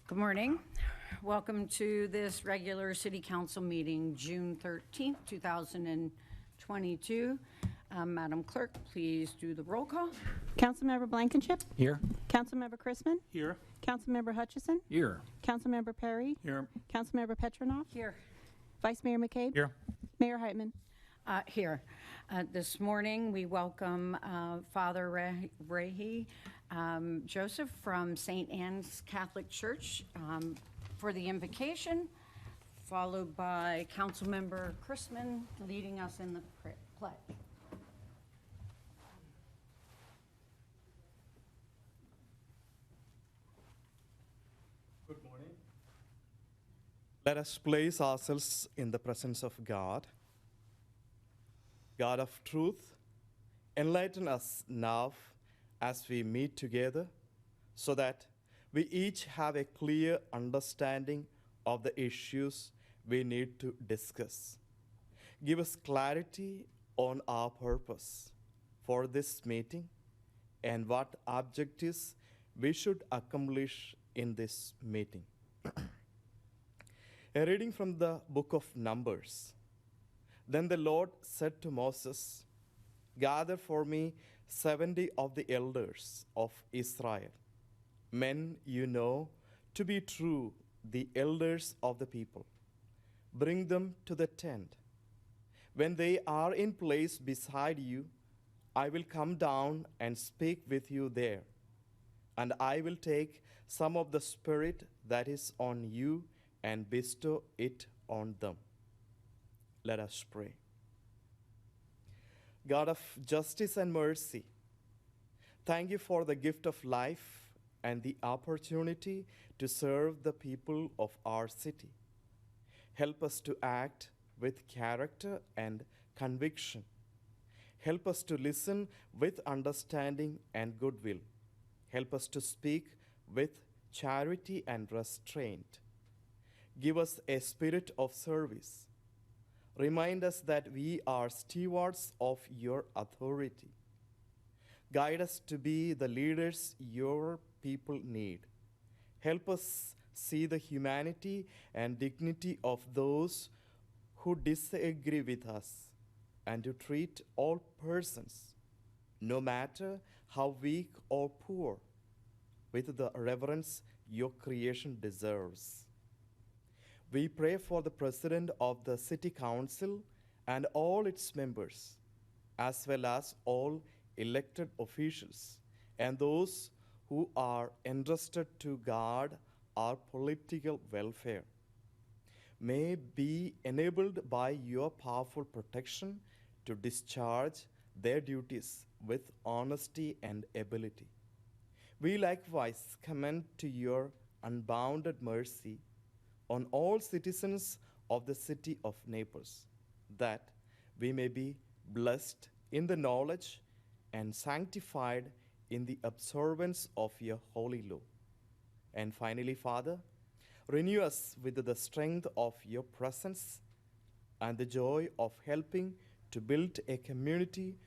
Good morning. Welcome to this regular City Council meeting, June 13th, 2022. Madam Clerk, please do the roll call. Councilmember Blankenship. Here. Councilmember Chrisman. Here. Councilmember Hutchison. Here. Councilmember Perry. Here. Councilmember Petronoff. Here. Vice Mayor McCabe. Here. Mayor Heitman. Here. This morning, we welcome Father Rahi Joseph from St. Anne's Catholic Church for the invocation, followed by Councilmember Chrisman leading us in the pledge. Good morning. Let us place ourselves in the presence of God. God of truth, enlighten us now as we meet together so that we each have a clear understanding of the issues we need to discuss. Give us clarity on our purpose for this meeting and what objectives we should accomplish in this meeting. A reading from the book of Numbers. Then the Lord said to Moses, "Gather for me 70 of the elders of Israel, men you know to be true, the elders of the people. Bring them to the tent. When they are in place beside you, I will come down and speak with you there. And I will take some of the Spirit that is on you and bestow it on them." Let us pray. God of justice and mercy, thank you for the gift of life and the opportunity to serve the people of our city. Help us to act with character and conviction. Help us to listen with understanding and goodwill. Help us to speak with charity and restraint. Give us a spirit of service. Remind us that we are stewards of your authority. Guide us to be the leaders your people need. Help us see the humanity and dignity of those who disagree with us and to treat all persons, no matter how weak or poor, with the reverence your creation deserves. We pray for the President of the City Council and all its members, as well as all elected officials and those who are entrusted to guard our political welfare. May be enabled by your powerful protection to discharge their duties with honesty and ability. We likewise commend to your unbounded mercy on all citizens of the city of Naples, that we may be blessed in the knowledge and sanctified in the observance of your holy law. And finally, Father, renew us with the strength of your presence and the joy of helping to build a community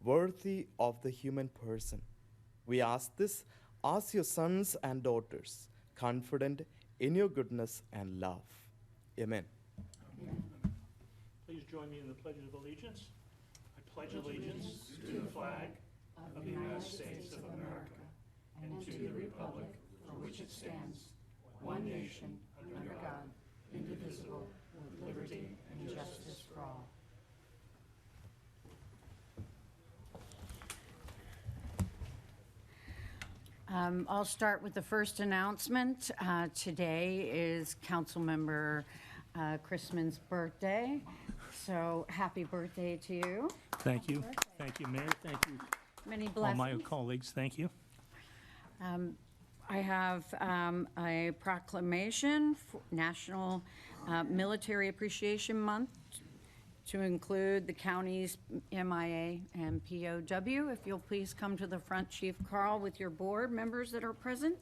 worthy of the human person. We ask this as your sons and daughters, confident in your goodness and love. Amen. Amen. Please join me in the Pledge of Allegiance. I pledge allegiance to the flag of the United States of America and to the republic for which it stands, one nation, under God, indivisible, with liberty and justice for all. I'll start with the first announcement. Today is Councilmember Chrisman's birthday, so happy birthday to you. Thank you. Thank you, Mayor. Thank you, Many all my blessings. colleagues. Thank you. I have a proclamation for National Military Appreciation Month to include the county's MIA and POW. If you'll please come to the front, Chief Carl, with your board members that are present.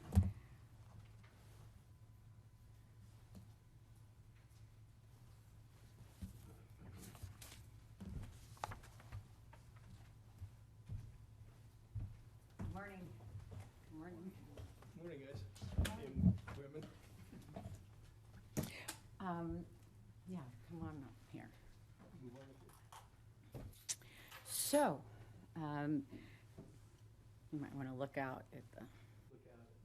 Good morning. Good morning. Morning, guys and women. Yeah, come on up here. So, you might want to look out at the,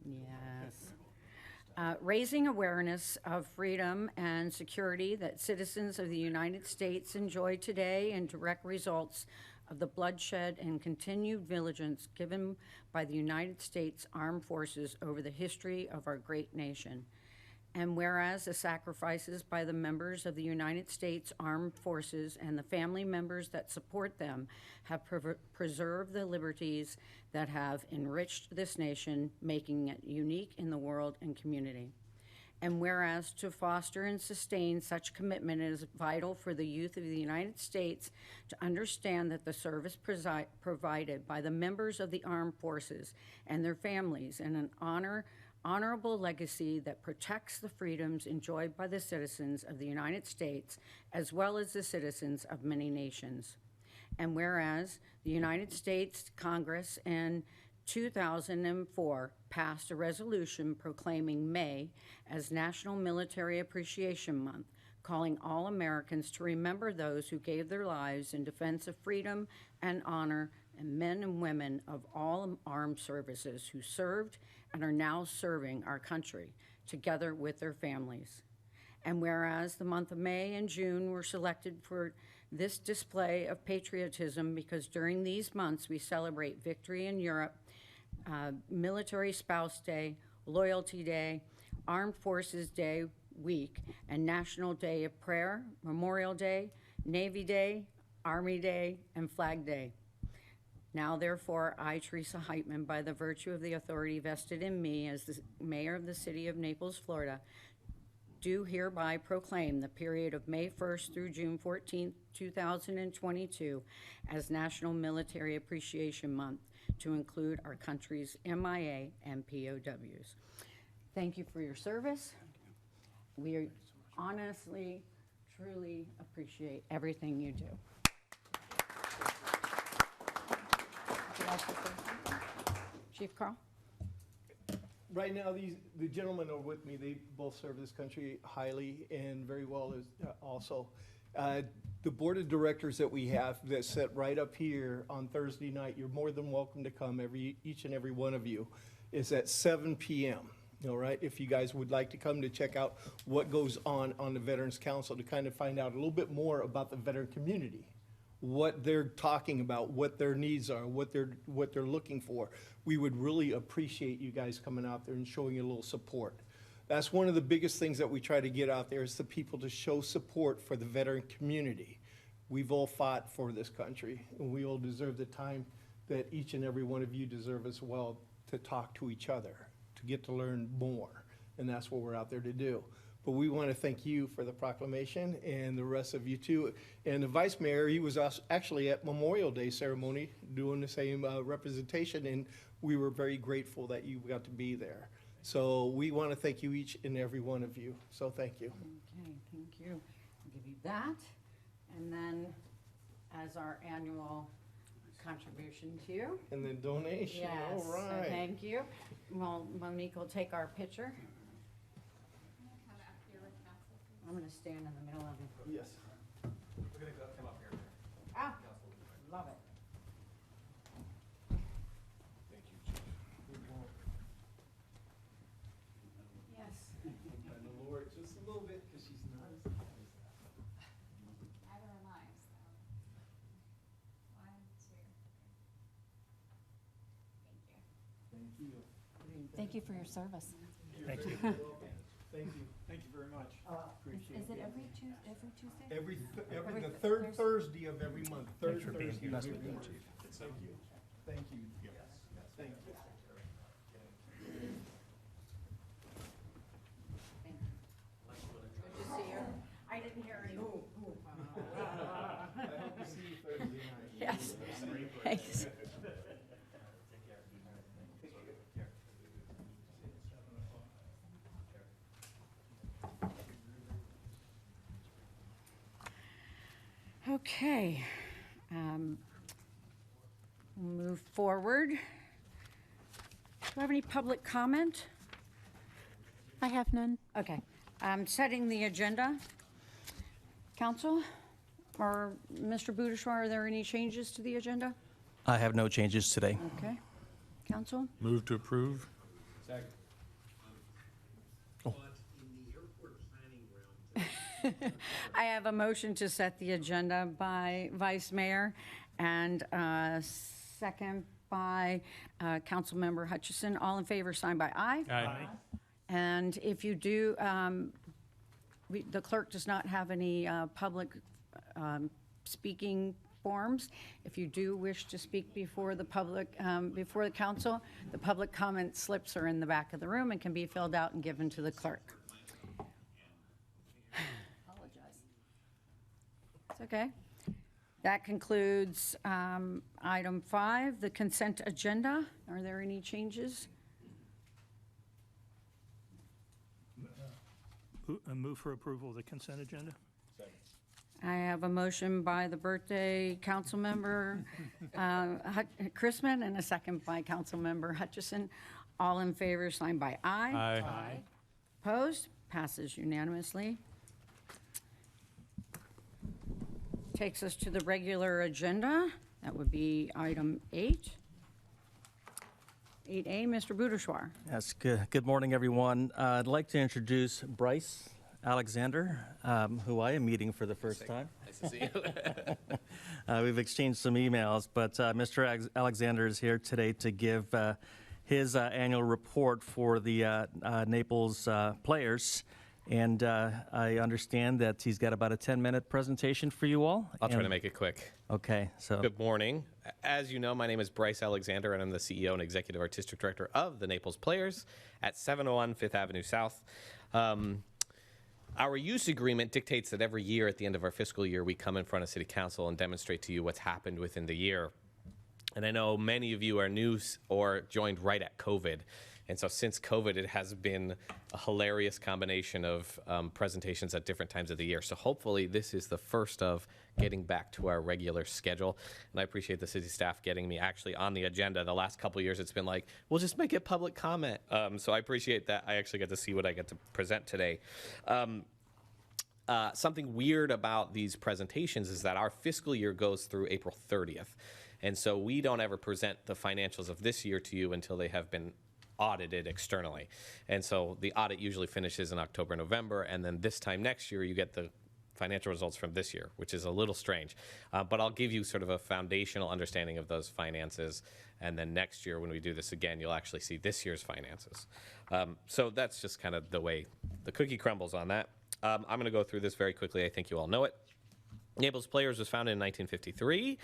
yes. Raising awareness of freedom and security that citizens of the United States enjoy today and direct results of the bloodshed and continued vigilance given by the United States Armed Forces over the history of our great nation. And whereas the sacrifices by the members of the United States Armed Forces and the family members that support them have preserved the liberties that have enriched this nation, making it unique in the world and community. And whereas to foster and sustain such commitment is vital for the youth of the United States to understand that the service provided by the members of the armed forces and their families and an honorable legacy that protects the freedoms enjoyed by the citizens of the United States as well as the citizens of many nations. And whereas the United States Congress in 2004 passed a resolution proclaiming May as National Military Appreciation Month, calling all Americans to remember those who gave their lives in defense of freedom and honor, and men and women of all armed services who served and are now serving our country, together with their families. And whereas the month of May and June were selected for this display of patriotism because during these months we celebrate Victory in Europe, Military Spouse Day, Loyalty Day, Armed Forces Day week, and National Day of Prayer, Memorial Day, Navy Day, Army Day, and Flag Day. Now, therefore, I, Teresa Heitman, by the virtue of the authority vested in me as the mayor of the city of Naples, Florida, do hereby proclaim the period of May 1st through June 14th, 2022 as National Military Appreciation Month to include our country's MIA and POWs. Thank you for your service. We honestly, truly appreciate everything you do. Chief Carl? Right now, the gentlemen are with me. They both serve this country highly and very well as also. The board of directors that we have that sit right up here on Thursday night, you're more than welcome to come, each and every one of you, is at 7 p.m. All right, if you guys would like to come to check out what goes on the Veterans Council to kind of find out a little bit more about the veteran community, what they're talking about, what their needs are, what they're looking for. We would really appreciate you guys coming out there and showing a little support. That's one of the biggest things that we try to get out there is the people to show support for the veteran community. We've all fought for this country, and we all deserve the time that each and every one of you deserve as well to talk to each other, to get to learn more, and that's what we're out there to do. But we want to thank you for the proclamation and the rest of you too. And the vice mayor, he was actually at Memorial Day ceremony doing the same representation, and we were very grateful that you got to be there. So we want to thank you, each and every one of you. So thank you. Okay, thank you. I'll give you that. And then as our annual contribution to you. And then donation, Yes, all so right. thank you. Well, Monique will take our picture. I'm gonna stand in the middle of it. Yes. We're gonna come up here. Ah, love it. Thank you, Chief. Yes. I know Lord just a little bit because she's not as high as that. Neither am I, so. 1, 2. Thank you. Thank you. Thank you for your service. Thank you. Thank you. Thank you very much. Appreciate Is it it. every Tuesday? The third Thursday of every month. Third Thanks for being Thursday here. of every month. Thank you. Thank you. Thank you. Good to see you. I didn't hear any. I hope to see you Thursday night. Yes. Thanks. Okay. We'll move forward. Do you have any public comment? I have none. Okay. Setting the agenda. Council, or Mr. Budishwar, are there any changes to the agenda? I have no changes today. Okay. Council? Move to approve. Second. I have a motion to set the agenda by Vice Mayor and second by Councilmember Hutchison. All in favor, sign by aye. Aye. And if you do, the clerk does not have any public speaking forms. If you do wish to speak before the public, before the council, the public comment slips are in the back of the room and can be filled out and given to the clerk. Apologize. It's okay. That concludes item 5, the consent agenda. Are there any changes? Move for approval of the consent agenda? I have a motion by the birthday council member Chrisman and a second by council member Hutchison. All in favor, sign by aye. Aye. Opposed? Passes unanimously. Takes us to the regular agenda. That would be item 8. 8A, Mr. Budishwar. Yes, good morning, everyone. I'd like to introduce Bryce Alexander, who I am meeting for the first time. Nice to see you. We've exchanged some emails, but Mr. Alexander is here today to give his annual report for the Naples players. And I understand that he's got about a 10-minute presentation for you all. I'll try to And- make it quick. Okay, so Good morning. As you know, my name is Bryce Alexander, and I'm the CEO and Executive Artistic Director of the Naples Players at 701 Fifth Avenue South. Our use agreement dictates that every year at the end of our fiscal year, we come in front of City Council and demonstrate to you what's happened within the year. And I know many of you are new or joined right at COVID. And so since COVID, it has been a hilarious combination of presentations at different times of the year. So hopefully this is the first of getting back to our regular schedule. And I appreciate the city staff getting me actually on the agenda. The last couple of years, it's been like, we'll just make it public comment. So I appreciate that I actually get to see what I get to present today. Something weird about these presentations is that our fiscal year goes through April 30th. And so we don't ever present the financials of this year to you until they have been audited externally. And so the audit usually finishes in October, November, and then this time next year you get the financial results from this year, which is a little strange. But I'll give you sort of a foundational understanding of those finances, and then next year when we do this again, you'll actually see this year's finances. So that's just kind of the way the cookie crumbles on that. I'm going to go through this very quickly. I think you all know it. Naples Players was founded in 1953.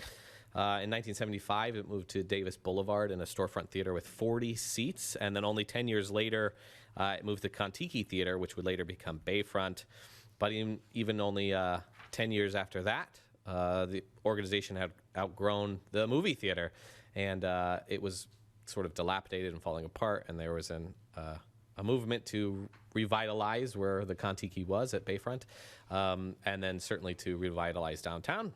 In 1975, it moved to Davis Boulevard in a storefront theater with 40 seats. And then only 10 years later, it moved to Contiki Theater, which would later become Bayfront. But even only 10 years after that, the organization had outgrown the movie theater. And it was sort of dilapidated and falling apart. And there was a movement to revitalize where the Contiki was at Bayfront. And then certainly to revitalize downtown.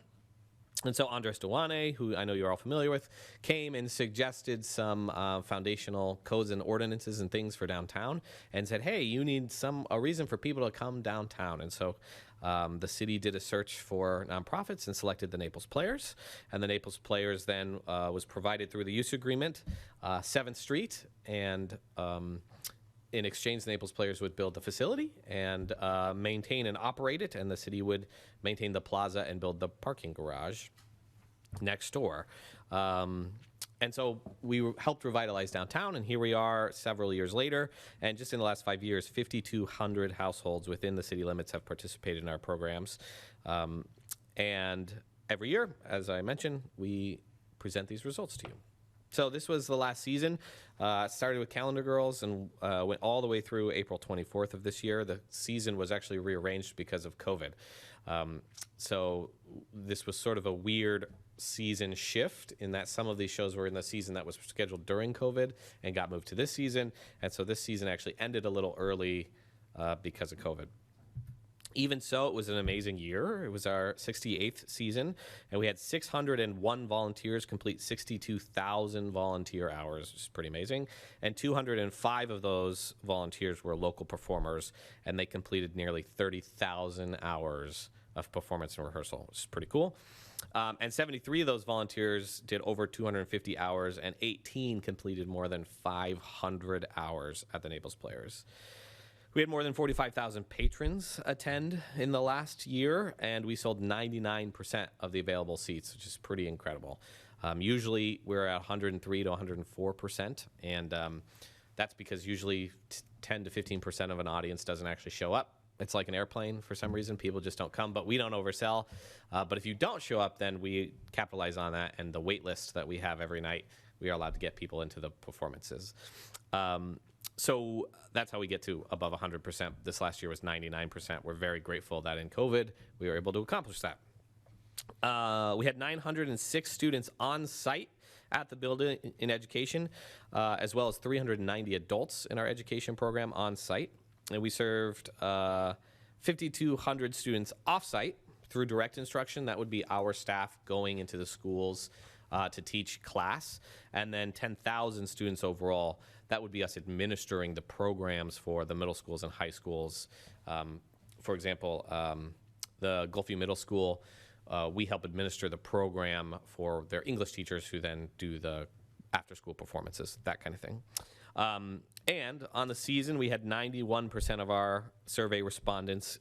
And so Andres Duane, who I know you're all familiar with, came and suggested some foundational codes and ordinances and things for downtown and said, hey, you need a reason for people to come downtown. And so the city did a search for nonprofits and selected the Naples Players. And the Naples Players then was provided through the use agreement 7th Street. And in exchange, the Naples Players would build the facility and maintain and operate it, and the city would maintain the plaza and build the parking garage next door. And so we helped revitalize downtown, and here we are several years later. And just in the last 5 years, 5,200 households within the city limits have participated in our programs. And every year, as I mentioned, we present these results to you. So this was the last season. Started with Calendar Girls and went all the way through April 24th of this year. The season was actually rearranged because of COVID. So this was sort of a weird season shift in that some of these shows were in the season that was scheduled during COVID and got moved to this season. And so this season actually ended a little early because of COVID. Even so, it was an amazing year. It was our 68th season, and we had 601 volunteers complete 62,000 volunteer hours, which is pretty amazing. And 205 of those volunteers were local performers, and they completed nearly 30,000 hours of performance and rehearsal, which is pretty cool. And 73 of those volunteers did over 250 hours, and 18 completed more than 500 hours at the Naples Players. We had more than 45,000 patrons attend in the last year, and we sold 99% of the available seats, which is pretty incredible. Usually we're at 103 to 104%, and that's because usually 10 to 15% of an audience doesn't actually show up. It's like an airplane for some reason. People just don't come, but we don't oversell. But if you don't show up, then we capitalize on that, and the wait list that we have every night, we are allowed to get people into the performances. So that's how we get to above 100%. This last year was 99%. We're very grateful that in COVID, we were able to accomplish that. We had 906 students on site at the building in education, as well as 390 adults in our education program on site. And we served 5,200 students off site through direct instruction. That would be our staff going into the schools to teach class, and then 10,000 students overall. That would be us administering the programs for the middle schools and high schools. For example, the Gulfview Middle School, we help administer the program for their English teachers who then do the after-school performances, that kind of thing. And on the season, we had 91% of our survey respondents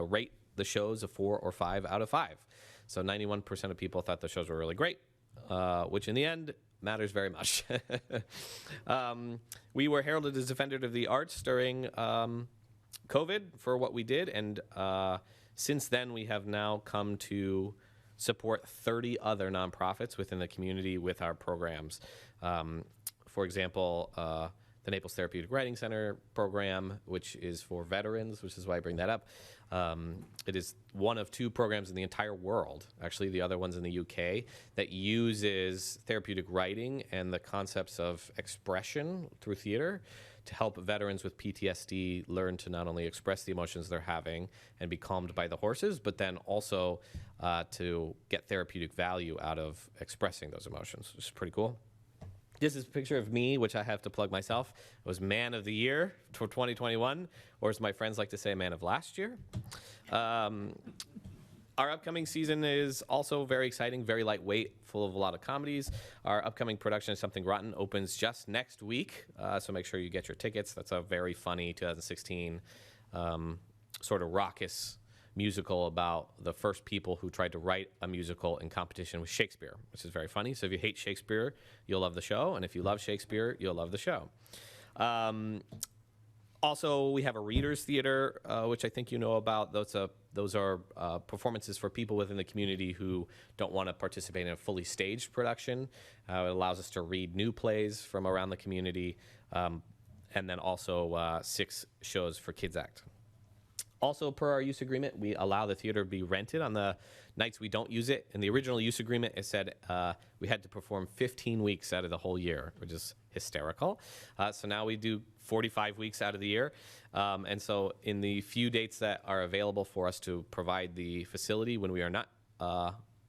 rate the shows a 4 or 5 out of 5. So 91% of people thought the shows were really great, which in the end matters very much. We were heralded as Defender of the Arts during COVID for what we did, and since then we have now come to support 30 other nonprofits within the community with our programs. For example, the Naples Therapeutic Writing Center program, which is for veterans, which is why I bring that up. It is one of 2 programs in the entire world, actually the other one's in the UK, that uses therapeutic writing and the concepts of expression through theater to help veterans with PTSD learn to not only express the emotions they're having and be calmed by the horses, but then also to get therapeutic value out of expressing those emotions, which is pretty cool. This is a picture of me, which I have to plug myself. It was Man of the Year for 2021, or as my friends like to say, Man of Last Year. Our upcoming season is also very exciting, very lightweight, full of a lot of comedies. Our upcoming production of Something Rotten opens just next week, so make sure you get your tickets. That's a very funny 2016 sort of raucous musical about the first people who tried to write a musical in competition with Shakespeare, which is very funny. So if you hate Shakespeare, you'll love the show. And if you love Shakespeare, you'll love the show. Also, we have a readers theater, which I think you know about. Those are performances for people within the community who don't want to participate in a fully staged production. It allows us to read new plays from around the community, and then also 6 shows for Kids Act. Also, per our use agreement, we allow the theater to be rented on the nights we don't use it. In the original use agreement, it said we had to perform 15 weeks out of the whole year, which is hysterical. So now we do 45 weeks out of the year. And so in the few dates that are available for us to provide the facility when we are not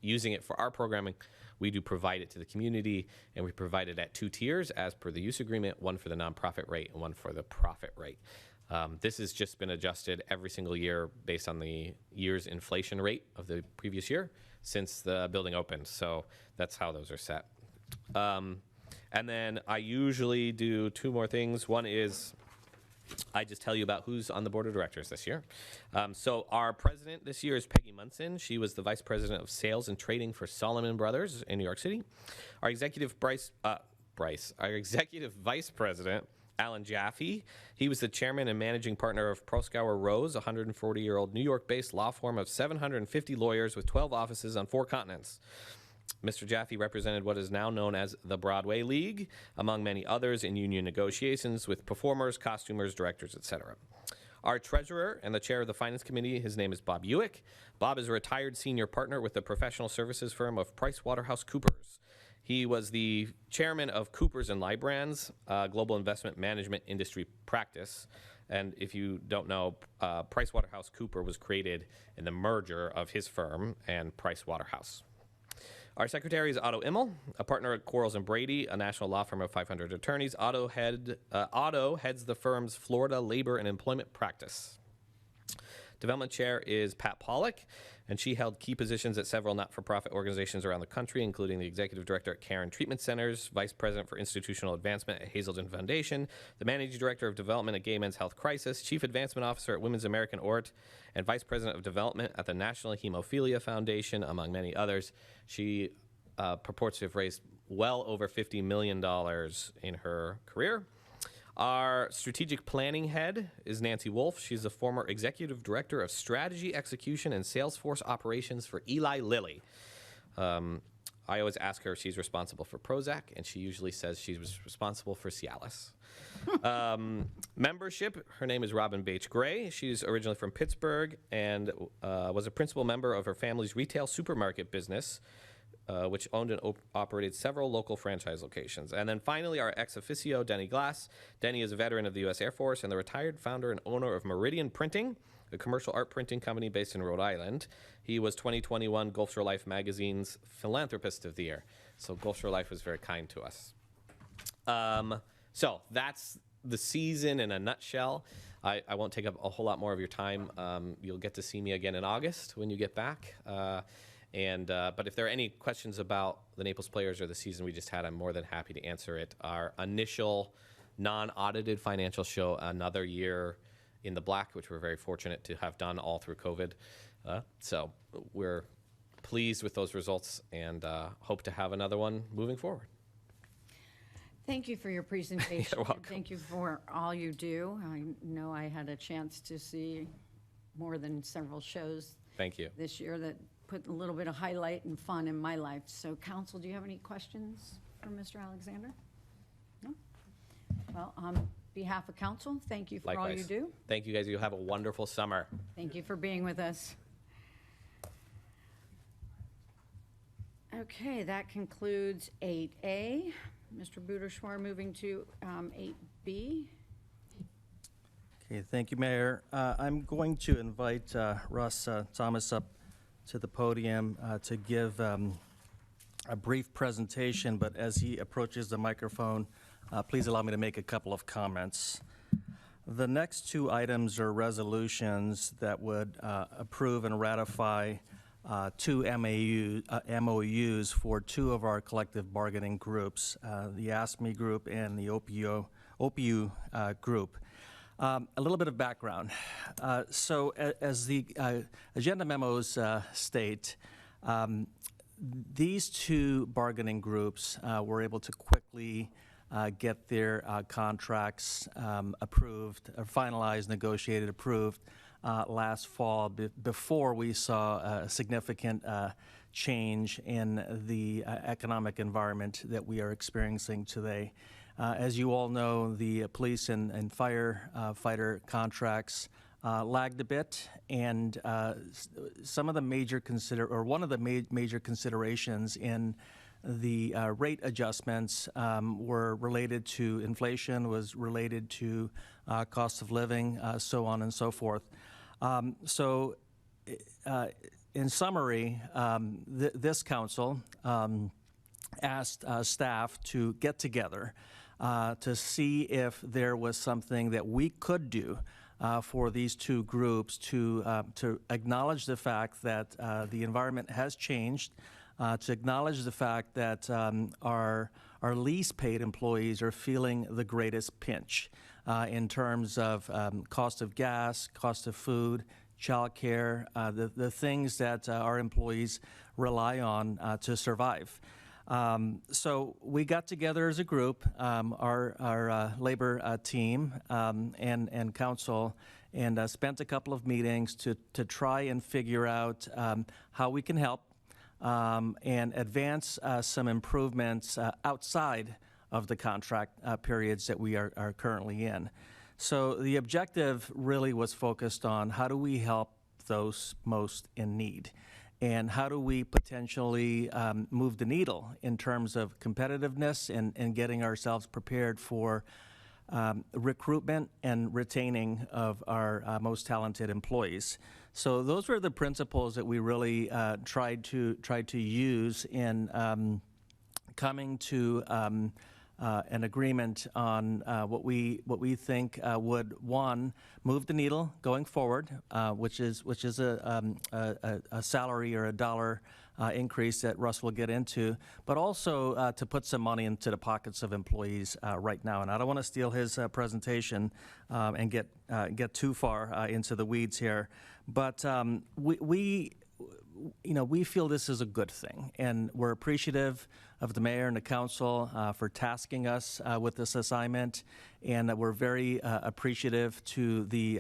using it for our programming, we do provide it to the community, and we provide it at 2 tiers as per the use agreement, one for the nonprofit rate and one for the profit rate. This has just been adjusted every single year based on the year's inflation rate of the previous year since the building opened. So that's how those are set. And then I usually do 2 more things. One is I just tell you about who's on the board of directors this year. So our president this year is Peggy Munson. She was the vice president of sales and trading for Solomon Brothers in New York City. Our executive our executive vice president, Alan Jaffe. He was the chairman and managing partner of Proskauer Rose, a 140-year-old New York-based law firm of 750 lawyers with 12 offices on 4 continents. Mr. Jaffe represented what is now known as the Broadway League, among many others, in union negotiations with performers, costumers, directors, etc. Our treasurer and the chair of the finance committee, his name is Bob Ewick. Bob is a retired senior partner with the professional services firm of PricewaterhouseCoopers. He was the chairman of Coopers & Lybrand's global investment management industry practice, And if you don't know, PricewaterhouseCoopers was created in the merger of his firm and Pricewaterhouse. Our secretary is Otto Immel, a partner at Quarles and Brady, a national law firm of 500 attorneys. Otto heads the firm's Florida labor and employment practice. Development chair is Pat Pollock, and she held key positions at several not-for-profit organizations around the country, including the executive director at Caron Treatment Centers, vice president for institutional advancement at Hazelden Foundation, the managing director of development at Gay Men's Health Crisis, chief advancement officer at Women's American Ort, and vice president of development at the National Hemophilia Foundation, among many others. She purports to have raised well over $50 million in her career. Our strategic planning head is Nancy Wolf. She's the former executive director of strategy execution and Salesforce operations for Eli Lilly. I always ask her if she's responsible for Prozac, and she usually says she was responsible for Cialis. Membership, her name is Robin Bates Gray. She's originally from Pittsburgh and was a principal member of her family's retail supermarket business, which owned and operated several local franchise locations. And then finally, our ex officio, Denny Glass. Denny is a veteran of the U.S. Air Force and the retired founder and owner of Meridian Printing, a commercial art printing company based in Rhode Island. He was 2021 Gulf Shore Life magazine's Philanthropist of the Year. So Gulf Shore Life was very kind to us. So that's the season in a nutshell. I won't take up a whole lot more of your time. You'll get to see me again in August when you get back. But if there are any questions about the Naples Players or the season we just had, I'm more than happy to answer it. Our initial non-audited financial show, another year in the black, which we're very fortunate to have done all through COVID. So we're pleased with those results and hope to have another one moving forward. Thank you for your presentation. You're welcome. Thank you for all you do. I know I had a chance to see more than several shows Thank you. this year that put a little bit of highlight and fun in my life. So, Council, do you have any questions for Mr. Alexander? No? Well, on behalf of Council, thank you for all you Likewise. do. Thank you, guys. You have a wonderful summer. Thank you for being with us. Okay, that concludes 8A. Mr. Buderschwar, moving to 8B. Okay, thank you, Mayor. I'm going to invite Russ Thomas up to the podium to give a brief presentation, but as he approaches the microphone, please allow me to make a couple of comments. The next two items are resolutions that would approve and ratify two MOUs for two of our collective bargaining groups, the ASME group and the OPU group. A little bit of background. So as the agenda memos state, these two bargaining groups were able to quickly get their contracts approved, or finalized, negotiated, approved last fall before we saw a significant change in the economic environment that we are experiencing today. As you all know, the police and firefighter contracts lagged a bit, and some of the major one of the major considerations in the rate adjustments were related to inflation, was related to cost of living, so on and so forth. In summary, this council asked staff to get together to see if there was something that we could do for these two groups to acknowledge the fact that the environment has changed, to acknowledge the fact that our least paid employees are feeling the greatest pinch in terms of cost of gas, cost of food, childcare, the things that our employees rely on to survive. So we got together as a group, our labor team and council, and spent a couple of meetings to try and figure out how we can help and advance some improvements outside of the contract periods that we are currently in. So the objective really was focused on how do we help those most in need, and how do we potentially move the needle in terms of competitiveness and getting ourselves prepared for recruitment and retaining of our most talented employees. So those were the principles that we really tried to use in coming to an agreement on what we think would, one, move the needle going forward, which is a salary or a dollar increase that Russ will get into, but also to put some money into the pockets of employees right now. And I don't want to steal his presentation and get too far into the weeds here, but we feel this is a good thing, and we're appreciative of the mayor and the council for tasking us with this assignment, and we're very appreciative to the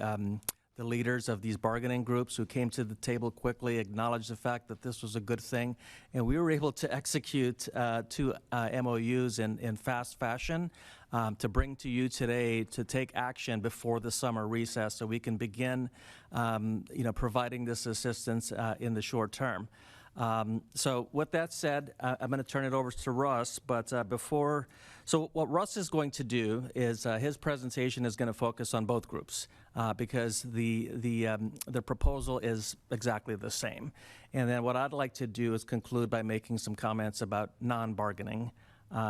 leaders of these bargaining groups who came to the table quickly, acknowledged the fact that this was a good thing, and we were able to execute two MOUs in fast fashion to bring to you today to take action before the summer recess so we can begin providing this assistance in the short term. So with that said, I'm going to turn it over to Russ, but so what Russ is going to do is his presentation is going to focus on both groups because the proposal is exactly the same. And then what I'd like to do is conclude by making some comments about non-bargaining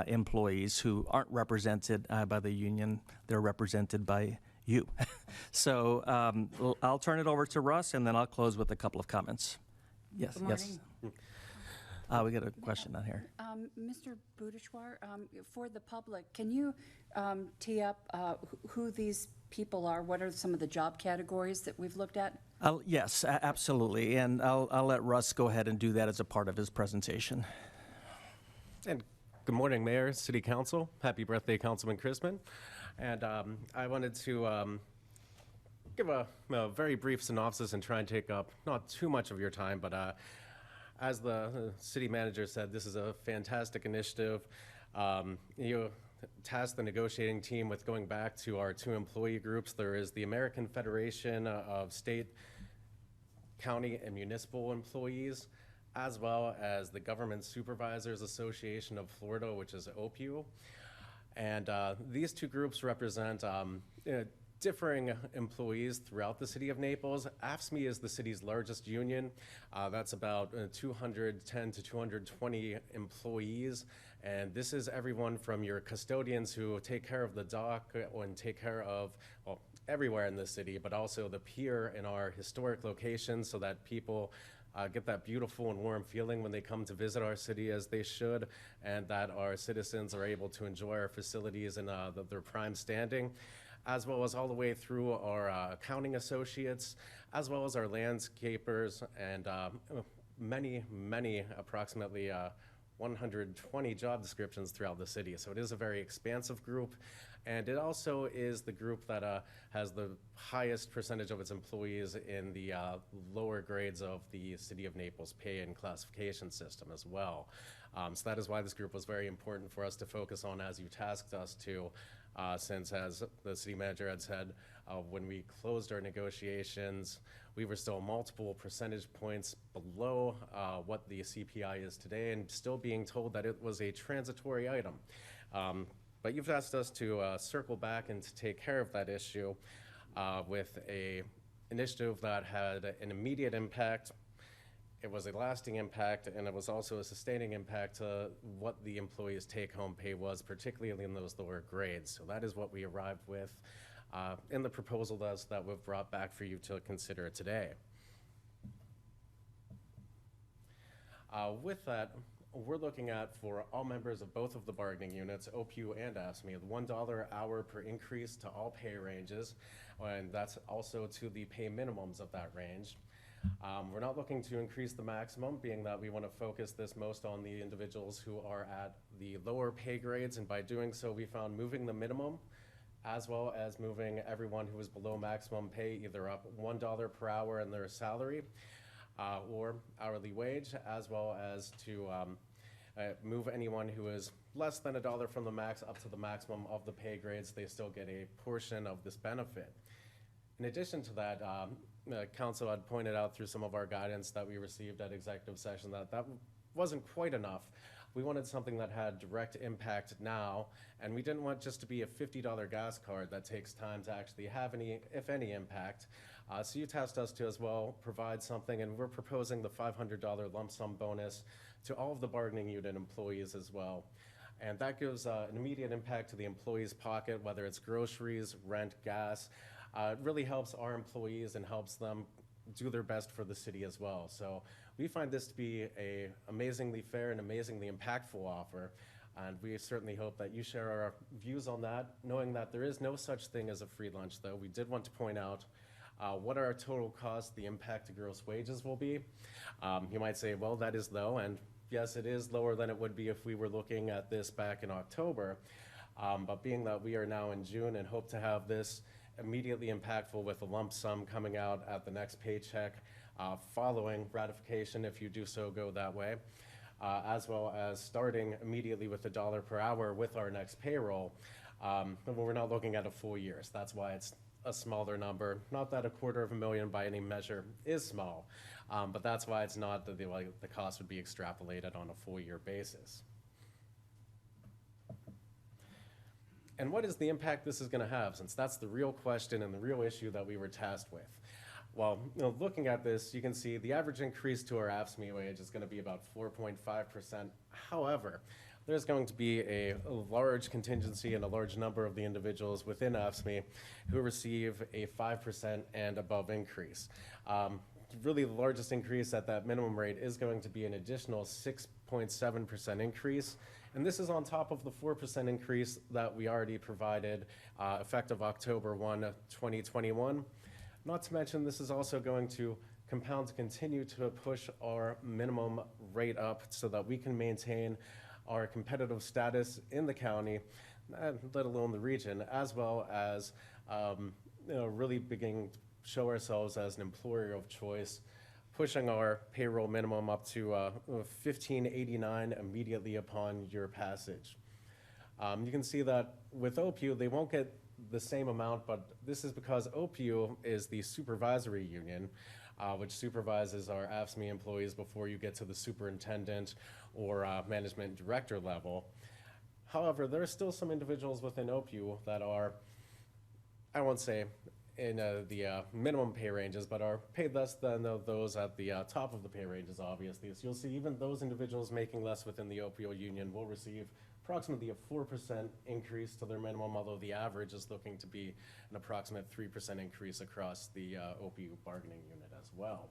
employees who aren't represented by the union. They're represented by you. So I'll turn it over to Russ, and then I'll close with a couple of comments. Yes, Good morning. yes. We got a question on here. Mr. Budishwar, for the public, can you tee up who these people are? What are some of the job categories that we've looked at? Yes, absolutely. And I'll let Russ go ahead and do that as a part of his presentation. And good morning, Mayor, City Council. Happy birthday, Councilman Chrisman. And I wanted to give a very brief synopsis and try and take up not too much of your time, but as the city manager said, this is a fantastic initiative. You tasked the negotiating team with going back to our two employee groups. There is the American Federation of State, County, and Municipal Employees, as well as the Government Supervisors Association of Florida, which is OPU. And these two groups represent differing employees throughout the city of Naples. AFSCME is the city's largest union. That's about 210 to 220 employees. And this is everyone from your custodians who take care of the dock and take care of, well, everywhere in the city, but also the pier in our historic locations so that people get that beautiful and warm feeling when they come to visit our city as they should, and that our citizens are able to enjoy our facilities in their prime standing, as well as all the way through our accounting associates, as well as our landscapers, and many, approximately 120 job descriptions throughout the city. So it is a very expansive group, and it also is the group that has the highest percentage of its employees in the lower grades of the City of Naples pay and classification system as well. So that is why this group was very important for us to focus on, as you tasked us to, since, as the city manager had said, when we closed our negotiations, we were still multiple percentage points below what the CPI is today, and still being told that it was a transitory item. But you've asked us to circle back and to take care of that issue with a initiative that had an immediate impact. It was a lasting impact, and it was also a sustaining impact to what the employees' take-home pay was, particularly in those lower grades. So that is what we arrived with in the proposal that we've brought back for you to consider today. With that, we're looking at, for all members of both of the bargaining units, OPU and AFSCME, the $1 hour per increase to all pay ranges, and that's also to the pay minimums of that range. We're not looking to increase the maximum, being that we want to focus this most on the individuals who are at the lower pay grades, and by doing so, we found moving the minimum as well as moving everyone who is below maximum pay either up $1 per hour in their salary or hourly wage, as well as to move anyone who is less than $1 from the max up to the maximum of the pay grades. They still get a portion of this benefit. In addition to that, Council had pointed out through some of our guidance that we received at executive session that wasn't quite enough. We wanted something that had direct impact now, and we didn't want just to be a $50 gas card that takes time to actually have any, if any, impact. So you tasked us to as well provide something, and we're proposing the $500 lump sum bonus to all of the bargaining unit employees as well. And that gives an immediate impact to the employee's pocket, whether it's groceries, rent, gas. It really helps our employees and helps them do their best for the city as well. So we find this to be a amazingly fair and amazingly impactful offer. And we certainly hope that you share our views on that, knowing that there is no such thing as a free lunch, though. We did want to point out what our total cost, the impact to gross wages will be. You might say, well, that is low, and yes, it is lower than it would be if we were looking at this back in October. But being that we are now in June and hope to have this immediately impactful with a lump sum coming out at the next paycheck following ratification, if you do so go that way, as well as starting immediately with $1 per hour with our next payroll. We're not looking at a full year, so that's why it's a smaller number. Not that $250,000 by any measure is small, but that's why it's not that the cost would be extrapolated on a full year basis. And what is the impact this is going to have, since that's the real question and the real issue that we were tasked with? Well, looking at this, you can see the average increase to our AFSCME wage is going to be about 4.5%. However, there's going to be a large contingency and a large number of the individuals within AFSCME who receive a 5% and above increase. Really, the largest increase at that minimum rate is going to be an additional 6.7% increase. And this is on top of the 4% increase that we already provided effective October 1, 2021. Not to mention, this is also going to compound to continue to push our minimum rate up so that we can maintain our competitive status in the county, let alone the region, as well as really beginning to show ourselves as an employer of choice, pushing our payroll minimum up to $15.89 immediately upon your passage. You can see that with OPU, they won't get the same amount, but this is because OPU is the supervisory union, which supervises our AFSCME employees before you get to the superintendent or management director level. However, there are still some individuals within OPU that are, I won't say in the minimum pay ranges, but are paid less than those at the top of the pay ranges, obviously. So you'll see even those individuals making less within the OPU union will receive approximately a 4% increase to their minimum, although the average is looking to be an approximate 3% increase across the OPU bargaining unit as well.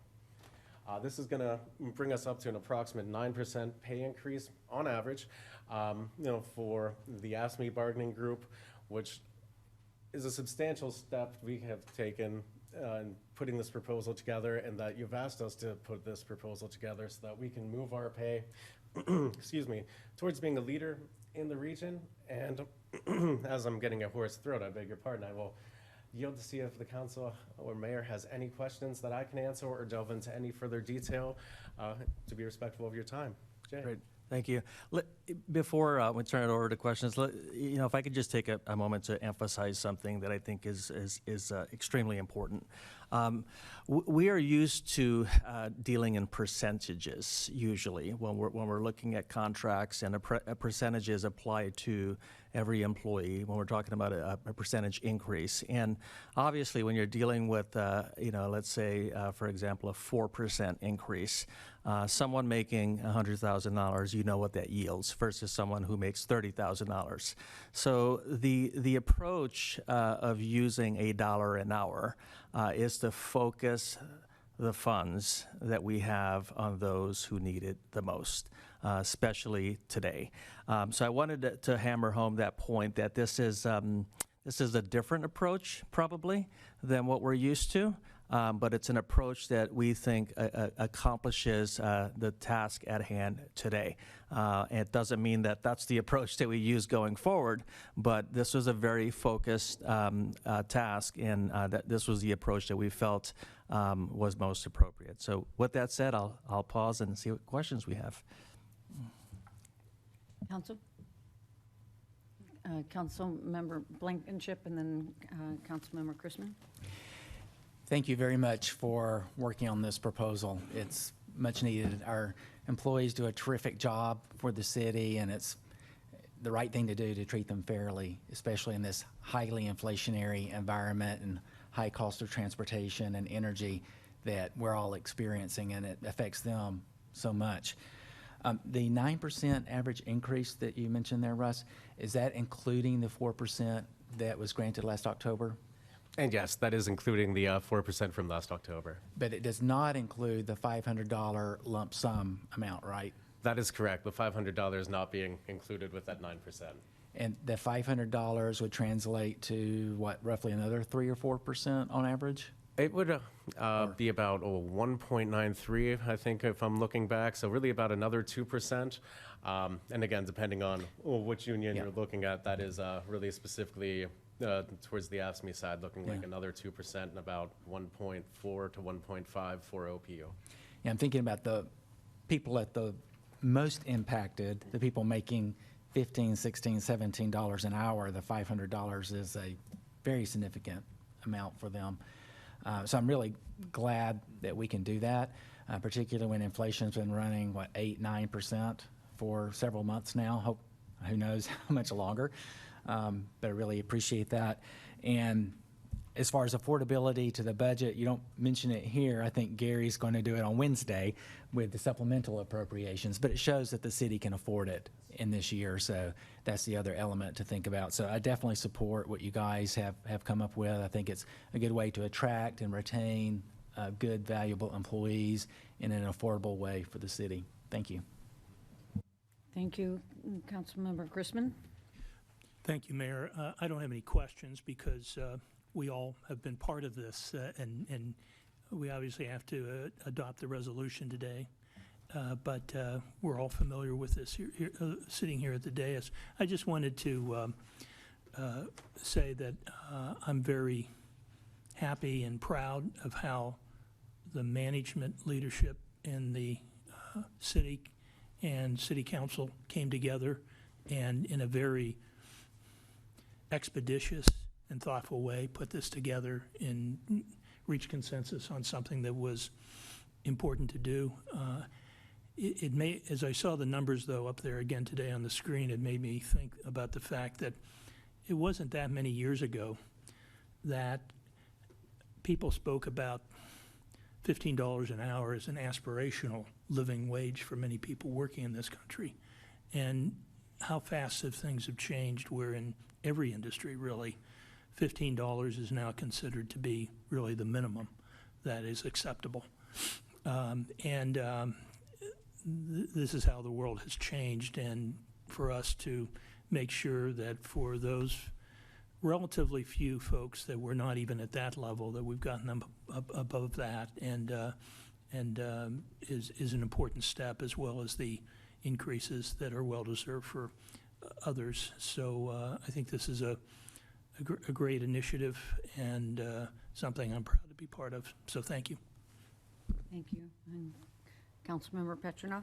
This is going to bring us up to an approximate 9% pay increase on average, for the AFSCME bargaining group, which is a substantial step we have taken in putting this proposal together, and that you've asked us to put this proposal together so that we can move our pay, excuse me, towards being a leader in the region. And as I'm getting a hoarse throat, I beg your pardon, I will yield to see if the council or mayor has any questions that I can answer or delve into any further detail to be respectful of your time. Jay. Great. Thank you. Before we turn it over to questions, if I could just take a moment to emphasize something that I think is extremely important. We are used to dealing in percentages usually when we're looking at contracts, and a percentage is applied to every employee when we're talking about a percentage increase. And obviously, when you're dealing with, let's say, for example, a 4% increase, someone making $100,000, you know what that yields, versus someone who makes $30,000. So the approach of using $1 an hour is to focus the funds that we have on those who need it the most, especially today. So I wanted to hammer home that point that this is a different approach probably than what we're used to. But it's an approach that we think accomplishes the task at hand today. It doesn't mean that that's the approach that we use going forward, but this was a very focused task, and that this was the approach that we felt was most appropriate. So with that said, I'll pause and see what questions we have. Council? Council Member Blankenship, and then Council Member Chrisman. Thank you very much for working on this proposal. It's much needed. Our employees do a terrific job for the city, and it's the right thing to do to treat them fairly, especially in this highly inflationary environment and high cost of transportation and energy that we're all experiencing, and it affects them so much. The 9% average increase that you mentioned there, Russ, is that including the 4% that was granted last October? And yes, that is including the 4% from last October. But it does not include the $500 lump sum amount, right? That is correct. The $500 not being included with that 9%. And the $500 would translate to what, roughly another 3 or 4% on average? It would be about 1.93, I think, if I'm looking back. So really about another 2%. And again, depending on which union Yeah. you're looking at, that is really specifically towards the AFSCME side, looking like Yeah. another 2% and about 1.4 to 1.5 for OPU. Yeah, I'm thinking about the people at the most impacted, the people making $15, $16, $17 an hour. The $500 is a very significant amount for them. So I'm really glad that we can do that, particularly when inflation's been running, 8, 9% for several months now. Who knows how much longer, but I really appreciate that. And as far as affordability to the budget, you don't mention it here. I think Gary's going to do it on Wednesday with the supplemental appropriations, but it shows that the city can afford it in this year. So that's the other element to think about. So I definitely support what you guys have come up with. I think it's a good way to attract and retain good, valuable employees in an affordable way for the city. Thank you. Thank you, Councilmember Chrisman. Thank you, Mayor. I don't have any questions because we all have been part of this, and we obviously have to adopt the resolution today. But we're all familiar with this here, sitting here at the dais. I just wanted to say that I'm very happy and proud of how the management leadership in the city and city council came together and in a very expeditious and thoughtful way put this together and reach consensus on something that was important to do. It may, as I saw the numbers though up there again today on the screen, it made me think about the fact that it wasn't that many years ago that people spoke about $15 an hour as an aspirational living wage for many people working in this country. And how fast have things have changed, where in every industry really, $15 is now considered to be really the minimum that is acceptable. This is how the world has changed, and for us to make sure that for those relatively few folks that we're not even at that level, that we've gotten them above that, and is an important step, as well as the increases that are well deserved for others. So I think this is a great initiative and something I'm proud to be part of. So thank you. Thank you. And Councilmember Petrinoff?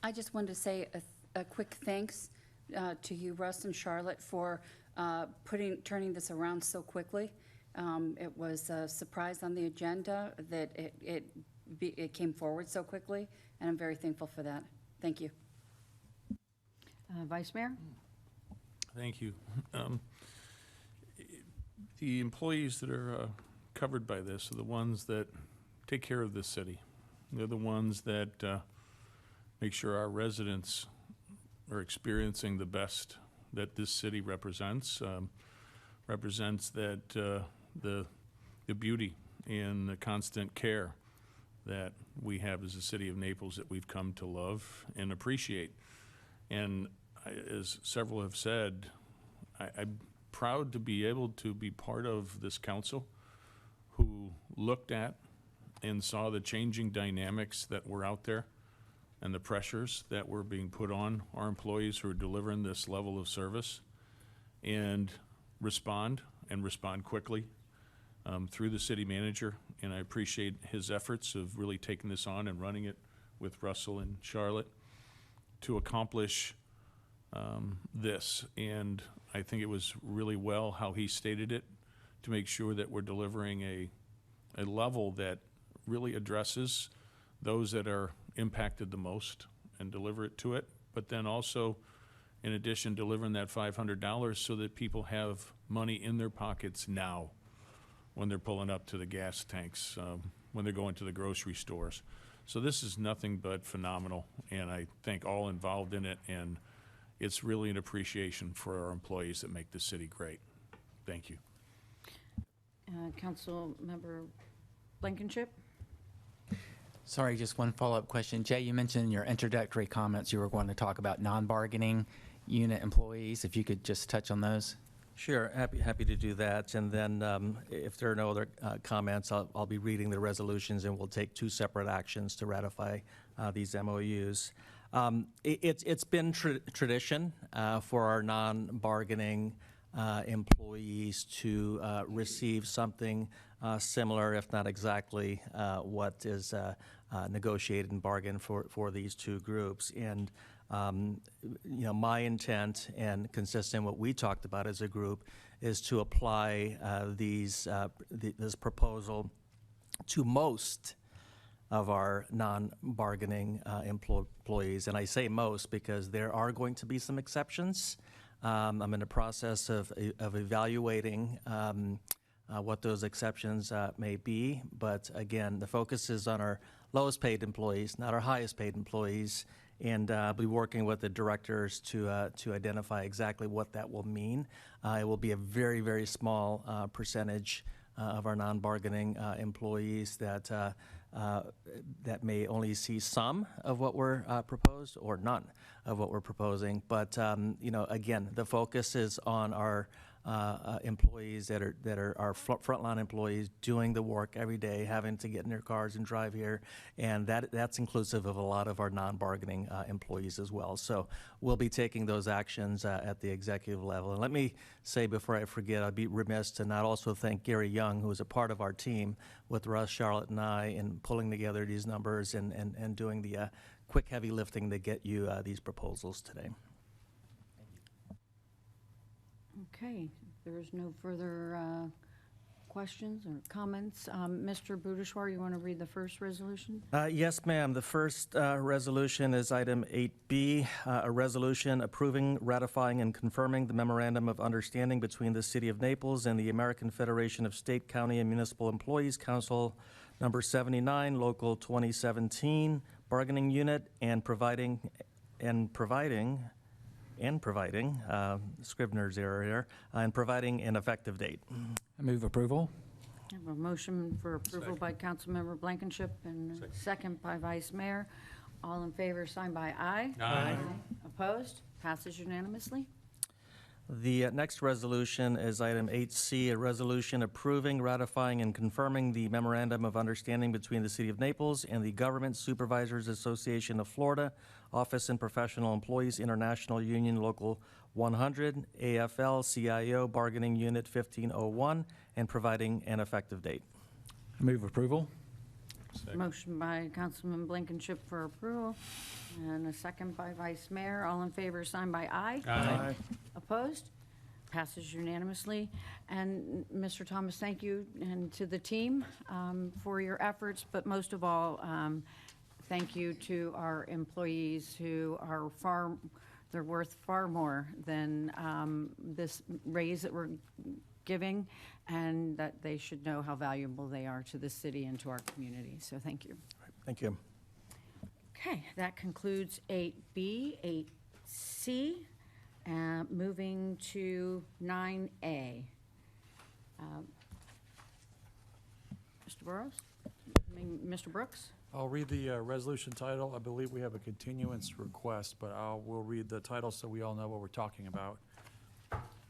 I just wanted to say a quick thanks to you, Russ and Charlotte, for turning this around so quickly. It was a surprise on the agenda that it came forward so quickly, and I'm very thankful for that. Thank you. Vice Mayor? Thank you. The employees that are covered by this are the ones that take care of this city. They're the ones that make sure our residents are experiencing the best that this city represents. Represents that the beauty and the constant care that we have as a city of Naples that we've come to love and appreciate. And as several have said, I'm proud to be able to be part of this council who looked at and saw the changing dynamics that were out there and the pressures that were being put on our employees who are delivering this level of service, and respond quickly through the city manager. And I appreciate his efforts of really taking this on and running it with Russell and Charlotte to accomplish this. And I think it was really well how he stated it, to make sure that we're delivering a level that really addresses those that are impacted the most and deliver it to it. But then also, in addition, delivering that $500 so that people have money in their pockets now when they're pulling up to the gas tanks, when they're going to the grocery stores. So this is nothing but phenomenal, and I thank all involved in it, and it's really an appreciation for our employees that make the city great. Thank you. Councilmember Blankenship? Sorry, just one follow-up question. Jay, you mentioned in your introductory comments you were going to talk about non-bargaining unit employees. If you could just touch on those. Sure, happy to do that. And then if there are no other comments, I'll be reading the resolutions, and we'll take two separate actions to ratify these MOUs. It's been tradition for our non-bargaining employees to receive something similar, if not exactly, what is negotiated and bargained for these two groups. And my intent, and consistent with what we talked about as a group, is to apply this proposal to most of our non-bargaining employees. And I say most because there are going to be some exceptions. I'm in the process of evaluating what those exceptions may be. But again, the focus is on our lowest paid employees, not our highest paid employees. And I'll be working with the directors to identify exactly what that will mean. It will be a very, very small percentage of our non-bargaining employees that may only see some of what we're proposed or none of what we're proposing. But again, the focus is on our employees that are our frontline employees doing the work every day, having to get in their cars and drive here, and that's inclusive of a lot of our non-bargaining employees as well. So we'll be taking those actions at the executive level. And let me say before I forget, I'd be remiss to not also thank Gary Young, who is a part of our team with Russ, Charlotte, and I in pulling together these numbers and doing the quick heavy lifting to get you these proposals today. Okay, if there is no further questions or comments, Mr. Boudouchoir, you want to read the first resolution? Yes, ma'am. The first resolution is item 8B, a resolution approving, ratifying, and confirming the memorandum of understanding between the City of Naples and the American Federation of State, County, and Municipal Employees Council number 79, Local 2017, bargaining unit, and providing Scrivener's error here, and providing an effective date. I move approval. I have a motion for approval by Councilmember Blankenship and a second by Vice Mayor. All in favor, sign by aye. Aye. Opposed? Passes unanimously. The next resolution is item 8C, a resolution approving, ratifying, and confirming the memorandum of understanding between the City of Naples and the Government Supervisors Association of Florida, Office and Professional Employees International Union Local 100, AFL-CIO Bargaining Unit 1501, and providing an effective date. I move approval. Motion by Councilman Blankenship for approval, and a second by Vice Mayor. All in favor, sign by aye. Aye. Opposed? Passes unanimously. And Mr. Thomas, thank you, and to the team for your efforts, but most of all, thank you to our employees who are they're worth far more than this raise that we're giving, and that they should know how valuable they are to the city and to our community. So thank you. Thank you. Okay, that concludes 8B, 8C. Moving to 9A. Mr. Burrows? Mr. Brooks? I'll read the resolution title. I believe we have a continuance request, but we'll read the title so we all know what we're talking about.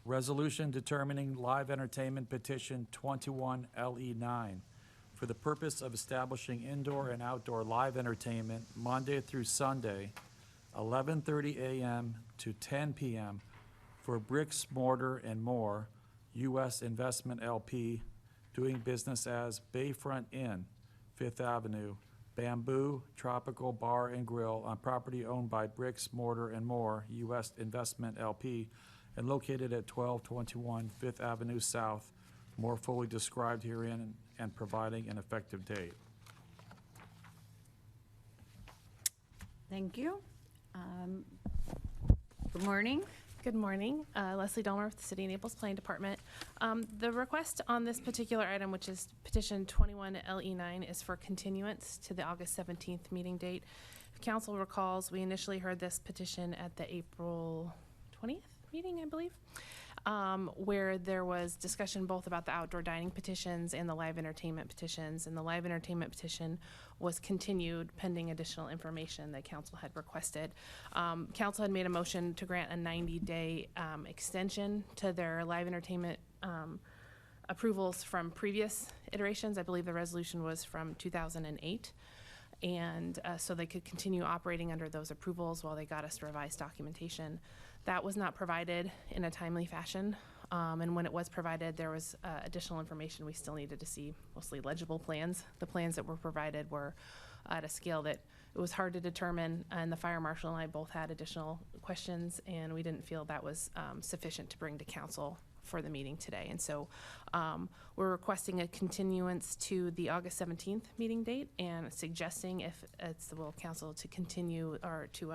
Resolution determining live entertainment petition 21LE9 for the purpose of establishing indoor and outdoor live entertainment Monday through Sunday, 11:30 a.m. to 10 p.m. for Bricks, Mortar, and More, U.S. Investment LP, doing business as Bayfront Inn, 5th Avenue, Bamboo Tropical Bar and Grill on property owned by Bricks, Mortar, and More, U.S. Investment LP, and located at 1221 5th Avenue South, more fully described herein, and providing an effective date. Thank you. Good morning. Good morning. Leslie Dolmer with the City of Naples Planning Department. The request on this particular item, which is petition 21 LE9, is for continuance to the August 17th meeting date. If council recalls, we initially heard this petition at the April 20th meeting, I believe, where there was discussion both about the outdoor dining petitions and the live entertainment petitions. And the live entertainment petition was continued pending additional information that council had requested. Council had made a motion to grant a 90-day extension to their live entertainment approvals from previous iterations. I believe the resolution was from 2008. And so they could continue operating under those approvals while they got us revised documentation. That was not provided in a timely fashion. And when it was provided, there was additional information we still needed to see, mostly legible plans. The plans that were provided were at a scale that it was hard to determine, and the fire marshal and I both had additional questions, and we didn't feel that was sufficient to bring to council for the meeting today. And so we're requesting a continuance to the August 17th meeting date and suggesting if it's the will of council to continue or to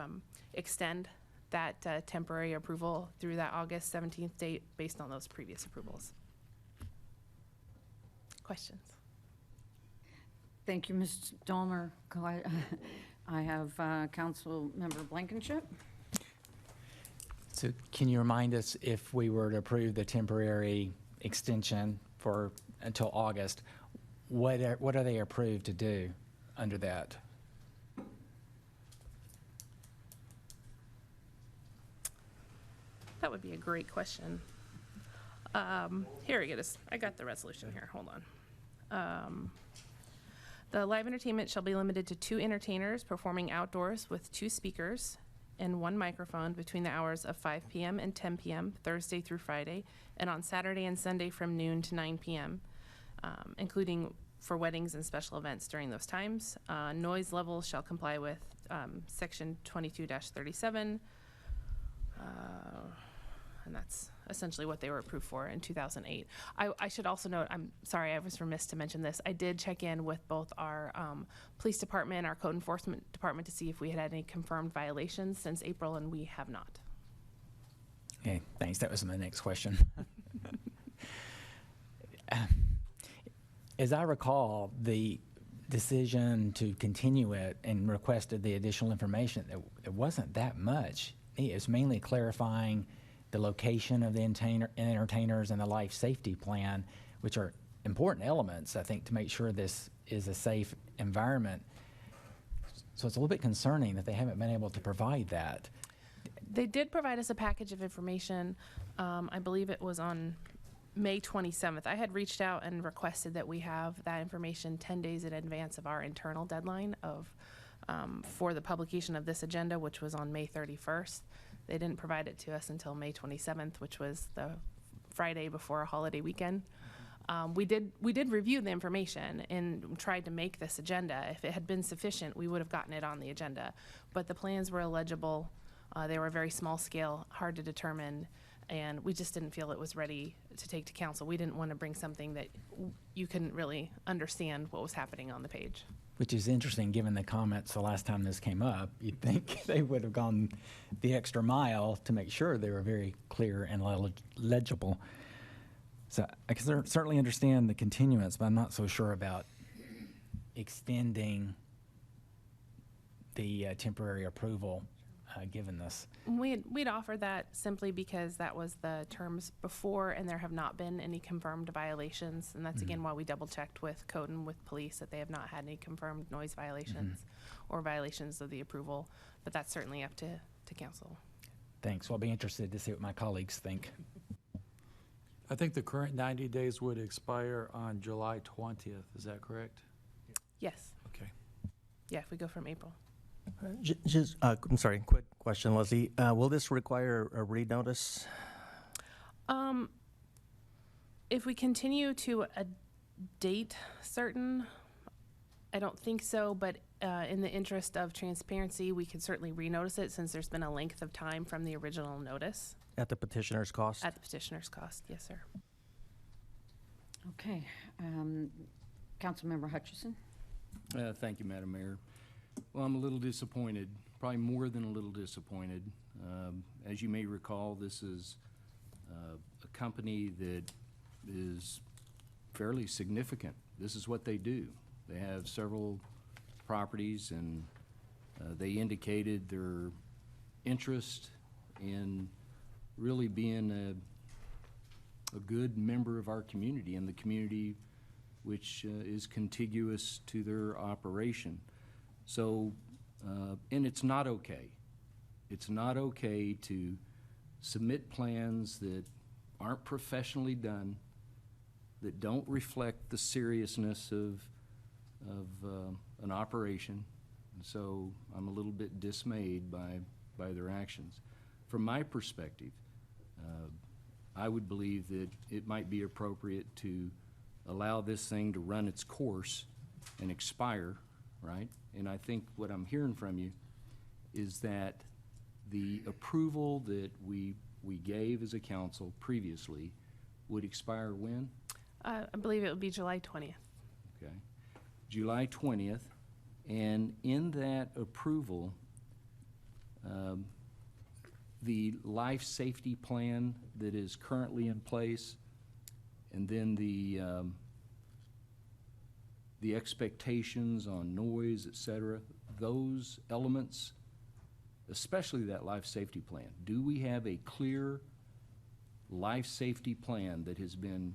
extend that temporary approval through that August 17th date based on those previous approvals. Questions? Thank you, Ms. Dolmer. I have Council Member Blankenship. So can you remind us, if we were to approve the temporary extension for until August, what are they approved to do under that? That would be a great question. Here it is. I got the resolution here. Hold on. The live entertainment shall be limited to 2 entertainers performing outdoors with 2 speakers and 1 microphone between the hours of 5 p.m. and 10 p.m., Thursday through Friday, and on Saturday and Sunday from noon to 9 p.m., including for weddings and special events during those times. Noise levels shall comply with Section 22-37, and that's essentially what they were approved for in 2008. I should also note, I'm sorry, I was remiss to mention this. I did check in with both our police department, our code enforcement department, to see if we had any confirmed violations since April, and we have not. Okay, thanks. That was my next question. As I recall, the decision to continue it and requested the additional information, it wasn't that much. It was mainly clarifying the location of the entertainers and the life safety plan, which are important elements, I think, to make sure this is a safe environment. So it's a little bit concerning that they haven't been able to provide that. They did provide us a package of information. I believe it was on May 27th. I had reached out and requested that we have that information 10 days in advance of our internal deadline of for the publication of this agenda, which was on May 31st. They didn't provide it to us until May 27th, which was the Friday before a holiday weekend. We did review the information and tried to make this agenda. If it had been sufficient, we would have gotten it on the agenda. But the plans were illegible. They were very small scale, hard to determine, and we just didn't feel it was ready to take to council. We didn't want to bring something that you couldn't really understand what was happening on the page. Which is interesting, given the comments the last time this came up. You'd think they would have gone the extra mile to make sure they were very clear and legible. So I can certainly understand the continuance, but I'm not so sure about extending the temporary approval given this. We'd offer that simply because that was the terms before, and there have not been any confirmed violations. And that's again why we double checked with code and with police that they have not had any confirmed noise violations or violations of the approval. But that's certainly up to council. Thanks. Well, I'll be interested to see what my colleagues think. I think the current 90 days would expire on July 20th. Is that correct? Yes. Okay. Yeah, if we go from April. Just, I'm sorry, quick question, Leslie. Will this require a renotice? If we continue to a date certain, I don't think so, but in the interest of transparency, we could certainly renotice it since there's been a length of time from the original notice. At the petitioner's cost? At the petitioner's cost, yes, sir. Okay. Councilmember Hutchison. Thank you, Madam Mayor. Well, I'm a little disappointed probably more than a little disappointed. As you may recall, this is a company that is fairly significant. This is what they do. They have several properties, and they indicated their interest in really being a good member of our community and the community which is contiguous to their operation. So, and it's not okay. It's not okay to submit plans that aren't professionally done, that don't reflect the seriousness of an operation. And so I'm a little bit dismayed by their actions. From my perspective, I would believe that it might be appropriate to allow this thing to run its course and expire, right? And I think what I'm hearing from you is that the approval that we gave as a council previously would expire when? I believe it would be July 20th. Okay. July 20th. And in that approval, the life safety plan that is currently in place, and then the expectations on noise, et cetera, those elements, especially that life safety plan, do we have a clear life safety plan that has been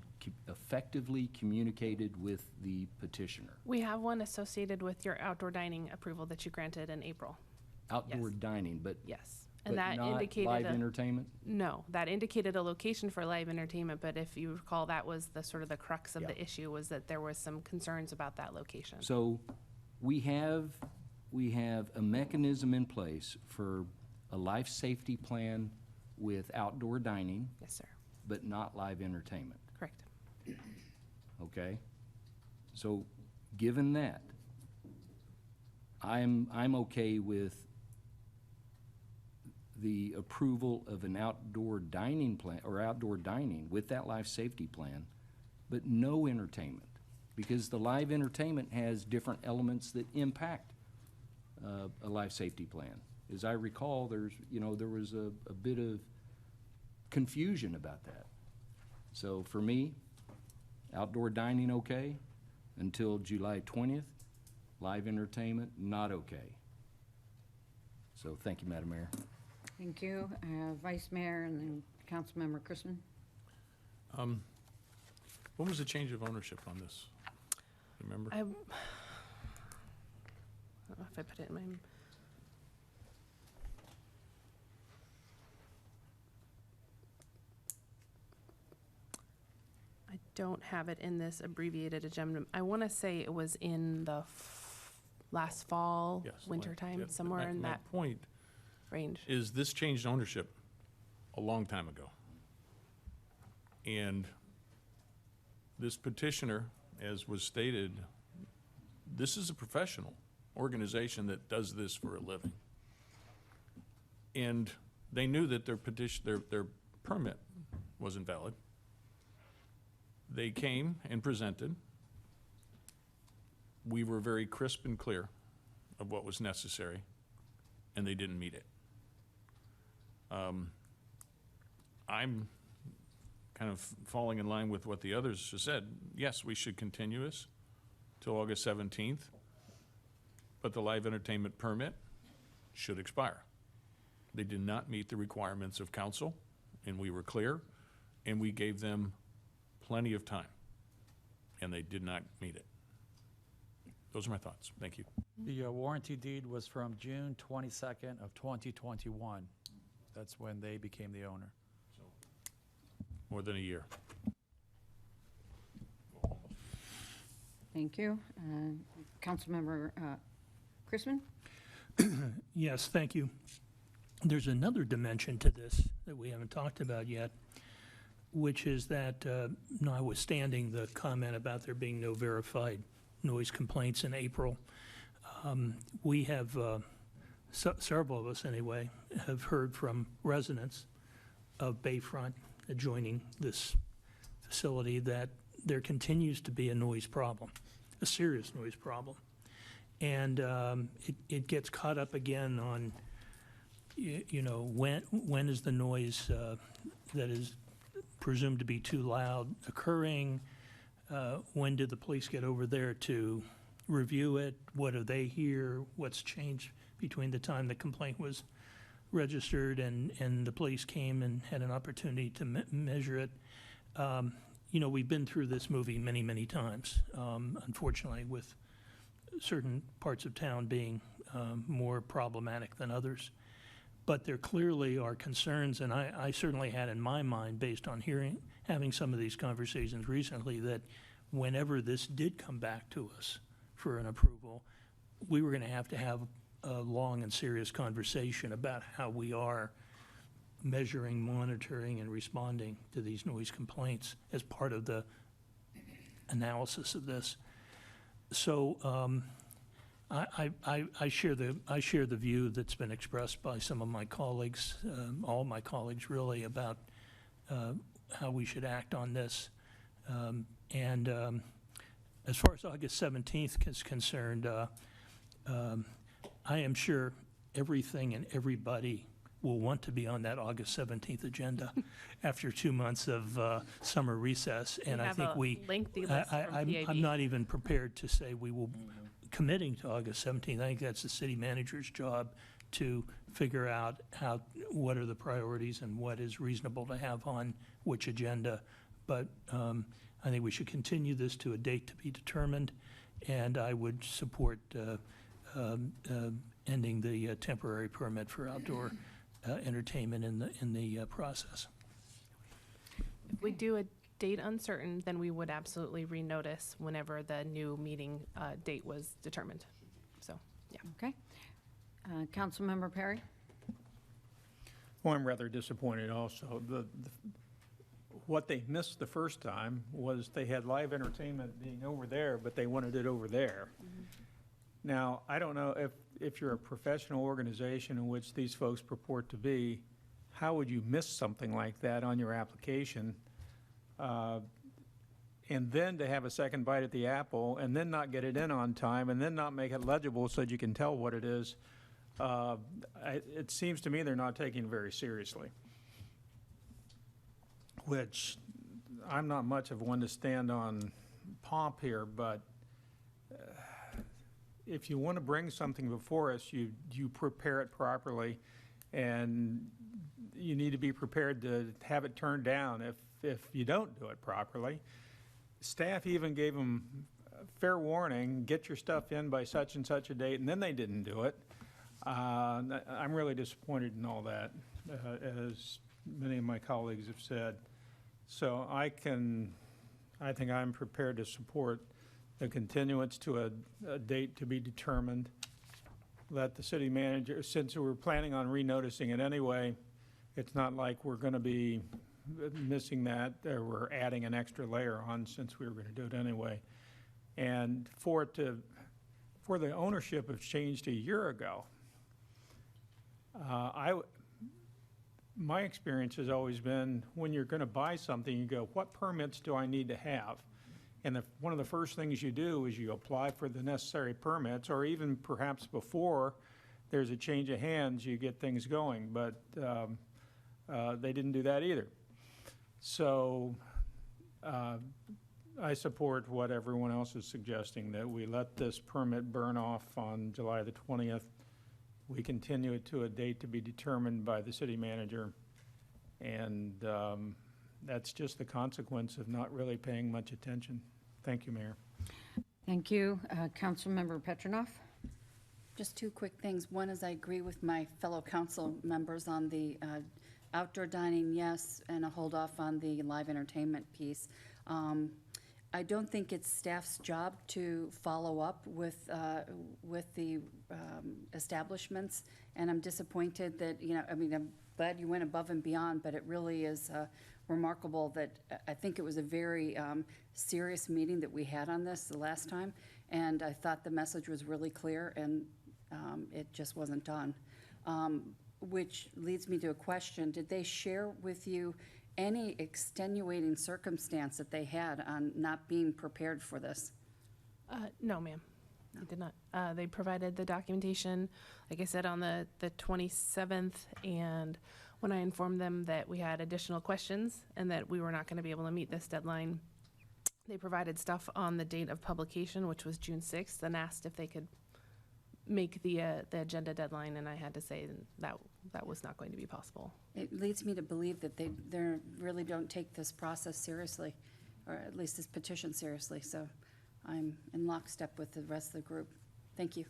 effectively communicated with the petitioner? We have one associated with your outdoor dining approval that you granted in April. Outdoor dining, but Yes. but And that not indicated live a- entertainment? No, that indicated a location for live entertainment, but if you recall, that was the sort of the crux of Yeah. the issue, was that there was some concerns about that location. So we have a mechanism in place for a life safety plan with outdoor dining, Yes, sir. but not live entertainment, Correct. okay? So, given that, I'm okay with the approval of an outdoor dining plan, or outdoor dining with that life safety plan, but no entertainment, because the live entertainment has different elements that impact a life safety plan. As I recall, there was a bit of confusion about that. So for me, outdoor dining okay until July 20th, live entertainment not okay. So thank you, Madam Mayor. Thank you. Vice Mayor and then Councilmember Chrisman. When was the change of ownership on this? Remember? I don't know if I put it in my, I don't have it in this abbreviated agenda. I want to say it was in the last fall, Yes, winter like- time, yeah, somewhere my- in my that point range. is this changed ownership a long time ago. And this petitioner, as was stated, this is a professional organization that does this for a living. And they knew that their permit wasn't valid. They came and presented. We were very crisp and clear of what was necessary, and they didn't meet it. I'm kind of falling in line with what the others have said. Yes, we should continue this till August 17th, but the live entertainment permit should expire. They did not meet the requirements of council, and we were clear, and we gave them plenty of time, and they did not meet it. Those are my thoughts. Thank you. The warranty deed was from June 22nd of 2021. That's when they became the owner. More than a year. Thank you. Councilmember Chrisman? Yes, thank you. There's another dimension to this that we haven't talked about yet, which is that notwithstanding the comment about there being no verified noise complaints in April, we have, several of us anyway, have heard from residents of Bayfront adjoining this facility that there continues to be a noise problem, a serious noise problem. And it gets caught up again on you know, when is the noise that is presumed to be too loud occurring? When did the police get over there to review it? What do they hear? What's changed between the time the complaint was registered and the police came and had an opportunity to measure it? You know, we've been through this movie many, many times, unfortunately, with certain parts of town being more problematic than others. But there clearly are concerns, and I certainly had in my mind, based on having some of these conversations recently, that whenever this did come back to us for an approval, we were going to have a long and serious conversation about how we are measuring, monitoring, and responding to these noise complaints as part of the analysis of this. So I share the view that's been expressed by some of my colleagues, all my colleagues really, about how we should act on this. And as far as August 17th is concerned, I am sure everything and everybody will want to be on that August 17th agenda after 2 months of summer recess. And I think lengthy list from PAB. I'm not even prepared to say we will committing to August 17th. I think that's the city manager's job to figure out what are the priorities and what is reasonable to have on which agenda. But I think we should continue this to a date to be determined, and I would support ending the temporary permit for outdoor entertainment in the process. If we do a date uncertain, then we would absolutely renotice whenever the new meeting date was determined. So, yeah. Okay. Councilmember Perry? Well, I'm rather disappointed also. What they missed the first time was they had live entertainment being over there, but they wanted it over there. Now, I don't know if you're a professional organization in which these folks purport to be, how would you miss something like that on your application? And then to have a second bite at the apple, and then not get it in on time, and then not make it legible so that you can tell what it is, it seems to me they're not taking it very seriously. Which, I'm not much of one to stand on pomp here, but if you want to bring something before us, you prepare it properly, and you need to be prepared to have it turned down if you don't do it properly. Staff even gave them fair warning, get your stuff in by such and such a date, and then they didn't do it. I'm really disappointed in all that, as many of my colleagues have said. So I think I'm prepared to support the continuance to a date to be determined. Let the city manager, since we're planning on renoticing it anyway, it's not like we're going to be missing that, or we're adding an extra layer on since we were going to do it anyway. And for the ownership have changed a year ago, my experience has always been when you're going to buy something, you go, what permits do I need to have? And one of the first things you do is you apply for the necessary permits, or even perhaps before there's a change of hands, you get things going. But they didn't do that either. So I support what everyone else is suggesting, that we let this permit burn off on July the 20th. We continue it to a date to be determined by the city manager. And that's just the consequence of not really paying much attention. Thank you, Mayor. Thank you. Councilmember Petronoff? Just two quick things. One is I agree with my fellow council members on the outdoor dining, yes, and a hold off on the live entertainment piece. I don't think it's staff's job to follow up with the establishments, and I'm disappointed that, I'm glad you went above and beyond, but it really is remarkable that I think it was a very serious meeting that we had on this the last time, and I thought the message was really clear, and it just wasn't done. Which leads me to a question. Did they share with you any extenuating circumstance that they had on not being prepared for this? No, ma'am. He did not. They provided the documentation, like I said, on the 27th, and when I informed them that we had additional questions and that we were not going to be able to meet this deadline, they provided stuff on the date of publication, which was June 6th, and asked if they could make the agenda deadline, and I had to say that was not going to be possible. It leads me to believe that they really don't take this process seriously, or at least this petition seriously, so I'm in lockstep with the rest of the group. Thank you.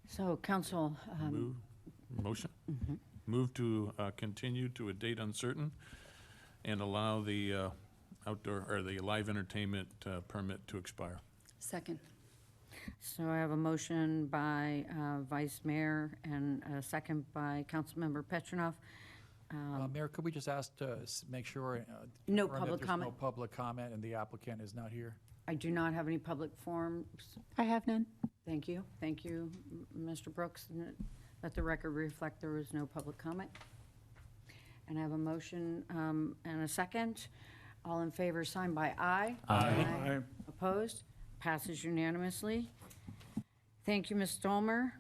So, council, Motion? Move to continue to a date uncertain and allow the outdoor, or the live entertainment permit to expire. Second. so I have a motion by Vice Mayor and a second by Councilmember Petronoff. Mayor, could we just ask to make sure? No confirm that public there's comment. no public comment and the applicant is not here? I do not have any public forums. I have none. Thank you. Thank you, Mr. Brooks. Let the record reflect there was no public comment. And I have a motion and a second. All in favor, sign by aye. Aye. Opposed? Passes unanimously. Thank you, Ms. Stolmer.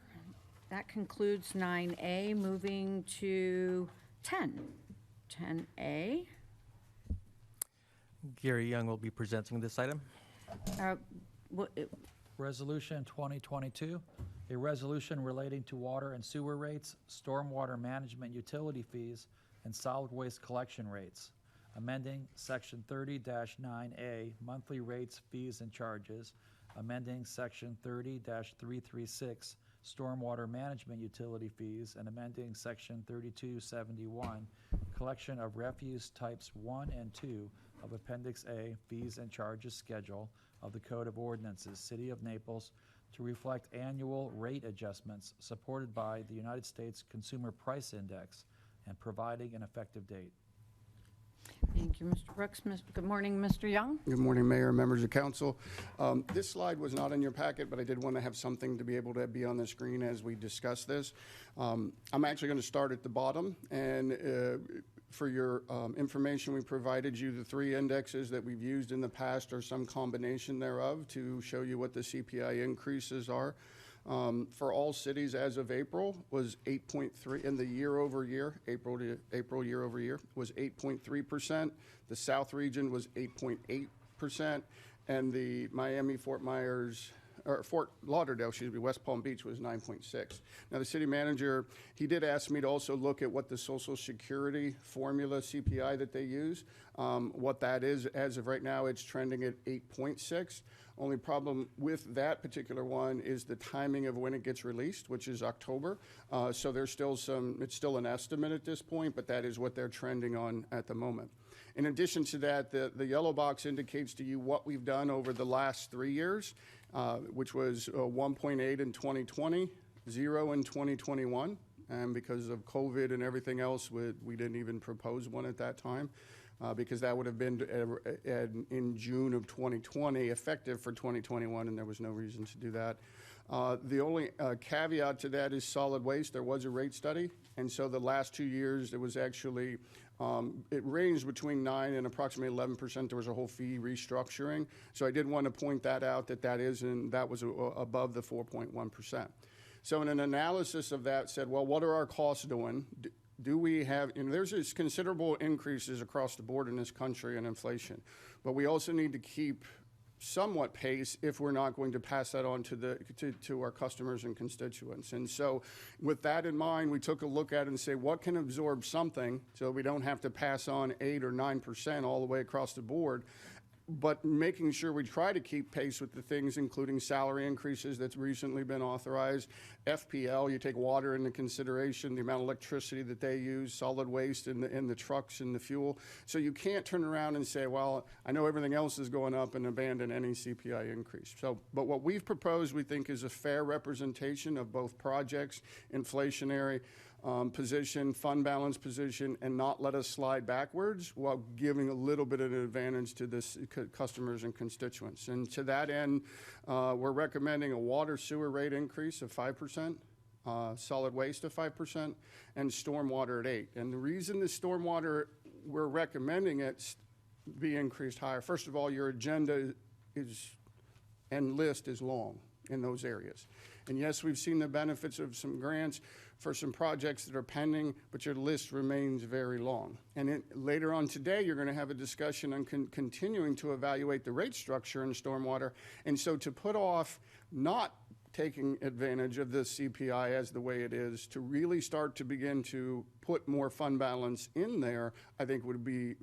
That concludes 9A. Moving to 10. 10A. Gary Young will be presenting this item. Resolution 2022, a resolution relating to water and sewer rates, stormwater management utility fees, and solid waste collection rates, amending Section 30-9A, monthly rates, fees, and charges, amending Section 30-336, stormwater management utility fees, and amending Section 3271, collection of refuse types 1 and 2 of Appendix A, fees and charges schedule of the Code of Ordinances, City of Naples, to reflect annual rate adjustments supported by the United States Consumer Price Index and providing an effective date. Thank you, Mr. Brooks. Good morning, Mr. Young. Good morning, Mayor, members of council. This slide was not in your packet, but I did want to have something to be able to be on the screen as we discuss this. I'm actually going to start at the bottom, and for your information, we provided you the 3 indexes that we've used in the past or some combination thereof to show you what the CPI increases are. For all cities as of April was 8.3, in the year over year, April to April year over year was 8.3%. The South region was 8.8%, and the Miami, Fort Lauderdale, West Palm Beach was 9.6. Now the city manager, he did ask me to also look at what the Social Security formula CPI that they use, what that is. As of right now, it's trending at 8.6. Only problem with that particular one is the timing of when it gets released, which is October. So there's still it's still an estimate at this point, but that is what they're trending on at the moment. In addition to that, the yellow box indicates to you what we've done over the last 3 years, which was 1.8 in 2020, 0 in 2021. And because of COVID and everything else, we didn't even propose one at that time. Because that would have been in June of 2020, effective for 2021, and there was no reason to do that. The only caveat to that is solid waste. There was a rate study, and so the last 2 years, it was actually, it ranged between 9 and approximately 11%. There was a whole fee restructuring. So I did want to point that out, that was above the 4.1%. So in an analysis of that said, well, what are our costs doing? Do we have, there's considerable increases across the board in this country in inflation, but we also need to keep somewhat pace if we're not going to pass that on to our customers and constituents. And so with that in mind, we took a look at it and say, what can absorb something so we don't have to pass on 8 or 9% all the way across the board, but making sure we try to keep pace with the things, including salary increases that's recently been authorized, FPL, you take water into consideration, the amount of electricity that they use, solid waste in the trucks and the fuel. So you can't turn around and say, well, I know everything else is going up, and abandon any CPI increase. So, but what we've proposed, we think, is a fair representation of both projects, inflationary position, fund balance position, and not let us slide backwards while giving a little bit of an advantage to this customers and constituents. And to that end, we're recommending a water sewer rate increase of 5%, solid waste of 5%, and stormwater at 8%. And the reason the stormwater, we're recommending it be increased higher. First of all, your agenda and list is long. in those areas. And yes, we've seen the benefits of some grants for some projects that are pending, but your list remains very long. And later on today, you're going to have a discussion on continuing to evaluate the rate structure in stormwater. And so to put off not taking advantage of this CPI as the way it is, to really start to begin to put more fund balance in there, I think would be,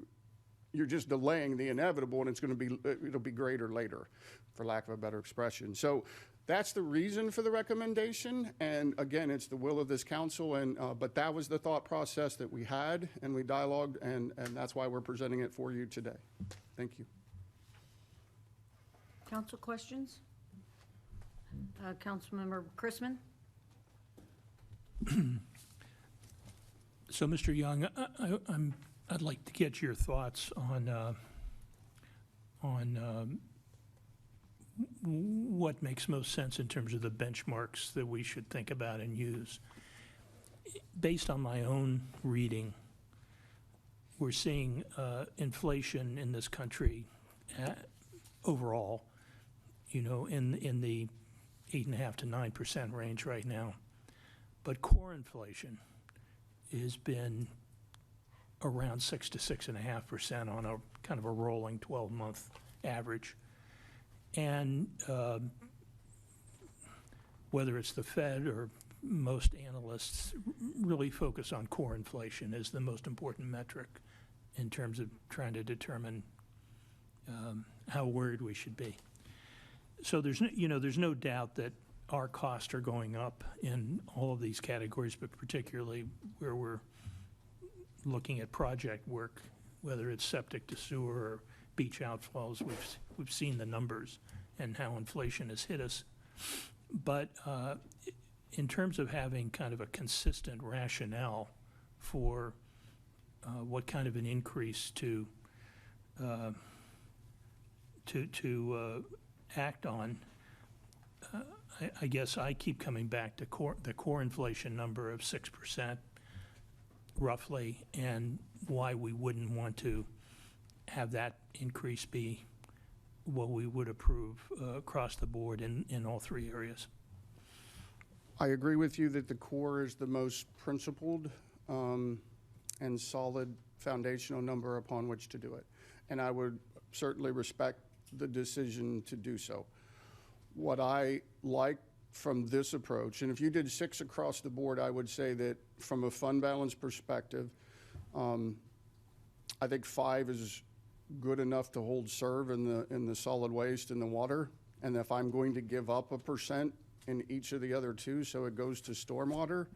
you're just delaying the inevitable, and it's going to be, it'll be greater later, for lack of a better expression. So that's the reason for the recommendation, and again, it's the will of this council, and but that was the thought process that we had, and we dialogued, and that's why we're presenting it for you today. Thank you. Council questions? Councilmember Chrisman? So, Mr. Young, I'd like to get your thoughts on what makes most sense in terms of the benchmarks that we should think about and use. Based on my own reading, we're seeing inflation in this country overall, you know, in the 8.5% to 9% range right now. But core inflation has been around 6 to 6.5% on a kind of a rolling 12-month average. And whether it's the Fed or most analysts really focus on core inflation as the most important metric in terms of trying to determine how worried we should be. So there's no doubt that our costs are going up in all of these categories, but particularly where we're looking at project work, whether it's septic to sewer or beach outflows. We've seen the numbers and how inflation has hit us. But in terms of having kind of a consistent rationale for what kind of an increase to act on, I guess I keep coming back to the core inflation number of 6% roughly, and why we wouldn't want to have that increase be what we would approve across the board in all three areas. I agree with you that the core is the most principled and solid foundational number upon which to do it. And I would certainly respect the decision to do so. What I like from this approach, and if you did 6 across the board, I would say that from a fund balance perspective, I think 5 is good enough to hold serve in the solid waste and the water. And if I'm going to give up 1% in each of the other 2, so it goes to stormwater,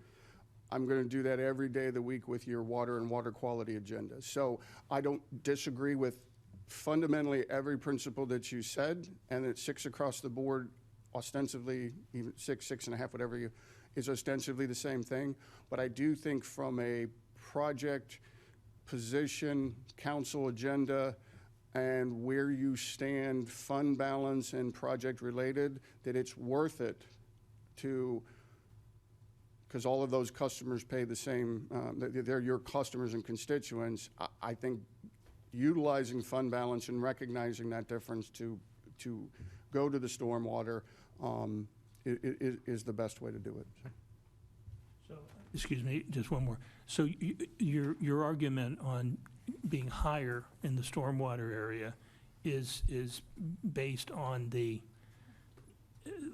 I'm going to do that every day of the week with your water and water quality agenda. So I don't disagree with fundamentally every principle that you said, and that 6 across the board, ostensibly, even 6, 6.5, whatever you, is ostensibly the same thing. But I do think from a project position, council agenda, and where you stand fund balance and project related, that it's worth it to, because all of those customers pay the same, they're your customers and constituents. I think utilizing fund balance and recognizing that difference to go to the stormwater is the best way to do it. So, excuse me, just one more. So your argument on being higher in the stormwater area is based on the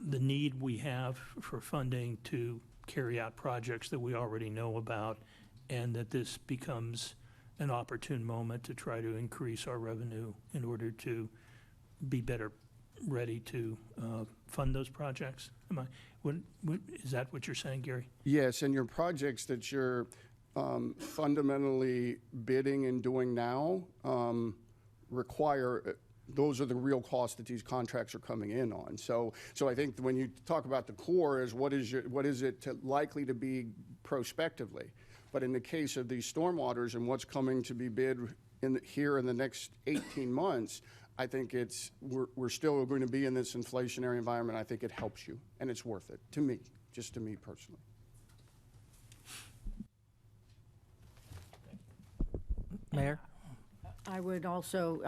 need we have for funding to carry out projects that we already know about, and that this becomes an opportune moment to try to increase our revenue in order to be better ready to fund those projects? Is that what you're saying, Gary? Yes, and your projects that you're fundamentally bidding and doing now require, those are the real costs that these contracts are coming in on. So I think when you talk about the core is what is it likely to be prospectively? But in the case of these stormwaters and what's coming to be bid here in the next 18 months, I think we're still going to be in this inflationary environment. I think it helps you, and it's worth it, to me, just to me personally. Mayor? I would also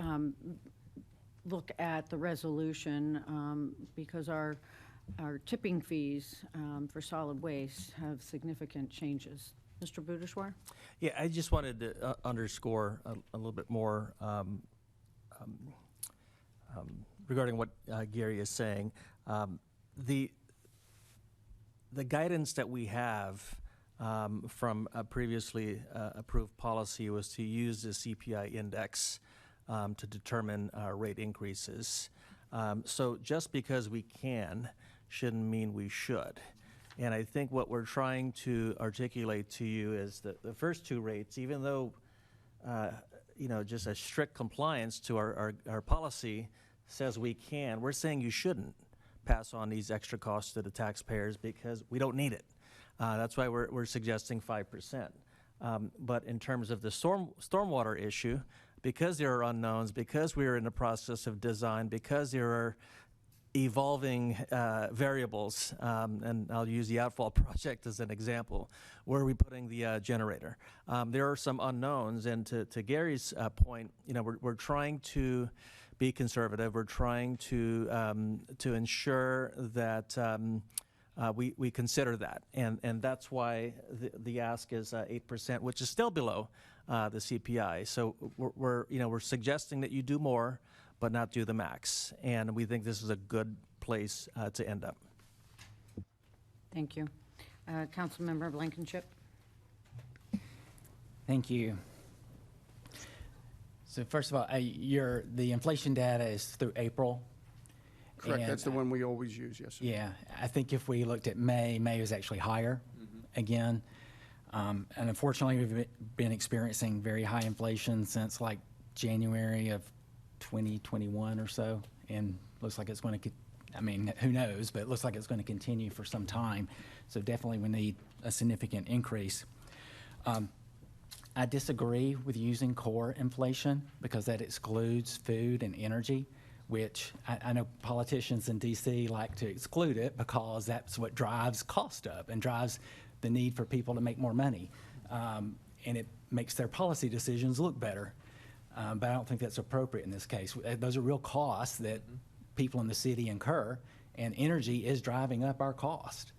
look at the resolution because our our tipping fees for solid waste have significant changes. Mr. Budishwar? Yeah, I just wanted to underscore a little bit more regarding what Gary is saying. The guidance that we have from a previously approved policy was to use the CPI index to determine rate increases. So just because we can shouldn't mean we should. And I think what we're trying to articulate to you is that the first two rates, even though just a strict compliance to our policy says we can, we're saying you shouldn't pass on these extra costs to the taxpayers because we don't need it. That's why we're suggesting 5%. But in terms of the stormwater issue, because there are unknowns, because we are in the process of design, because there are evolving variables, and I'll use the outfall project as an example. Where are we putting the generator? There are some unknowns, and to Gary's point, we're trying to be conservative. We're trying to ensure that we consider that, and that's why the ask is 8%, which is still below the CPI. So we're suggesting that you do more, but not do the max, and we think this is a good place to end up. Thank you. Councilmember Blankenship? Thank you. So first of all, the inflation data is through April. Correct, and that's the one we always use, yes, sir. Yeah, I think if we looked at May was actually higher again. And unfortunately, we've been experiencing very high inflation since like January of 2021 or so, and looks like it's going to, who knows, but it looks like it's going to continue for some time. So definitely we need a significant increase. I disagree with using core inflation because that excludes food and energy, which I know politicians in DC like to exclude it because that's what drives cost up and drives the need for people to make more money. And it makes their policy decisions look better. But I don't think that's appropriate in this case. Those are real costs that people in the city incur, and energy is driving up our cost.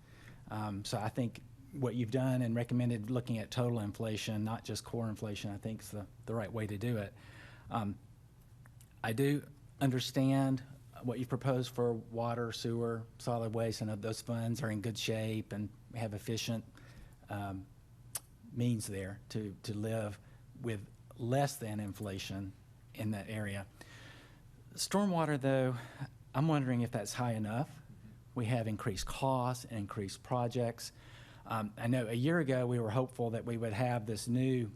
So I think what you've done and recommended looking at total inflation, not just core inflation, I think is the right way to do it. I do understand what you've proposed for water, sewer, solid waste, and those funds are in good shape and have efficient means there to live with less than inflation in that area. Stormwater, though, I'm wondering if that's high enough. We have increased costs and increased projects. I know a year ago we were hopeful that we would have this new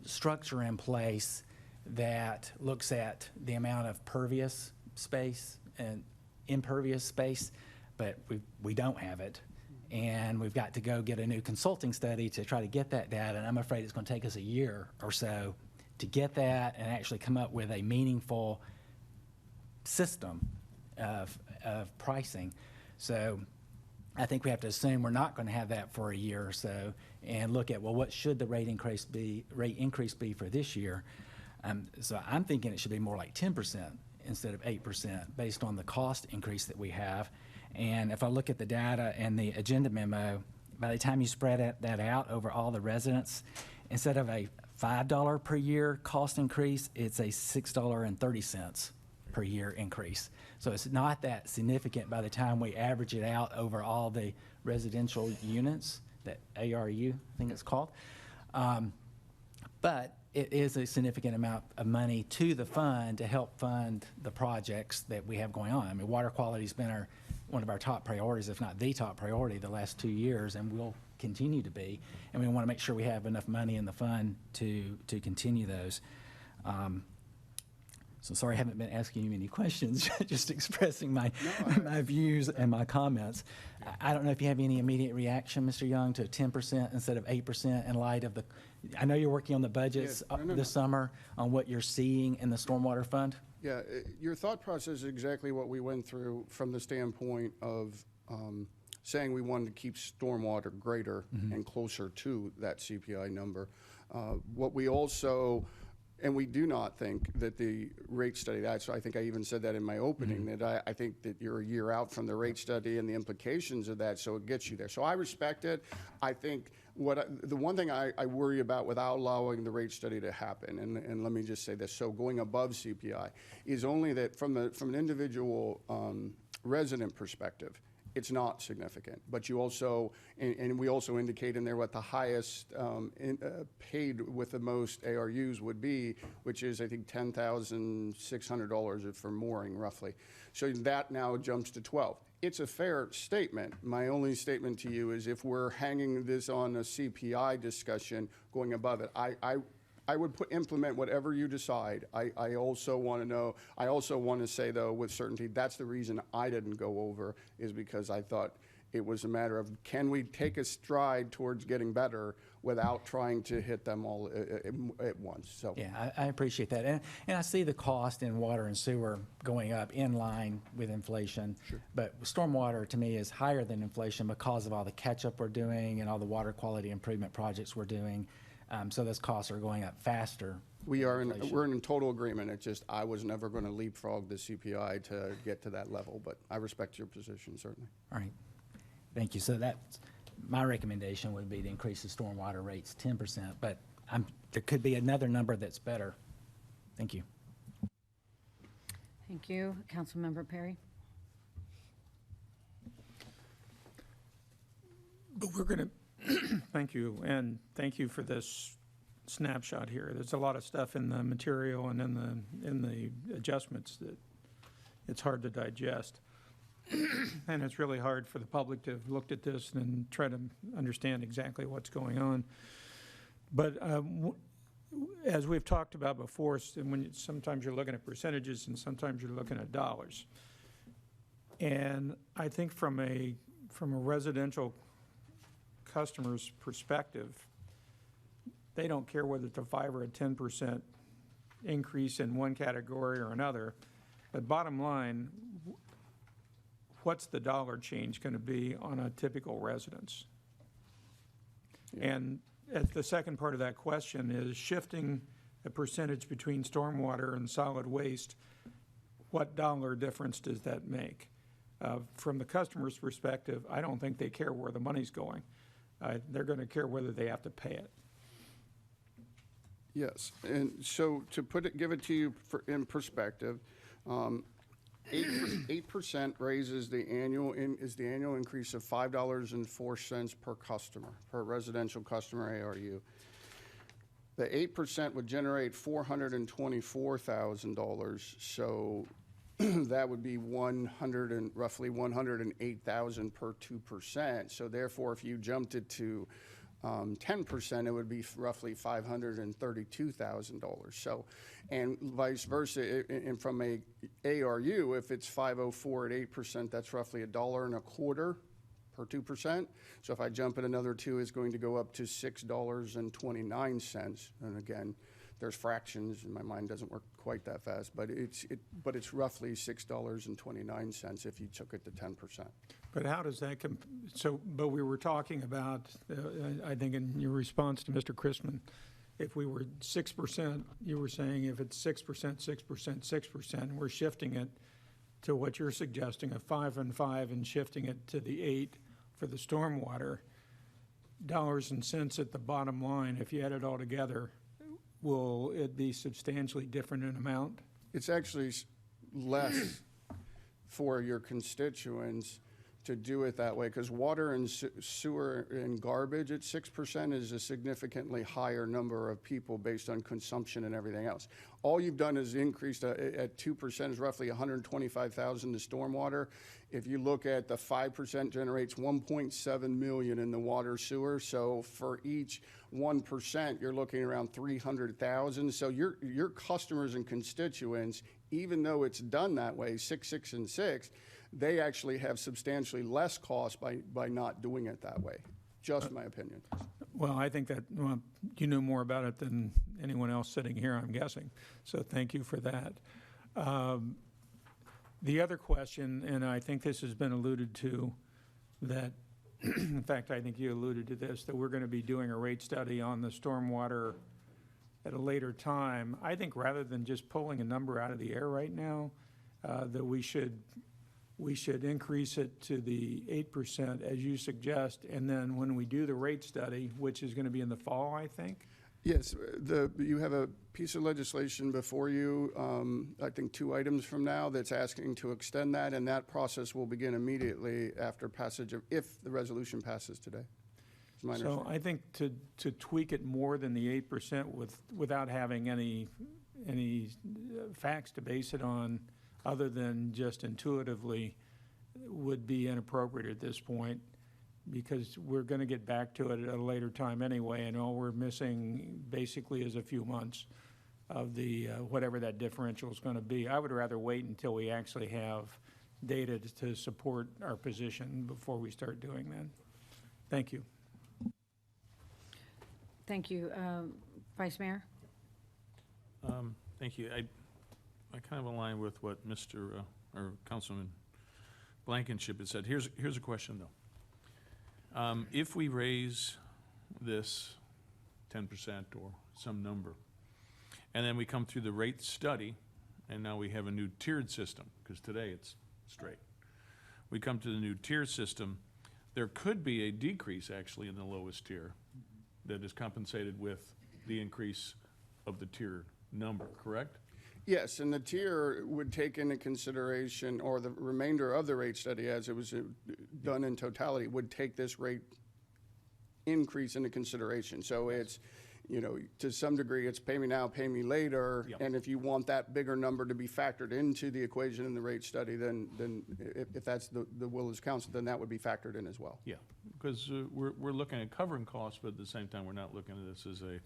structure in place that looks at the amount of pervious space and impervious space, but we don't have it. And we've got to go get a new consulting study to try to get that data, and I'm afraid it's going to take us a year or so to get that and actually come up with a meaningful system of pricing. So I think we have to assume we're not going to have that for a year or so and look at, well, what should the rate increase be for this year? So I'm thinking it should be more like 10% instead of 8% based on the cost increase that we have. And if I look at the data and the agenda memo, by the time you spread that out over all the residents, instead of a $5 per year cost increase, it's a $6.30 per year increase. So it's not that significant by the time we average it out over all the residential units, that ARU, I think it's called. But it is a significant amount of money to the fund to help fund the projects that we have going on. Water quality's been one of our top priorities, if not the top priority, the last 2 years, and will continue to be. And we want to make sure we have enough money in the fund to continue those. So sorry I haven't been asking you any questions, just expressing my views and my comments. I don't know if you have any immediate reaction, Mr. Young, to 10% instead of 8% in light of I know you're working on the budgets this summer on what you're seeing in the stormwater fund. Yeah, your thought process is exactly what we went through from the standpoint of saying we wanted to keep stormwater greater and closer to that CPI number. What we also And we do not think that the rate study, so I think I even said that in my opening, that I think that you're a year out from the rate study and the implications of that, so it gets you there. So I respect it. I think the one thing I worry about without allowing the rate study to happen, and let me just say this, so going above CPI, is only that from an individual resident perspective, it's not significant. But you also, and we also indicate in there what the highest paid with the most ARUs would be, which is, I think, $10,600 for mooring, roughly. So that now jumps to 12. It's a fair statement. My only statement to you is if we're hanging this on a CPI discussion going above it, I would implement whatever you decide. I also want to know, I also want to say, though, with certainty, that's the reason I didn't go over, is because I thought it was a matter of, can we take a stride towards getting better without trying to hit them all at once? So Yeah, I appreciate that. And I see the cost in water and sewer going up in line with inflation. Sure. But stormwater, to me, is higher than inflation because of all the catch-up we're doing and all the water quality improvement projects we're doing. So those costs are going up faster. we're in total agreement. It's just I was never going to leapfrog the CPI to get to that level, but I respect your position, certainly. All right. Thank you. So that's, my recommendation would be to increase the stormwater rates 10%, but there could be another number that's better. Thank you. Thank you. Councilmember Perry? But we're going to, thank you, and thank you for this snapshot here. There's a lot of stuff in the material and in the adjustments that it's hard to digest. And it's really hard for the public to have looked at this and try to understand exactly what's going on. But as we've talked about before, sometimes you're looking at percentages and sometimes you're looking at dollars. And I think from a residential customer's perspective, they don't care whether it's a 5 or a 10% increase in one category or another. But bottom line, what's the dollar change going to be on a typical residence? And the second part of that question is shifting a percentage between stormwater and solid waste. What dollar difference does that make? From the customer's perspective, I don't think they care where the money's going. They're going to care whether they have to pay it. Yes, and so to give it to you in perspective, 8% raises the annual increase of $5.04 per customer, per residential customer ARU. The 8% would generate $424,000, so that would be roughly $108,000 per 2%. So therefore, if you jumped it to 10%, it would be roughly $532,000. So, and vice versa, and from a ARU, if it's 504 at 8%, that's roughly $1.25 per 2%. So if I jump it another 2, it's going to go up to $6.29. And again, there's fractions, and my mind doesn't work quite that fast, but it's roughly $6.29 if you took it to 10%. But how does that but we were talking about, I think in your response to Mr. Christman, if we were 6%, you were saying if it's 6%, 6%, 6%, we're shifting it to what you're suggesting, a 5 and 5, and shifting it to the 8 for the stormwater. Dollars and cents at the bottom line, if you add it all together, will it be substantially different in amount? It's actually less for your constituents to do it that way, because water and sewer and garbage at 6% is a significantly higher number of people based on consumption and everything else. All you've done is increased at 2% is roughly $125,000 to stormwater. If you look at the 5% generates $1.7 million in the water sewer. So for each 1%, you're looking around $300,000. So your customers and constituents, even though it's done that way, 6, 6, and 6, they actually have substantially less cost by not doing it that way. Just my opinion. Well, I think that you know more about it than anyone else sitting here, I'm guessing. So thank you for that. The other question, and I think this has been alluded to, that, in fact, I think you alluded to this, that we're going to be doing a rate study on the stormwater at a later time. I think rather than just pulling a number out of the air right now, that we should increase it to the 8% as you suggest, and then when we do the rate study, which is going to be in the fall, I think. Yes, you have a piece of legislation before you, I think 2 items from now, that's asking to extend that, and that process will begin immediately after passage of, if the resolution passes today. Is my So understanding. I think to tweak it more than the 8% without having any facts to base it on, other than just intuitively, would be inappropriate at this point, because we're going to get back to it at a later time anyway, and all we're missing basically is a few months of the, whatever that differential is going to be. I would rather wait until we actually have data to support our position before we start doing that. Thank you. Thank you. Vice Mayor? Thank you. I kind of align with what Mr. Or Councilman Blankenship had said. Here's a question, though. If we raise this 10% or some number, and then we come through the rate study, and now we have a new tiered system, because today it's straight. We come to the new tier system, there could be a decrease actually in the lowest tier that is compensated with the increase of the tier number, correct? Yes, and the tier would take into consideration, or the remainder of the rate study as it was done in totality, would take this rate increase into consideration. So it's, to some degree, it's pay me now, pay me later. Yep. And if you want that bigger number to be factored into the equation in the rate study, then if that's the will of council, then that would be factored in as well. Yeah, because we're looking at covering costs, but at the same time, we're not looking at this as a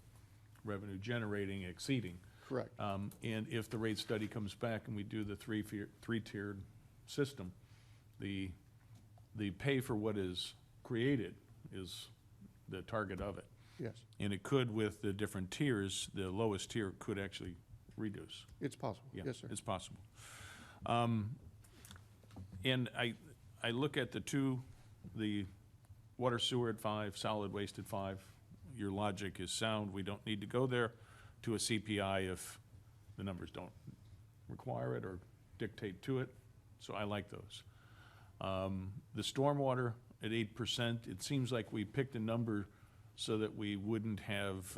revenue generating, exceeding. Correct. And if the rate study comes back and we do the three-tiered system, the pay for what is created is the target of it. Yes, And it could, with the different tiers, the lowest tier could actually reduce. it's possible. Yeah, Yes, sir. it's possible. And I look at the water sewer at 5, solid waste at 5. Your logic is sound. We don't need to go there to a CPI if the numbers don't require it or dictate to it. So I like those. The stormwater at 8%, it seems like we picked a number so that we wouldn't have,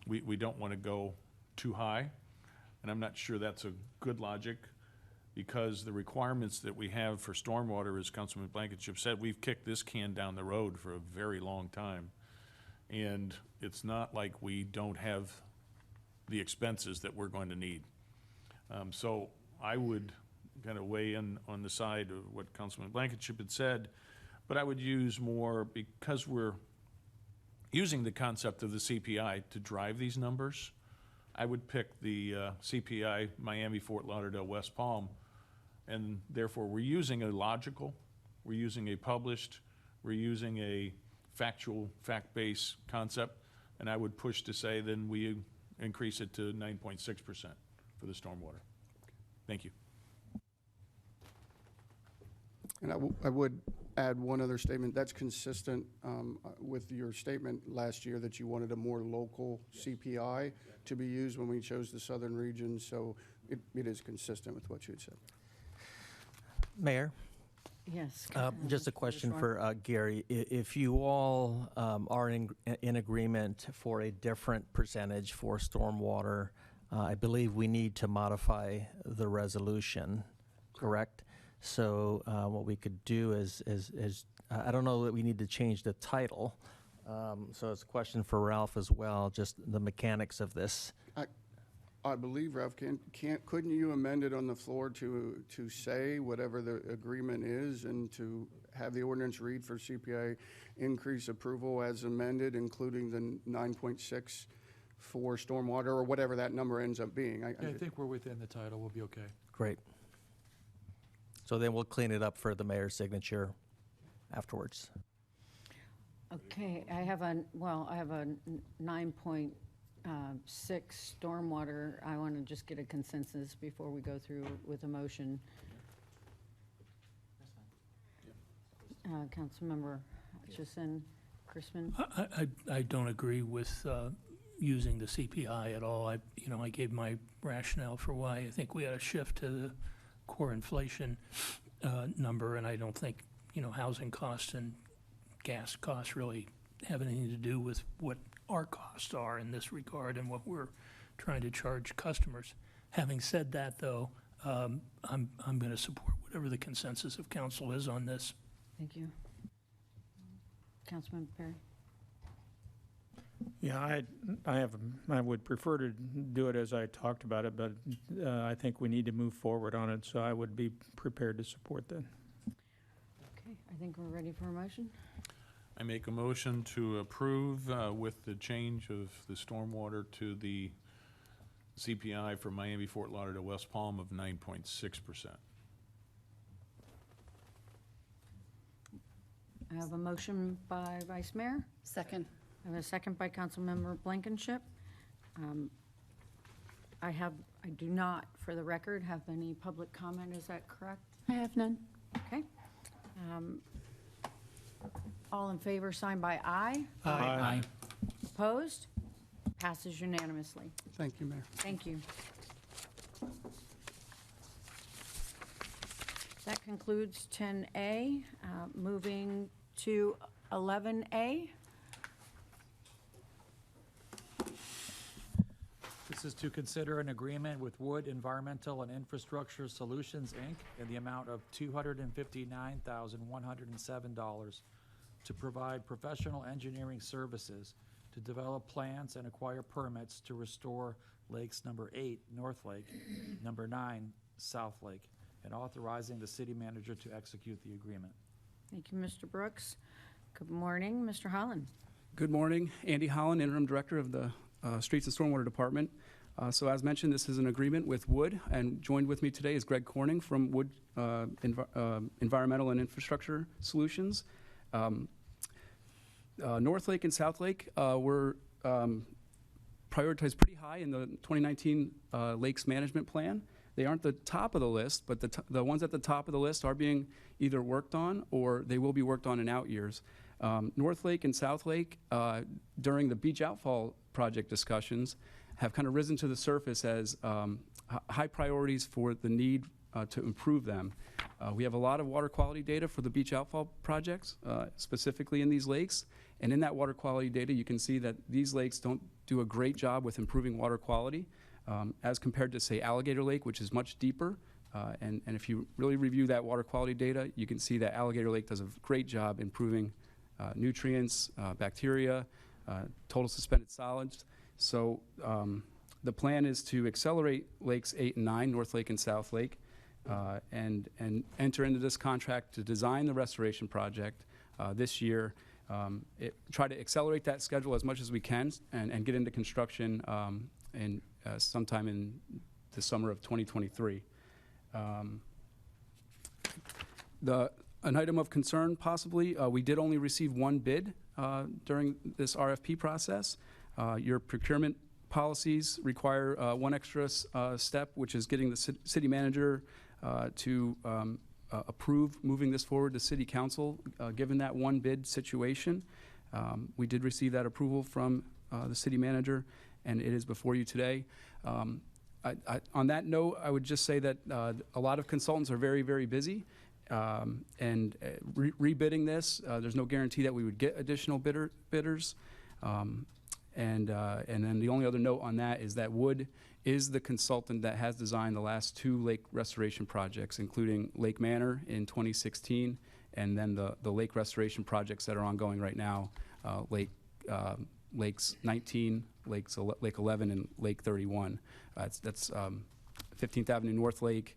we don't want to go too high. And I'm not sure that's a good logic, because the requirements that we have for stormwater, as Councilman Blankenship said, we've kicked this can down the road for a very long time. And it's not like we don't have the expenses that we're going to need. So I would kind of weigh in on the side of what Councilman Blankenship had said, but I would use more, because we're using the concept of the CPI to drive these numbers, I would pick the CPI Miami, Fort Lauderdale, West Palm, and therefore we're using a logical, we're using a published, we're using a factual, fact-based concept, and I would push to say then we increase it to 9.6% for the stormwater. Thank you. And I would add one other statement. That's consistent with your statement last year that you wanted a more local CPI to be used when we chose the southern region. So it is consistent with what you had said. Mayor? Yes. Just a question for Gary. If you all are in agreement for a different percentage for stormwater, I believe we need to modify the resolution, correct? So what we could do is I don't know that we need to change the title. So it's a question for Ralph as well, just the mechanics of this. I believe, Ralph, couldn't you amend it on the floor to say whatever the agreement is, and to have the ordinance read for CPI increase approval as amended, including the 9.6 for stormwater, or whatever that number ends up being? I think we're within the title. We'll be okay. Great. So then we'll clean it up for the mayor's signature afterwards. Okay, I have a 9.6 stormwater. I want to just get a consensus before we go through with a motion. Councilmember Hutchison, Chrisman? I don't agree with using the CPI at all. I gave my rationale for why I think we ought to shift to the core inflation number, and I don't think, housing costs and gas costs really have anything to do with what our costs are in this regard and what we're trying to charge customers. Having said that, though, I'm going to support whatever the consensus of council is on this. Thank you. Councilman Perry? Yeah, I would prefer to do it as I talked about it, but I think we need to move forward on it, so I would be prepared to support that. Okay, I think we're ready for a motion. I make a motion to approve with the change of the stormwater to the CPI for Miami, Fort Lauderdale, West Palm of 9.6%. I have a motion by Vice Mayor. Second. I have a second by Councilmember Blankenship. I do not, for the record, have any public comment. Is that correct? I have none. Okay. All in favor, sign by aye. Aye. Opposed? Passes unanimously. Thank you, Mayor. Thank you. That concludes 10A. Moving to 11A. This is to consider an agreement with Wood Environmental and Infrastructure Solutions, Inc. in the amount of $259,107 to provide professional engineering services to develop plans and acquire permits to restore lakes number 8, North Lake, number 9, South Lake, and authorizing the city manager to execute the agreement. Thank you, Mr. Brooks. Good morning, Mr. Holland. Good morning. Andy Holland, Interim Director of the Streets and Stormwater Department. So as mentioned, this is an agreement with Wood, and joined with me today is Greg Corning from Wood Environmental and Infrastructure Solutions. North Lake and South Lake were prioritized pretty high in the 2019 Lakes Management Plan. They aren't the top of the list, but the ones at the top of the list are being either worked on or they will be worked on in out years. North Lake and South Lake, during the beach outfall project discussions, have kind of risen to the surface as high priorities for the need to improve them. We have a lot of water quality data for the beach outfall projects, specifically in these lakes. And in that water quality data, you can see that these lakes don't do a great job with improving water quality as compared to, say, Alligator Lake, which is much deeper. And if you really review that water quality data, you can see that Alligator Lake does a great job improving nutrients, bacteria, total suspended solids. So the plan is to accelerate Lakes 8 and 9, North Lake and South Lake, and enter into this contract to design the restoration project this year. Try to accelerate that schedule as much as we can and get into construction sometime in the summer of 2023. An item of concern, possibly, we did only receive one bid during this RFP process. Your procurement policies require one extra step, which is getting the city manager to approve moving this forward to city council, given that one bid situation. We did receive that approval from the city manager, and it is before you today. On that note, I would just say that a lot of consultants are very, very busy. And rebidding this, there's no guarantee that we would get additional bidders. And then the only other note on that is that Wood is the consultant that has designed the last 2 lake restoration projects, including Lake Manor in 2016, and then the lake restoration projects that are ongoing right now, Lakes 19, Lake 11, and Lake 31. That's 15th Avenue North Lake,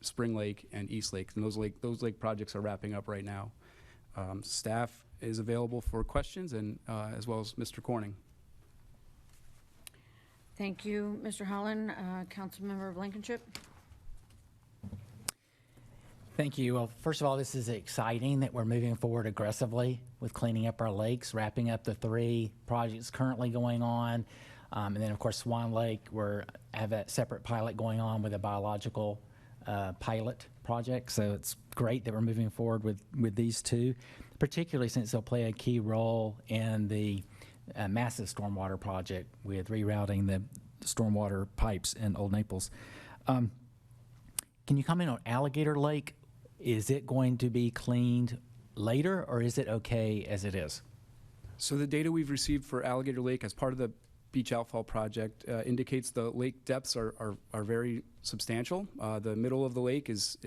Spring Lake, and East Lake. And those lake projects are wrapping up right now. Staff is available for questions, and as well as Mr. Corning. Thank you, Mr. Holland. Councilmember Blankenship. Thank you. Well, first of all, this is exciting that we're moving forward aggressively with cleaning up our lakes, wrapping up the 3 projects currently going on. And then, of course, Swan Lake, we have a separate pilot going on with a biological pilot project. So it's great that we're moving forward with these 2, particularly since they'll play a key role in the a massive stormwater project with rerouting the stormwater pipes in Old Naples. Can you comment on Alligator Lake? Is it going to be cleaned later, or is it okay as it is? So the data we've received for Alligator Lake as part of the beach outfall project indicates the lake depths are very substantial. The middle of the lake is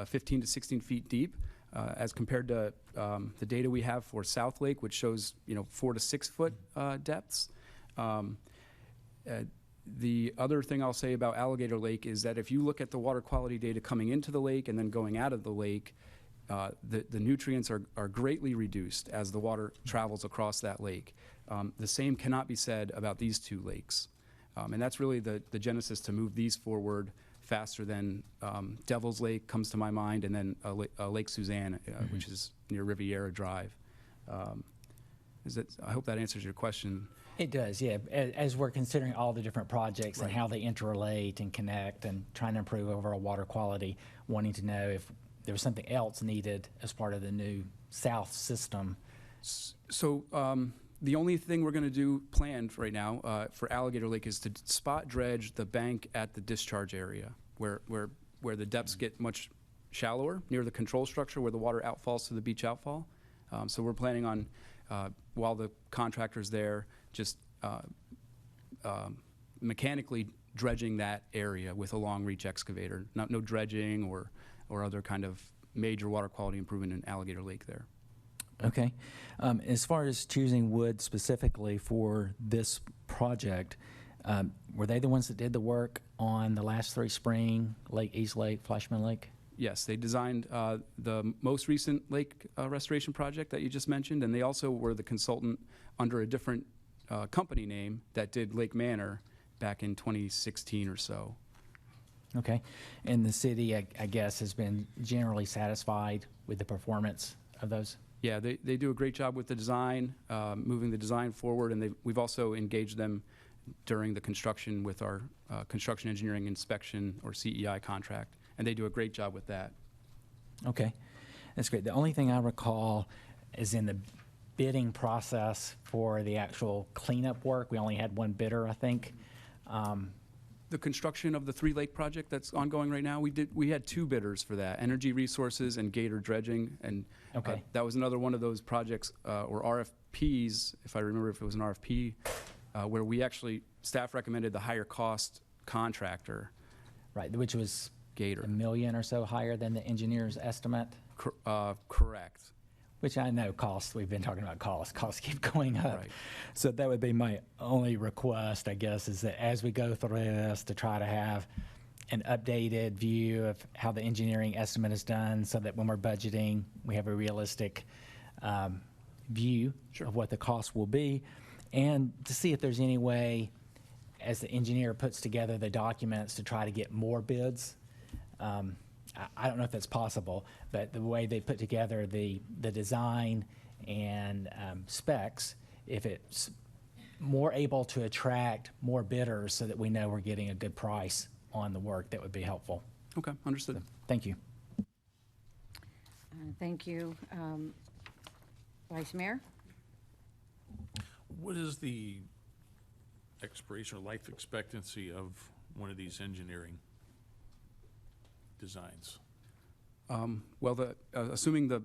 15 to 16 feet deep, as compared to the data we have for South Lake, which shows 4 to 6 foot depths. The other thing I'll say about Alligator Lake is that if you look at the water quality data coming into the lake and then going out of the lake, the nutrients are greatly reduced as the water travels across that lake. The same cannot be said about these two lakes. And that's really the genesis to move these forward faster than Devil's Lake comes to my mind, and then Lake Suzanne, which is near Riviera Drive. I hope that answers your question. It does, yeah. As we're considering all the different projects and how they interrelate and connect and trying to improve overall water quality, wanting to know if there was something else needed as part of the new south system. So the only thing we're going to do planned right now for Alligator Lake is to spot dredge the bank at the discharge area where the depths get much shallower near the control structure where the water outfalls to the beach outfall. So we're planning on, while the contractor's there, just mechanically dredging that area with a long reach excavator. No dredging or other kind of major water quality improvement in Alligator Lake there. Okay. As far as choosing wood specifically for this project, were they the ones that did the work on the last three spring, Lake East Lake, Flashman Lake? Yes, they designed the most recent lake restoration project that you just mentioned, and they also were the consultant under a different company name that did Lake Manor back in 2016 or so. Okay. And the city, I guess, has been generally satisfied with the performance of those? Yeah, they do a great job with the design, moving the design forward, and we've also engaged them during the construction with our construction engineering inspection, or CEI contract, and they do a great job with that. Okay, that's great. The only thing I recall is in the bidding process for the actual cleanup work, we only had one bidder, I think. The construction of the Three Lake project that's ongoing right now, we had two bidders for that, Energy Resources and Gator Dredging, and okay. That was another one of those projects, or RFPs, if I remember if it was an RFP, where we actually, staff recommended the higher cost contractor. Right, which was Gator. $1 million or so higher than the engineer's estimate? Correct. Which I know costs, we've been talking about costs keep going up. Right. So that would be my only request, I guess, is that as we go through this, to try to have an updated view of how the engineering estimate is done, so that when we're budgeting, we have a realistic view of what the cost will be, and to see if there's any way, as the engineer puts together the documents, to try to get more bids. I don't know if that's possible, but the way they put together the design and specs, if it's more able to attract more bidders so that we know we're getting a good price on the work, that would be helpful. Okay, understood. Thank you. Thank you. Vice Mayor? What is the expiration or life expectancy of one of these engineering designs? Well, assuming the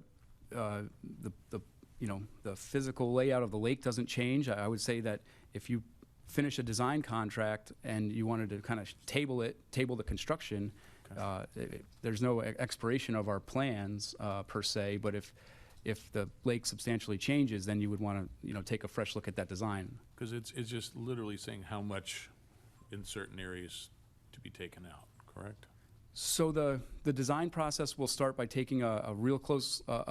physical layout of the lake doesn't change, I would say that if you finish a design contract and you wanted to kind of table the construction, there's no expiration of our plans per se. But if the lake substantially changes, then you would want to take a fresh look at that design. Because it's just literally saying how much in certain areas to be taken out, correct? So the design process will start by taking a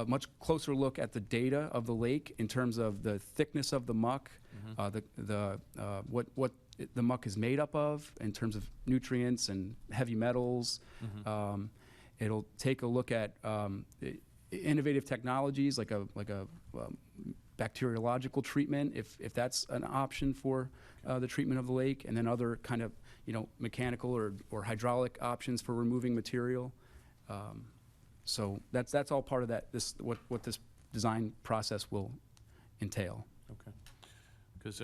much closer look at the data of the lake in terms of the thickness of the muck, what the muck is made up of in terms of nutrients and heavy metals. It'll take a look at innovative technologies like a bacteriological treatment, if that's an option for the treatment of the lake, and then other kind of mechanical or hydraulic options for removing material. So that's all part of that. What this design process will entail. Okay. Because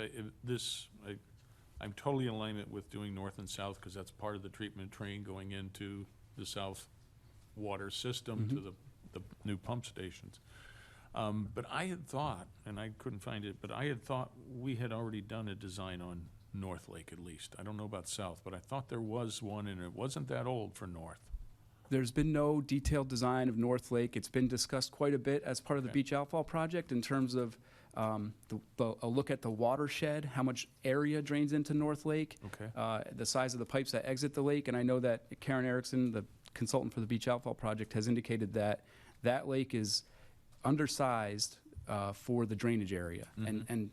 I'm totally in alignment with doing north and south, because that's part of the treatment train going into the south water system to the new pump stations. But I had thought, and I couldn't find it, but I had thought we had already done a design on North Lake at least. I don't know about South, but I thought there was one, and it wasn't that old for North. There's been no detailed design of North Lake. It's been discussed quite a bit as part of the beach outfall project in terms of a look at the watershed, how much area drains into North Lake, the size of the pipes that exit the lake. And I know that Karen Erickson, the consultant for the beach outfall project, has indicated that that lake is undersized for the drainage area. And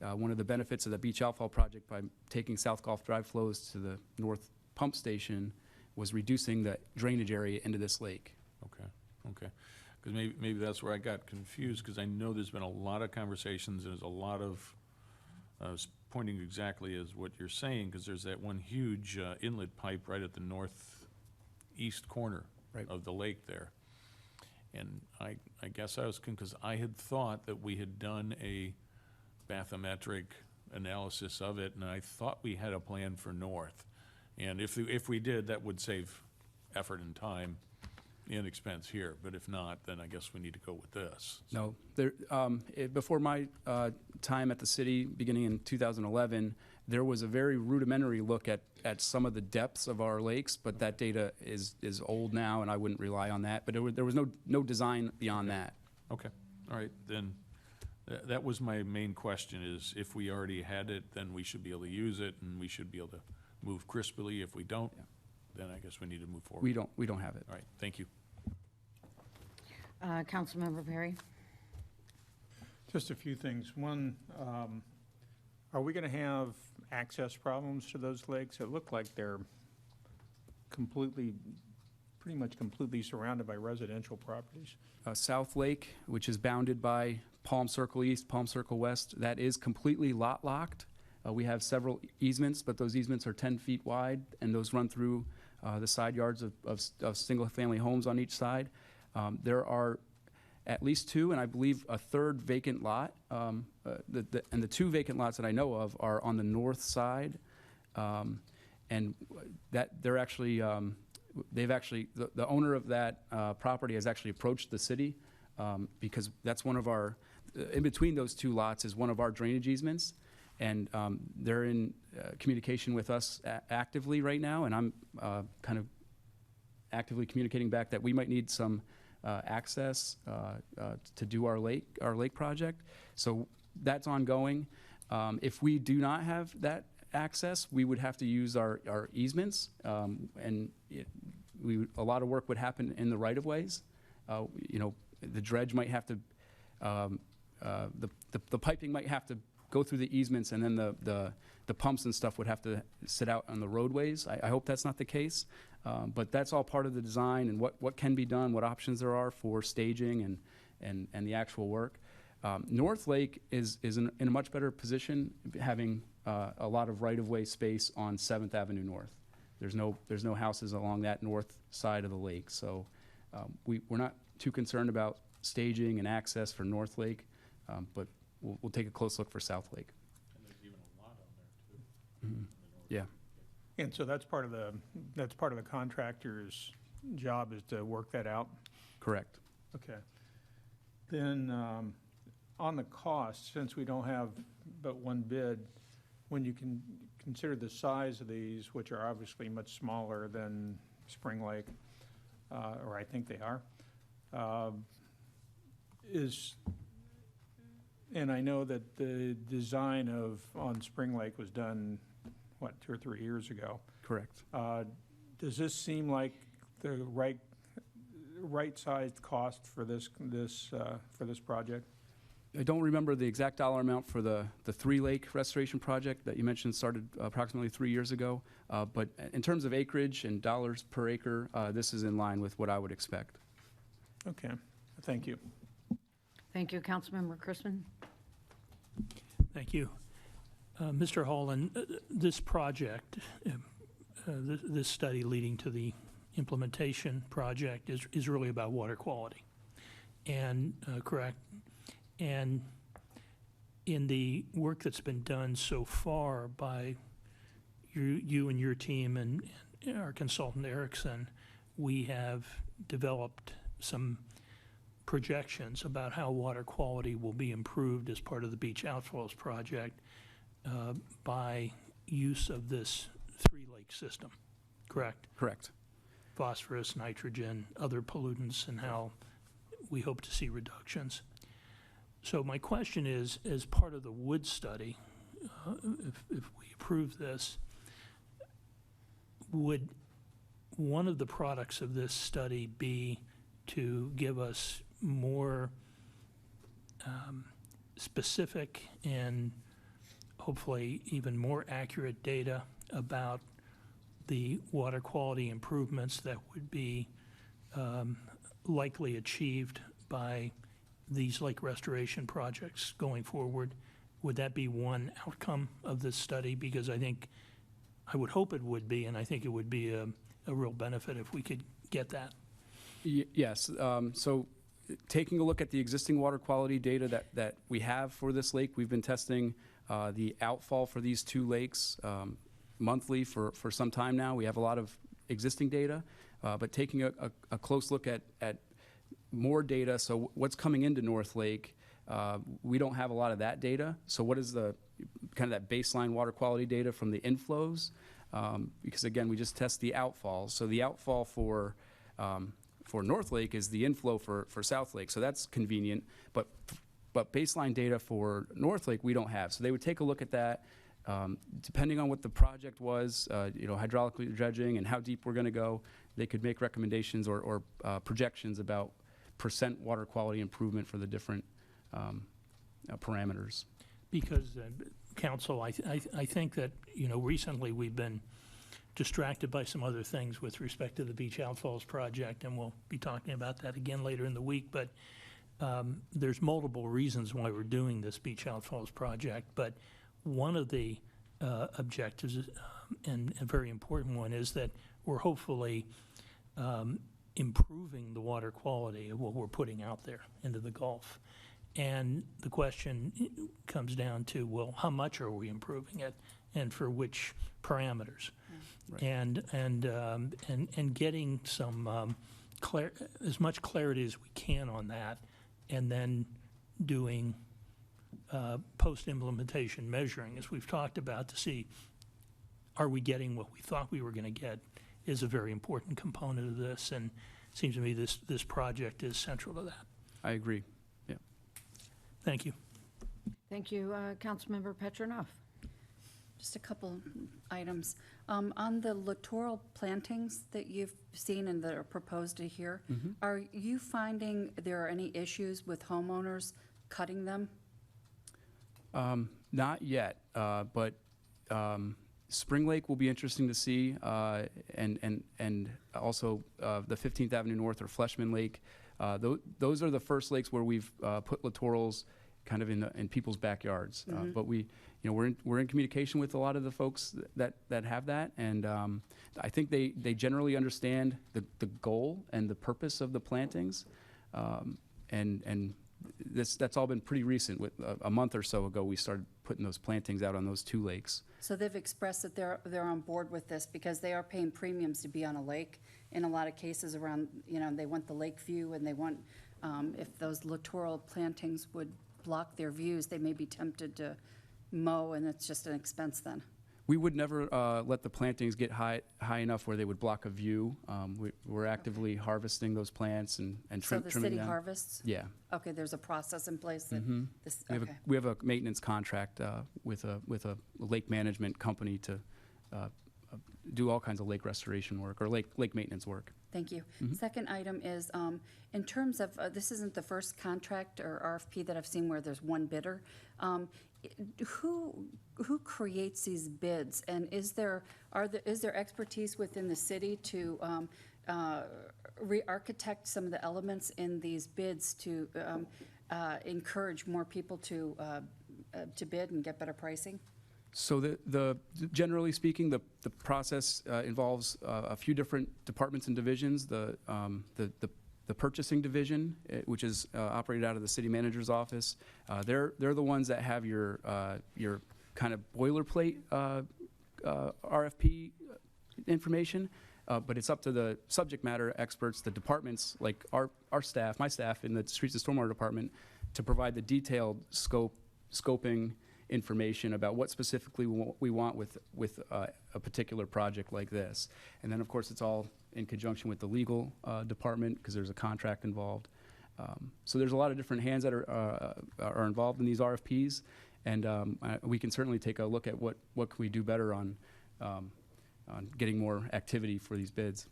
one of the benefits of the beach outfall project by taking South Gulf Drive flows to the north pump station was reducing the drainage area into this lake. Okay. Because maybe that's where I got confused, because I know there's been a lot of conversations, and there's a lot of pointing exactly as what you're saying, because there's that one huge inlet pipe right at the northeast corner of the lake there. And I guess I was, because I had thought that we had done a bathymetric analysis of it, and I thought we had a plan for north. And if we did, that would save effort and time and expense here. But if not, then I guess we need to go with this. No, before my time at the city, beginning in 2011, there was a very rudimentary look at some of the depths of our lakes, but that data is old now, and I wouldn't rely on that. But there was no design beyond that. Okay, all right, then that was my main question, is if we already had it, then we should be able to use it, and we should be able to move crisply. If we don't, then I guess we need to move forward. We don't have it. All right, thank you. Councilmember Perry. Just a few things. One, are we going to have access problems to those lakes? It looked like they're pretty much completely surrounded by residential properties. South Lake, which is bounded by Palm Circle East, Palm Circle West, that is completely lot locked. We have several easements, but those easements are 10 feet wide, and those run through the side yards of single-family homes on each side. There are at least two, and I believe a third vacant lot. And the two vacant lots that I know of are on the north side, and that they're actually the owner of that property has actually approached the city because that's one of our in between those two lots is one of our drainage easements, and they're in communication with us actively right now, and I'm kind of actively communicating back that we might need some access to do our lake project. So that's ongoing. If we do not have that access, we would have to use our easements, and a lot of work would happen in the right-of-ways. The dredge might have to, the piping might have to go through the easements, and then the pumps and stuff would have to sit out on the roadways. I hope that's not the case, but that's all part of the design and what can be done, what options there are for staging and the actual work. North Lake is in a much better position, having a lot of right-of-way space on 7th Avenue North. There's no houses along that north side of the lake, so we're not too concerned about staging and access for North Lake, but we'll take a close look for South Lake. And there's even a lot on there too. Yeah. And so that's part of the contractor's job, is to work that out? Correct. Okay. Then on the cost, since we don't have but one bid, when you can consider the size of these, which are obviously much smaller than Spring Lake, or I think they are, and I know that the design on Spring Lake was done, 2 or 3 years ago? Correct. Does this seem like the right-sized cost for this project? I don't remember the exact dollar amount for the three-lake restoration project that you mentioned started approximately 3 years ago. But in terms of acreage and dollars per acre, this is in line with what I would expect. Okay, thank you. Thank you, Councilmember Chrisman. Thank you. Mr. Holland, this project, this study leading to the implementation project is really about water quality, and correct? And in the work that's been done so far by you and your team and our consultant Erickson, we have developed some projections about how water quality will be improved as part of the beach outflows project by use of this three-lake system, correct? Correct. Phosphorus, nitrogen, other pollutants, and how we hope to see reductions. So my question is, as part of the wood study, if we approve this, would one of the products of this study be to give us more specific and hopefully even more accurate data about the water quality improvements that would be likely achieved by these lake restoration projects going forward? Would that be one outcome of this study? Because I would hope it would be, and I think it would be a real benefit if we could get that. Yes. So taking a look at the existing water quality data that we have for this lake, we've been testing the outfall for these two lakes monthly for some time now. We have a lot of existing data, but taking a close look at more data, so what's coming into North Lake, we don't have a lot of that data. So what is the kind of that baseline water quality data from the inflows? Because again, we just test the outfall. So the outfall for North Lake is the inflow for South Lake. So that's convenient, but baseline data for North Lake we don't have. So they would take a look at that. Depending on what the project was, hydraulic dredging and how deep we're going to go, they could make recommendations or projections about percent water quality improvement for the different parameters. Because, Council, I think that, recently we've been distracted by some other things with respect to the Beach Outfalls project, and we'll be talking about that again later in the week, but there's multiple reasons why we're doing this Beach Outfalls project, but one of the objectives, and a very important one, is that we're hopefully improving the water quality of what we're putting out there into the Gulf. And the question comes down to, well, how much are we improving it, and for which parameters? Right. And getting some as much clarity as we can on that, and then doing post-implementation measuring, as we've talked about, to see are we getting what we thought we were going to get, is a very important component of this, and it seems to me this project is central to that. I agree. Yeah. Thank you. Thank you. Councilmember Petronoff. Just a couple items. On the littoral plantings that you've seen and that are proposed here, are you finding there are any issues with homeowners cutting them? Not yet, but Spring Lake will be interesting to see, and also the 15th Avenue North or Fleshman Lake. Those are the first lakes where we've put littorals kind of in people's backyards. But we're in communication with a lot of the folks that have that, and I think they generally understand the goal and the purpose of the plantings, and that's all been pretty recent. With a month or so ago, we started putting those plantings out on those two lakes. So they've expressed that they're on board with this because they are paying premiums to be on a lake. In a lot of cases around, they want the lake view, and they want, if those littoral plantings would block their views, they may be tempted to mow, and it's just an expense then. We would never let the plantings get high enough where they would block a view. We're actively harvesting those plants and trimming them. So the city harvests? Yeah. Okay, there's a process in place that this, We have a maintenance contract with a lake management company to do all kinds of lake restoration work or lake maintenance work. Thank you. Second item is, in terms of, this isn't the first contract or RFP that I've seen where there's one bidder. Who creates these bids, and is there expertise within the city to re-architect some of the elements in these bids to encourage more people to bid and get better pricing? So generally speaking, the process involves a few different departments and divisions. The the purchasing division, which is operated out of the city manager's office. They're the ones that have your kind of boilerplate RFP information, but it's up to the subject matter experts, the departments, like our staff, my staff in the Streets and Stormwater Department, to provide the detailed scoping information about what specifically we want with a particular project like this. And then, of course, it's all in conjunction with the legal department, because there's a contract involved. So there's a lot of different hands that are involved in these RFPs, and we can certainly take a look at what can we do better on getting more activity for these bids.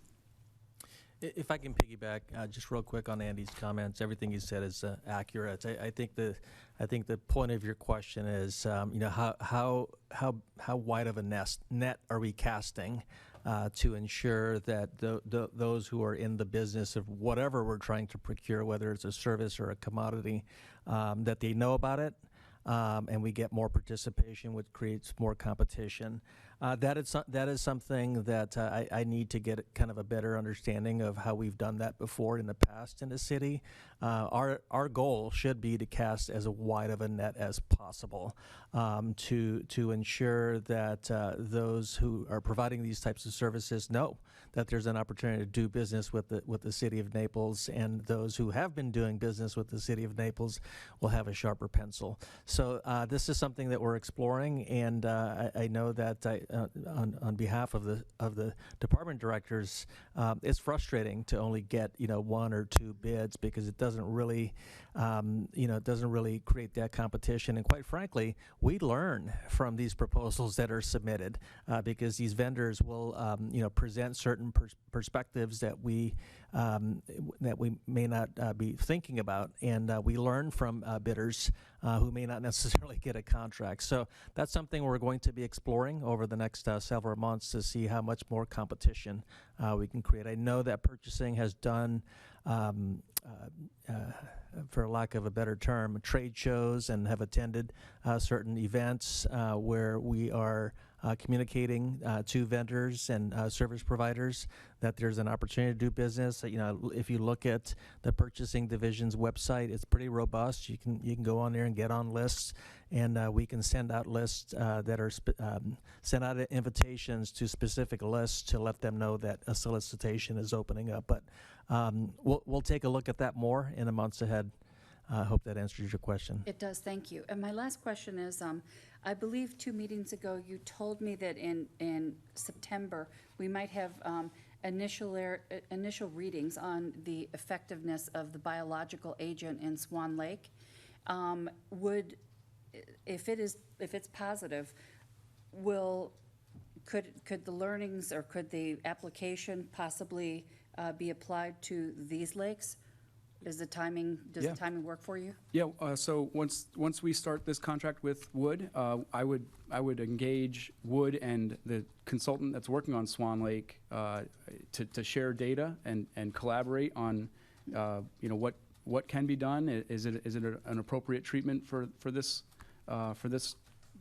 If I can piggyback just real quick on Andy's comments, everything he said is accurate. I think the point of your question is, how wide of a net are we casting to ensure that those who are in the business of whatever we're trying to procure, whether it's a service or a commodity, that they know about it, and we get more participation, which creates more competition. That is something that I need to get kind of a better understanding of how we've done that before in the past in the city. Our goal should be to cast as wide of a net as possible to ensure that those who are providing these types of services know that there's an opportunity to do business with the city of Naples, and those who have been doing business with the city of Naples will have a sharper pencil. So this is something that we're exploring, and I know that on behalf of the department directors, it's frustrating to only get one or two bids, because it doesn't really create that competition. And quite frankly, we learn from these proposals that are submitted, because these vendors will present certain perspectives that we may not be thinking about, and we learn from bidders who may not necessarily get a contract. So that's something we're going to be exploring over the next several months to see how much more competition we can create. I know that purchasing has done, for lack of a better term, trade shows, and have attended certain events where we are communicating to vendors and service providers that there's an opportunity to do business. If you look at the purchasing division's website, it's pretty robust. You can go on there and get on lists, and we can send out lists that are send out invitations to specific lists to let them know that a solicitation is opening up. But we'll take a look at that more in the months ahead. I hope that answers your question. It does, thank you. And my last question is, I believe 2 meetings ago, you told me that in September, we might have initial readings on the effectiveness of the biological agent in Swan Lake. If it's positive, could the learnings or could the application possibly be applied to these lakes? Does the timing work for you? Yeah, so once we start this contract with Wood, I would engage Wood and the consultant that's working on Swan Lake to share data and collaborate on what can be done. Is it an appropriate treatment for this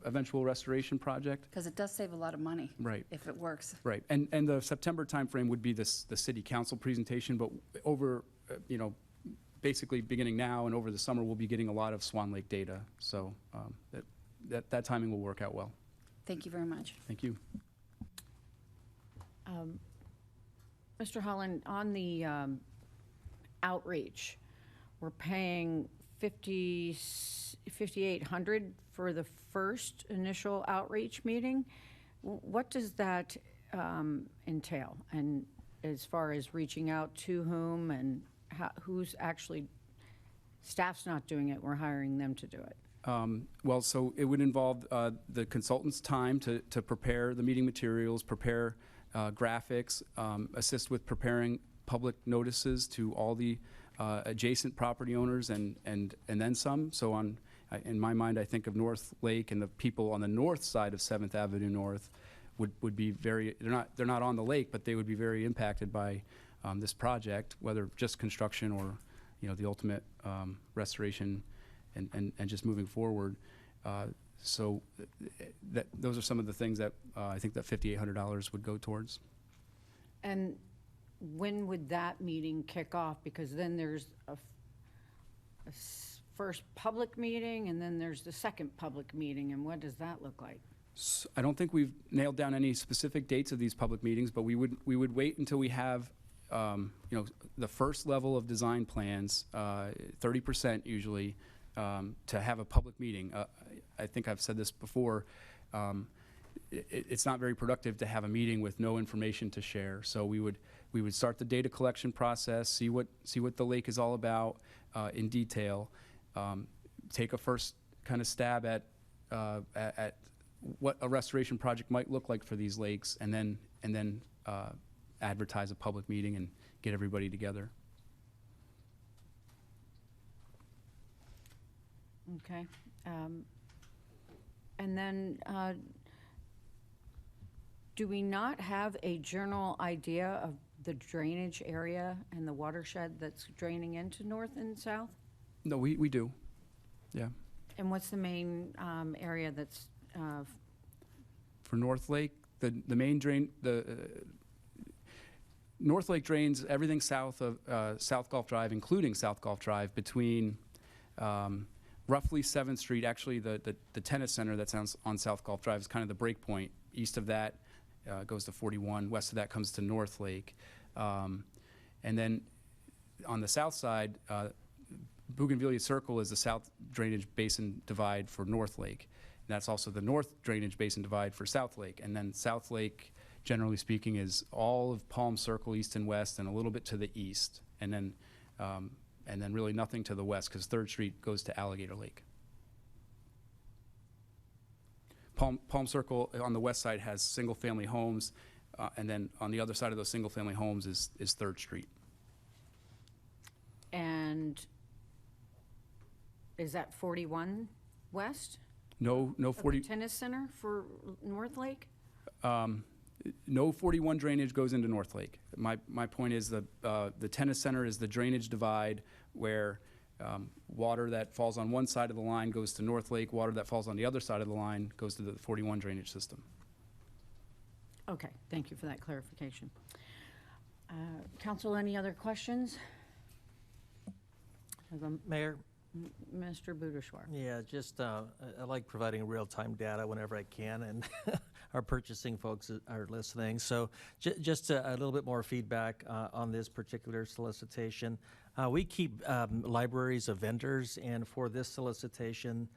eventual restoration project? Because it does save a lot of money. Right. If it works. Right, and the September timeframe would be the city council presentation, but over basically beginning now and over the summer, we'll be getting a lot of Swan Lake data. So that timing will work out well. Thank you very much. Thank you. Mr. Holland, on the outreach, we're paying $5,800 for the first initial outreach meeting. What does that entail? And as far as reaching out to whom, and who's actually, staff's not doing it, we're hiring them to do it. Well, so it would involve the consultant's time to prepare the meeting materials, prepare graphics, assist with preparing public notices to all the adjacent property owners and then some. So in my mind, I think of North Lake, and the people on the north side of 7th Avenue North would be very, they're not on the lake, but they would be very impacted by this project, whether just construction or the ultimate restoration and just moving forward. So those are some of the things that I think that $5,800 would go towards. And when would that meeting kick off? Because then there's a first public meeting, and then there's the second public meeting, and what does that look like? I don't think we've nailed down any specific dates of these public meetings, but we would wait until we have, the first level of design plans, 30% usually, to have a public meeting. I think I've said this before. It's not very productive to have a meeting with no information to share. So we would start the data collection process, see what the lake is all about in detail, take a first kind of stab at what a restoration project might look like for these lakes, and then advertise a public meeting and get everybody together. Okay. And then, do we not have a general idea of the drainage area and the watershed that's draining into north and south? No, we do. Yeah. And what's the main area that's For North Lake, the main drain, North Lake drains everything south of South Gulf Drive, including South Gulf Drive, between roughly 7th Street. Actually, the tennis center that's on South Gulf Drive is kind of the break point. East of that goes to 41. West of that comes to North Lake. And then on the south side, Bougainvillea Circle is the south drainage basin divide for North Lake. And that's also the north drainage basin divide for South Lake. And then South Lake, generally speaking, is all of Palm Circle, east and west, and a little bit to the east. And then really nothing to the west, because 3rd Street goes to Alligator Lake. Palm Circle on the west side has single-family homes, and then on the other side of those single-family homes is 3rd Street. and is that 41 west? No Of the 40. tennis center for North Lake? No 41 drainage goes into North Lake. My point is the tennis center is the drainage divide where water that falls on one side of the line goes to North Lake, water that falls on the other side of the line goes to the 41 drainage system. Okay, thank you for that clarification. Council, any other questions? Mayor? Mr. Budeshwar. Yeah, just, I like providing real-time data whenever I can, and our purchasing folks are listening. So just a little bit more feedback on this particular solicitation. We keep libraries of vendors, and for this solicitation,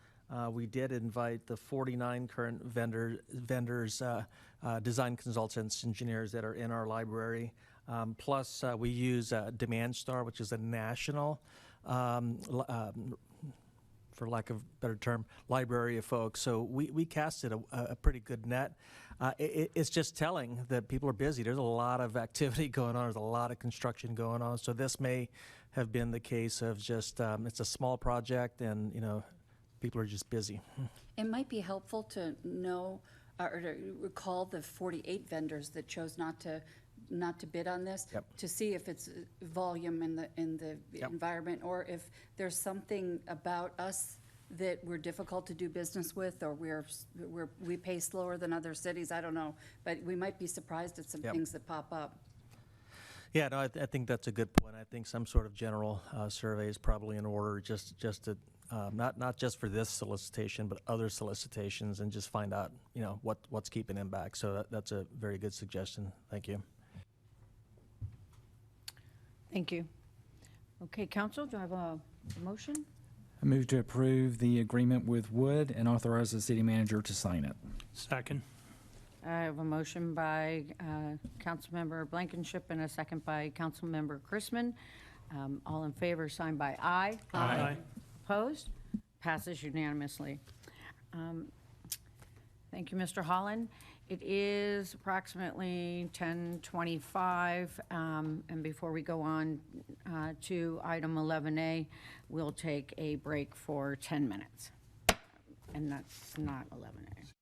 we did invite the 49 current vendors, design consultants, engineers that are in our library. Plus, we use Demand Star, which is a national for lack of a better term, library of folks. So we casted a pretty good net. It's just telling that people are busy. There's a lot of activity going on. There's a lot of construction going on. So this may have been the case of just, it's a small project and, people are just busy. It might be helpful to know or to recall the 48 vendors that chose not to bid on this, Yep. to see if it's volume in the Yep. environment, or if there's something about us that we're difficult to do business with, or we pay slower than other cities. I don't know, but we might be surprised at some Yep. things that pop up. Yeah, no, I think that's a good point. I think some sort of general survey is probably in order, just to not just for this solicitation, but other solicitations, and just find out, what's keeping them back. So that's a very good suggestion. Thank you. Thank you. Okay, council, do I have a motion? I move to approve the agreement with Wood and authorize the city manager to sign it. Second. I have a motion by Councilmember Blankenship and a second by Councilmember Chrisman. All in favor, signed by aye. Aye. Opposed? Passes unanimously. Thank you, Mr. Holland. It is approximately 10:25, and before we go on to item 11A, we'll take a break for 10 minutes. And that's not 11A.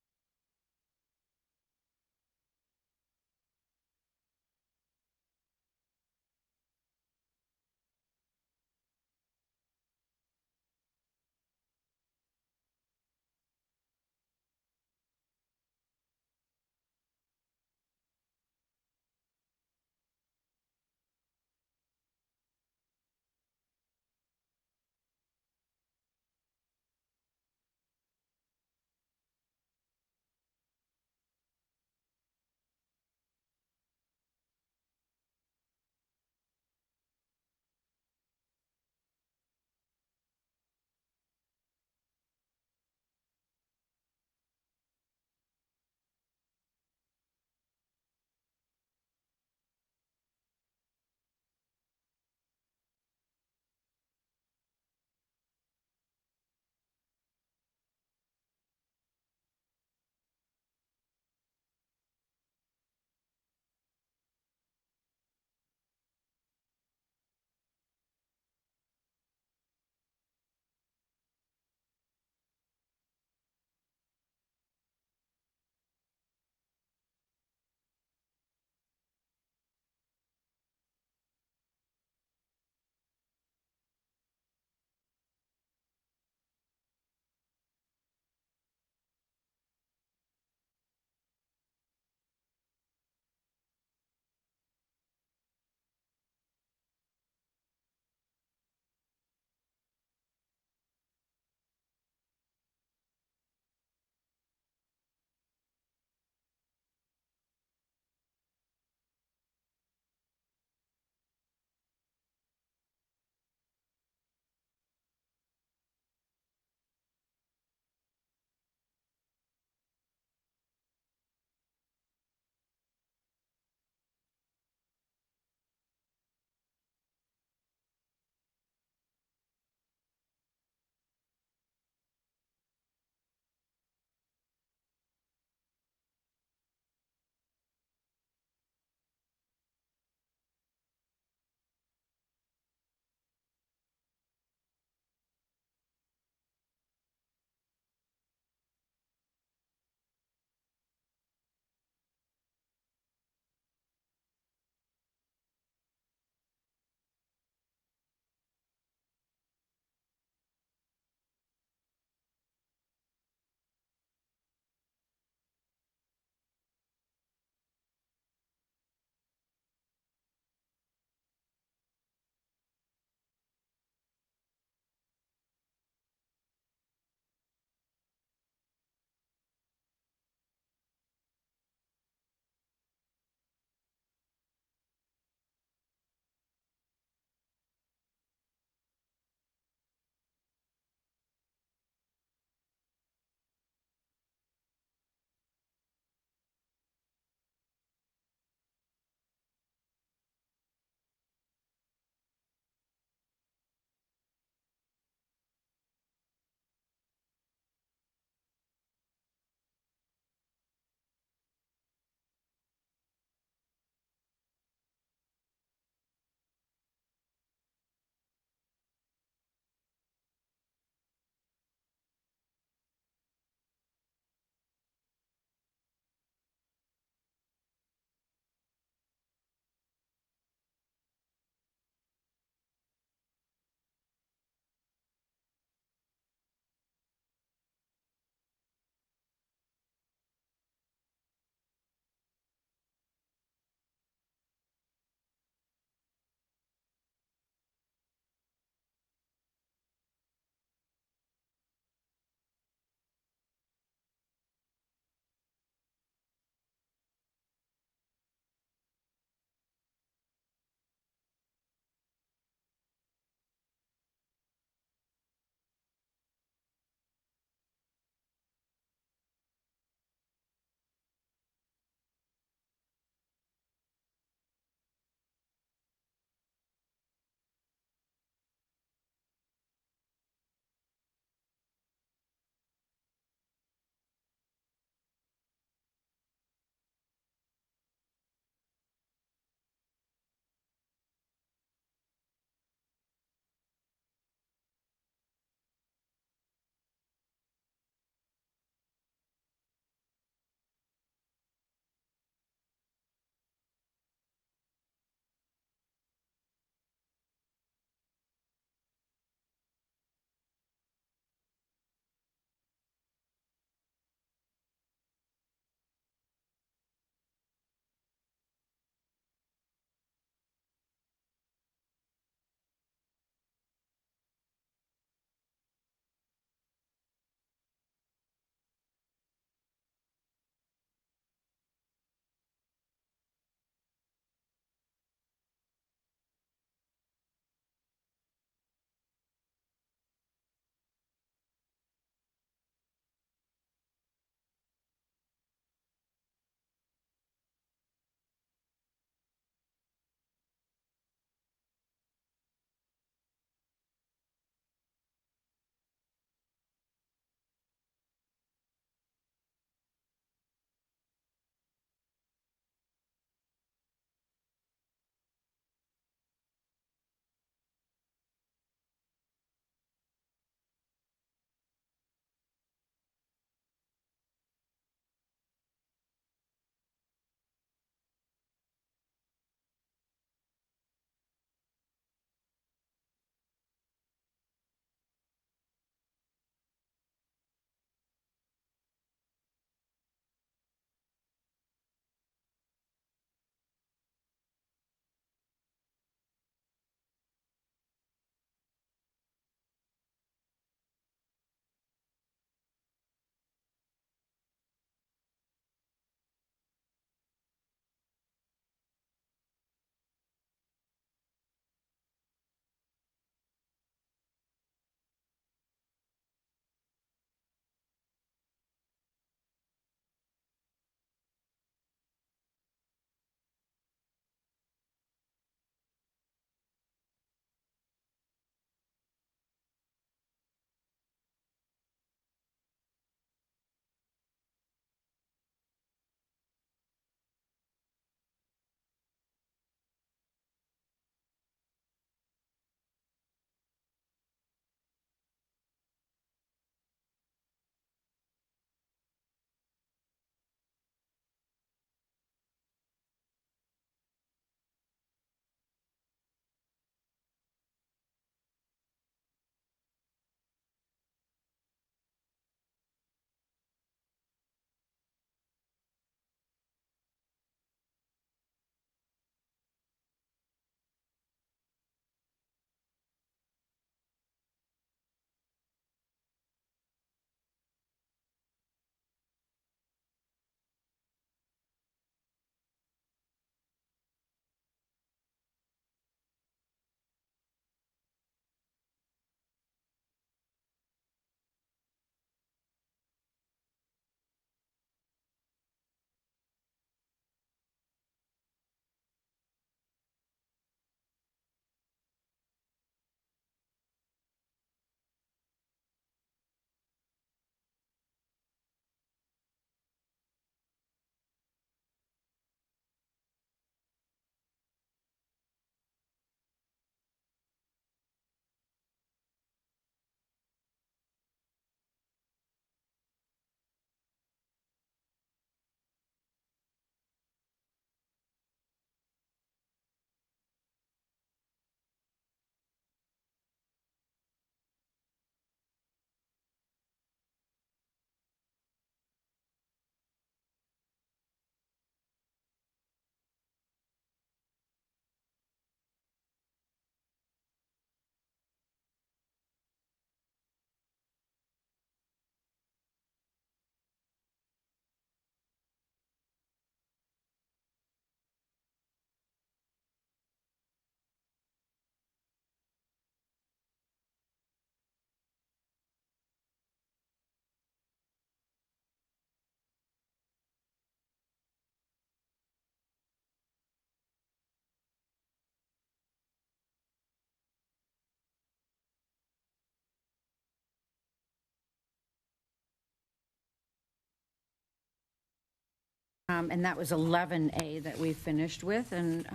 And that was 11A that we finished with. And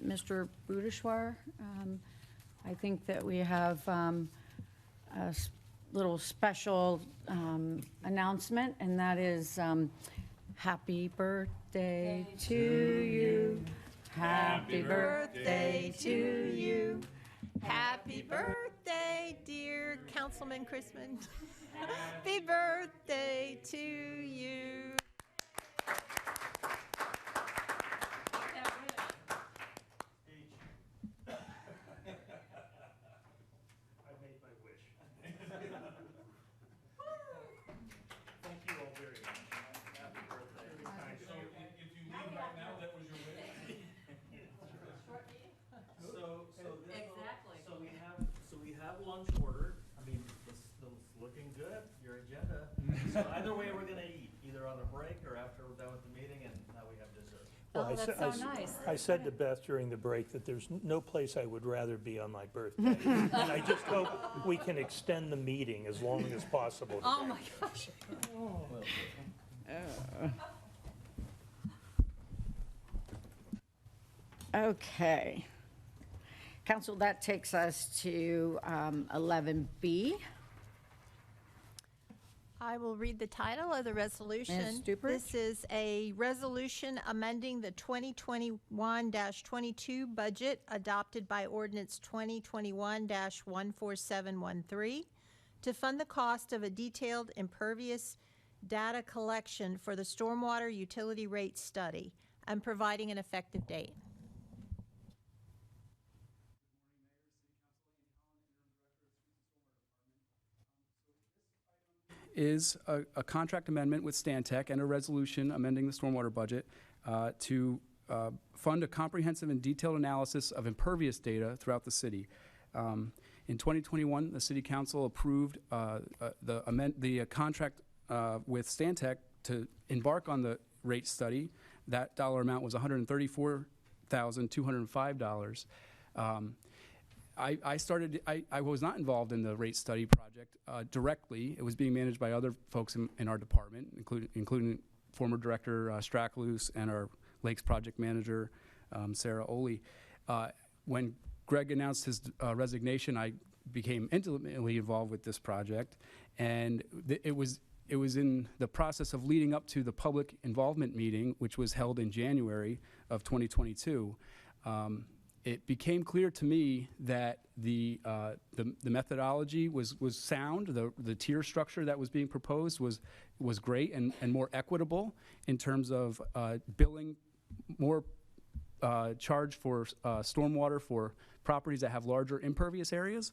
Mr. Budeshwar, I think that we have little special announcement, and that is happy birthday to you. Happy birthday to you. Happy birthday, dear Councilman Chrisman. Happy birthday to you. I made my wish. Thank you all very much. Happy birthday. Very kind of you. If you leave right now, that was your wish? So we have lunch ordered. I mean, it's looking good, your agenda. So either way, we're gonna eat, either on a break or after we're done with the meeting, and now we have dessert. Oh, that's so nice. I said to Beth during the break that there's no place I would rather be on my birthday. And I just hope we can extend the meeting as long as possible. Oh, my gosh. Okay. Council, that takes us to 11B. I will read the title of the resolution. Ms. Duperich? This is a resolution amending the 2021-22 budget adopted by ordinance 2021-14713 to fund the cost of a detailed impervious data collection for the stormwater utility rate study and providing an effective date. Is a contract amendment with Stantec and a resolution amending the stormwater budget to fund a comprehensive and detailed analysis of impervious data throughout the city. In 2021, the City Council approved the contract with Stantec to embark on the rate study. That dollar amount was $134,205. I was not involved in the rate study project directly. It was being managed by other folks in our department, including former Director Stracklus and our Lakes Project Manager, Sarah Oley. When Greg announced his resignation, I became intimately involved with this project, and it was in the process of leading up to the public involvement meeting, which was held in January of 2022. It became clear to me that the methodology was sound. The tier structure that was being proposed was great and more equitable in terms of billing more charge for stormwater for properties that have larger impervious areas.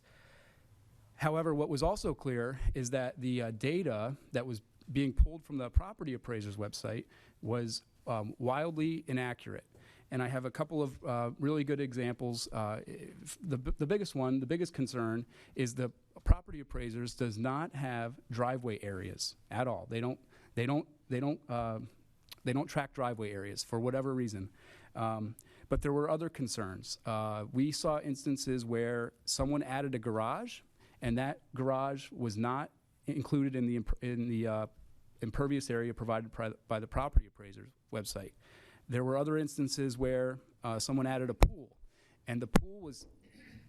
However, what was also clear is that the data that was being pulled from the property appraiser's website was wildly inaccurate. And I have a couple of really good examples. The biggest concern is the property appraisers does not have driveway areas at all. They don't track driveway areas for whatever reason. But there were other concerns. We saw instances where someone added a garage, and that garage was not included in the impervious area provided by the property appraiser's website. There were other instances where someone added a pool, and the pool was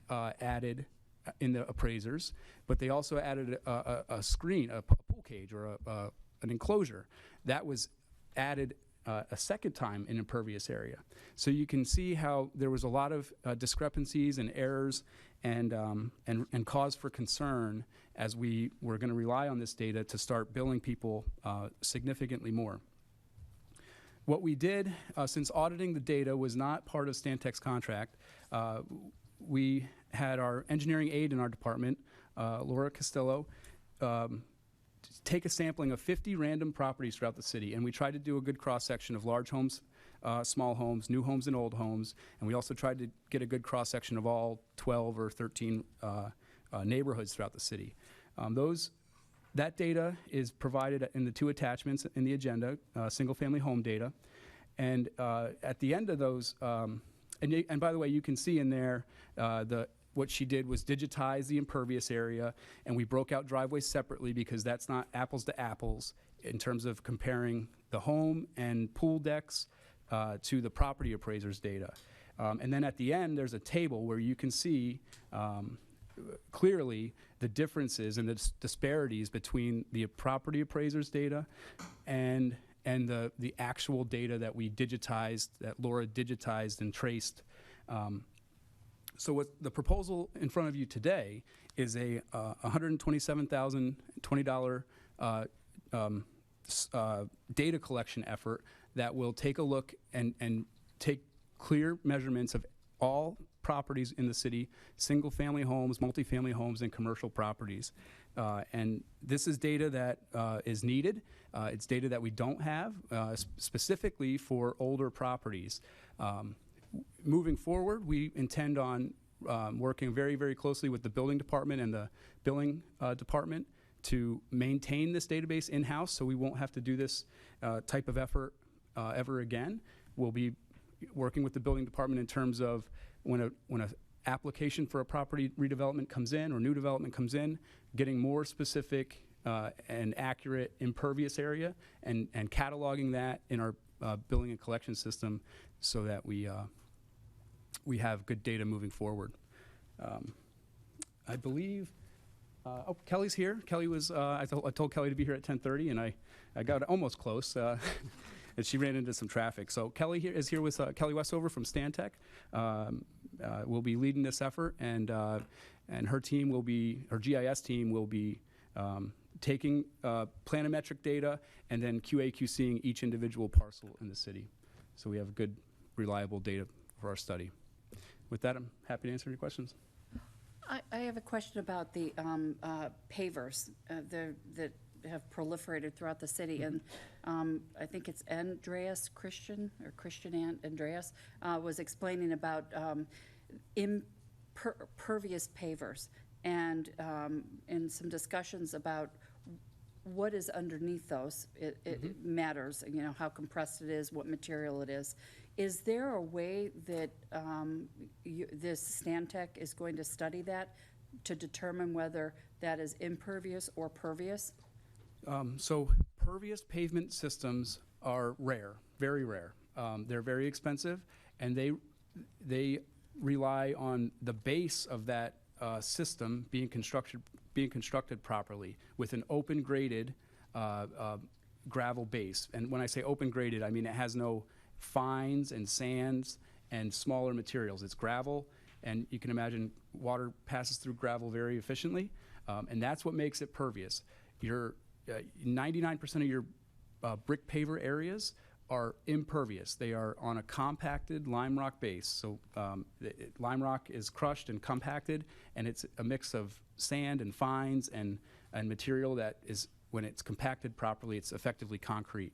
added in the appraisers, but they also added a screen, a pool cage, or an enclosure. That was added a second time in impervious area. So you can see how there was a lot of discrepancies and errors and cause for concern as we were going to rely on this data to start billing people significantly more. What we did, since auditing the data was not part of Stantec's contract, we had our engineering aide in our department, Laura Costello, take a sampling of 50 random properties throughout the city, and we tried to do a good cross-section of large homes, small homes, new homes, and old homes, and we also tried to get a good cross-section of all 12 or 13 neighborhoods throughout the city. That data is provided in the two attachments in the agenda, single-family home data. And at the end of those, and by the way, you can see in there what she did was digitize the impervious area, and we broke out driveways separately because that's not apples to apples. in terms of comparing the home and pool decks to the property appraiser's data. And then at the end, there's a table where you can see clearly the differences and the disparities between the property appraiser's data and the actual data that we digitized, that Laura digitized and traced. So what the proposal in front of you today is a $127,020 data collection effort that will take a look and take clear measurements of all properties in the city, single-family homes, multifamily homes, and commercial properties. And this is data that is needed. It's data that we don't have, specifically for older properties. Moving forward, we intend on working very, very closely with the building department and the billing department to maintain this database in-house, so we won't have to do this type of effort ever again. We'll be working with the building department in terms of when a application for a property redevelopment comes in or new development comes in, getting more specific and accurate impervious area and cataloging that in our billing and collection system so that we have good data moving forward. I believe, oh, Kelly's here. Kelly was, I told Kelly to be here at 10:30, and I got almost close. And she ran into some traffic. So Kelly is here with Kelly Westover from Stantec. Will be leading this effort, and her team will be, her GIS team will be taking planimetric data and then QA/QCing each individual parcel in the city. So we have good, reliable data for our study. With that, I'm happy to answer your questions. I have a question about the pavers that have proliferated throughout the city, and I think it's Andreas Christian Andreas was explaining about impervious pavers and in some discussions about what is underneath those. It matters, you know, how compressed it is, what material it is. Is there a way that this Stantec is going to study that to determine whether that is impervious or pervious? So pervious pavement systems are rare, very rare. They're very expensive, and they rely on the base of that system being constructed properly with an open graded gravel base. And when I say open graded, I mean it has no fines and sands and smaller materials. It's gravel, and you can imagine water passes through gravel very efficiently, and that's what makes it pervious. 99% of your brick paver areas are impervious. They are on a compacted lime rock base. So lime rock is crushed and compacted, and it's a mix of sand and fines and material that is, when it's compacted properly, it's effectively concrete.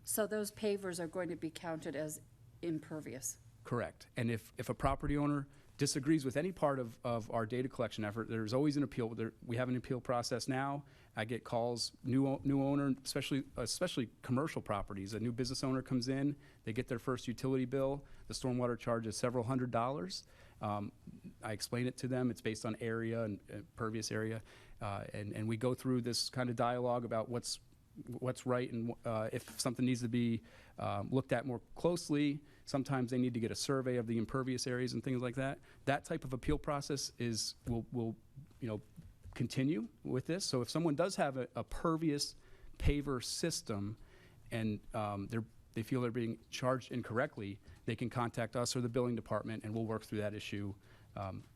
So those pavers are going to be counted as impervious? Correct. And if a property owner disagrees with any part of our data collection effort, there's always an appeal. We have an appeal process now. I get calls, new owner, especially commercial properties. A new business owner comes in, they get their first utility bill. The stormwater charge is several $100s. I explain it to them. It's based on area and pervious area, and we go through this kind of dialogue about what's right and if something needs to be looked at more closely. Sometimes they need to get a survey of the impervious areas and things like that. That type of appeal process will continue with this. So if someone does have a pervious paver system and they feel they're being charged incorrectly, they can contact us or the billing department, and we'll work through that issue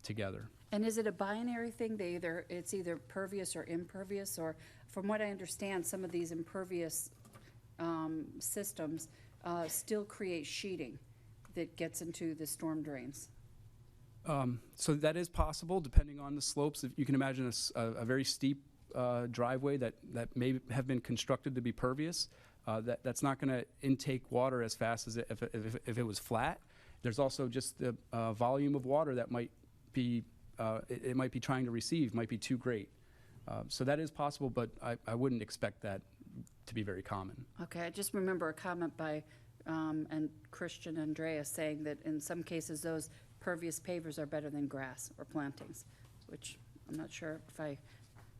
together. And is it a binary thing? It's either pervious or impervious, or from what I understand, some of these impervious systems still create sheeting that gets into the storm drains. So that is possible, depending on the slopes. If you can imagine a very steep driveway that may have been constructed to be pervious, that's not going to intake water as fast as if it was flat. There's also just the volume of water that might be it might be trying to receive might be too great. So that is possible, but I wouldn't expect that to be very common. Okay, I just remember a comment by and Christian Andreas saying that in some cases those pervious pavers are better than grass or plantings, which I'm not sure if I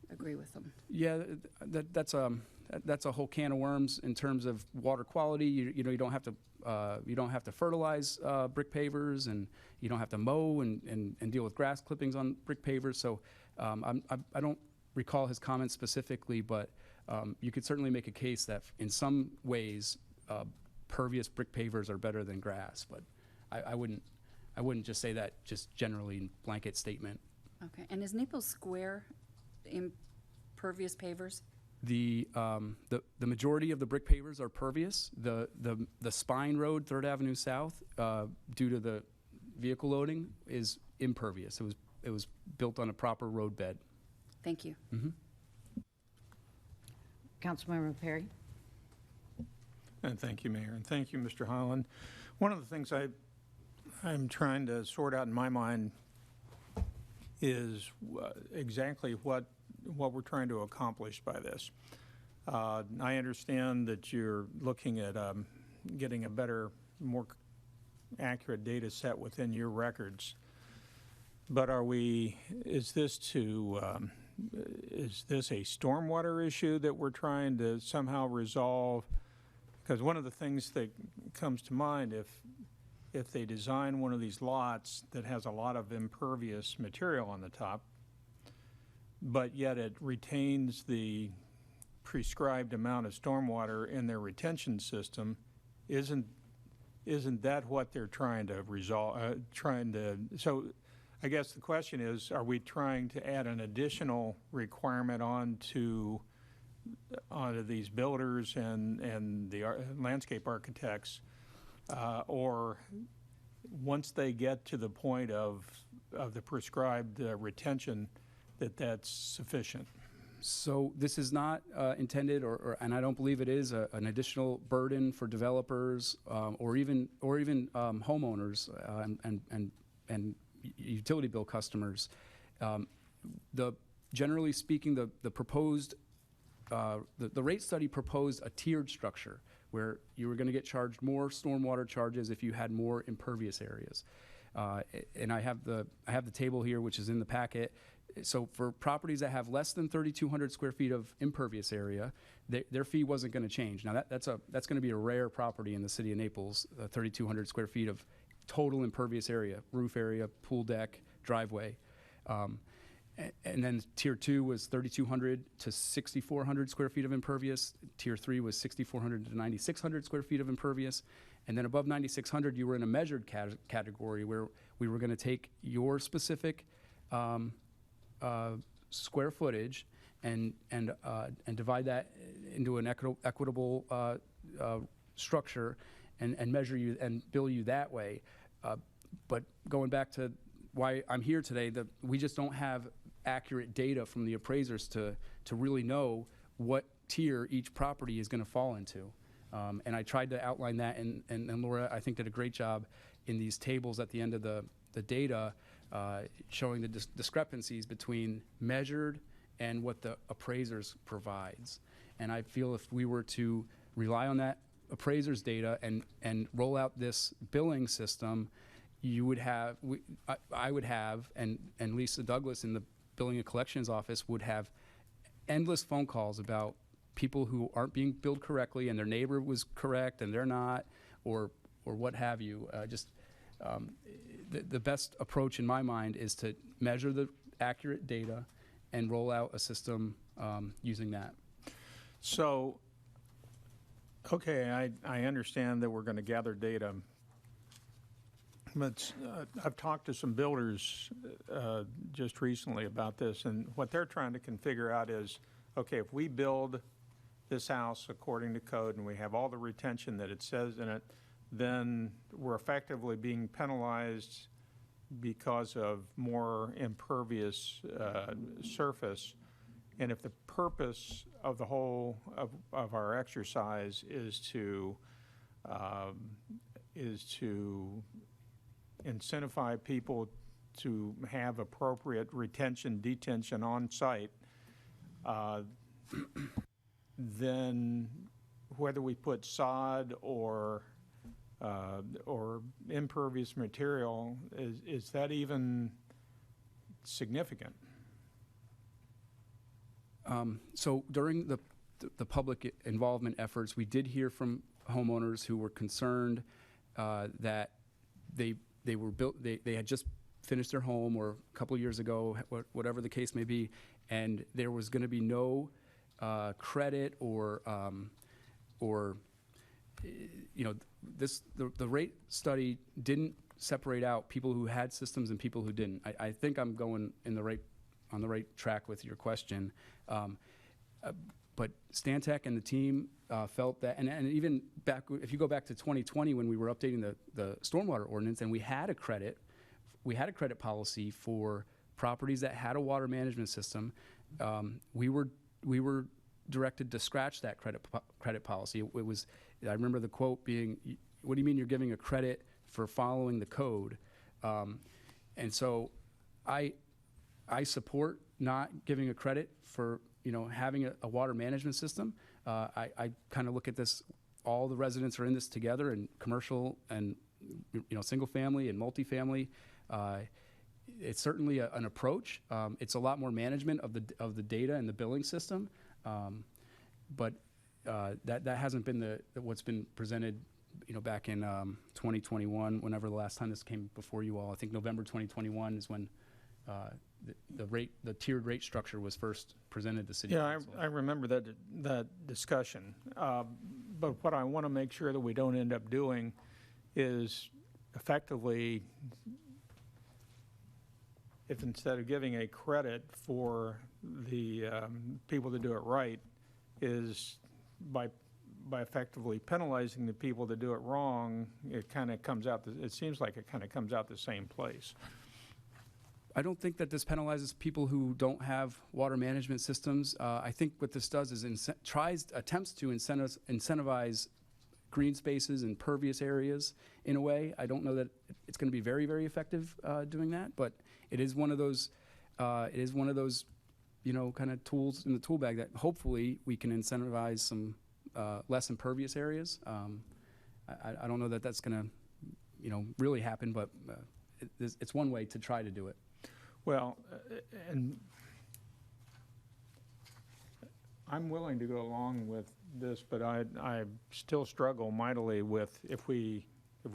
agree with them. Yeah, that's that's a whole can of worms in terms of water quality. You know, you don't have to fertilize brick pavers, and you don't have to mow and deal with grass clippings on brick pavers. So I don't recall his comments specifically, but you could certainly make a case that in some ways pervious brick pavers are better than grass. But I wouldn't just say that just generally in blanket statement. Okay, and is Naples Square impervious pavers? The majority of the brick pavers are pervious. The spine road, 3rd Avenue South, due to the vehicle loading, is impervious. It was built on a proper road bed. Thank you. Mm-hmm. Councilmember Perry. And thank you, Mayor, and thank you, Mr. Holland. One of the things I'm trying to sort out in my mind is exactly what we're trying to accomplish by this. I understand that you're looking at getting a better, more accurate data set within your records, but is this a stormwater issue that we're trying to somehow resolve? Because one of the things that comes to mind, if they design one of these lots that has a lot of impervious material on the top, but yet it retains the prescribed amount of stormwater in their retention system, isn't that what they're trying to resolve? So I guess the question is, are we trying to add an additional requirement onto these builders and the landscape architects, or once they get to the point of the prescribed retention, that's sufficient? So this is not intended, and I don't believe it is an additional burden for developers or even homeowners and utility bill customers. Generally speaking, the proposed the rate study proposed a tiered structure where you were going to get charged more stormwater charges if you had more impervious areas. And I have the table here, which is in the packet. So for properties that have less than 3,200 square feet of impervious area, their fee wasn't going to change. Now that's going to be a rare property in the city of Naples, 3,200 square feet of total impervious area, roof area, pool deck, driveway. And then tier 2 was 3,200 to 6,400 square feet of impervious. Tier 3 was 6,400 to 9,600 square feet of impervious. And then above 9,600, you were in a measured category where we were going to take your specific square footage and divide that into an equitable structure and measure you and bill you that way. But going back to why I'm here today, we just don't have accurate data from the appraisers to really know what tier each property is going to fall into. And I tried to outline that, and Laura, I think, did a great job in these tables at the end of the data, showing the discrepancies between measured and what the appraisers provides. And I feel if we were to rely on that appraisers data and roll out this billing system, you would have, I would have, and Lisa Douglas in the Billing and Collections Office would have endless phone calls about people who aren't being billed correctly and their neighbor was correct and they're not, or what have you. The best approach in my mind is to measure the accurate data and roll out a system using that. So, okay, I understand that we're going to gather data, but I've talked to some builders just recently about this, and what they're trying to figure out is, okay, if we build this house according to code and we have all the retention that it says in it, then we're effectively being penalized because of more impervious surface. And if the purpose of the whole of our exercise is to incentivize people to have appropriate retention, detention on site, then whether we put sod or impervious material, is that even significant? So during the public involvement efforts. We did hear from homeowners who were concerned that they had just finished their home or a couple of years ago, whatever the case may be, and there was going to be no credit or the rate study didn't separate out people who had systems and people who didn't. I think I'm going on the right track with your question. But Stantec and the team felt that, and even back, if you go back to 2020 when we were updating the stormwater ordinance, and we had a credit policy for properties that had a water management system, we were directed to scratch that credit policy. It was, I remember the quote being, "What do you mean you're giving a credit for following the code?" And so I support not giving a credit for having a water management system. I kind of look at this, all the residents are in this together, and commercial and single family and multifamily. It's certainly an approach. It's a lot more management of the data and the billing system, but that hasn't been what's been presented. Back in 2021, whenever the last time this came before you all, I think November 2021 is when the tiered rate structure was first presented to City Council. I remember that discussion. But what I want to make sure that we don't end up doing is effectively, if instead of giving a credit for the people that do it right, is by effectively penalizing the people that do it wrong, it kind of comes out, it seems like it kind of comes out the same place. I don't think that this penalizes people who don't have water management systems. I think what this does is attempts to incentivize green spaces and pervious areas in a way. I don't know that it's going to be very, very effective doing that, but it is one of those kind of tools in the tool bag that hopefully we can incentivize some less impervious areas. I don't know that that's going to really happen, but it's one way to try to do it. Well, and I'm willing to go along with this, but I still struggle mightily with if we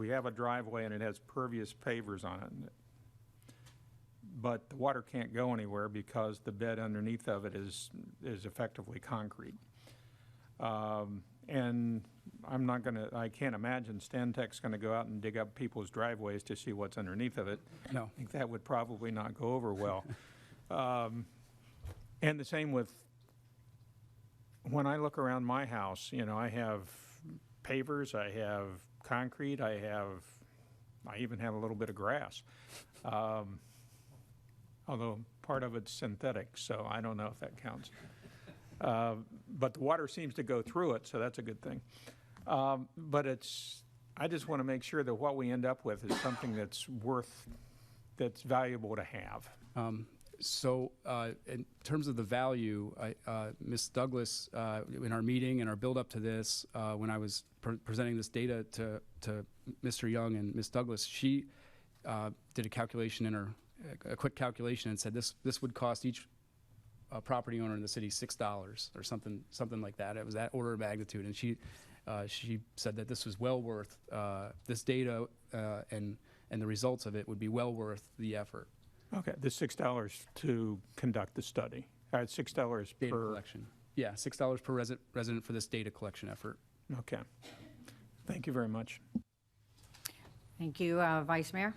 have a driveway and it has pervious pavers on it, but the water can't go anywhere because the bed underneath of it is effectively concrete. And I can't imagine Stantec's going to go out and dig up people's driveways to see what's underneath of it. No. I think that would probably not go over well. And the same with, when I look around my house, I have pavers, I have concrete, I even have a little bit of grass. Although part of it's synthetic, so I don't know if that counts. But the water seems to go through it, so that's a good thing. But I just want to make sure that what we end up with is something that's valuable to have. So in terms of the value, Ms. Douglas, in our meeting and our build-up to this, when I was presenting this data to Mr. Young and Ms. Douglas, she did a calculation a quick calculation and said this would cost each property owner in the city $6 or something like that. It was that order of magnitude, and she said that this was well worth this data and the results of it would be well worth the effort. Okay, the $6 to conduct the study. $6 Data per collection. Yeah, $6 per resident for this data collection effort. Okay. Thank you very much. Thank you, Vice Mayor.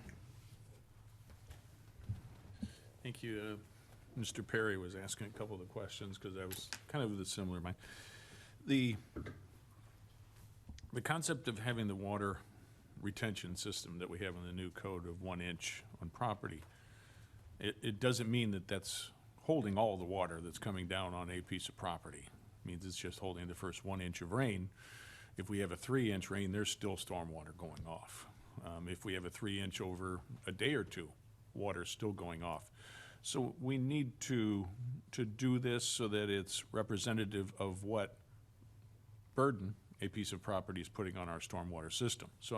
Thank you. Mr. Perry was asking a couple of the questions because I was kind of the similar mind. The concept of having the water retention system that we have in the new code of 1 inch on property, it doesn't mean that that's holding all the water that's coming down on a piece of property. It means it's just holding the first 1 inch of rain. If we have a 3 inch rain, there's still stormwater going off. If we have a 3 inch over a day or two, water's still going off. So we need to do this so that it's representative of what burden a piece of property is putting on our stormwater system. So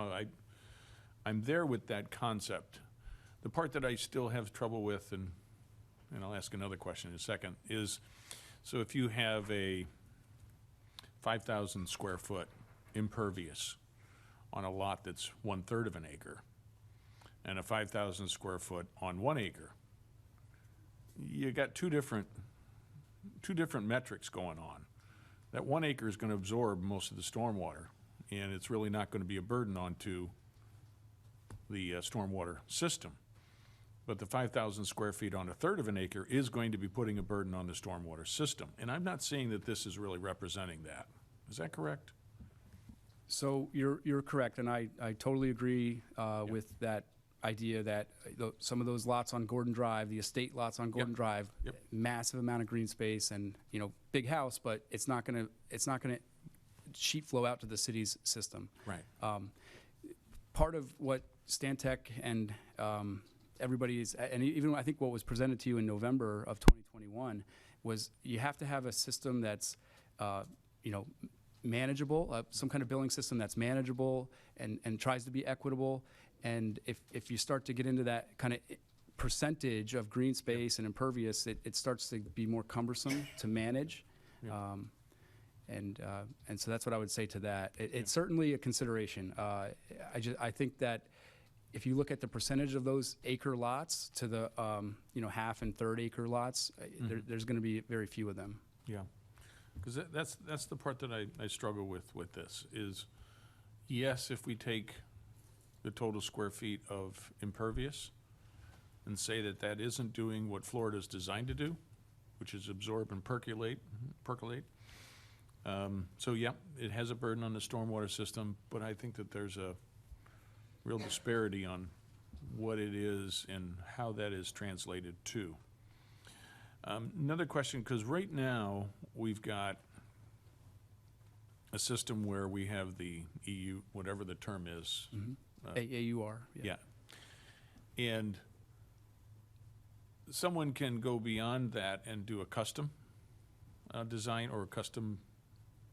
I'm there with that concept. The part that I still have trouble with, and I'll ask another question in a second, is so if you have a 5,000 square foot impervious on a lot that's 1/3 of an acre, and a 5,000 square foot on 1 acre, you got two different metrics going on. That 1 acre is going to absorb most of the stormwater, and it's really not going to be a burden onto the stormwater system. But the 5,000 square feet on 1/3 of an acre is going to be putting a burden on the stormwater system. And I'm not seeing that this is really representing that. Is that correct? So you're correct, and I totally agree with that idea that some of those lots on Gordon Drive, the estate lots on Gordon Drive, massive amount of green space and, big house, but it's not gonna sheet flow out to the city's system. Right. Part of what Stantec and everybody is, and even I think what was presented to you in November of 2021 was you have to have a system that's, manageable, some kind of billing system that's manageable and tries to be equitable. And if you start to get into that kind of percentage of green space and impervious, it starts to be more cumbersome to manage. And so that's what I would say to that. It's certainly a consideration. I think that if you look at the percentage of those acre lots to the 1/2 and 1/3 acre lots, there's going to be very few of them. Yeah, because that's the part that I struggle with this is, yes, if we take the total square feet of impervious and say that isn't doing what Florida's designed to do, which is absorb and percolate. So yeah, it has a burden on the stormwater system, but I think that there's a real disparity on what it is and how that is translated to. Another question, because right now we've got a system where we have the EU, whatever the term is. AUR. Yeah. And someone can go beyond that and do a custom design or a custom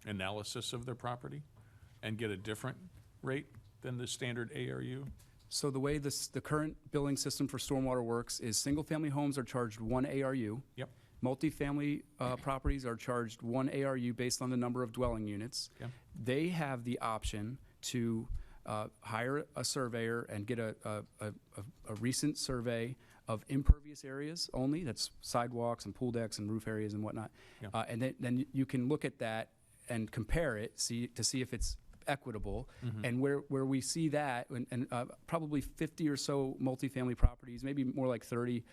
analysis of their property and get a different rate than the standard ARU? So the way the current billing system for stormwater works is single-family homes are charged 1 ARU. Yep. Multifamily properties are charged 1 ARU based on the number of dwelling units. Yep. They have the option to hire a surveyor and get a recent survey of impervious areas only, that's sidewalks and pool decks and roof areas and whatnot. Yep. And then you can look at that and compare it, to see if it's equitable. And where we see that, and probably 50 or so multifamily properties, maybe more like 30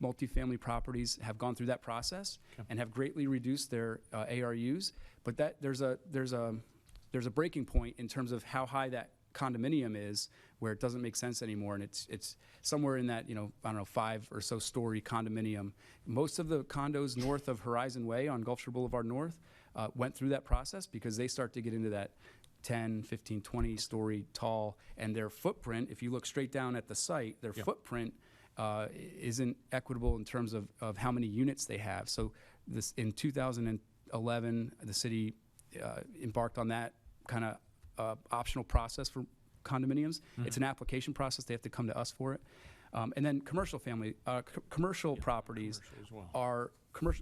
multifamily properties have gone through that process and have greatly reduced their ARUs. But there's a breaking point in terms of how high that condominium is, where it doesn't make sense anymore, and it's somewhere in that 5 or so story condominium. Most of the condos north of Horizon Way on Gulf Shore Boulevard North went through that process because they start to get into that 10, 15, 20 story tall, and their footprint, if you look straight down at the site, their footprint isn't equitable in terms of how many units they have. So this in 2011, the city embarked on that kind of optional process for condominiums. It's an application process. They have to come to us for it. And then commercial properties are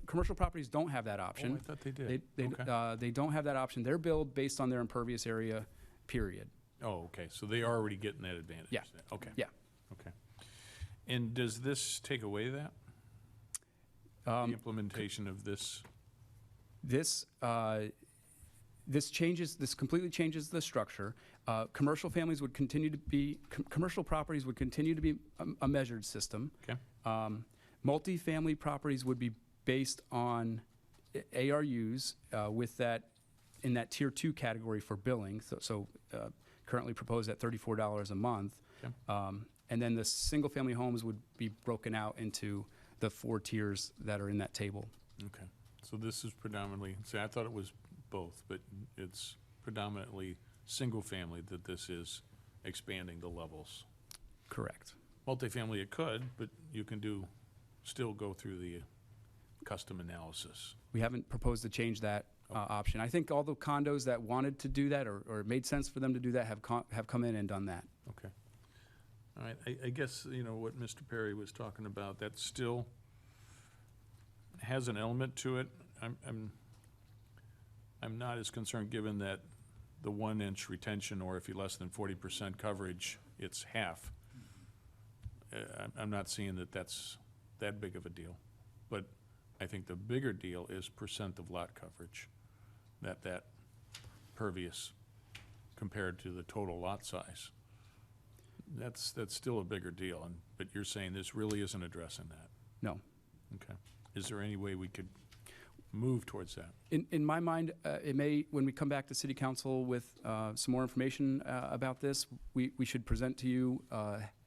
commercial properties don't have that option. Oh, I thought they did. They don't have that option. They're billed based on their impervious area, period. Oh, okay, so they are already getting that advantage. Yeah. Then. Okay. Yeah. Okay. And does this take away that? The implementation of this? This completely changes the structure. Commercial properties would continue to be a measured system. Okay. Multifamily properties would be based on ARUs with that in that tier 2 category for billing. So currently proposed at $34 a month. Okay. And then the single family homes would be broken out into the 4 tiers that are in that table. Okay. So this is predominantly, I thought it was both, but it's predominantly single family that this is expanding the levels. Correct. Multifamily it could, but you can still go through the custom analysis. We haven't proposed to change that option. I think all the condos that wanted to do that or it made sense for them to do that have come in and done that. Okay. All right. I guess, what Mr. Perry was talking about, that still has an element to it. I'm not as concerned, given that the 1-inch retention, or if you're less than 40% coverage, it's half. I'm not seeing that that's that big of a deal. But I think the bigger deal is percent of lot coverage, that pervious compared to the total lot size. That's still a bigger deal, but you're saying this really isn't addressing that? No. Okay. Is there any way we could move towards that? In my mind, it may, when we come back to City Council with some more information about this, we should present to you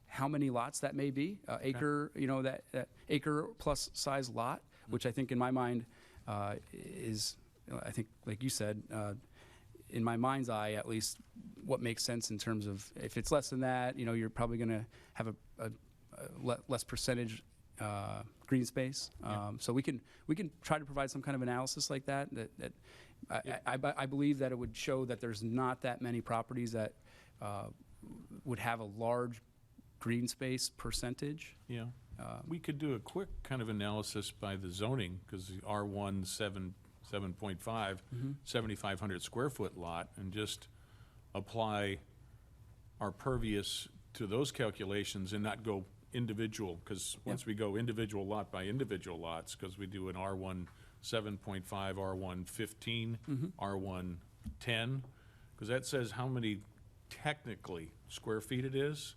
how many lots that may be, acre, that acre plus size lot, which I think in my mind is, I think, like you said, in my mind's eye, at least, what makes sense in terms of, if it's less than that, you're probably going to have a less percentage green space. So we can try to provide some kind of analysis like that. I believe that it would show that there's not that many properties that would have a large green space percentage. Yeah. We could do a quick kind of analysis by the zoning, because the R1 7.5, 7,500 square foot lot, and just apply our pervious to those calculations and not go individual, because once we go individual lot by individual lots, because we do an R1 7.5, R1 15, R1 10, because that says how many technically square feet it is.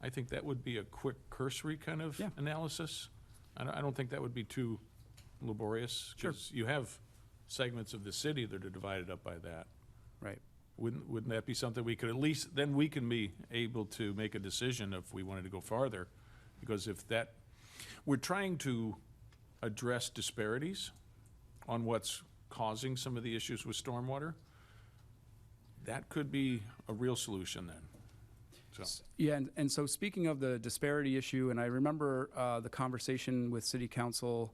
I think that would be a quick cursory kind of analysis. I don't think that would be too laborious, because you have segments of the city that are divided up by that. Right. Wouldn't that be something we could at least, then we can be able to make a decision if we wanted to go farther? Because if that, we're trying to address disparities on what's causing some of the issues with stormwater. That could be a real solution then. So. Yeah, and so speaking of the disparity issue, and I remember the conversation with City Council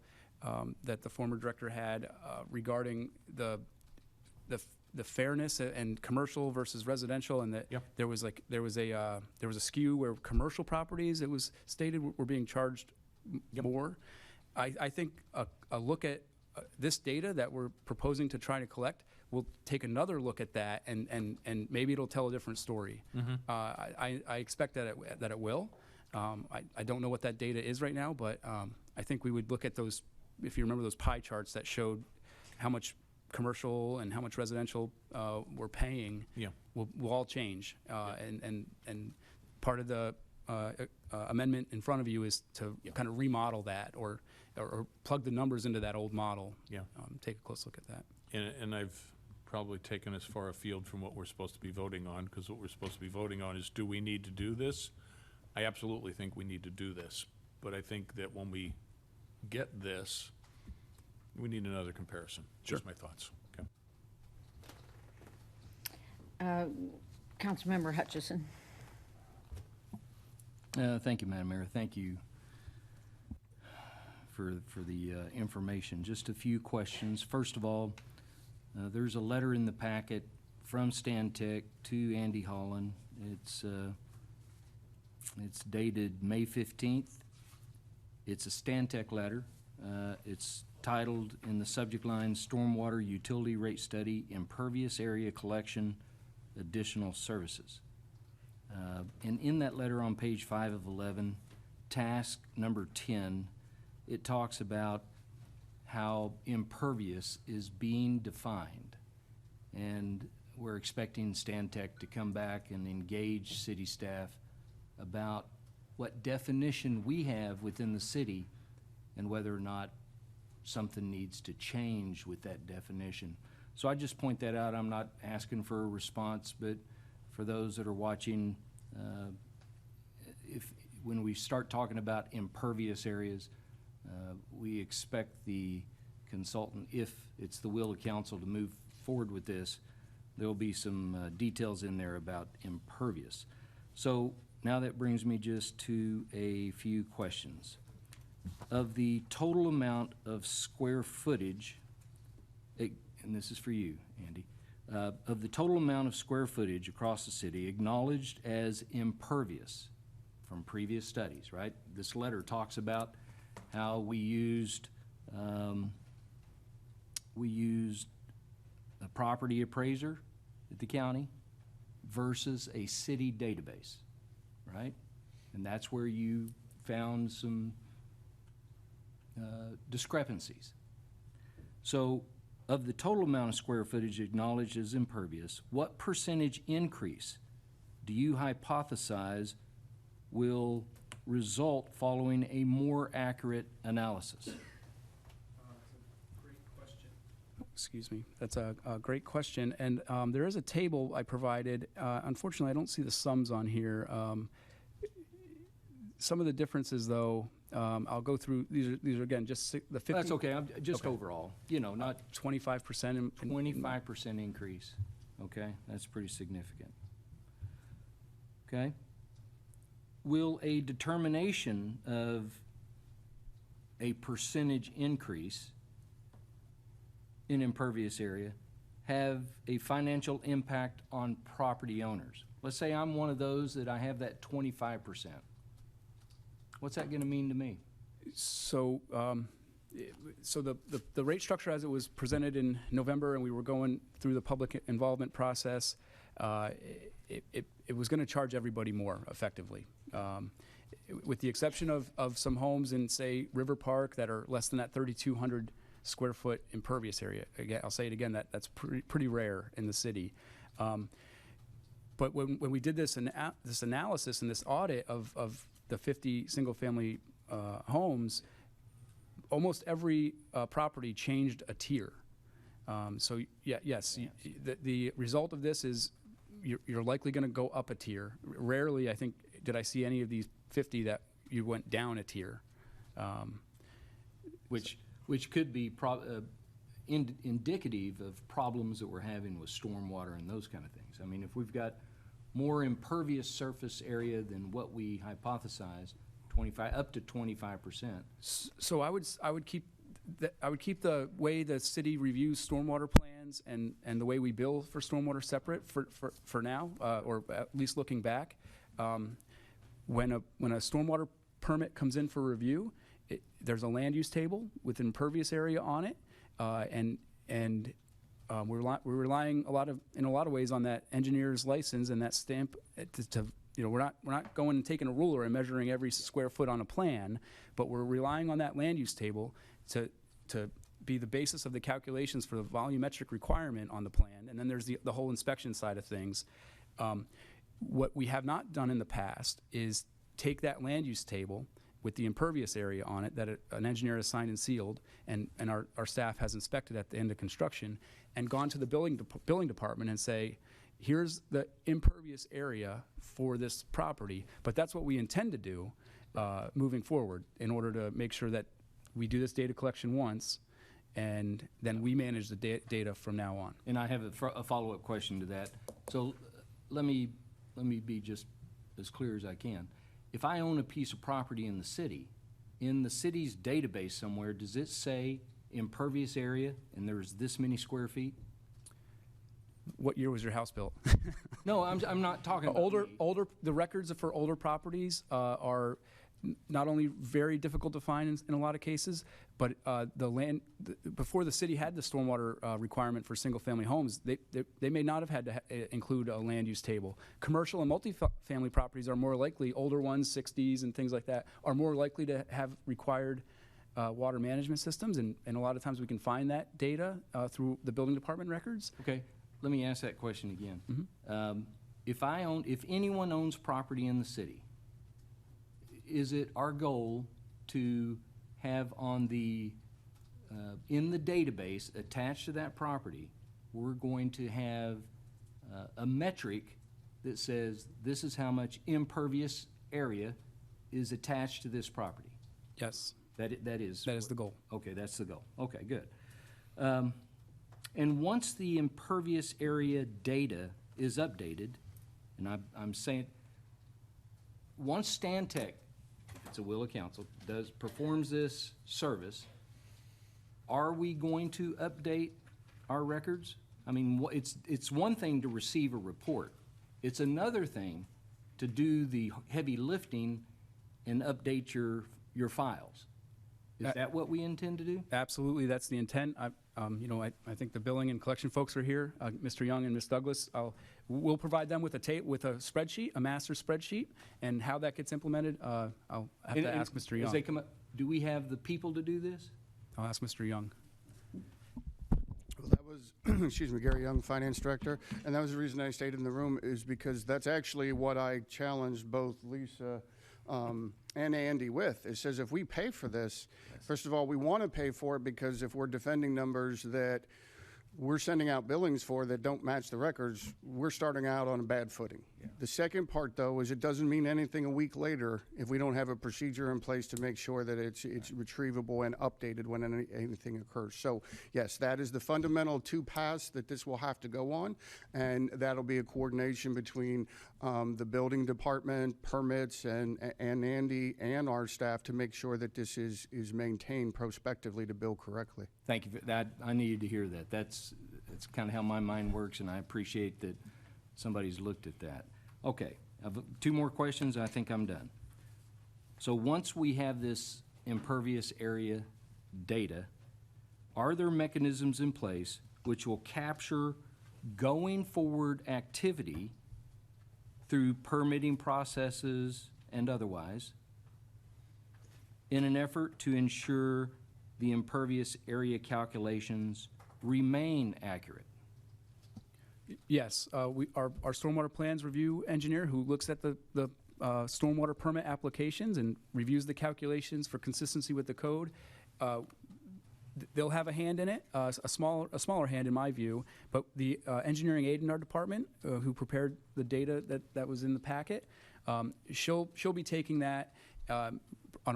that the former director had regarding the fairness and commercial versus residential, and that there was a skew where commercial properties, it was stated, were being charged more. I think a look at this data that we're proposing to try to collect, we'll take another look at that, and maybe it'll tell a different story. I expect that it will. I don't know what that data is right now, but I think we would look at those, if you remember those pie charts that showed how much commercial and how much residential we're paying, will all change. And part of the amendment in front of you is to kind of remodel that, or plug the numbers into that old model. Take a close look at that. And I've probably taken us far afield from what we're supposed to be voting on, because what we're supposed to be voting on is, do we need to do this? I absolutely think we need to do this, but I think that when we get this, we need another comparison. Just my thoughts. Okay. Councilmember Hutchison. Thank you, Madam Mayor. Thank you for the information. Just a few questions. First of all, there's a letter in the packet from Stantec to Andy Holland. It's dated May 15th. It's a Stantec letter. It's titled in the subject line, Stormwater Utility Rate Study, Impervious Area Collection, Additional Services. And in that letter on page 5 of 11, task number 10, it talks about how impervious is being defined. And we're expecting Stantec to come back and engage city staff about what definition we have within the city and whether or not something needs to change with that definition. So I just point that out. I'm not asking for a response, but for those that are watching, when we start talking about impervious areas, we expect the consultant, if it's the will of council to move forward with this, there'll be some details in there about impervious. So now that brings me just to a few questions. Of the total amount of square footage, and this is for you, Andy, of the total amount of square footage across the city acknowledged as impervious from previous studies, right? This letter talks about how we used a property appraiser at the county versus a city database, right? And that's where you found some discrepancies. So of the total amount of square footage acknowledged as impervious, what percentage increase do you hypothesize will result following a more accurate analysis? Excuse me. That's a great question. And there is a table I provided. Unfortunately, I don't see the sums on here. Some of the differences, though, I'll go through. These are again, just the 50. That's okay. I'm just Okay. overall, you know, not 25%. 25% increase. Okay, that's pretty significant. Okay. Will a determination of a percentage increase in impervious area have a financial impact on property owners? Let's say I'm one of those that I have that 25%. What's that going to mean to me? So, so the rate structure as it was presented in November, and we were going through the public involvement process, it was going to charge everybody more effectively. With the exception of some homes in, say, River Park that are less than that 3,200 square foot impervious area. Again, I'll say it again, that's pretty rare in the city. But when we did this analysis and this audit of the 50 single-family homes, almost every property changed a tier. So yes, the result of this is you're likely going to go up a tier. Rarely, I think, did I see any of these 50 that you went down a tier. Which could be indicative of problems that we're having with stormwater and those kind of things. I mean, if we've got more impervious surface area than what we hypothesized, up to 25%. So I would keep the way the city reviews stormwater plans and the way we bill for stormwater separate for now, or at least looking back. When a stormwater permit comes in for review, there's a land use table with an impervious area on it, and we're relying in a lot of ways on that engineer's license and that stamp to you know, we're not going and taking a ruler and measuring every square foot on a plan, but we're relying on that land use table to be the basis of the calculations for the volumetric requirement on the plan. And then there's the whole inspection side of things. What we have not done in the past is take that land use table with the impervious area on it that an engineer has signed and sealed, and our staff has inspected at the end of construction, and gone to the building department and say, here's the impervious area for this property, but that's what we intend to do moving forward in order to make sure that we do this data collection once, and then we manage the data from now on. And I have a follow-up question to that. So let me be just as clear as I can. If I own a piece of property in the city's database somewhere, does it say impervious area and there's this many square feet? What year was your house built? No, I'm not talking about me. The records for older properties are not only very difficult to find in a lot of cases, but before the city had the stormwater requirement for single-family homes, they may not have had to include a land use table. Commercial and multifamily properties are more likely, older ones, 60s and things like that, are more likely to have required water management systems, and a lot of times we can find that data through the building department records. Okay, let me ask that question again. Mm-hmm. If anyone owns property in the city, is it our goal to have on the in the database attached to that property, we're going to have a metric that says this is how much impervious area is attached to this property? Yes. That is the goal. Okay, that's the goal. Okay, good. And once the impervious area data is updated, and I'm saying, once Stantec, if it's a will of council, performs this service, are we going to update our records? I mean, it's one thing to receive a report. It's another thing to do the heavy lifting and update your files. Is that what we intend to do? Absolutely, that's the intent. I think the billing and collection folks are here, Mr. Young and Ms. Douglas. We'll provide them with a spreadsheet, a master spreadsheet, and how that gets implemented, I'll have to ask Mr. As Young. they come up, do we have the people to do this? I'll ask Mr. Young. Well, that was, excuse me, Gary Young, Finance Director, and that was the reason I stayed in the room, is because that's actually what I challenged both Lisa and Andy with. It says if we pay for this, first of all, we want to pay for it because if we're defending numbers that we're sending out billings for that don't match the records, we're starting out on a bad footing. The second part, though, is it doesn't mean anything a week later if we don't have a procedure in place to make sure that it's retrievable and updated when anything occurs. So, yes, that is the fundamental two paths that this will have to go on, and that'll be a coordination between the building department, permits, and Andy and our staff to make sure that this is maintained prospectively to bill correctly. Thank you for that. I needed to hear that. That's kind of how my mind works, and I appreciate that somebody's looked at that. Okay, I have two more questions, and I think I'm done. So once we have this impervious area data, are there mechanisms in place which will capture going forward activity through permitting processes and otherwise in an effort to ensure the impervious area calculations remain accurate? Yes, our stormwater plans review engineer who looks at the stormwater permit applications and reviews the calculations for consistency with the code. They'll have a hand in it, a smaller hand in my view, but the engineering aide in our department who prepared the data that was in the packet, she'll be taking that on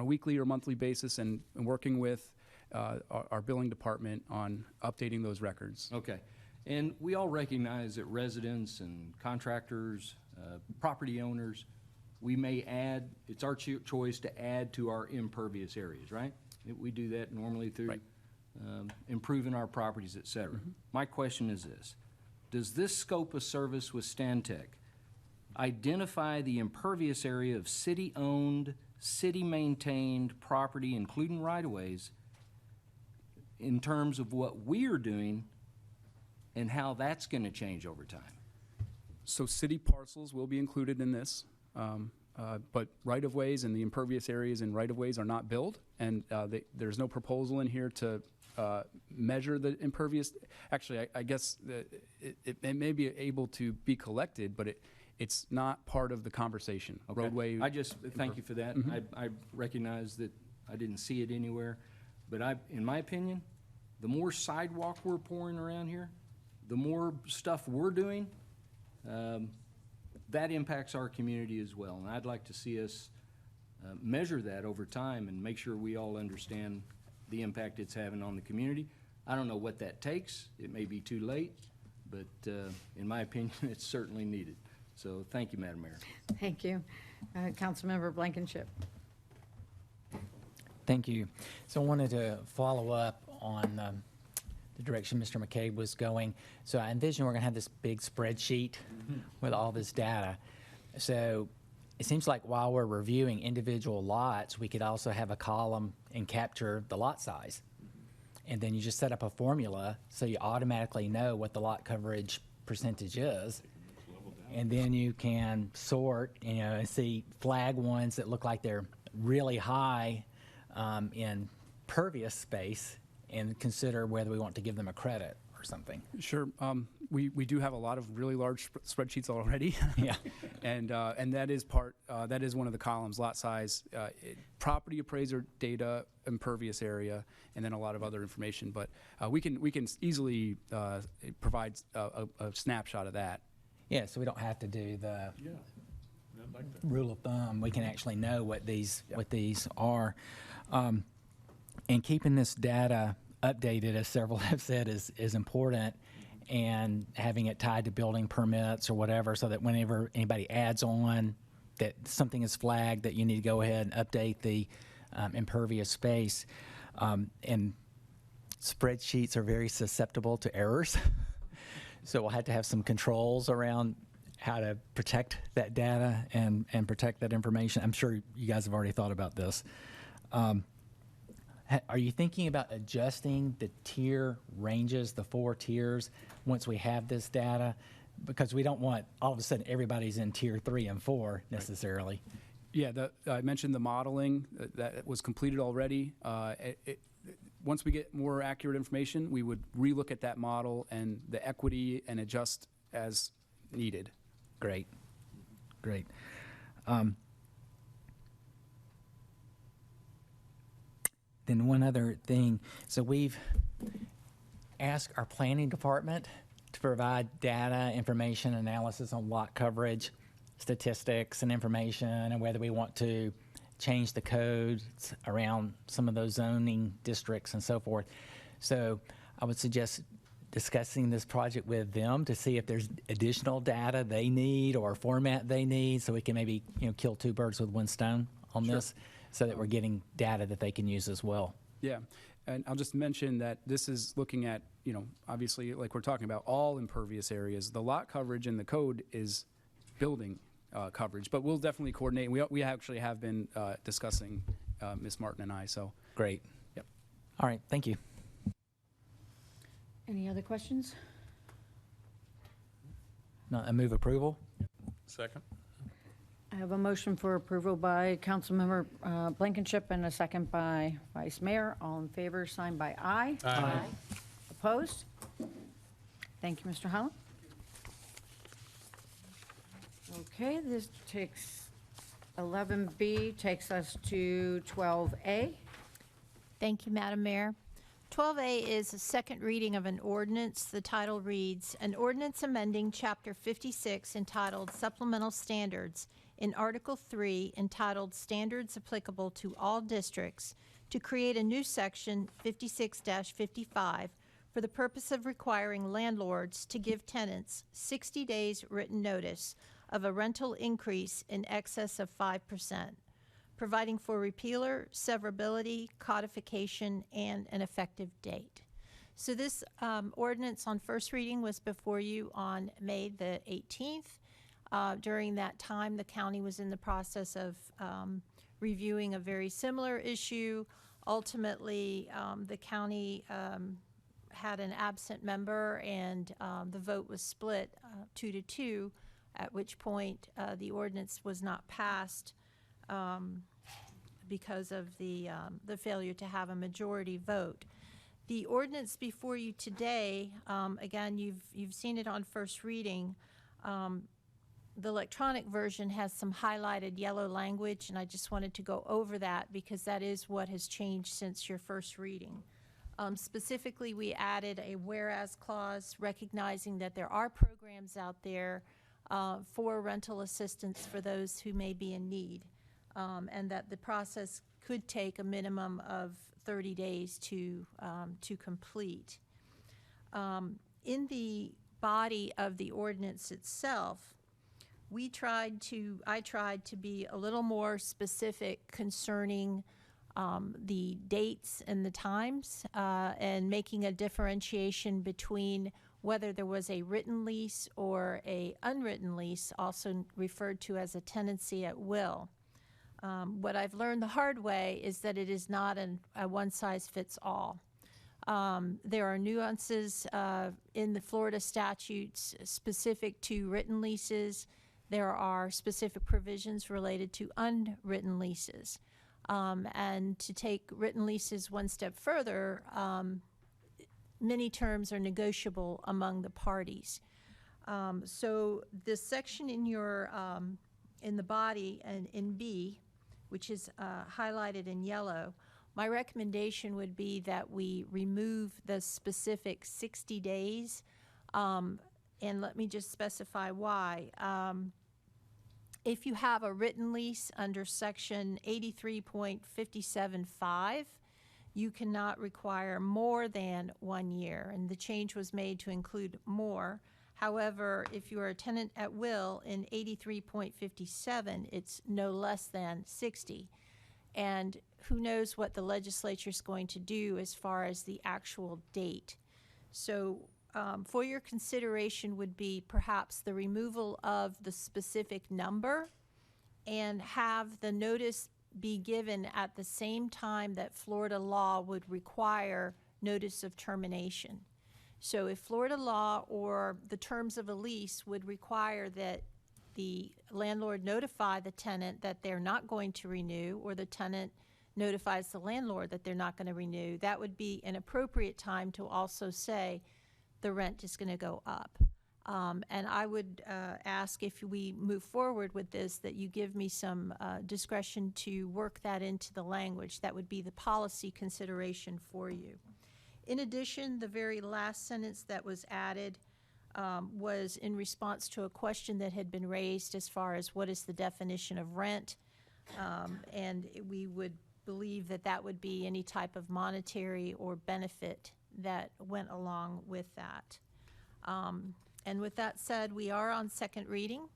a weekly or monthly basis and working with our billing department on updating those records. Okay. And we all recognize that residents and contractors, property owners, we may add, it's our choice to add to our impervious areas, right? We do that normally through improving our properties, et cetera. My question is this: does this scope of service with Stantec identify the impervious area of city-owned, city-maintained property, including right-of-ways, in terms of what we are doing and how that's going to change over time? So city parcels will be included in this, but right-of-ways and the impervious areas and right-of-ways are not billed, and there's no proposal in here to measure the impervious. Actually, I guess it may be able to be collected, but it's not part of the conversation. Okay. Roadway. I just thank you for that. I recognize that I didn't see it anywhere, but in my opinion, the more sidewalk we're pouring around here, the more stuff we're doing, that impacts our community as well. And I'd like to see us measure that over time and make sure we all understand the impact it's having on the community. I don't know what that takes. It may be too late, but in my opinion, it's certainly needed. So thank you, Madam Mayor. Thank you. Councilmember Blankenship. Thank you. So I wanted to follow up on the direction Mr. McCabe was going. So I envision we're going to have this big spreadsheet with all this data. So it seems like while we're reviewing individual lots, we could also have a column and capture the lot size. And then you just set up a formula so you automatically know what the lot coverage percentage is. And then you can sort, and see flag ones that look like they're really high in pervious space and consider whether we want to give them a credit or something. Sure. We do have a lot of really large spreadsheets already. Yeah. And that is that is one of the columns: lot size, property appraiser data, impervious area, and then a lot of other information. But we can easily provide a snapshot of that. Yeah, so we don't have to do the rule of thumb. We can actually know what these are. And keeping this data updated, as several have said, is important, and having it tied to building permits or whatever, so that whenever anybody adds on that something is flagged, that you need to go ahead and update the impervious space. And spreadsheets are very susceptible to errors. So we'll have to have some controls around how to protect that data and protect that information. I'm sure you guys have already thought about this. Are you thinking about adjusting the tier ranges, the 4 tiers, once we have this data? Because we don't want all of a sudden everybody's in tier 3 and 4 necessarily. Yeah, I mentioned the modeling that was completed already. Once we get more accurate information, we would relook at that model and the equity and adjust as needed. Great, great. Then one other thing, so we've asked our planning department to provide data, information, analysis on lot coverage, statistics and information, and whether we want to change the codes around some of those zoning districts and so forth. So I would suggest discussing this project with them to see if there's additional data they need or format they need, so we can maybe kill 2 birds with 1 stone on this, so that we're getting data that they can use as well. Yeah, and I'll just mention that this is looking at, obviously, like we're talking about all impervious areas. The lot coverage in the code is building coverage, but we'll definitely coordinate. We actually have been discussing, Ms. Martin and I, so. Great. Yep. All right, thank you. Any other questions? No, I move approval. Second. I have a motion for approval by Councilmember Blankenship and a second by Vice Mayor. All in favor, signed by aye. Aye. Opposed? Thank you, Mr. Holland. Okay, this takes, 11B takes us to 12A. Thank you, Madam Mayor. 12A is a second reading of an ordinance. The title reads, "An ordinance amending Chapter 56 entitled Supplemental Standards in Article 3 entitled Standards Applicable to All Districts to create a new section 56-55 for the purpose of requiring landlords to give tenants 60 days written notice of a rental increase in excess of 5%. Providing for repealer, severability, codification, and an effective date." So this ordinance on first reading was before you on May the 18th. During that time, the county was in the process of reviewing a very similar issue. Ultimately, the county had an absent member, and the vote was split 2-2, at which point the ordinance was not passed because of the failure to have a majority vote. The ordinance before you today, again, you've seen it on first reading. The electronic version has some highlighted yellow language, and I just wanted to go over that because that is what has changed since your first reading. Specifically, we added a whereas clause recognizing that there are programs out there for rental assistance for those who may be in need, and that the process could take a minimum of 30 days to complete. In the body of the ordinance itself, I tried to be a little more specific concerning the dates and the times, and making a differentiation between whether there was a written lease or a unwritten lease, also referred to as a tenancy at will. What I've learned the hard way is that it is not a one-size-fits-all. There are nuances in the Florida statutes specific to written leases. There are specific provisions related to unwritten leases. And to take written leases one step further, many terms are negotiable among the parties. So this section in your in the body and in B, which is highlighted in yellow, my recommendation would be that we remove the specific 60 days. And let me just specify why. If you have a written lease under section 83.575, you cannot require more than 1 year, and the change was made to include more. However, if you are a tenant at will in 83.57, it's no less than 60. And who knows what the legislature is going to do as far as the actual date. So for your consideration would be perhaps the removal of the specific number and have the notice be given at the same time that Florida law would require notice of termination. So if Florida law or the terms of a lease would require that the landlord notify the tenant that they're not going to renew, or the tenant notifies the landlord that they're not going to renew, that would be an appropriate time to also say the rent is going to go up. And I would ask, if we move forward with this, that you give me some discretion to work that into the language. That would be the policy consideration for you. In addition, the very last sentence that was added was in response to a question that had been raised as far as what is the definition of rent. And we would believe that that would be any type of monetary or benefit that went along with that. And with that said, we are on second reading.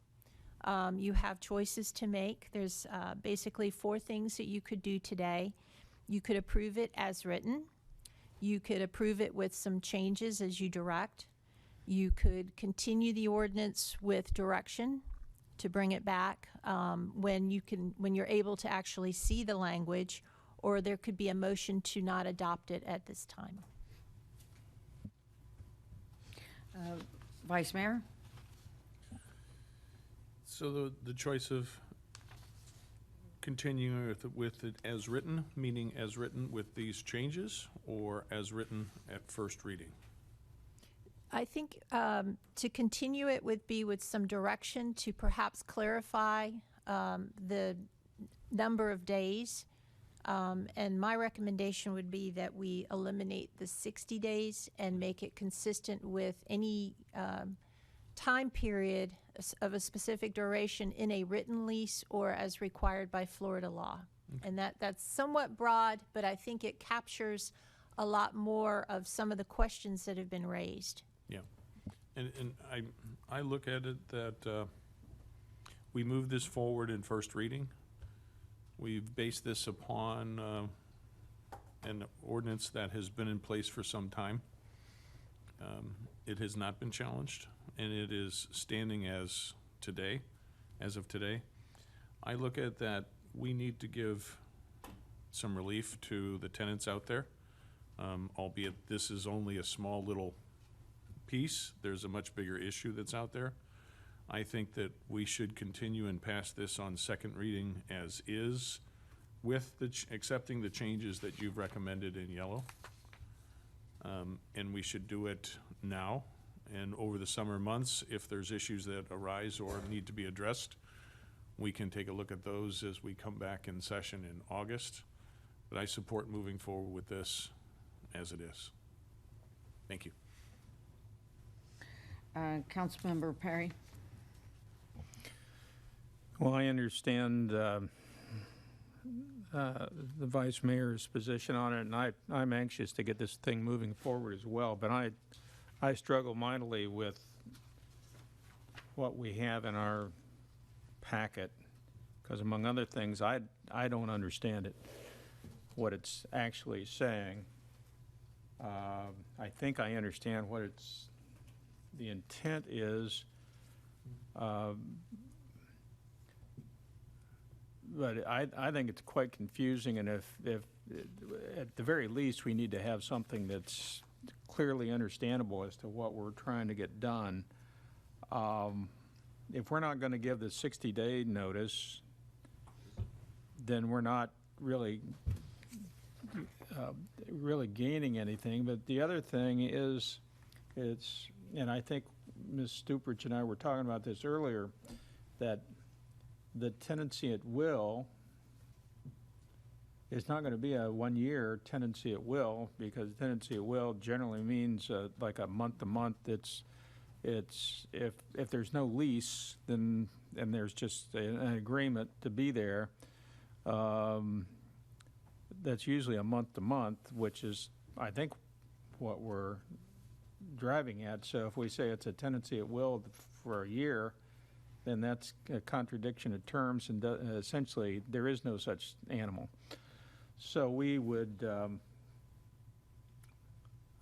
You have choices to make. There's basically 4 things that you could do today. You could approve it as written. You could approve it with some changes as you direct. You could continue the ordinance with direction to bring it back when you're able to actually see the language, or there could be a motion to not adopt it at this time. Vice Mayor? So the choice of continuing with it as written, meaning as written with these changes, or as written at first reading? I think to continue it would be with some direction to perhaps clarify the number of days. And my recommendation would be that we eliminate the 60 days and make it consistent with any time period of a specific duration in a written lease or as required by Florida law. Okay. And that's somewhat broad, but I think it captures a lot more of some of the questions that have been raised. Yeah, and I look at it that we move this forward in first reading. We've based this upon an ordinance that has been in place for some time. It has not been challenged, and it is standing as of today. I look at that we need to give some relief to the tenants out there, albeit this is only a small little piece. There's a much bigger issue that's out there. I think that we should continue and pass this on second reading as is, with accepting the changes that you've recommended in yellow. And we should do it now and over the summer months. If there's issues that arise or need to be addressed, we can take a look at those as we come back in session in August. But I support moving forward with this as it is. Thank you. Councilmember Perry? Well, I understand the Vice Mayor's position on it, and I'm anxious to get this thing moving forward as well, but I struggle mightily with what we have in our packet, because among other things, I don't understand it, what it's actually saying. I think I understand what the intent is, but I think it's quite confusing, and if at the very least we need to have something that's clearly understandable as to what we're trying to get done. If we're not going to give the 60-day notice, then we're not really gaining anything. But the other thing is, and I think Ms. Stuprich and I were talking about this earlier, that the tenancy at will is not going to be a 1-year tenancy at will, because tenancy at will generally means like a month to month. It's if there's no lease, then and there's just an agreement to be there. That's usually a month to month, which is, I think, what we're driving at. So if we say it's a tenancy at will for a year, then that's a contradiction of terms, and essentially there is no such animal. So we would,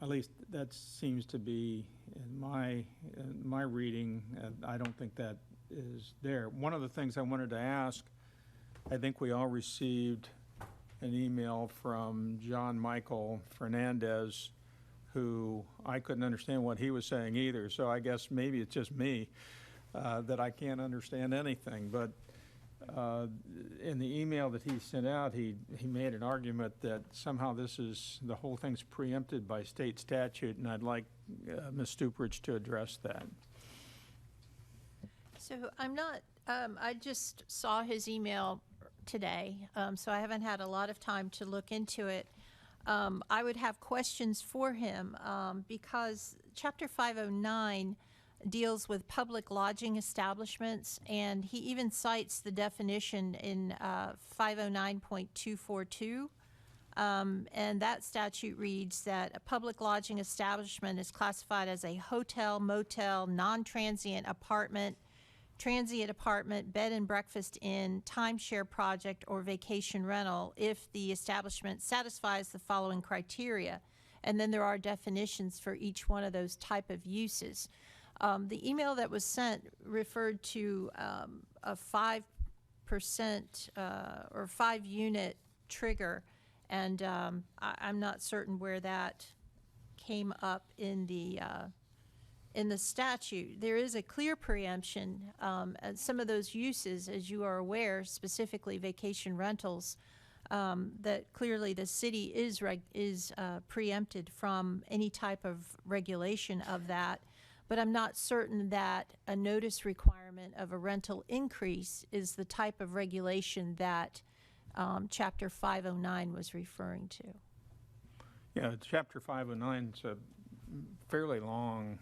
at least that seems to be in my reading, I don't think that is there. One of the things I wanted to ask I think we all received an email from John Michael Fernandez, who I couldn't understand what he was saying either. So I guess maybe it's just me that I can't understand anything. But in the email that he sent out, he made an argument that somehow the whole thing's preempted by state statute, and I'd like Ms. Stuprich to address that. So I'm not, I just saw his email today, so I haven't had a lot of time to look into it. I would have questions for him because Chapter 509 deals with public lodging establishments, and he even cites the definition in 509.242. And that statute reads that a public lodging establishment is classified as a hotel, motel, non-transient apartment, transient apartment, bed and breakfast inn, timeshare project, or vacation rental if the establishment satisfies the following criteria. And then there are definitions for each one of those type of uses. The email that was sent referred to a 5% or 5-unit trigger, and I'm not certain where that came up in the statute. There is a clear preemption. Some of those uses, as you are aware, specifically vacation rentals, that clearly the city is preempted from any type of regulation of that. But I'm not certain that a notice requirement of a rental increase is the type of regulation that Chapter 509 was referring to. Yeah, Chapter 509 is a fairly long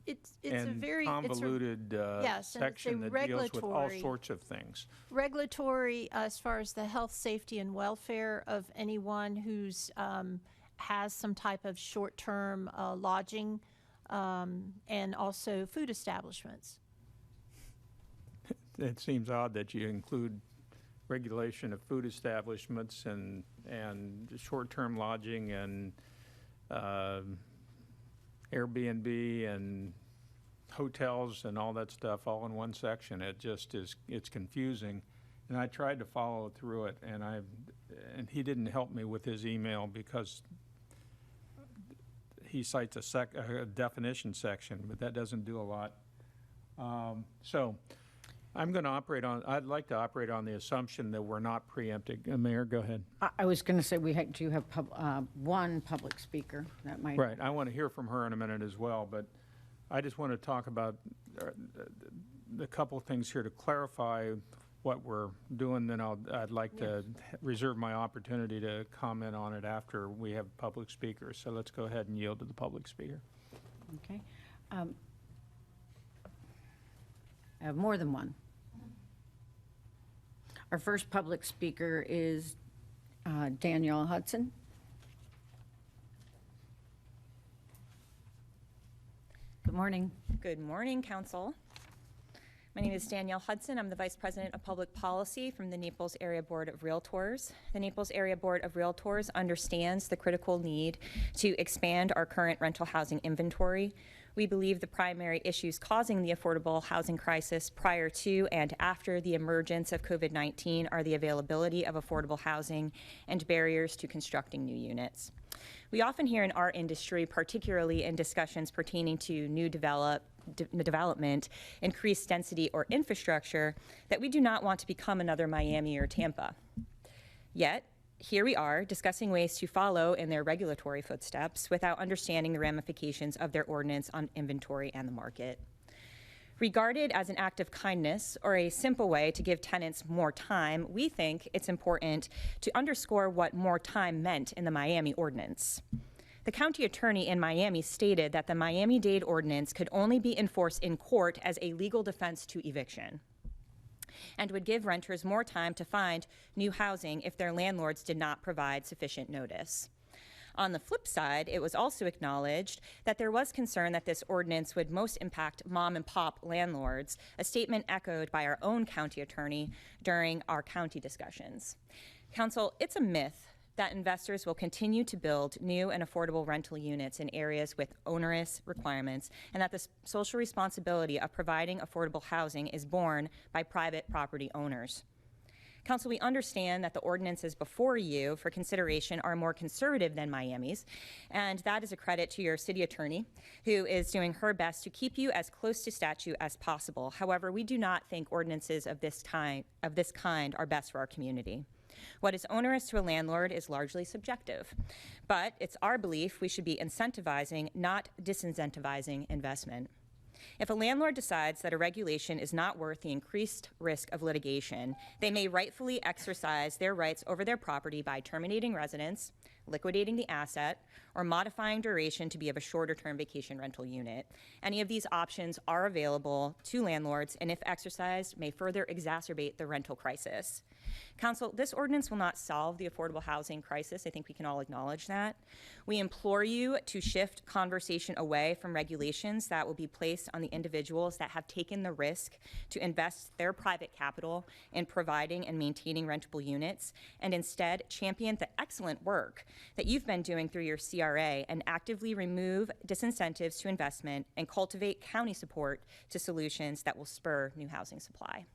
it's and a very convoluted yes, section that deals with all sorts of things. Regulatory as far as the health, safety, and welfare of anyone who's has some type of short-term lodging, and also food establishments. It seems odd that you include regulation of food establishments and short-term lodging and Airbnb and hotels and all that stuff all in one section. It just is, it's confusing. And I tried to follow through it, and he didn't help me with his email because he cites a definition section, but that doesn't do a lot. So I'm going to I'd like to operate on the assumption that we're not preempted. Mayor, go ahead. I was going to say we do have one public speaker that might. Right, I want to hear from her in a minute as well, but I just want to talk about the couple of things here to clarify what we're doing, then I'd like to reserve my opportunity to comment on it after we have public speakers. So let's go ahead and yield to the public speaker. Okay. I have more than one. Our first public speaker is Danielle Hudson. Good morning. Good morning, Council. My name is Danielle Hudson. I'm the Vice President of Public Policy from the Naples Area Board of Realtors. The Naples Area Board of Realtors understands the critical need to expand our current rental housing inventory. We believe the primary issues causing the affordable housing crisis prior to and after the emergence of COVID-19 are the availability of affordable housing and barriers to constructing new units. We often hear in our industry, particularly in discussions pertaining to new development, increased density, or infrastructure, that we do not want to become another Miami or Tampa. Yet, here we are discussing ways to follow in their regulatory footsteps without understanding the ramifications of their ordinance on inventory and the market. Regarded as an act of kindness or a simple way to give tenants more time, we think it's important to underscore what more time meant in the Miami ordinance. The county attorney in Miami stated that the Miami-Dade ordinance could only be enforced in court as a legal defense to eviction, and would give renters more time to find new housing if their landlords did not provide sufficient notice. On the flip side, it was also acknowledged that there was concern that this ordinance would most impact mom and pop landlords, a statement echoed by our own county attorney during our county discussions. Council, it's a myth that investors will continue to build new and affordable rental units in areas with onerous requirements, and that the social responsibility of providing affordable housing is borne by private property owners. Council, we understand that the ordinances before you for consideration are more conservative than Miami's, and that is a credit to your city attorney, who is doing her best to keep you as close to statute as possible. However, we do not think ordinances of this kind are best for our community. What is onerous to a landlord is largely subjective, but it's our belief we should be incentivizing, not disincentivizing investment. If a landlord decides that a regulation is not worth the increased risk of litigation, they may rightfully exercise their rights over their property by terminating residence, liquidating the asset, or modifying duration to be of a shorter-term vacation rental unit. Any of these options are available to landlords, and if exercised, may further exacerbate the rental crisis. Council, this ordinance will not solve the affordable housing crisis. I think we can all acknowledge that. We implore you to shift conversation away from regulations that will be placed on the individuals that have taken the risk to invest their private capital in providing and maintaining rentable units, and instead champion the excellent work that you've been doing through your CRA and actively remove disincentives to investment and cultivate county support to solutions that will spur new housing supply.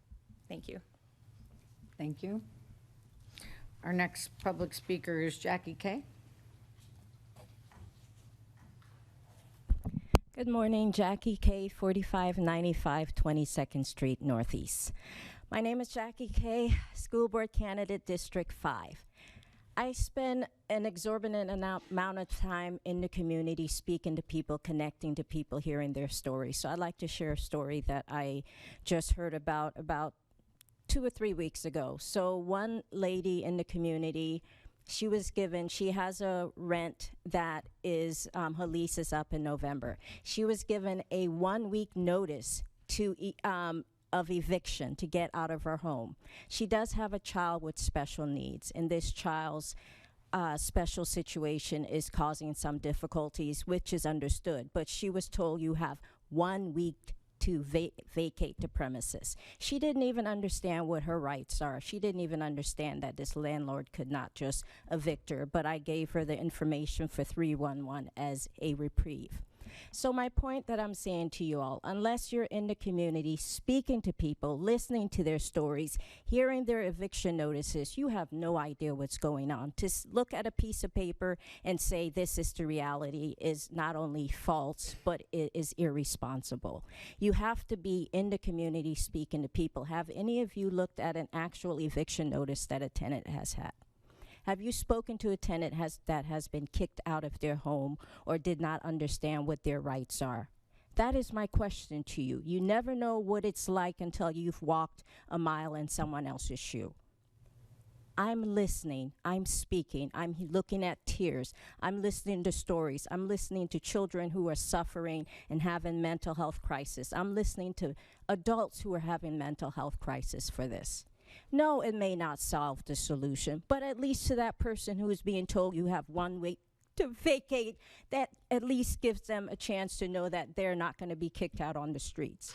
Thank you. Thank you. Our next public speaker is Jackie Kay. Good morning, Jackie Kay, 4595 22nd Street Northeast. My name is Jackie Kay, School Board Candidate, District 5. I spend an exorbitant amount of time in the community speaking to people, connecting to people, hearing their stories. So I'd like to share a story that I just heard about 2 or 3 weeks ago. So one lady in the community, she has a rent that is, her lease is up in November. She was given a 1-week notice of eviction to get out of her home. She does have a child with special needs, and this child's special situation is causing some difficulties, which is understood, but she was told you have 1 week to vacate the premises. She didn't even understand what her rights are. She didn't even understand that this landlord could not just evict her, but I gave her the information for 311 as a reprieve. So my point that I'm saying to you all, unless you're in the community speaking to people, listening to their stories, hearing their eviction notices, you have no idea what's going on. To look at a piece of paper and say this is the reality is not only false, but it is irresponsible. You have to be in the community speaking to people. Have any of you looked at an actual eviction notice that a tenant has had? Have you spoken to a tenant that has been kicked out of their home or did not understand what their rights are? That is my question to you. You never know what it's like until you've walked a mile in someone else's shoe. I'm listening, I'm speaking, I'm looking at tears, I'm listening to stories, I'm listening to children who are suffering and having mental health crisis. I'm listening to adults who are having mental health crisis for this. No, it may not solve the solution, but at least to that person who is being told you have 1 week to vacate, that at least gives them a chance to know that they're not going to be kicked out on the streets.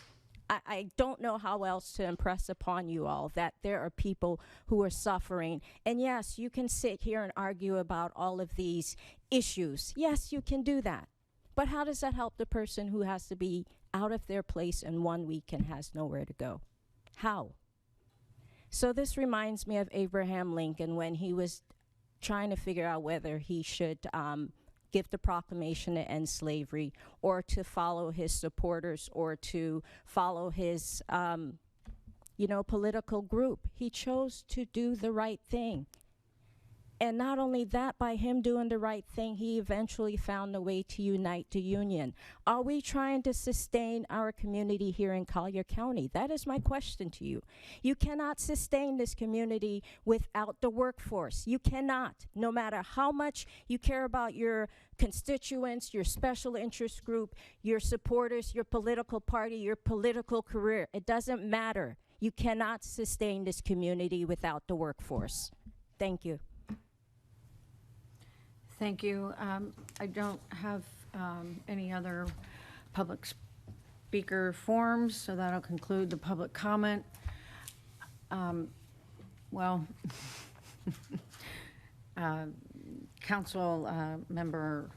I don't know how else to impress upon you all that there are people who are suffering. And yes, you can sit here and argue about all of these issues. Yes, you can do that. But how does that help the person who has to be out of their place in 1 week and has nowhere to go? How? So this reminds me of Abraham Lincoln when he was trying to figure out whether he should give the proclamation to end slavery or to follow his supporters or to follow his, political group. He chose to do the right thing. And not only that, by him doing the right thing, he eventually found a way to unite the Union. Are we trying to sustain our community here in Collier County? That is my question to you. You cannot sustain this community without the workforce. You cannot, no matter how much you care about your constituents, your special interest group, your supporters, your political party, your political career. It doesn't matter. You cannot sustain this community without the workforce. Thank you. Thank you. I don't have any other public speaker forms, so that'll conclude the public comment. Council member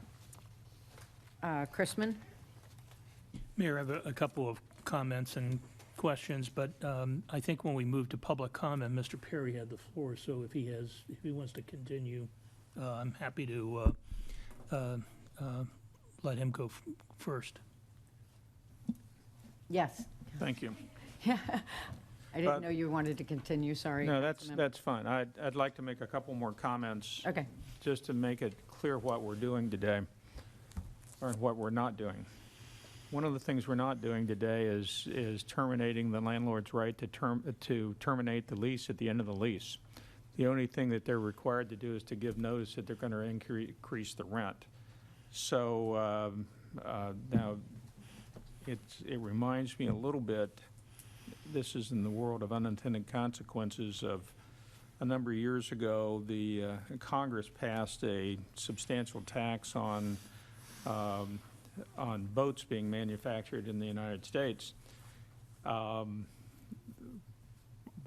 Chrisman. Mayor, I have a couple of comments and questions, but I think when we moved to public comment, Mr. Perry had the floor, so if he wants to continue, I'm happy to let him go first. Yes. Thank you. I didn't know you wanted to continue, sorry. No, Councilmember. that's fine. I'd like to make a couple more comments. Okay. Just to make it clear what we're doing today, or what we're not doing. One of the things we're not doing today is terminating the landlord's right to terminate the lease at the end of the lease. The only thing that they're required to do is to give notice that they're going to increase the rent. So now it reminds me a little bit, this is in the world of unintended consequences, of a number of years ago, the Congress passed a substantial tax on boats being manufactured in the United States.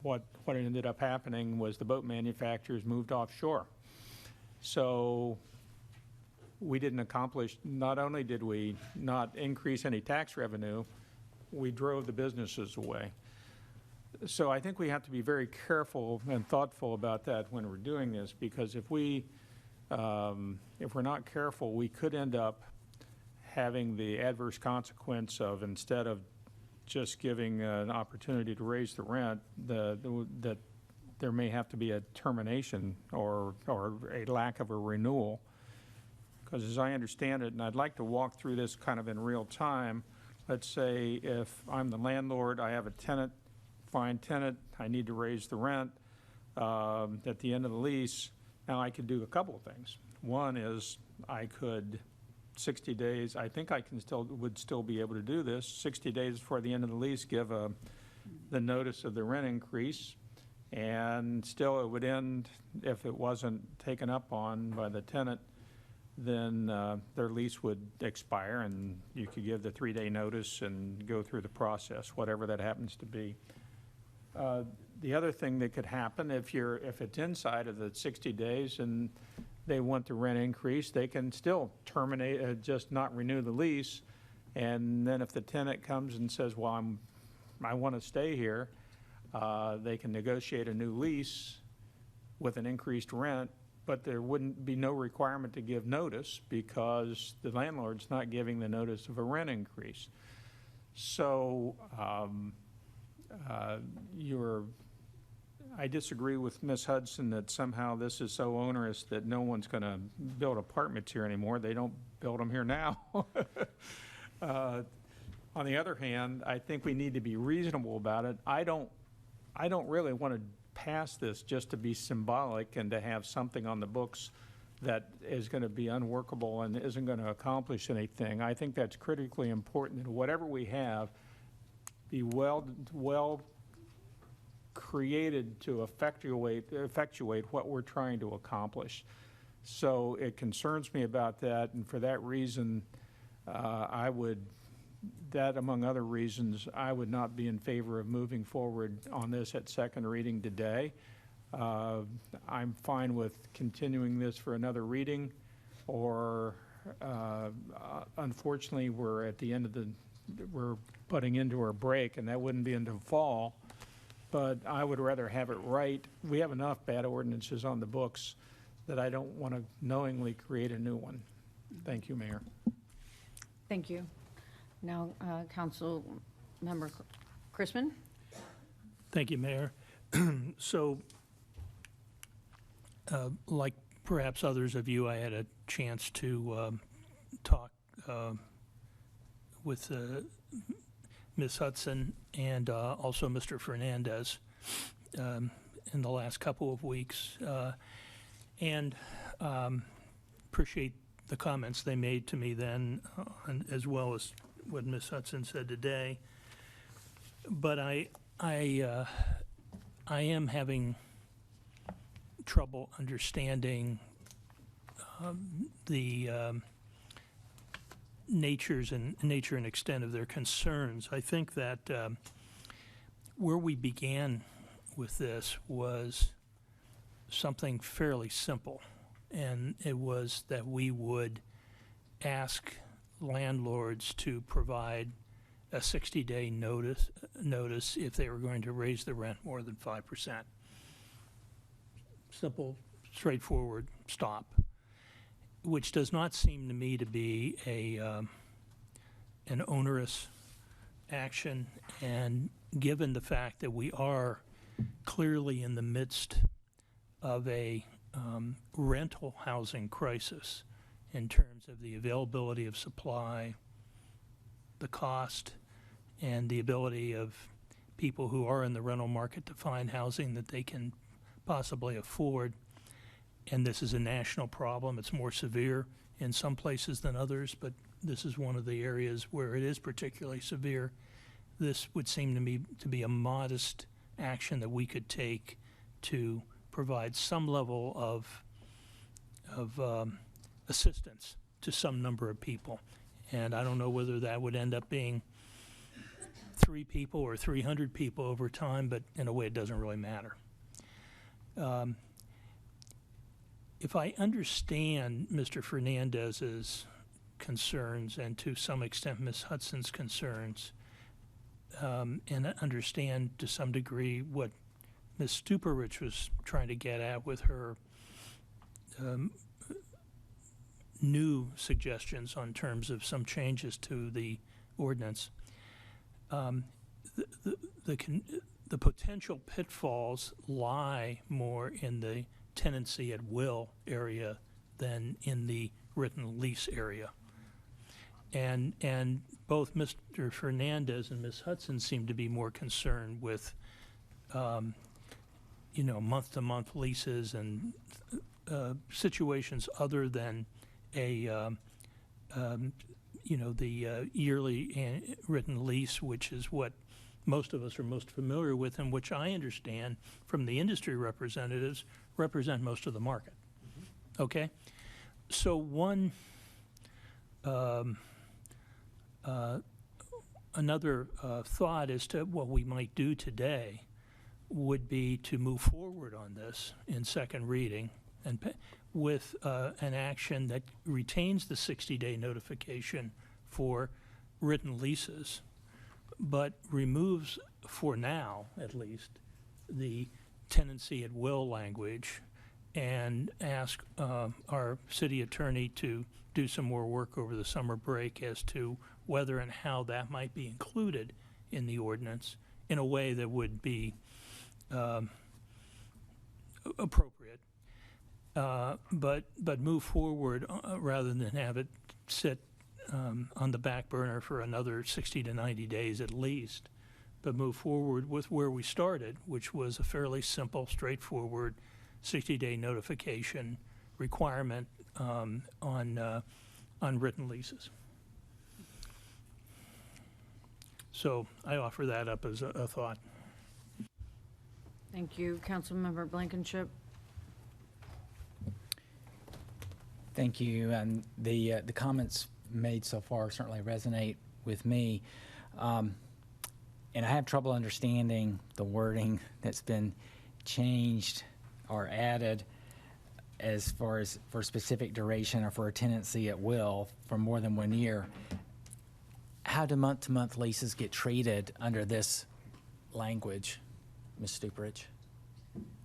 What ended up happening was the boat manufacturers moved offshore. So we didn't accomplish, not only did we not increase any tax revenue, we drove the businesses away. So I think we have to be very careful and thoughtful about that when we're doing this, because if we're not careful, we could end up having the adverse consequence of, instead of just giving an opportunity to raise the rent, that there may have to be a termination or a lack of a renewal. Because as I understand it, and I'd like to walk through this kind of in real time, let's say if I'm the landlord, I have a tenant, fine tenant, I need to raise the rent at the end of the lease. Now I could do a couple of things. One is I could 60 days, I think I would still be able to do this, 60 days before the end of the lease, give the notice of the rent increase, and still it would end, if it wasn't taken up on by the tenant, then their lease would expire and you could give the 3-day notice and go through the process, whatever that happens to be. The other thing that could happen, if it's inside of the 60 days and they want the rent increase, they can still terminate, just not renew the lease. And then if the tenant comes and says, well, I want to stay here, they can negotiate a new lease with an increased rent, but there wouldn't be no requirement to give notice because the landlord's not giving the notice of a rent increase. So I disagree with Ms. Hudson that somehow this is so onerous that no one's going to build apartments here anymore. They don't build them here now. On the other hand, I think we need to be reasonable about it. I don't really want to pass this just to be symbolic and to have something on the books that is going to be unworkable and isn't going to accomplish anything. I think that's critically important that whatever we have be well created to effectuate what we're trying to accomplish. So it concerns me about that, and for that reason, that among other reasons, I would not be in favor of moving forward on this at second reading today. I'm fine with continuing this for another reading, or unfortunately, we're at the end of we're putting into our break, and that wouldn't be until fall. But I would rather have it right. We have enough bad ordinances on the books that I don't want to knowingly create a new one. Thank you, Mayor. Thank you. Now, Council Member Chrisman. Thank you, Mayor. So, like perhaps others of you, I had a chance to talk with Ms. Hudson and also Mr. Fernandez in the last couple of weeks, and appreciate the comments they made to me then, as well as what Ms. Hudson said today. But I am having trouble understanding the nature and extent of their concerns. I think that where we began with this was something fairly simple, and it was that we would ask landlords to provide a 60-day notice if they were going to raise the rent more than 5%. Simple, straightforward stop, which does not seem to me to be an onerous action. And given the fact that we are clearly in the midst of a rental housing crisis in terms of the availability of supply, the cost, and the ability of people who are in the rental market to find housing that they can possibly afford. And this is a national problem. It's more severe in some places than others, but this is one of the areas where it is particularly severe. This would seem to me to be a modest action that we could take to provide some level of assistance to some number of people. And I don't know whether that would end up being 3 people or 300 people over time, but in a way it doesn't really matter. If I understand Mr. Fernandez's concerns, and to some extent Ms. Hudson's concerns, and understand to some degree what Ms. Stuparich was trying to get at with her new suggestions on terms of some changes to the ordinance, the potential pitfalls lie more in the tenancy at will area than in the written lease area. And both Mr. Fernandez and Ms. Hudson seem to be more concerned with, month-to-month leases and situations other than the yearly written lease, which is what most of us are most familiar with, and which I understand from the industry representatives represent most of the market. Okay? So one, another thought as to what we might do today would be to move forward on this in second reading and with an action that retains the 60-day notification for written leases, but removes, for now at least, the tenancy at will language, and ask our city attorney to do some more work over the summer break as to whether and how that might be included in the ordinance in a way that would be appropriate, but move forward rather than have it sit on the back burner for another 60 to 90 days at least, but move forward with where we started, which was a fairly simple, straightforward 60-day notification requirement on written leases. So I offer that up as a thought. Thank you. Councilmember Blankenship. Thank you. And the comments made so far certainly resonate with me. And I have trouble understanding the wording that's been changed or added as far as for specific duration or for a tenancy at will for more than 1 year. How do month-to-month leases get treated under this language, Ms. Stuparich?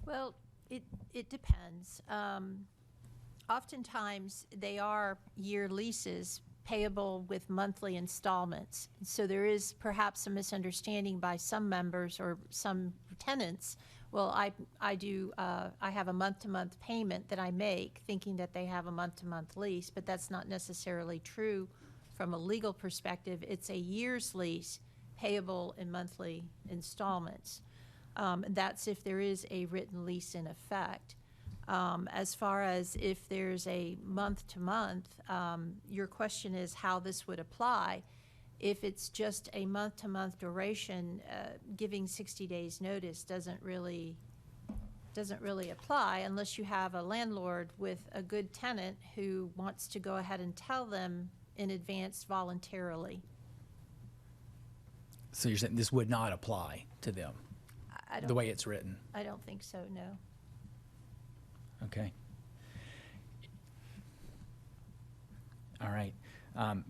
Well, it depends. Oftentimes, they are year leases payable with monthly installments. So there is perhaps a misunderstanding by some members or some tenants. Well, I have a month-to-month payment that I make, thinking that they have a month-to-month lease, but that's not necessarily true from a legal perspective. It's a year's lease payable in monthly installments. That's if there is a written lease in effect. As far as if there's a month-to-month, your question is how this would apply. If it's just a month-to-month duration, giving 60 days notice doesn't really apply unless you have a landlord with a good tenant who wants to go ahead and tell them in advance voluntarily. So you're saying this would not apply to them, the way it's written? I don't think so, no. Okay. All right.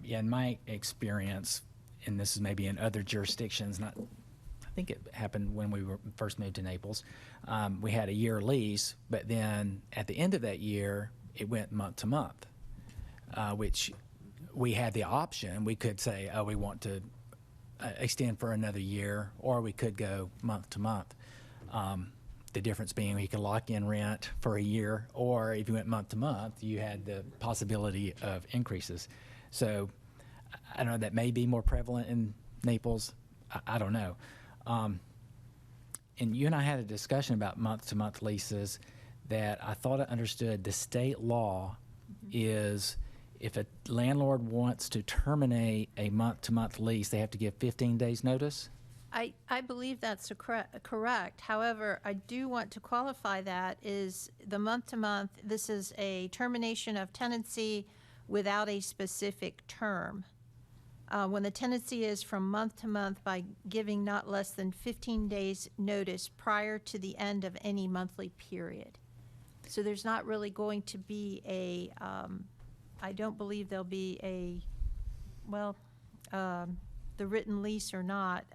Yeah, in my experience, and this is maybe in other jurisdictions, not, I think it happened when we were first moved to Naples. We had a year lease, but then at the end of that year, it went month to month, which we had the option. We could say, oh, we want to extend for another year, or we could go month to month. The difference being you could lock in rent for a year, or if you went month to month, you had the possibility of increases. So I don't know, that may be more prevalent in Naples. I don't know. And you and I had a discussion about month-to-month leases that I thought I understood. The state law is if a landlord wants to terminate a month-to-month lease, they have to give 15 days notice? I believe that's correct. However, I do want to qualify that is the month-to-month, this is a termination of tenancy without a specific term. When the tenancy is from month to month by giving not less than 15 days notice prior to the end of any monthly period. So there's not really going to be a, I don't believe there'll be a, well, the written lease or not,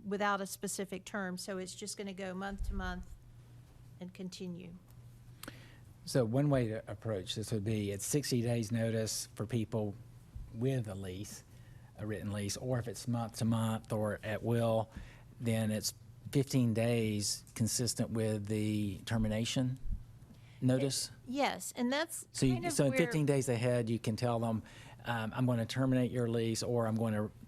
without a specific term. So it's just going to go month to month and continue. So one way to approach this would be it's 60 days notice for people with a lease, a written lease, or if it's month to month or at will, then it's 15 days consistent with the termination notice? Yes, and that's So, kind of so in where, 15 days ahead, you can tell them, I'm going to terminate your lease, or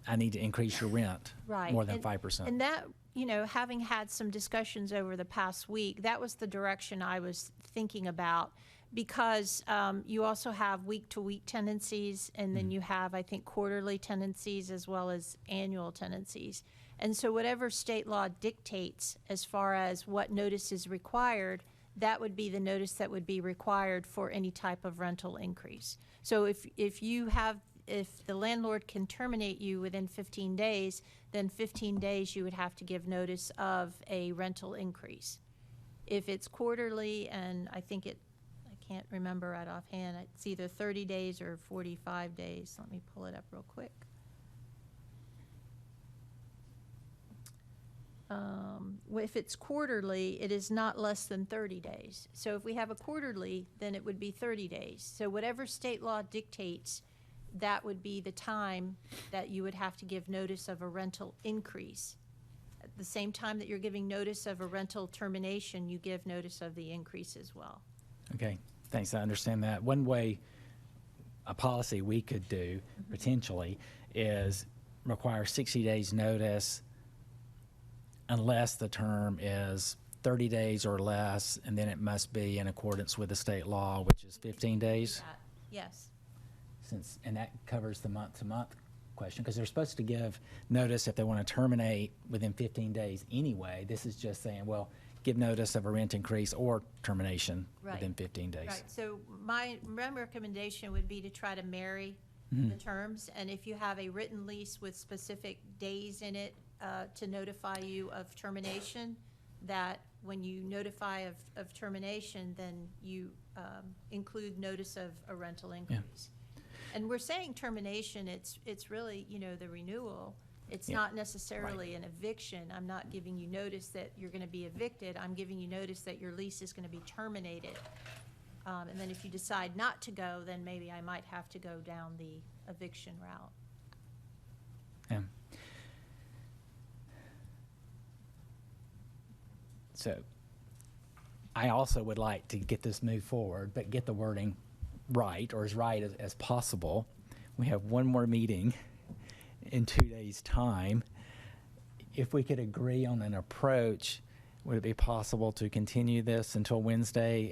I need to increase your rent right. more than and, 5%. And that, you know, having had some discussions over the past week, that was the direction I was thinking about, because you also have week-to-week tenancies, and then you have, I think, quarterly tenancies as well as annual tenancies. And so whatever state law dictates as far as what notice is required, that would be the notice that would be required for any type of rental increase. So if the landlord can terminate you within 15 days, then 15 days you would have to give notice of a rental increase. If it's quarterly, and I can't remember right offhand, it's either 30 days or 45 days. Let me pull it up real quick. If it's quarterly, it is not less than 30 days. So if we have a quarterly, then it would be 30 days. So whatever state law dictates, that would be the time that you would have to give notice of a rental increase. At the same time that you're giving notice of a rental termination, you give notice of the increase as well. Okay, thanks, I understand that. One way, a policy we could do potentially is require 60 days notice unless the term is 30 days or less, and then it must be in accordance with the state law, which is 15 days. Yes. And that covers the month-to-month question, because they're supposed to give notice if they want to terminate within 15 days anyway. This is just saying, well, give notice of a rent increase or termination within 15 days. Right, so my recommendation would be to try to marry the terms, and if you have a written lease with specific days in it to notify you of termination, that when you notify of termination, then you include notice of a rental increase. And we're saying termination, it's really, you know, the renewal. It's not necessarily an eviction. I'm not giving you notice that you're going to be evicted. I'm giving you notice that your lease is going to be terminated. And then if you decide not to go, then maybe I might have to go down the eviction route. Yeah. So I also would like to get this moved forward, but get the wording right, or as right as possible. We have one more meeting in 2 days' time. If we could agree on an approach, would it be possible to continue this until Wednesday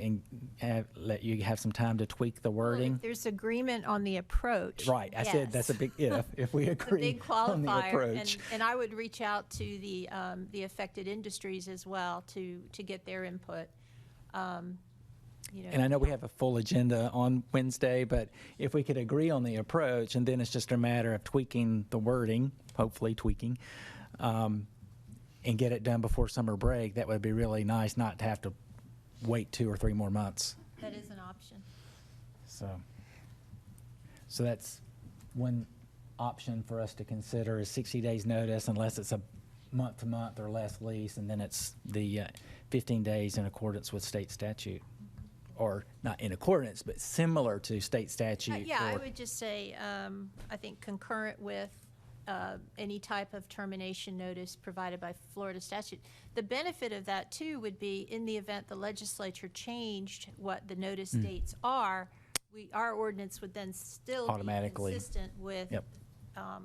and let you have some time to tweak the wording? Well, if there's agreement on the approach. Right, I said that's a big if we agree it's a big on the qualifier, approach. and I would reach out to the affected industries as well to get their input. You know, And I know we have a full agenda on Wednesday, but if we could agree on the approach, and then it's just a matter of tweaking the wording, hopefully tweaking, and get it done before summer break, that would be really nice, not to have to wait 2 or 3 more months. that is an option. So that's one option for us to consider is 60 days notice unless it's a month-to-month or less lease, and then it's the 15 days in accordance with state statute. Or not in accordance, but similar to state statute. Yeah, I for- would just say, I think concurrent with any type of termination notice provided by Florida statute. The benefit of that, too, would be in the event the legislature changed what the notice dates are, our ordinance would then still Automatically. be consistent with Yep.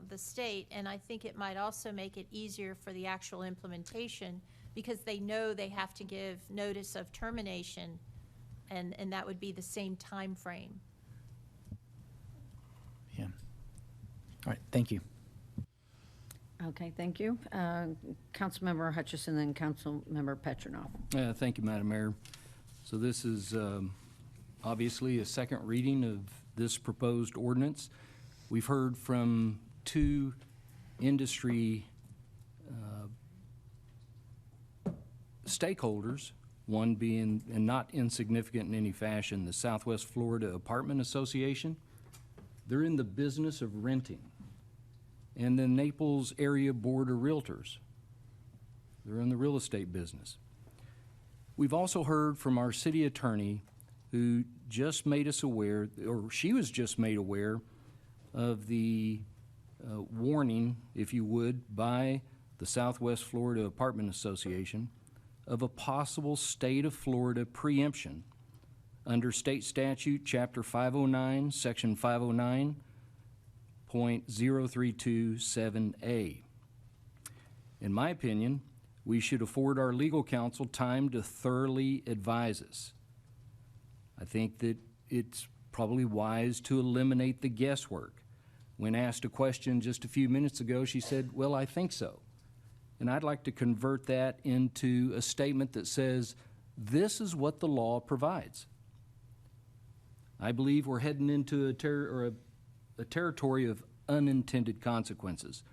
the state. And I think it might also make it easier for the actual implementation because they know they have to give notice of termination, and that would be the same time frame. Yeah. All right, thank you. Okay, thank you. Councilmember Hutchison, then Councilmember Petrinoff. Thank you, Madam Mayor. So this is obviously a second reading of this proposed ordinance. We've heard from two industry stakeholders, one being, and not insignificant in any fashion, the Southwest Florida Apartment Association. They're in the business of renting. And the Naples Area Board of Realtors. They're in the real estate business. We've also heard from our city attorney, who just made us aware, or she was just made aware of the warning, if you would, by the Southwest Florida Apartment Association of a possible state of Florida preemption under state statute, chapter 509, section 509.0327A. In my opinion, we should afford our legal counsel time to thoroughly advise us. I think that it's probably wise to eliminate the guesswork. When asked a question just a few minutes ago, she said, well, I think so. And I'd like to convert that into a statement that says, this is what the law provides. I believe we're heading into a territory of unintended consequences.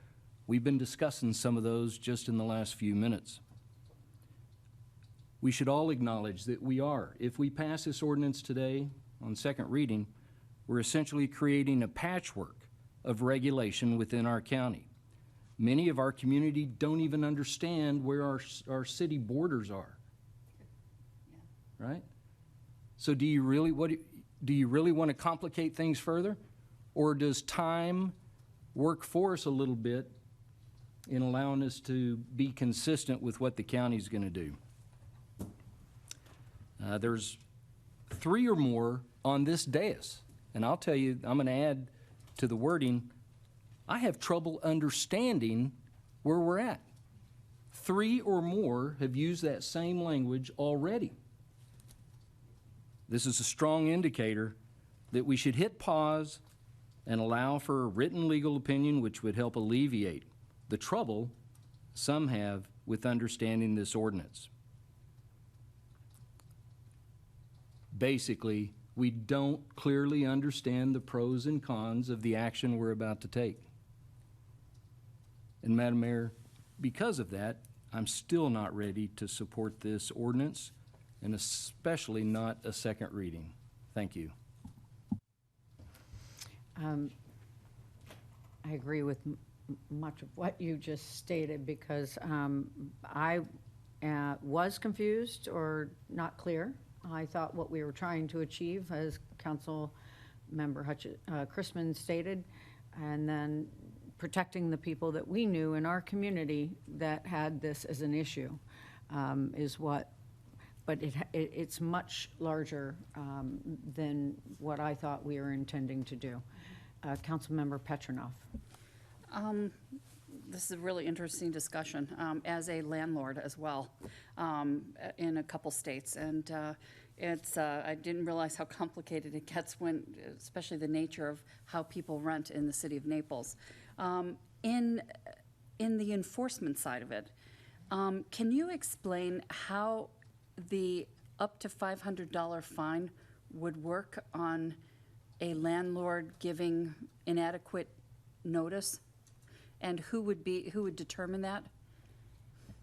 We've been discussing some of those just in the last few minutes. We should all acknowledge that we are, if we pass this ordinance today on second reading, we're essentially creating a patchwork of regulation within our county. Many of our community don't even understand where our city borders are. Right? So do you really want to complicate things further? Or does time work for us a little bit in allowing us to be consistent with what the county's going to do? There's 3 or more on this dais. And I'll tell you, I'm going to add to the wording, I have trouble understanding where we're at. 3 or more have used that same language already. This is a strong indicator that we should hit pause and allow for a written legal opinion which would help alleviate the trouble some have with understanding this ordinance. Basically, we don't clearly understand the pros and cons of the action we're about to take. And Madam Mayor, because of that, I'm still not ready to support this ordinance, and especially not a second reading. Thank you. I agree with much of what you just stated because I was confused or not clear. I thought what we were trying to achieve, as Council Member Chrisman stated, and then protecting the people that we knew in our community that had this as an issue is what, but it's much larger than what I thought we were intending to do. Councilmember Petrinoff. This is a really interesting discussion as a landlord as well in a couple states. And I didn't realize how complicated it gets when, especially the nature of how people rent in the city of Naples. In the enforcement side of it, can you explain how the up to $500 fine would work on a landlord giving inadequate notice? And who would determine that?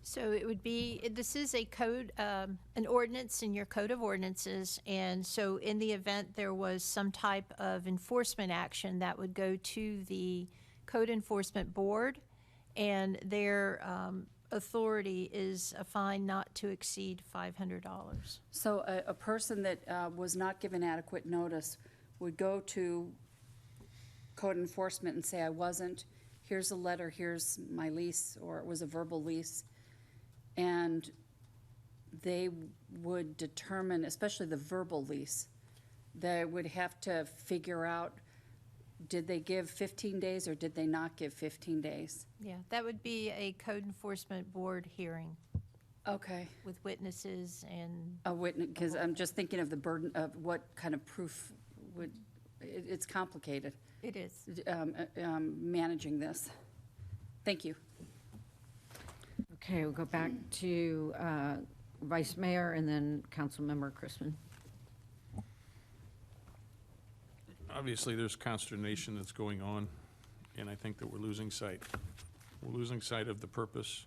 So it would be, this is a code, an ordinance in your code of ordinances, and so in the event there was some type of enforcement action that would go to the Code Enforcement Board, and their authority is a fine not to exceed $500. So a person that was not given adequate notice would go to code enforcement and say, I wasn't, here's a letter, here's my lease, or it was a verbal lease, and they would determine, especially the verbal lease, they would have to figure out, did they give 15 days or did they not give 15 days? Yeah, that would be a Code Enforcement Board hearing Okay. with witnesses and. A witness, because I'm just thinking of the burden of what kind of proof would, it's complicated. It is. Managing this. Thank you. Okay, we'll go back to Vice Mayor and then Councilmember Chrisman. Obviously, there's consternation that's going on, and I think that we're losing sight. We're losing sight of the purpose,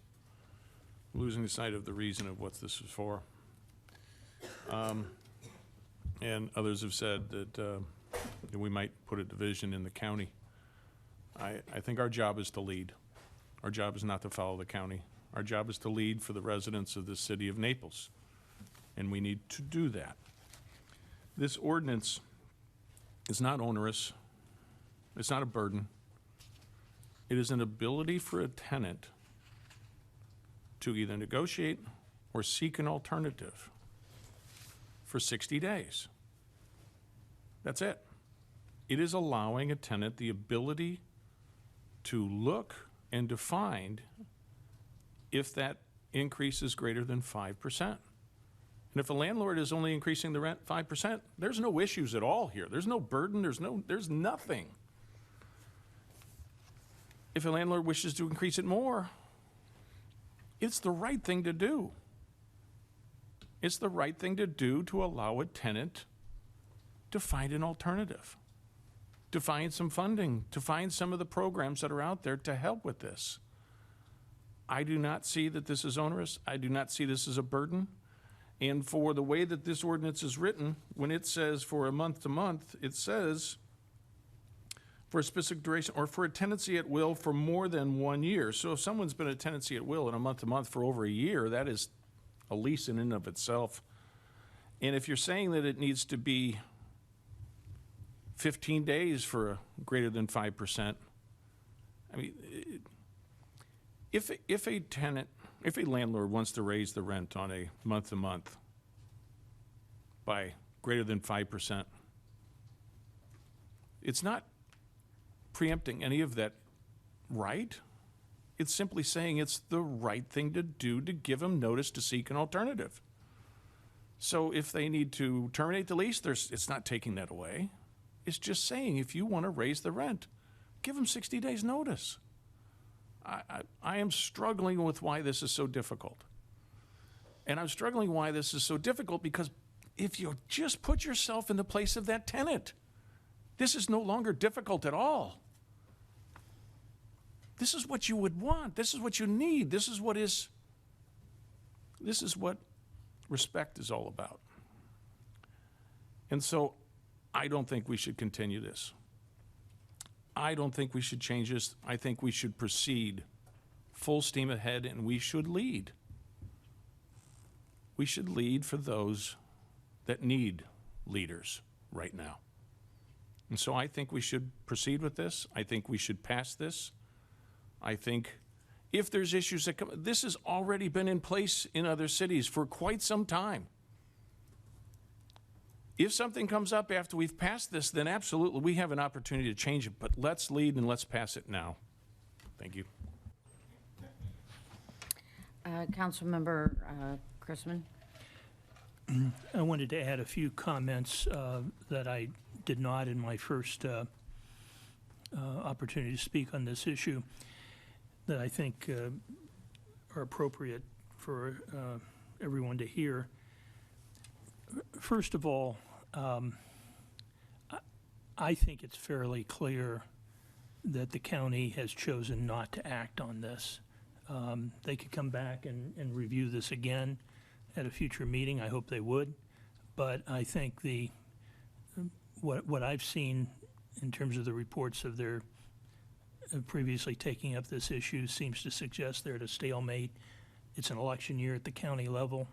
losing sight of the reason of what this is for. And others have said that we might put a division in the county. I think our job is to lead. Our job is not to follow the county. Our job is to lead for the residents of the city of Naples, and we need to do that. This ordinance is not onerous. It's not a burden. It is an ability for a tenant to either negotiate or seek an alternative for 60 days. That's it. It is allowing a tenant the ability to look and to find if that increase is greater than 5%. And if a landlord is only increasing the rent 5%, there's no issues at all here. There's no burden, there's nothing. If a landlord wishes to increase it more, it's the right thing to do. It's the right thing to do to allow a tenant to find an alternative, to find some funding, to find some of the programs that are out there to help with this. I do not see that this is onerous. I do not see this as a burden. And for the way that this ordinance is written, when it says for a month to month, it says for a specific duration or for a tenancy at will for more than 1 year. So if someone's been a tenancy at will and a month to month for over a year, that is a lease in and of itself. And if you're saying that it needs to be 15 days for a greater than 5%, I mean, if a landlord wants to raise the rent on a month-to-month by greater than 5%, it's not preempting any of that right. It's simply saying it's the right thing to do to give them notice to seek an alternative. So if they need to terminate the lease, it's not taking that away. It's just saying if you want to raise the rent, give them 60 days notice. I am struggling with why this is so difficult. And I'm struggling why this is so difficult because if you just put yourself in the place of that tenant, this is no longer difficult at all. This is what you would want. This is what you need. This is what respect is all about. And so I don't think we should continue this. I don't think we should change this. I think we should proceed full steam ahead, and we should lead. We should lead for those that need leaders right now. And so I think we should proceed with this. I think we should pass this. I think if there's issues that come, this has already been in place in other cities for quite some time. If something comes up after we've passed this, then absolutely we have an opportunity to change it, but let's lead and let's pass it now. Thank you. Councilmember Chrisman. I wanted to add a few comments that I did not in my first opportunity to speak on this issue that I think are appropriate for everyone to hear. First of all, I think it's fairly clear that the county has chosen not to act on this. They could come back and review this again at a future meeting. I hope they would. But I think what I've seen in terms of the reports of their previously taking up this issue seems to suggest they're at a stalemate. It's an election year at the county level.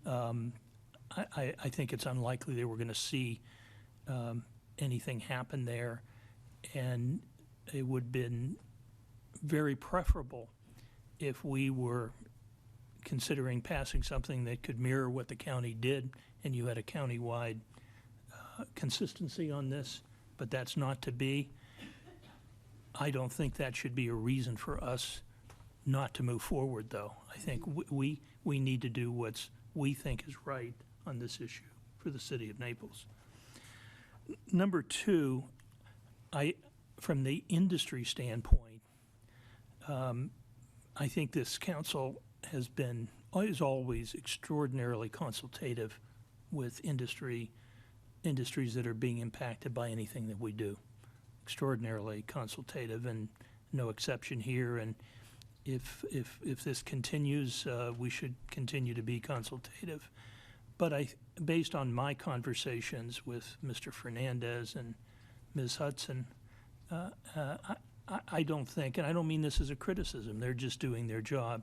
I think it's unlikely that we're going to see anything happen there, and it would have been very preferable if we were considering passing something that could mirror what the county did, and you had a county-wide consistency on this, but that's not to be. I don't think that should be a reason for us not to move forward, though. I think we need to do what we think is right on this issue for the city of Naples. Number two, from the industry standpoint, I think this council is always extraordinarily consultative with industries that are being impacted by anything that we do. Extraordinarily consultative, and no exception here. And if this continues, we should continue to be consultative. But based on my conversations with Mr. Fernandez and Ms. Hudson, I don't think, and I don't mean this as a criticism, they're just doing their job.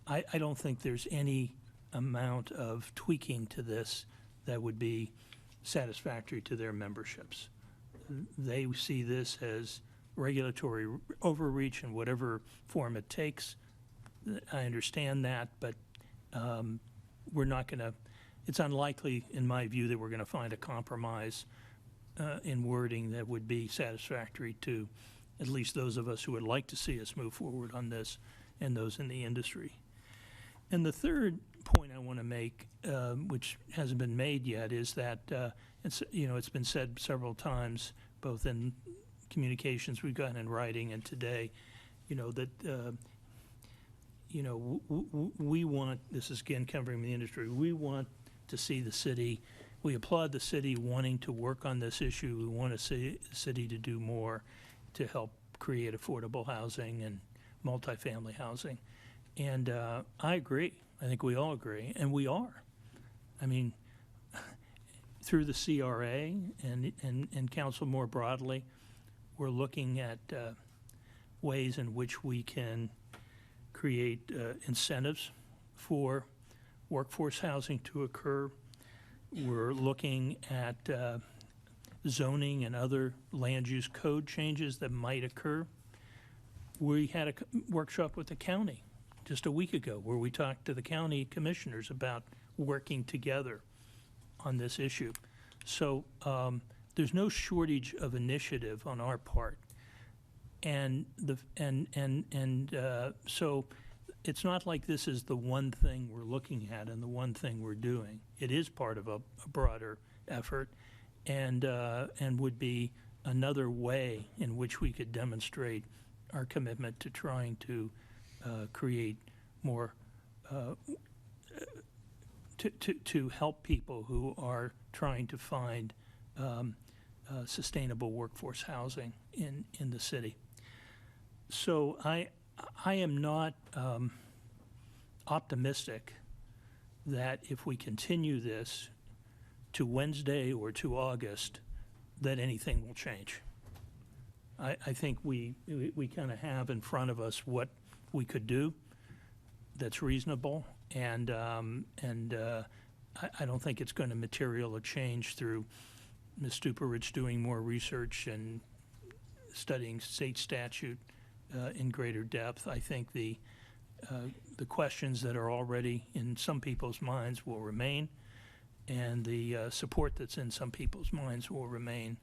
I don't think there's any amount of tweaking to this that would be satisfactory to their memberships. They see this as regulatory overreach in whatever form it takes. I understand that, but we're not going to, it's unlikely, in my view, that we're going to find a compromise in wording that would be satisfactory to at least those of us who would like to see us move forward on this and those in the industry. And the third point I want to make, which hasn't been made yet, is that it's been said several times, both in communications we've gotten in writing and today, that we want, this is again covering the industry, we want to see the city, we applaud the city wanting to work on this issue. We want to see the city to do more to help create affordable housing and multifamily housing. And I agree. I think we all agree, and we are. I mean, through the CRA and council more broadly, we're looking at ways in which we can create incentives for workforce housing to occur. We're looking at zoning and other land use code changes that might occur. We had a workshop with the county just a week ago where we talked to the county commissioners about working together on this issue. So there's no shortage of initiative on our part, and so it's not like this is the one thing we're looking at and the one thing we're doing. It is part of a broader effort, and would be another way in which we could demonstrate our commitment to trying to create more to help people who are trying to find sustainable workforce housing in the city. So I am not optimistic that if we continue this to Wednesday or to August, that anything will change. I think we kind of have in front of us what we could do that's reasonable, and I don't think it's going to material a change through Ms. Stuparich doing more research and studying state statute in greater depth. I think the questions that are already in some people's minds will remain, and the support that's in some people's minds will remain.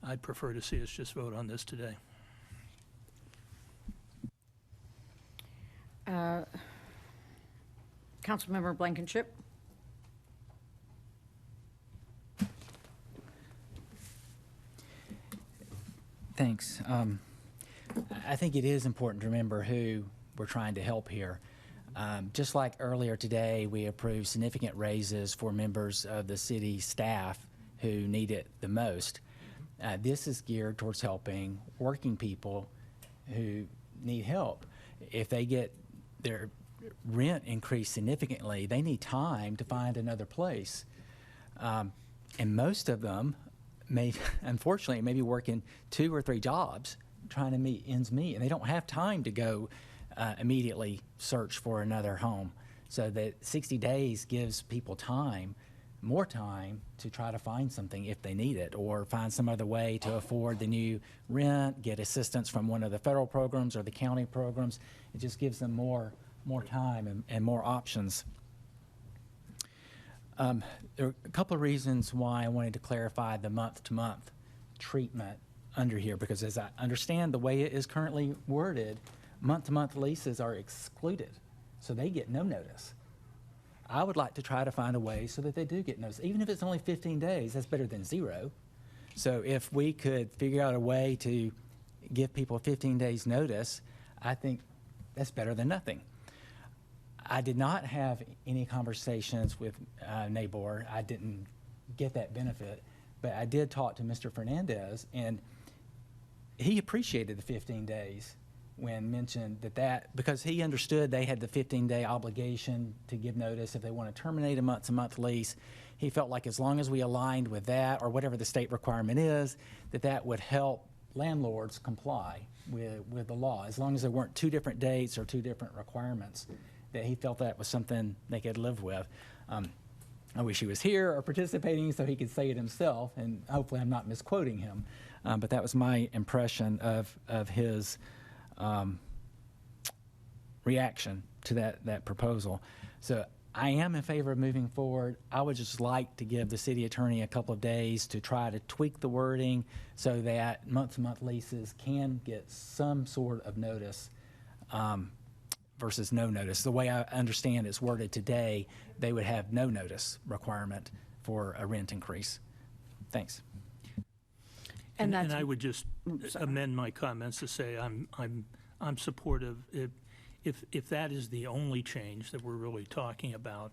I'd prefer to see us just vote on this today. Councilmember Blankenship. Thanks. I think it is important to remember who we're trying to help here. Just like earlier today, we approved significant raises for members of the city staff who need it the most. This is geared towards helping working people who need help. If they get their rent increased significantly, they need time to find another place. And most of them, unfortunately, may be working 2 or 3 jobs trying to meet ends meet, and they don't have time to go immediately search for another home. So that 60 days gives people time, more time, to try to find something if they need it, or find some other way to afford the new rent, get assistance from one of the federal programs or the county programs. It just gives them more time and more options. There are a couple of reasons why I wanted to clarify the month-to-month treatment under here, because as I understand the way it is currently worded, month-to-month leases are excluded, so they get no notice. I would like to try to find a way so that they do get notice. Even if it's only 15 days, that's better than 0. So if we could figure out a way to give people 15 days notice, I think that's better than nothing. I did not have any conversations with NABOR. I didn't get that benefit, but I did talk to Mr. Fernandez, and he appreciated the 15 days when mentioned that because he understood they had the 15-day obligation to give notice if they want to terminate a month-to-month lease. He felt like as long as we aligned with that, or whatever the state requirement is, that would help landlords comply with the law, as long as there weren't 2 different dates or 2 different requirements, that he felt that was something they could live with. I wish he was here or participating so he could say it himself, and hopefully I'm not misquoting him, but that was my impression of his reaction to that proposal. So I am in favor of moving forward. I would just like to give the city attorney a couple of days to try to tweak the wording so that month-to-month leases can get some sort of notice versus no notice. The way I understand it's worded today, they would have no notice requirement for a rent increase. Thanks. And I would just amend my comments to say I'm supportive. If that is the only change that we're really talking about,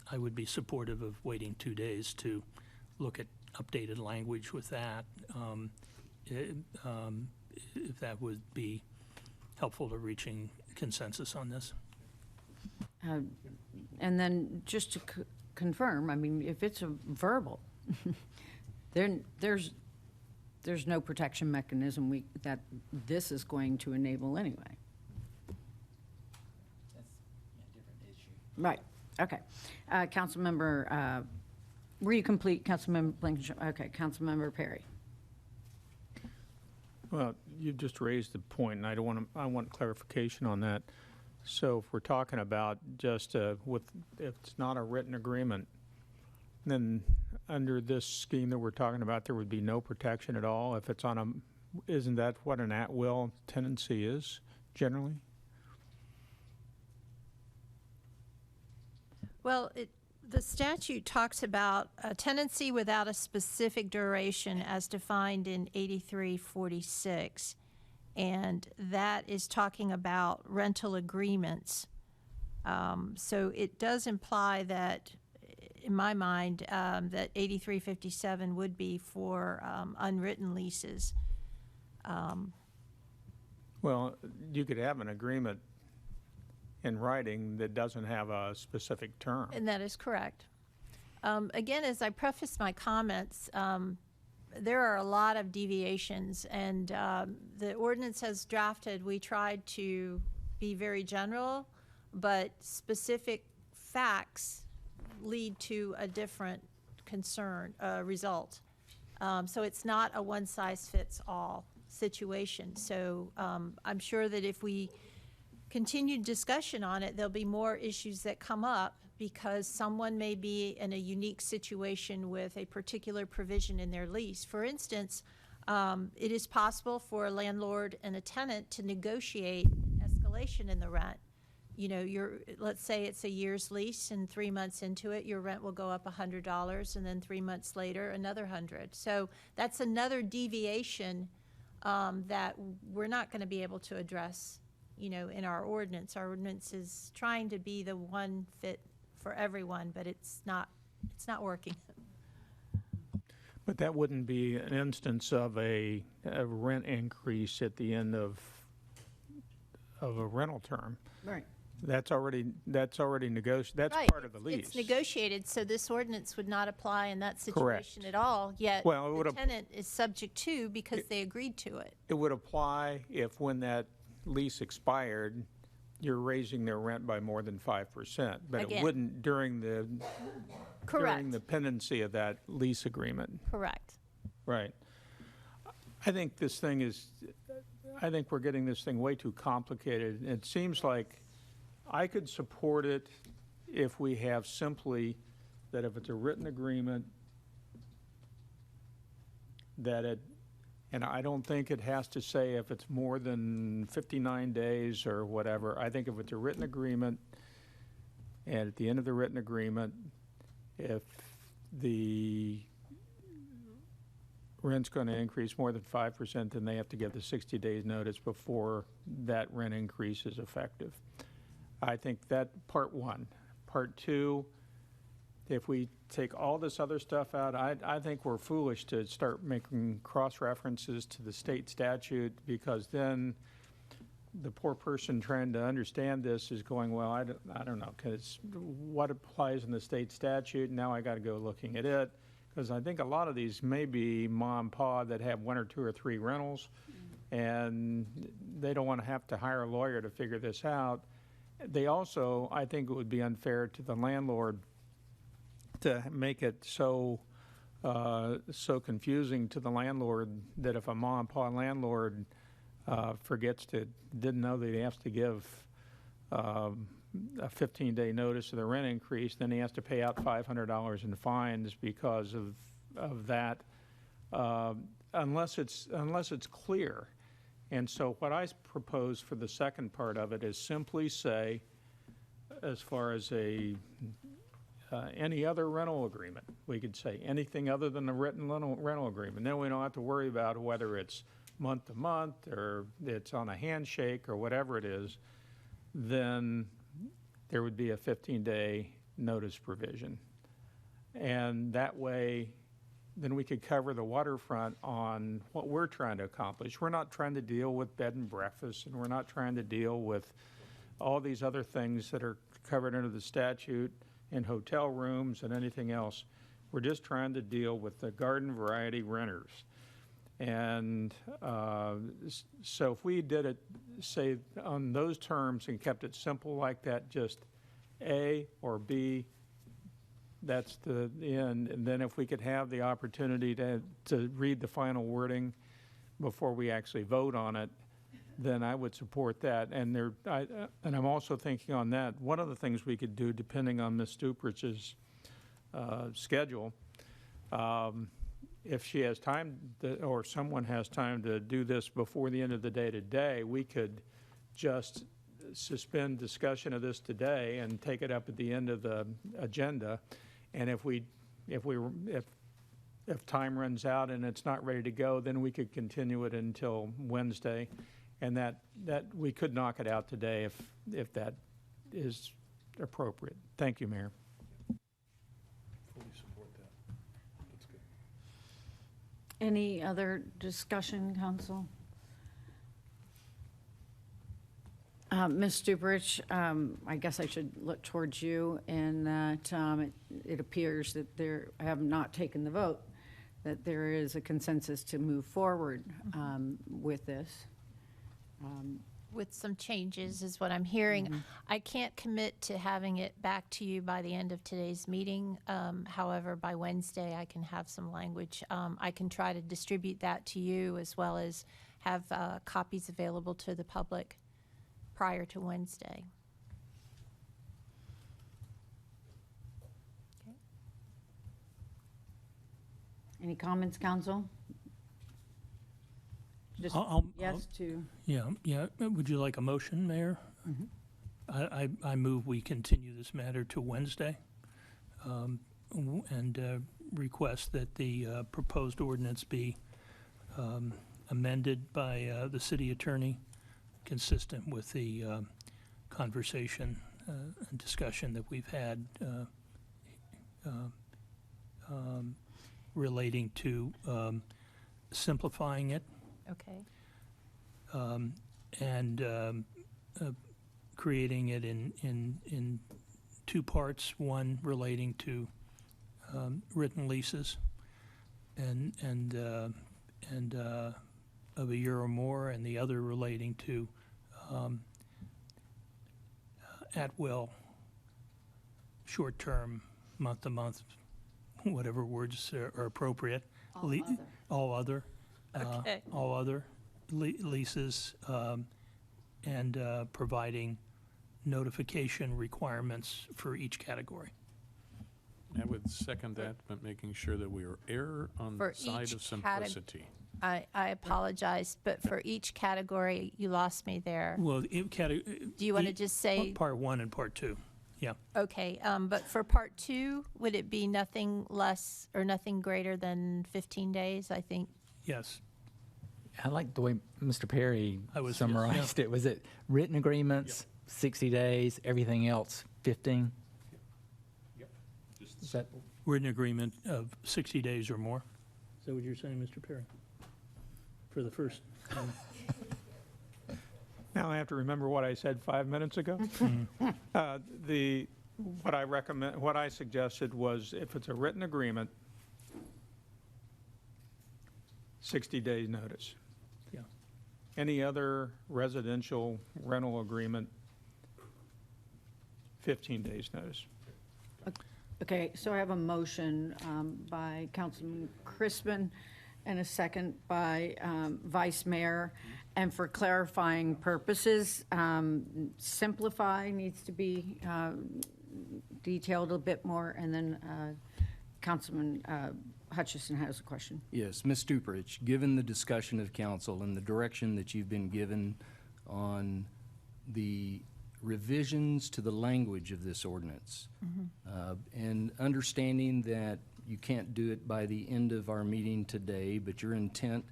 I would be supportive of waiting 2 days to look at updated language with that, if that would be helpful to reaching consensus on this. And then just to confirm, I mean, if it's a verbal, then there's no protection mechanism that this is going to enable anyway. That's a different issue. Right, okay. Councilmember, were you complete, Councilmember Blankenship? Okay, Councilmember Perry. Well, you just raised the point, and I want clarification on that. So if we're talking about just if it's not a written agreement, then under this scheme that we're talking about, there would be no protection at all if it's on isn't that what an at-will tenancy is generally? Well, the statute talks about a tenancy without a specific duration as defined in 8346. And that is talking about rental agreements. So it does imply that, in my mind, that 8357 would be for unwritten leases. Well, you could have an agreement in writing that doesn't have a specific term. And that is correct. Again, as I preface my comments, there are a lot of deviations, and the ordinance as drafted, we tried to be very general, but specific facts lead to a different result. So it's not a one-size-fits-all situation. So I'm sure that if we continue discussion on it, there'll be more issues that come up because someone may be in a unique situation with a particular provision in their lease. For instance, it is possible for a landlord and a tenant to negotiate an escalation in the rent. You know, let's say it's a year's lease, and 3 months into it, your rent will go up $100, and then 3 months later, another $100. So that's another deviation that we're not going to be able to address, you know, in our ordinance. Our ordinance is trying to be the one fit for everyone, but it's not working. But that wouldn't be an instance of a rent increase at the end of a rental term. Right. That's already negotiated, that's Right, part of the lease. It's negotiated, so this ordinance would not apply in that Correct. situation at all, yet Well, it the would tenant is subject to because they agreed to it. It would apply if when that lease expired, you're raising their rent by more than 5%. But it Again. wouldn't during the Correct. pendency of that lease agreement. Correct. Right. I think we're getting this thing way too complicated. It seems like I could support it if we have simply that if it's a written agreement, and I don't think it has to say if it's more than 59 days or whatever. I think if it's a written agreement, and at the end of the written agreement, if the rent's going to increase more than 5%, then they have to give the 60 days notice before that rent increase is effective. I think that part one. Part two, if we take all this other stuff out, I think we're foolish to start making cross-references to the state statute, because then the poor person trying to understand this is going, well, I don't know, because what applies in the state statute, now I got to go looking at it, because I think a lot of these may be mom and pa that have 1 or 2 or 3 rentals, and they don't want to have to hire a lawyer to figure this out. They also, I think it would be unfair to the landlord to make it so confusing to the landlord that if a mom and pa landlord didn't know that he has to give a 15-day notice of the rent increase, then he has to pay out $500 in fines because of that, unless it's clear. And so what I propose for the second part of it is simply say, as far as any other rental agreement, we could say anything other than a written rental agreement. Then we don't have to worry about whether it's month to month or it's on a handshake or whatever it is. Then there would be a 15-day notice provision. And that way, then we could cover the waterfront on what we're trying to accomplish. We're not trying to deal with bed and breakfast, and we're not trying to deal with all these other things that are covered under the statute in hotel rooms and anything else. We're just trying to deal with the garden variety renters. And so if we did it, say, on those terms and kept it simple like that, just A or B, that's the end. And then if we could have the opportunity to read the final wording before we actually vote on it, then I would support that. And I'm also thinking on that, one of the things we could do, depending on Ms. Stuprich's schedule, if she has time or someone has time to do this before the end of the day today, we could just suspend discussion of this today and take it up at the end of the agenda. And if time runs out and it's not ready to go, then we could continue it until Wednesday. And that we could knock it out today if that is appropriate. Thank you, Mayor. Fully support that. That's good. Any other discussion, council? Ms. Stubrich, I guess I should look towards you in that it appears that I have not taken the vote, that there is a consensus to move forward with this. With some changes is what I'm hearing. I can't commit to having it back to you by the end of today's meeting. However, by Wednesday, I can have some language. I can try to distribute that to you as well as have copies available to the public prior to Wednesday. Okay. Any comments, council? Just yes to. Yeah. Would you like a motion, Mayor? I move we continue this matter to Wednesday and request that the proposed ordinance be amended by the city attorney, consistent with the conversation and discussion that we've had relating to simplifying it. Okay. And creating it in two parts, one relating to written leases and of a year or more, and the other relating to at-will, short-term, month-to-month, whatever words are appropriate. All other. Okay. All other leases, and providing notification requirements for each category. I would second that, but making sure that we are err on For the side each of simplicity. I apologize, but for each category, you lost me there. Well, Do you want to just say, Part 1 and Part 2, yeah. okay, but for part 2, would it be nothing less or nothing greater than 15 days, I think? Yes. I like the way Mr. Perry was- summarized it. Was it written agreements, 60 days, everything else, 15? Is that, Written agreement of 60 days or more. Is that what you're saying, Mr. Perry? For the first. Now I have to remember what I said 5 minutes ago. What I suggested was if it's a written agreement, 60 days notice. Yeah. Any other residential rental agreement, 15 days notice. Okay, so I have a motion by Councilman Crispin and a second by Vice Mayor. And for clarifying purposes, simplify needs to be detailed a bit more. And then Councilman Hutchison has a question. Yes, Ms. Stuprich, given the discussion of council and the direction that you've been given on the revisions to the language of this ordinance, and understanding that you can't do it by the end of our meeting today, but your intent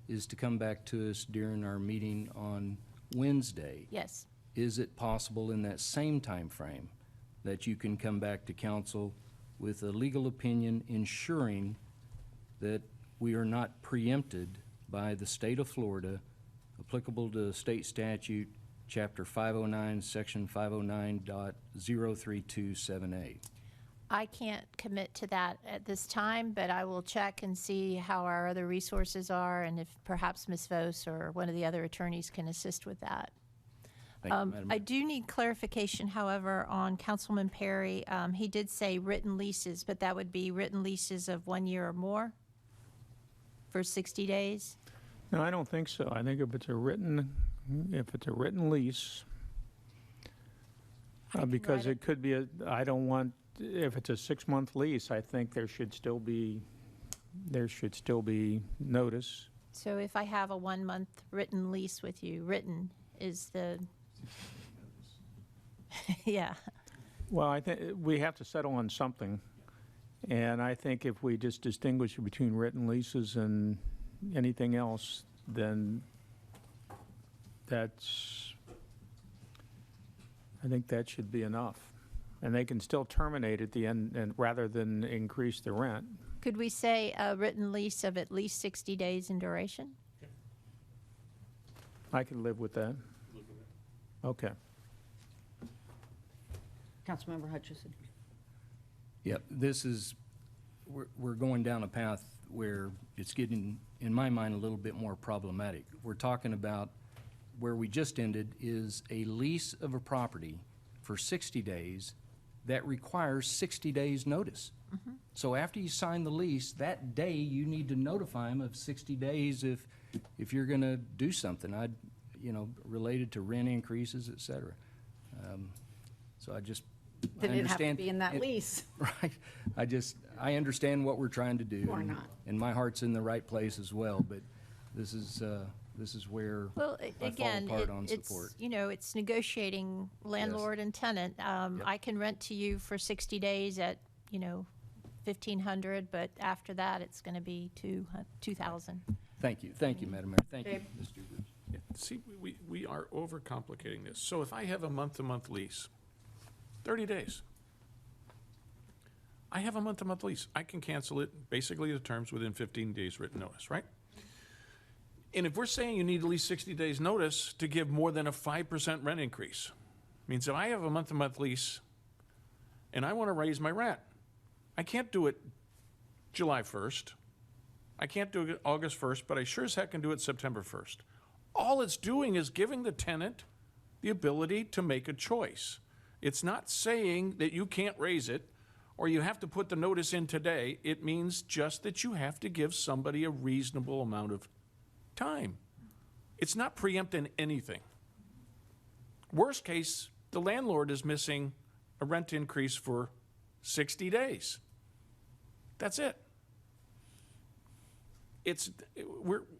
is to come back to us during our meeting on Wednesday. Yes. Is it possible in that same time frame that you can come back to council with a legal opinion ensuring that we are not preempted by the state of Florida, applicable to state statute, Chapter 509, Section 509.0327A? I can't commit to that at this time, but I will check and see how our other resources are and if perhaps Ms. Vos or one of the other attorneys can assist with that. Thank you, Madam I Mayor. do need clarification, however, on Councilman Perry. He did say written leases, but that would be written leases of 1 year or more for 60 days? No, I don't think so. I think if it's a written lease, because it could be if it's a 6-month lease, I think there should still be notice. So if I have a 1-month written lease with you, written is the, yeah. Well, I think we have to settle on something. And I think if we just distinguish between written leases and anything else, then I think that should be enough. And they can still terminate at the end and rather than increase the rent. Could we say a written lease of at least 60 days in duration? I can live with that. Okay. Councilmember Hutchison. Yep, we're going down a path where it's getting, in my mind, a little bit more problematic. We're talking about where we just ended is a lease of a property for 60 days that requires 60 days notice. So after you sign the lease, that day you need to notify them of 60 days if you're gonna do something, related to rent increases, et cetera. So I Then it'd have to understand be in that it- lease. Right. I understand what we're trying to do. Or and- not. And my heart's in the right place as well, but this is where Well, I again, fall apart on it's, support. it's negotiating landlord and tenant. I can rent to you for 60 days at, $1,500, but after that, it's going to be $2,000. Thank you, Madam Mayor. Thank you, Dave? Mr. Goodrich. Yeah, see, we are overcomplicating this. So if I have a month-to-month lease, 30 days. I have a month-to-month lease. I can cancel it, basically the terms within 15 days written notice, right? And if we're saying you need at least 60 days notice to give more than a 5% rent increase, Means if I have a month-to-month lease and I want to raise my rent, I can't do it July 1st. I can't do it August 1st, but I sure as heck can do it September 1st. All it's doing is giving the tenant the ability to make a choice. It's not saying that you can't raise it or you have to put the notice in today. It means just that you have to give somebody a reasonable amount of time. It's not preempting anything. Worst case, the landlord is missing a rent increase for 60 days. That's it.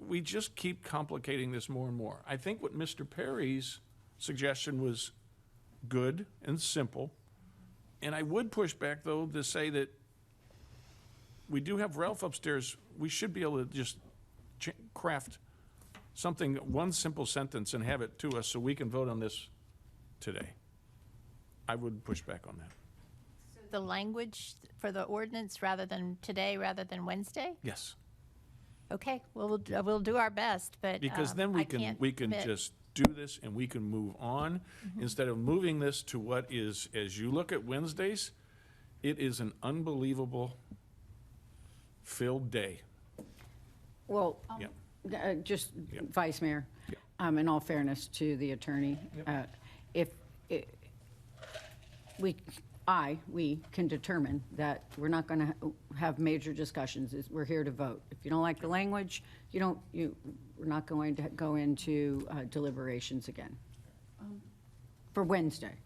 We just keep complicating this more and more. I think what Mr. Perry's suggestion was good and simple. And I would push back, though, to say that we do have Ralph upstairs. We should be able to just craft something, one simple sentence, and have it to us so we can vote on this today. I would push back on that. The language for the ordinance rather than today, rather than Wednesday? Yes. Okay, we'll do our best, but Because then I we can can't commit. just do this and we can move on instead of moving this to what is, as you look at Wednesdays, it is an unbelievable filled day. Well, Yeah. just Vice Mayor, in all fairness to the attorney, if we can determine that we're not going to have major discussions, we're here to vote. If you don't like the language, we're not going to go into deliberations again for Wednesday.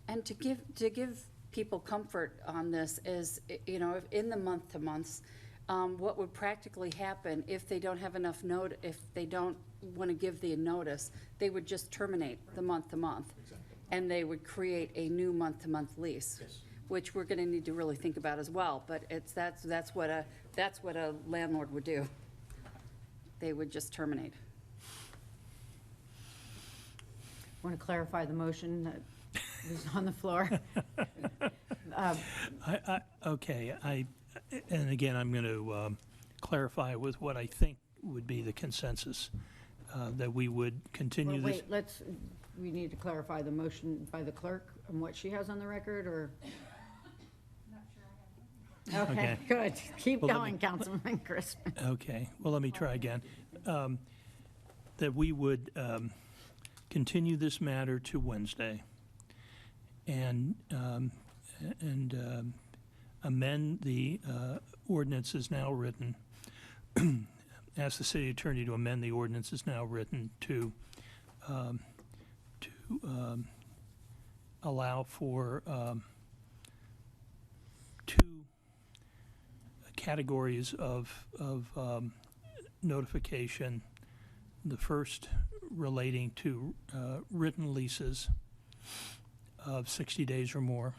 And to give people comfort on this is, you know, if in the month-to-months, what would practically happen if they don't have enough if they don't want to give the notice, they would just terminate the month-to-month. And they would create a new month-to-month lease, which we're going to need to really think about as well. But that's what a landlord would do. They would just terminate. Want to clarify the motion that was on the floor? And again, I'm going to clarify with what I think would be the consensus, that we would continue this. Wait, we need to clarify the motion by the clerk and what she has on the record, or? Okay, good. Keep Well, going, Councilman Crispin. Okay, well, let me try again. That we would continue this matter to Wednesday and amend the ordinance as now written, ask the city attorney to amend the ordinance as now written to allow for two categories of notification. The first relating to written leases of 60 days or more,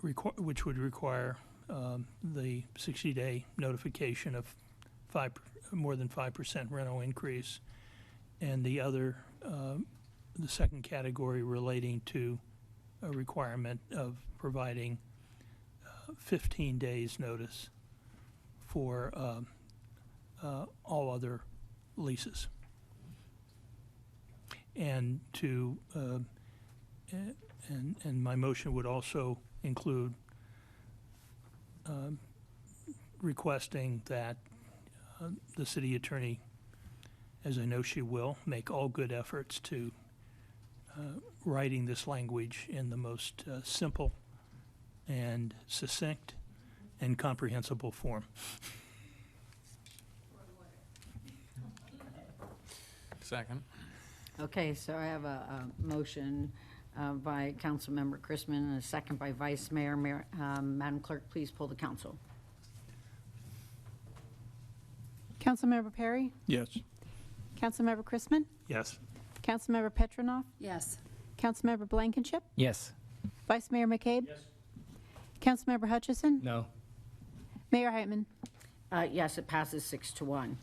which would require the 60-day notification of more than 5% rental increase, and the other, the second category relating to a requirement of providing 15 days notice for all other leases. And and my motion would also include requesting that the city attorney, as I know she will, make all good efforts to writing this language in the most simple and succinct and comprehensible form. Second. Okay, so I have a motion by Councilmember Crispin and a second by Vice Mayor. Madam Clerk, please pull the council. Councilmember Perry? Yes. Councilmember Crispin? Yes. Councilmember Petronoff? Yes. Councilmember Blankenship? Yes. Vice Mayor McCabe? Yes. Councilmember Hutchison? No. Mayor Heitman? Yes, it passes 6-1.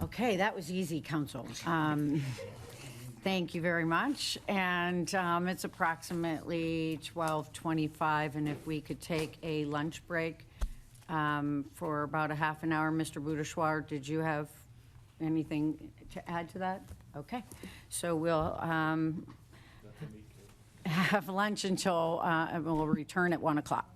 Okay, that was easy, council. Thank you very much. And it's approximately 12:25, and if we could take a lunch break for about a half an hour. Mr. Boudechouart, did you have anything to add to that? Okay, so we'll have lunch until, and we'll return at 1 o'clock.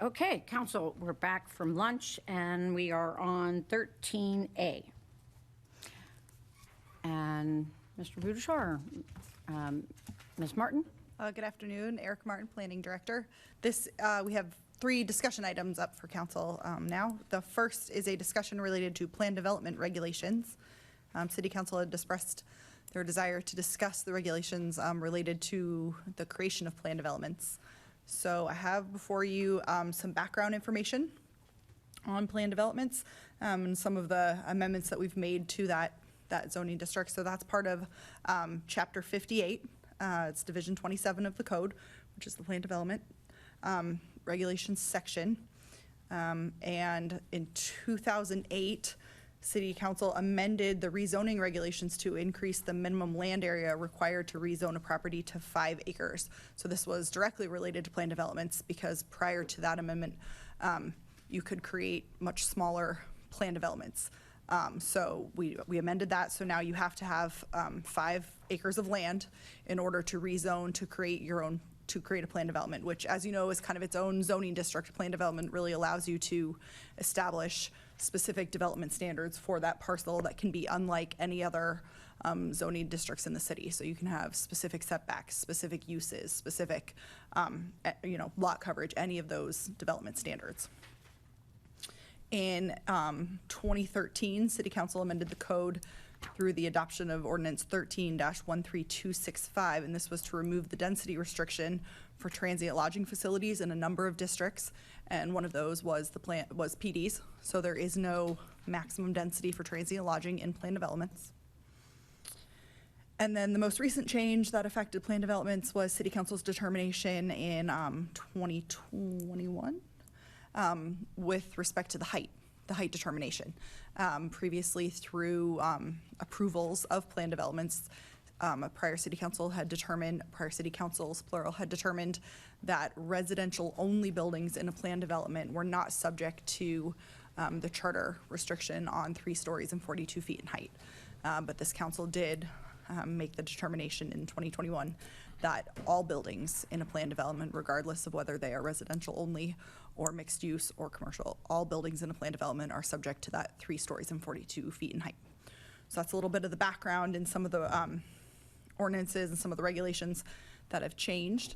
Okay, council, we're back from lunch and we are on 13A. And Mr. Bouchard, Ms. Martin? Good afternoon, Eric Martin, Planning Director. We have 3 discussion items up for council now. The first is a discussion related to plan development regulations. City Council had expressed their desire to discuss the regulations related to the creation of plan developments. So I have before you some background information on plan developments and some of the amendments that we've made to that zoning district. So that's part of Chapter 58. It's Division 27 of the code, which is the plan development regulations section. And in 2008, City Council amended the rezoning regulations to increase the minimum land area required to rezone a property to 5 acres. So this was directly related to plan developments because prior to that amendment, you could create much smaller plan developments. So we amended that, so now you have to have 5 acres of land in order to rezone to create a plan development, which, as you know, is kind of its own zoning district. Plan development really allows you to establish specific development standards for that parcel that can be unlike any other zoning districts in the city. So you can have specific setbacks, specific uses, specific lot coverage, any of those development standards. In 2013, City Council amended the code through the adoption of Ordinance 13-13265, and this was to remove the density restriction for transient lodging facilities in a number of districts, and one of those was PDs. So there is no maximum density for transient lodging in plan developments. And then the most recent change that affected plan developments was City Council's determination in 2021 with respect to the height determination. Previously, through approvals of plan developments, prior city councils, plural, had determined that residential-only buildings in a plan development were not subject to the charter restriction on 3 stories and 42 feet in height. But this council did make the determination in 2021 that all buildings in a plan development, regardless of whether they are residential only or mixed use or commercial, all buildings in a plan development are subject to that 3 stories and 42 feet in height. So that's a little bit of the background in some of the ordinances and some of the regulations that have changed.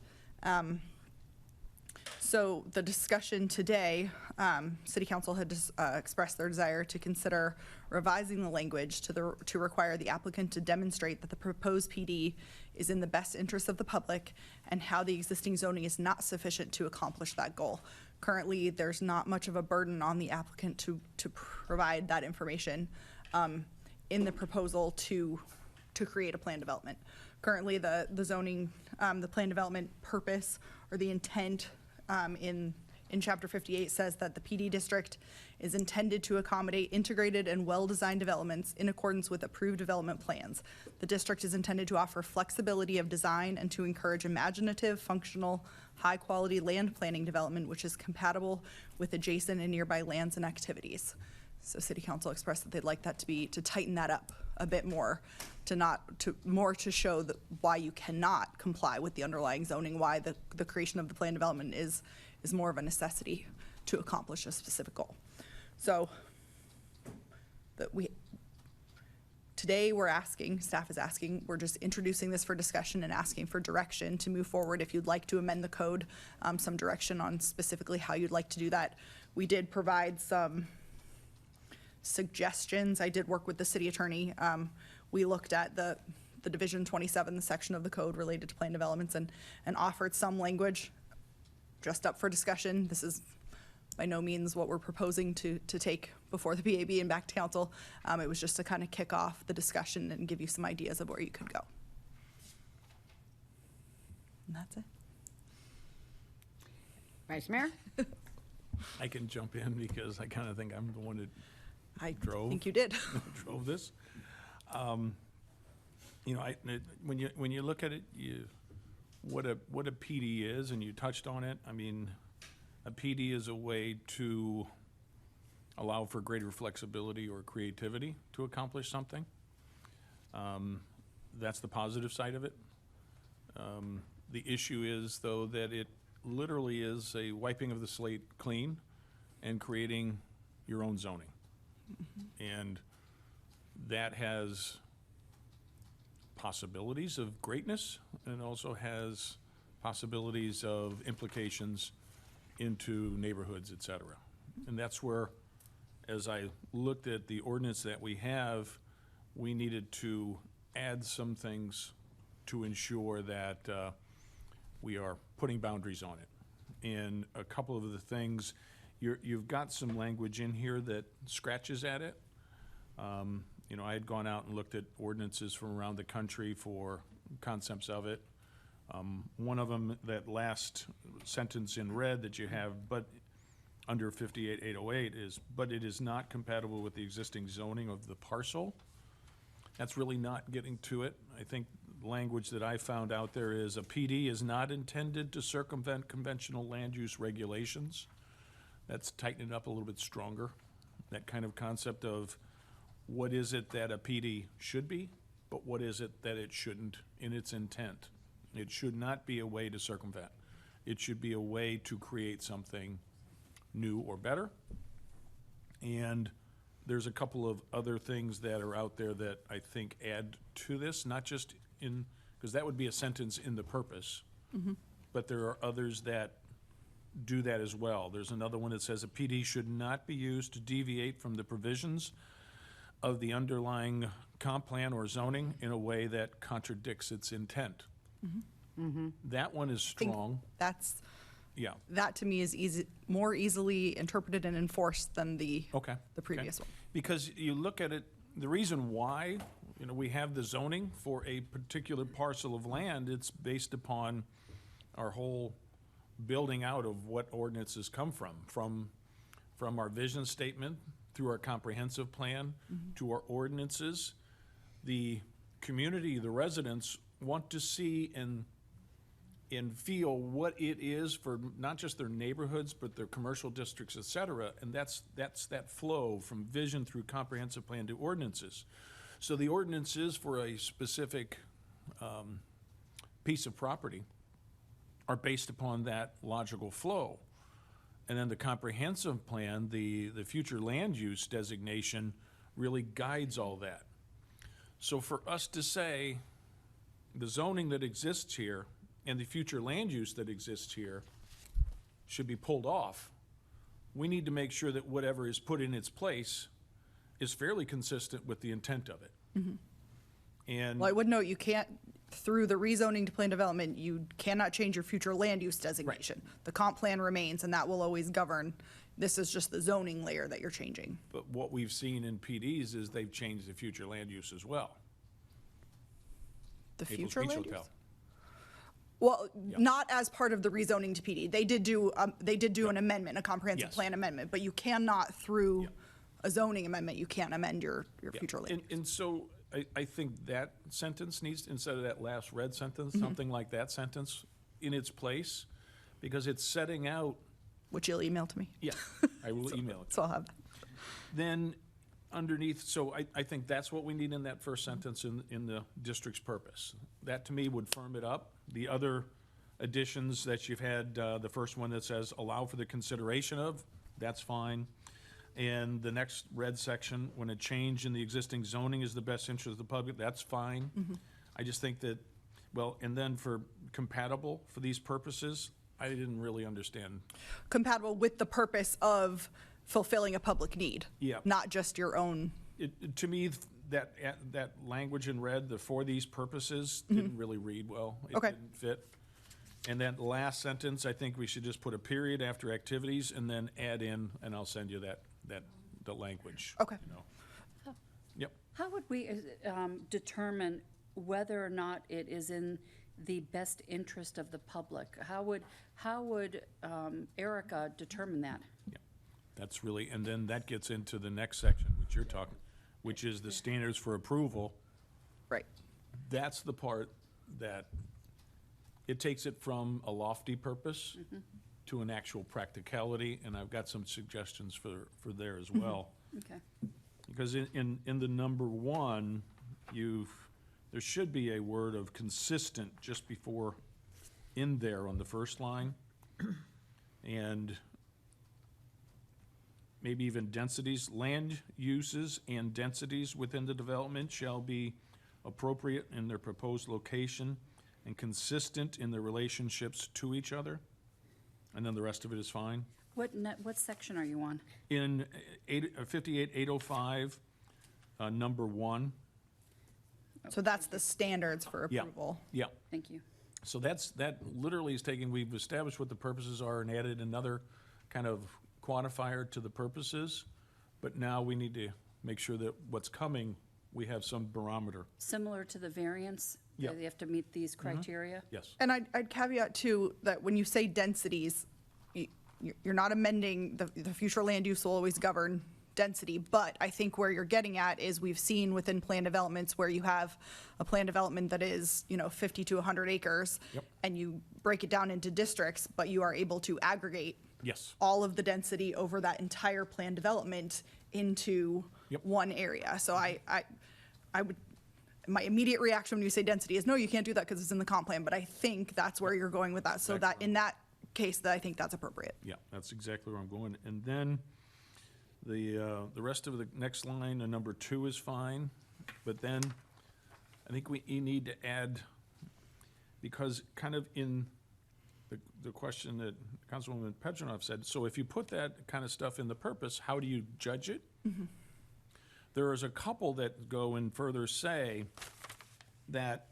So the discussion today, City Council had expressed their desire to consider revising the language to require the applicant to demonstrate that the proposed PD is in the best interest of the public and how the existing zoning is not sufficient to accomplish that goal. Currently, there's not much of a burden on the applicant to provide that information in the proposal to create a plan development. Currently, the zoning, the plan development purpose or the intent in Chapter 58 says that the PD district is intended to accommodate integrated and well-designed developments in accordance with approved development plans. The district is intended to offer flexibility of design and to encourage imaginative, functional, high-quality land planning development which is compatible with adjacent and nearby lands and activities. So City Council expressed that they'd like that to tighten that up a bit more, to show that why you cannot comply with the underlying zoning, why the creation of the plan development is more of a necessity to accomplish a specific goal. So today staff is asking, we're just introducing this for discussion and asking for direction to move forward. If you'd like to amend the code, some direction on specifically how you'd like to do that. We did provide some suggestions. I did work with the city attorney. We looked at the Division 27, the section of the code related to plan developments, and offered some language just up for discussion. This is by no means what we're proposing to take before the PAB and back to council. It was just to kind of kick off the discussion and give you some ideas of where you could go. And that's it. Vice Mayor? I can jump in because I kind of think I'm the one that I think you did. drove this. When you look at it, what a PD is, and you touched on it. I mean, a PD is a way to allow for greater flexibility or creativity to accomplish something. That's the positive side of it. The issue is, though, that it literally is a wiping of the slate clean and creating your own zoning. And that has possibilities of greatness and also has possibilities of implications into neighborhoods, et cetera. And that's where, as I looked at the ordinance that we have, we needed to add some things to ensure that we are putting boundaries on it. And a couple of the things, you've got some language in here that scratches at it. You know, I had gone out and looked at ordinances from around the country for concepts of it. One of them, that last sentence in red that you have, but under 58808 is, but it is not compatible with the existing zoning of the parcel. That's really not getting to it. I think language that I found out there is a PD is not intended to circumvent conventional land use regulations. That's tightening it up a little bit stronger. That kind of concept of what is it that a PD should be, but what is it that it shouldn't in its intent. It should not be a way to circumvent. It should be a way to create something new or better. And there's a couple of other things that are out there that I think add to this, not just in, because that would be a sentence in the purpose, but there are others that do that as well. There's another one that says a PD should not be used to deviate from the provisions of the underlying comp plan or zoning in a way that contradicts its intent. That one is strong. That's, Yeah. that to me is more easily interpreted and enforced than the Okay. previous Okay. one. Because you look at it, the reason why, you know, we have the zoning for a particular parcel of land, it's based upon our whole building out of what ordinances come from our vision statement, through our comprehensive plan, to our ordinances. The community, the residents want to see and feel what it is for not just their neighborhoods, but their commercial districts, et cetera. And that's that flow from vision through comprehensive plan to ordinances. So the ordinances for a specific piece of property are based upon that logical flow. And then the comprehensive plan, the future land use designation, really guides all that. So for us to say the zoning that exists here and the future land use that exists here should be pulled off, we need to make sure that whatever is put in its place is fairly consistent with the intent of it. And Well, I would note, you can't, through the rezoning to plan development, you cannot change your future land use designation. The comp plan remains, and that will always govern. This is just the zoning layer that you're changing. but what we've seen in PDs is they've changed the future land use as well. The Naples future Beach land use? Hotel. Well, not as part of the rezoning to PD. They did do an amendment, a comprehensive Yes. plan amendment, but you cannot, through a zoning amendment, you can't amend your Yeah. future land use. And so I think that sentence needs, instead of that last red sentence, Mm-hmm. something like that sentence in its place, because it's setting out. Which you'll email to me. Yeah, I will email it. So I'll have that. Then underneath, so I think that's what we need in that first sentence in the district's purpose. That, to me, would firm it up. The other additions that you've had, the first one that says allow for the consideration of, that's fine. And the next red section, when a change in the existing zoning is the best interest of the public, that's fine. I just think that, well, and then for compatible for these purposes, I didn't really understand. Compatible with the purpose of fulfilling a public need. Yeah. Not just your own. To me, that language in red, the for these purposes, didn't really read well. It Okay. didn't fit. And that last sentence, I think we should just put a period after activities and then add in, and I'll send you the language. Okay. You know. Yep. How would we determine whether or not it is in the best interest of the public? How would Erica determine that? That's really, and then that gets into the next section, which you're talking, which is the standards for approval. Right. That's the part that, it takes it from a lofty purpose to an actual practicality, and I've got some suggestions for there as well. Okay. Because in the number one, there should be a word of consistent just before, in there on the first line. and maybe even densities, land uses and densities within the development shall be appropriate in their proposed location and consistent in their relationships to each other. And then the rest of it is fine. What section are you on? In 58805, number 1. So that's the standards for Yeah. approval. Yeah. Thank you. So that literally is taking, we've established what the purposes are and added another kind of quantifier to the purposes, but now we need to make sure that what's coming, we have some barometer. Similar to the variance? Yeah. They have to meet these criteria? Yes. And I'd caveat too, that when you say densities, you're not amending, the future land use will always govern density, but I think where you're getting at is we've seen within plan developments where you have a plan development that is, 50 to 100 acres, Yep. and you break it down into districts, but you are able to aggregate Yes. all of the density over that entire plan development into Yep. one area. So I would, my immediate reaction when you say density is, no, you can't do that because it's in the comp plan, but I think that's where you're going with that. So that, in that case, that I think that's appropriate. Yeah, that's exactly where I'm going. And then the rest of the next line, number 2 is fine, but then I think we need to add, because kind of in the question that Councilwoman Petronov said, so if you put that kind of stuff in the purpose, how do you judge it? There is a couple that go and further say that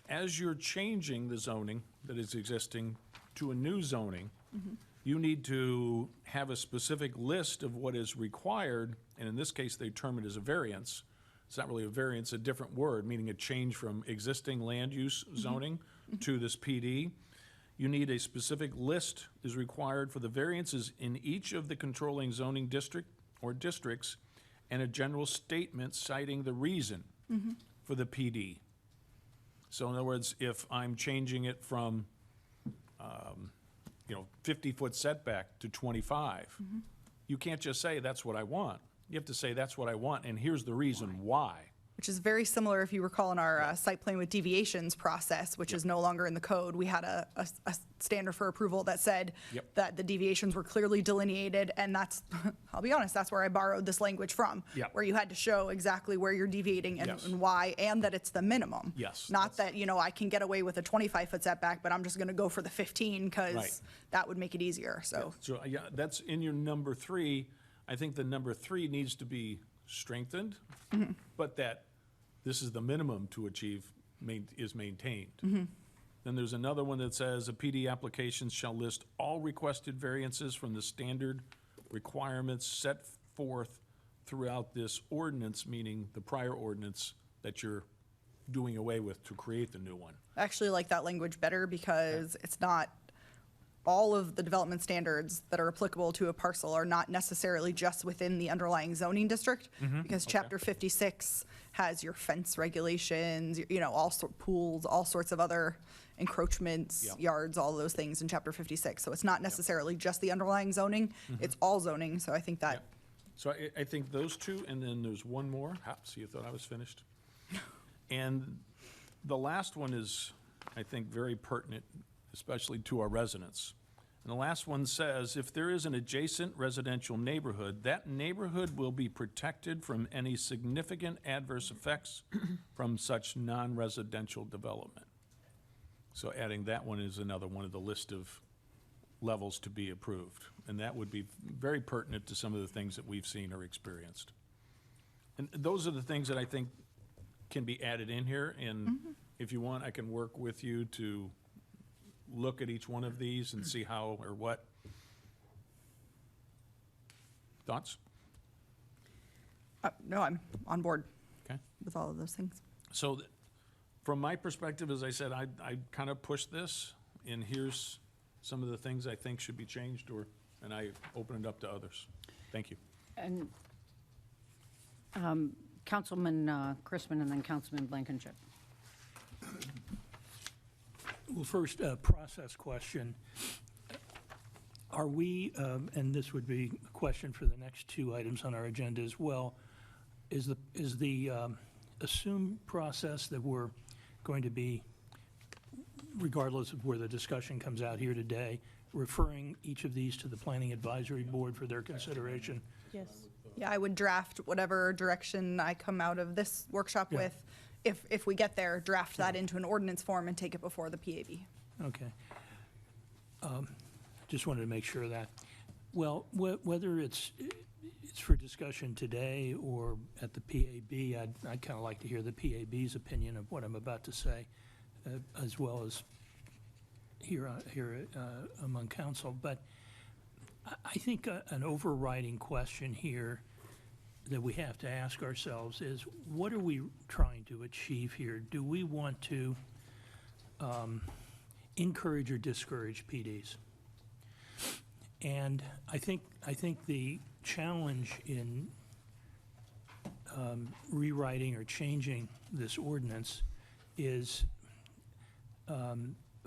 as you're changing the zoning that is existing to a new zoning, you need to have a specific list of what is required, and in this case, they term it as a variance. It's not really a variance, a different word, meaning a change from existing land use zoning to this PD. You need a specific list is required for the variances in each of the controlling zoning district or districts, and a general statement citing the reason for the PD. So in other words, if I'm changing it from 50-foot setback to 25. You can't just say, that's what I want. You have to say, that's what I want, and here's the reason why. Which is very similar, if you recall, in our site plan with deviations process, which is no longer in the code. We had a standard for approval that said Yep. that the deviations were clearly delineated, and that's, I'll be honest, that's where I borrowed this language from. Yep. Where you had to show exactly where you're deviating and, Yes. and why, and that it's the minimum. Yes, Not that, I can get away with a 25-foot setback, but I'm just gonna go for the 15, Right. because that would make it easier, so. So, yeah, that's in your number 3. I think the number 3 needs to be strengthened, but that this is the minimum to achieve is maintained. Then there's another one that says, a PD application shall list all requested variances from the standard requirements set forth throughout this ordinance, meaning the prior ordinance that you're doing away with to create the new one. I actually like that language better because it's not, all of the development standards that are applicable to a parcel are not necessarily just within the underlying zoning district. Because chapter 56 has your fence regulations, pools, all sorts of other encroachments, Yeah. yards, all those things in chapter 56. So it's not necessarily just the underlying zoning, it's all zoning. So I think that, So I think those 2, and then there's one more. See, you thought I was finished. And the last one is, I think, very pertinent, especially to our residents. And the last one says, if there is an adjacent residential neighborhood, that neighborhood will be protected from any significant adverse effects from such non-residential development. So adding that one is another one of the list of levels to be approved. And that would be very pertinent to some of the things that we've seen or experienced. And those are the things that I think can be added in here. And if you want, I can work with you to look at each one of these and see how or what. Thoughts? no, I'm on board Okay. with all of those things. So from my perspective, as I said, I kind of pushed this, and here's some of the things I think should be changed, and I open it up to others. Thank you. And Councilman Chrisman and then Councilman Blankenship. Well, first, process question. Are we, and this would be a question for the next 2 items on our agenda as well, is the assumed process that we're going to be, regardless of where the discussion comes out here today, referring each of these to the Planning Advisory Board for their consideration? Yes. Yeah, I would draft whatever direction I come out of this workshop Yeah. with. If we get there, draft that into an ordinance form and take it before the PAB. Okay. Just wanted to make sure of that. Well, whether it's for discussion today or at the PAB, I'd kind of like to hear the PAB's opinion of what I'm about to say, as well as here among council. But I think an overriding question here that we have to ask ourselves is, what are we trying to achieve here? Do we want to encourage or discourage PDs? And I think the challenge in rewriting or changing this ordinance is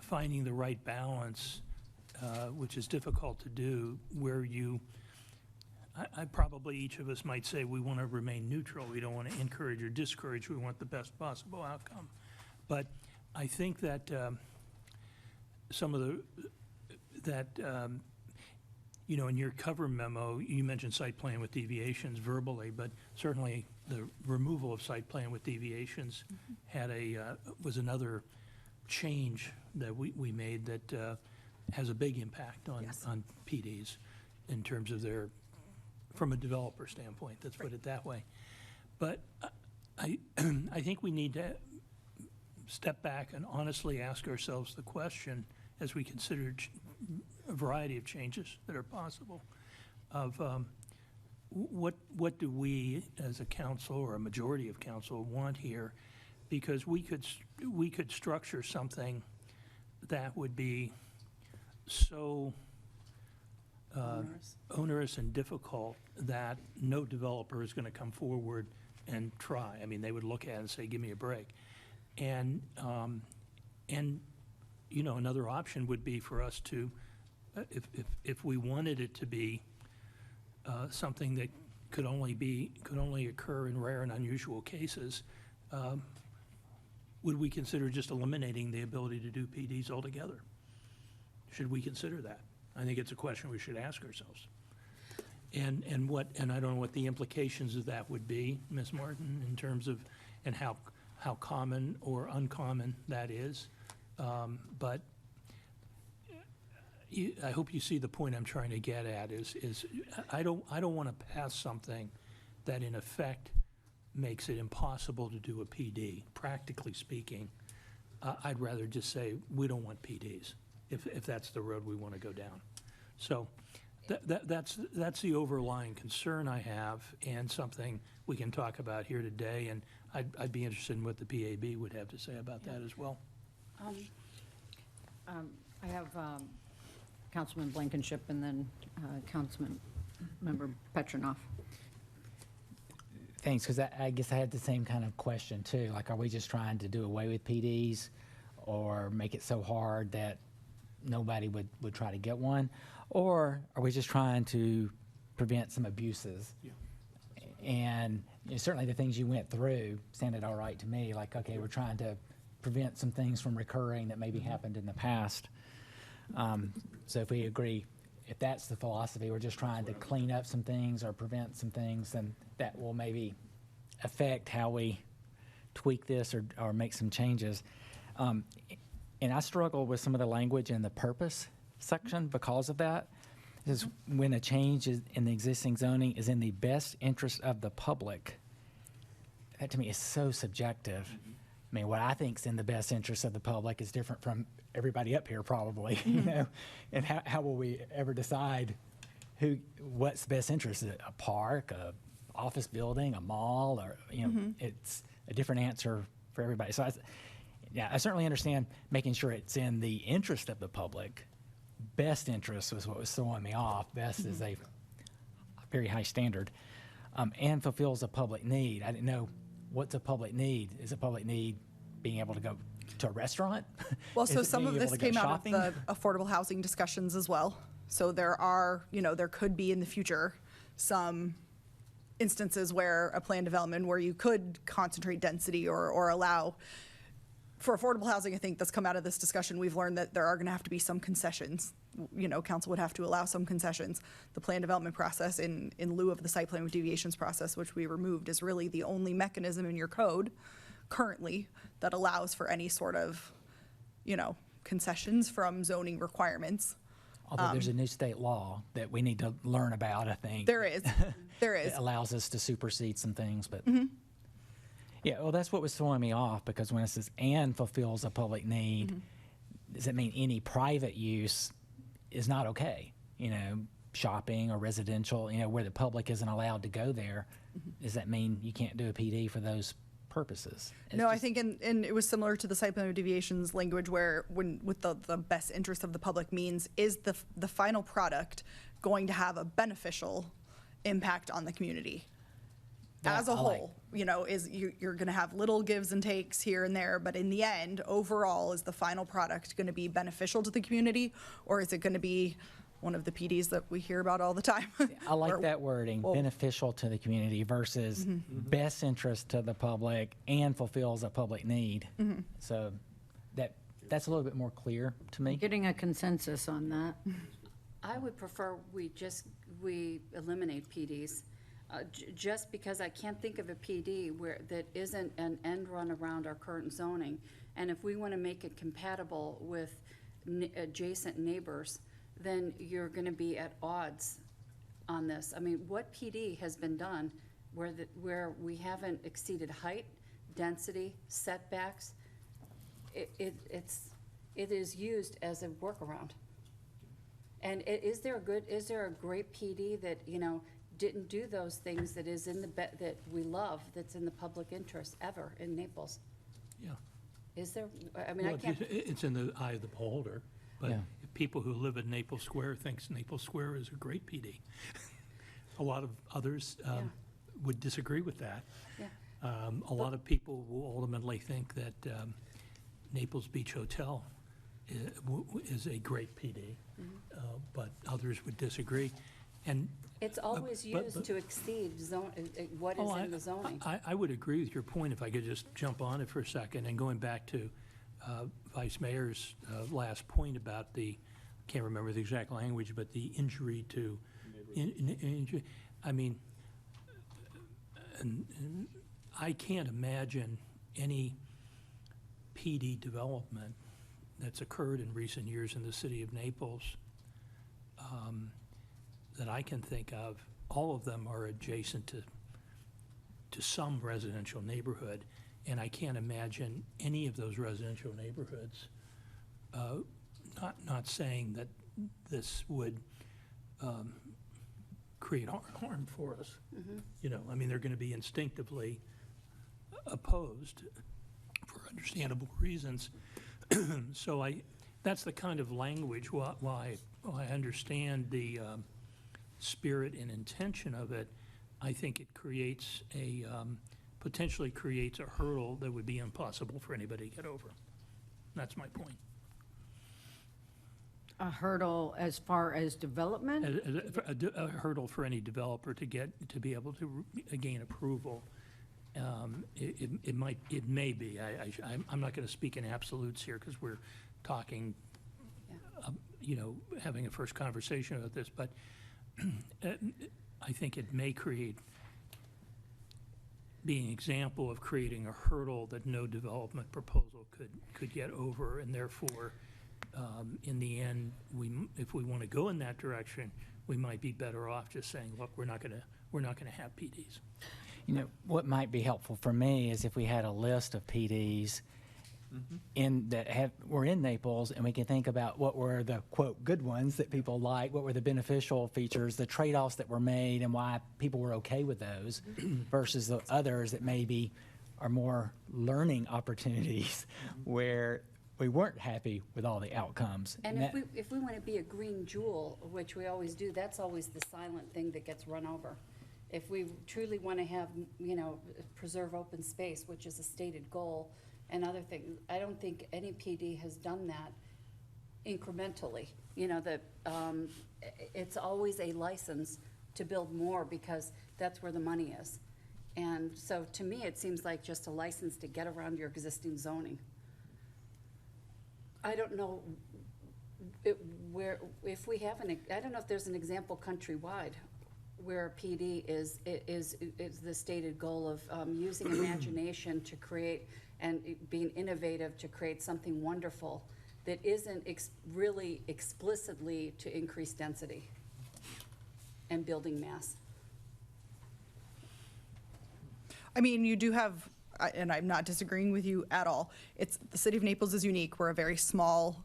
finding the right balance, which is difficult to do, where I probably, each of us might say we want to remain neutral. We don't want to encourage or discourage. We want the best possible outcome. But I think that some of in your cover memo, you mentioned site plan with deviations verbally, but certainly the removal of site plan with deviations was another change that we made that has a big impact on PDs in terms of from a developer standpoint, let's put it that way. But I think we need to step back and honestly ask ourselves the question, as we consider a variety of changes that are possible, of what do we as a council or a majority of council want here? Because we could structure something that would be so onerous and difficult that no developer is going to come forward and try. I mean, they would look at it and say, give me a break. And another option would be for us to, if we wanted it to be something that could only occur in rare and unusual cases, would we consider just eliminating the ability to do PDs altogether? Should we consider that? I think it's a question we should ask ourselves. And I don't know what the implications of that would be, Ms. Martin, in terms of, and how common or uncommon that is. But I hope you see the point I'm trying to get at is I don't want to pass something that in effect makes it impossible to do a PD. Practically speaking, I'd rather just say we don't want PDs if that's the road we want to go down. So that's the overlying concern I have, and something we can talk about here today. And I'd be interested in what the PAB would have to say about that as well. I have Councilman Blankenship and then Councilman Member Petronoff. Thanks, because I guess I had the same kind of question too. Like, are we just trying to do away with PDs or make it so hard that nobody would try to get one? Or are we just trying to prevent some abuses? Yeah. And certainly the things you went through sounded all right to me. Like, okay, we're trying to prevent some things from recurring that maybe happened in the past. So if we agree, if that's the philosophy, we're just trying to clean up some things or prevent some things, then that will maybe affect how we tweak this or make some changes. And I struggle with some of the language in the purpose section because of that. Is when a change in the existing zoning is in the best interest of the public. That to me is so subjective. I mean, what I think is in the best interest of the public is different from everybody up here probably, you know? And how will we ever decide what's the best interest? Is it a park, a office building, a mall, or, it's a different answer for everybody. So I certainly understand making sure it's in the interest of the public. Best interest was what was throwing me off. Best is a very high standard, and fulfills a public need. I didn't know what's a public need. Is a public need being able to go to a restaurant? Well, so Is it some being of able this to go came out of shopping? the affordable housing discussions as well. So there could be in the future some instances where a planned development where you could concentrate density or allow for affordable housing, I think that's come out of this discussion, we've learned that there are going to have to be some concessions. You know, council would have to allow some concessions. The plan development process in lieu of the site plan with deviations process, which we removed, is really the only mechanism in your code currently that allows for any sort of, you know, concessions from zoning requirements. Although there's a new state law that we need to learn about, I think. There is. There is. It allows us to supersede some things, but. Mhm. Yeah, well, that's what was throwing me off, because when it says and fulfills a public need, does it mean any private use is not okay? You know, shopping or residential, you know, where the public isn't allowed to go there. Does that mean you can't do a PD for those purposes? No, I think and it was similar to the site plan of deviations language where when with the best interest of the public means is the final product going to have a beneficial impact on the community as a whole? You know, is you're going to have little gives and takes here and there, but in the end, overall, is the final product going to be beneficial to the community, or is it going to be one of the PDs that we hear about all the time? I like that wording, beneficial to the community versus best interest to the public and fulfills a public need. So that's a little bit more clear to me. Getting a consensus on that. I would prefer we eliminate PDs. Just because I can't think of a PD that isn't an end run around our current zoning. And if we want to make it compatible with adjacent neighbors, then you're going to be at odds on this. I mean, what PD has been done where we haven't exceeded height, density, setbacks? It is used as a workaround. And is there a great PD that, you know, didn't do those things that is in that we love, that's in the public interest ever in Naples? Yeah. Is there? I mean, Well, I can't. It's in the eye of the beholder, but Yeah. people who live at Naples Square thinks Naples Square is a great PD. A lot of others would disagree with that. Yeah. A lot of people will ultimately think that Naples Beach Hotel is a great PD, but others would disagree. And It's always used to exceed what is in the zoning. I would agree with your point, if I could just jump on it for a second, and going back to Vice Mayor's last point about can't remember the exact language, but the injury to, injury. I mean, and I can't imagine any PD development that's occurred in recent years in the city of Naples that I can think of. All of them are adjacent to some residential neighborhood, and I can't imagine any of those residential neighborhoods not saying that this would create harm for us. You know, I mean, they're going to be instinctively opposed for understandable reasons. So that's the kind of language why I understand the spirit and intention of it. I think it creates potentially creates a hurdle that would be impossible for anybody to get over. That's my point. A hurdle as far as development? A hurdle for any developer to be able to gain approval. It may be. I'm not going to speak in absolutes here because we're talking, you know, having a first conversation about this, but I think it may be an example of creating a hurdle that no development proposal could get over, and therefore, in the end, if we want to go in that direction, we might be better off just saying, look, we're not going to have PDs. You know, what might be helpful for me is if we had a list of PDs were in Naples, and we can think about what were the, quote, good ones that people like, what were the beneficial features, the trade-offs that were made, and why people were okay with those, versus the others that maybe are more learning opportunities where we weren't happy with all the outcomes. And if we want to be a green jewel, which we always do, that's always the silent thing that gets run over. If we truly want to have, you know, preserve open space, which is a stated goal, and other things, I don't think any PD has done that incrementally. You know, it's always a license to build more because that's where the money is. And so to me, it seems like just a license to get around your existing zoning. I don't know where, if we have I don't know if there's an example countrywide where PD is the stated goal of using imagination to create and being innovative to create something wonderful that isn't really explicitly to increase density and building mass. I mean, you do have, and I'm not disagreeing with you at all. The city of Naples is unique. We're a very small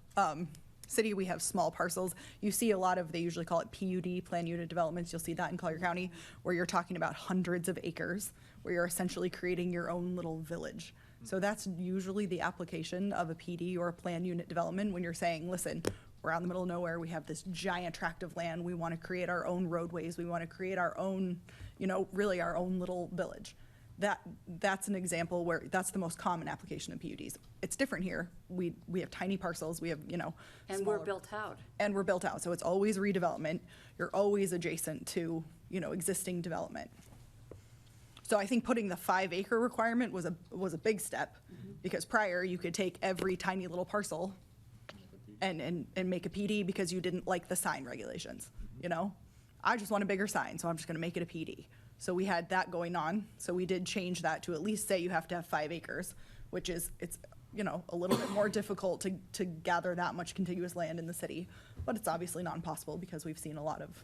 city. We have small parcels. You see a lot of, they usually call it PUD, planned unit developments. You'll see that in Collier County, where you're talking about hundreds of acres, where you're essentially creating your own little village. So that's usually the application of a PD or a planned unit development when you're saying, listen, we're out in the middle of nowhere. We have this giant tract of land. We want to create our own roadways. We want to create our own, really our own little village. That's an example where that's the most common application of PUDs. It's different here. We have tiny parcels. We have, And we're built out. And we're built out. So it's always redevelopment. You're always adjacent to, existing development. So I think putting the 5-acre requirement was a big step, because prior you could take every tiny little parcel and make a PD because you didn't like the sign regulations, I just want a bigger sign, so I'm just gonna make it a PD. So we had that going on. So we did change that to at least say you have to have 5 acres, which is, it's, a little bit more difficult to gather that much contiguous land in the city, but it's obviously not impossible because we've seen a lot of.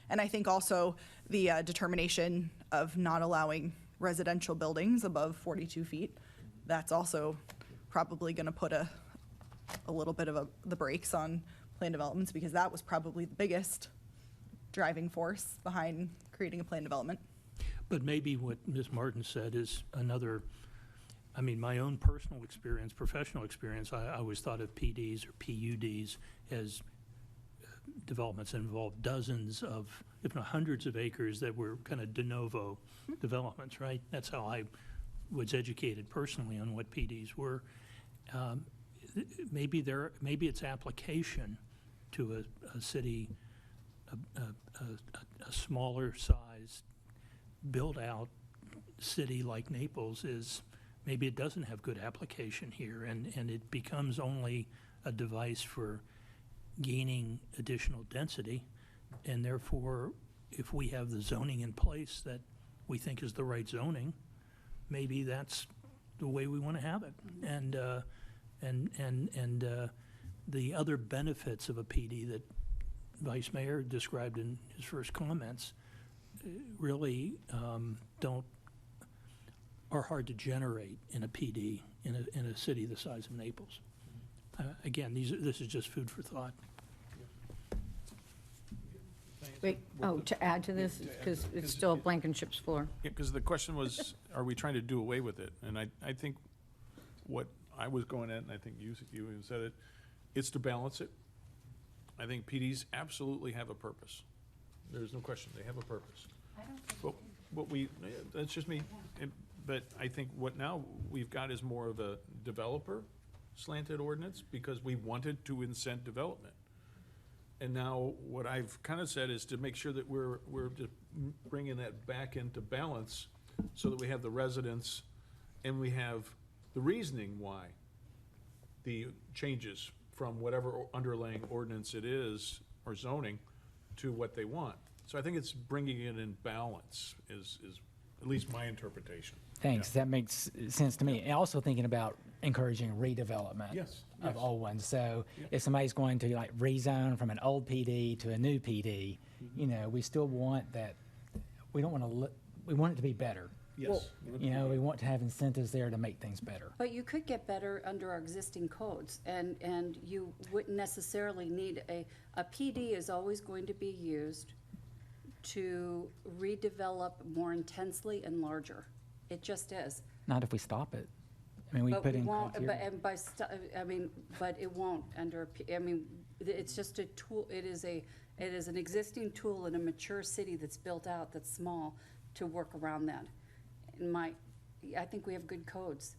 And I think also the determination of not allowing residential buildings above 42 feet, that's also probably gonna put a little bit of the brakes on planned developments, because that was probably the biggest driving force behind creating a planned development. But maybe what Ms. Martin said is another, my own personal experience, professional experience, I always thought of PDs or PUDs as developments that involved dozens of, if not hundreds of acres that were kind of de novo developments, right? That's how I was educated personally on what PDs were. Maybe its application to a city, a smaller size, built-out city like Naples is, maybe it doesn't have good application here, and it becomes only a device for gaining additional density, and therefore, if we have the zoning in place that we think is the right zoning, maybe that's the way we want to have it. And the other benefits of a PD that Vice Mayor described in his first comments really are hard to generate in a PD in a city the size of Naples. Again, this is just food for thought. Wait, to add to this, because it's still Blankenship's floor. Yeah, because the question was, are we trying to do away with it? And I think what I was going at, and I think you even said it, it's to balance it. I think PDs absolutely have a purpose. There's no question, they have a purpose. I don't think But what that's just me, but I think what now we've got is more of a developer slanted ordinance, because we wanted to incent development. And now what I've kind of said is to make sure that we're just bringing that back into balance, so that we have the residents and we have the reasoning why the changes from whatever underlying ordinance it is or zoning to what they want. So I think it's bringing it in balance is at least my interpretation. Thanks, that makes sense to me. And also thinking about encouraging redevelopment of old ones. So if somebody's going to like rezone from an old PD to a new PD, we still want that. We don't want to. We want it to be better. Yes. We want to have incentives there to make things better. But you could get better under our existing codes, and you wouldn't necessarily need a PD is always going to be used to redevelop more intensely and larger. It just is. Not if we stop it. We But put we in won't, criteria. but it won't under, it's just a tool, it is an existing tool in a mature city that's built out, that's small, to work around that. I think we have good codes.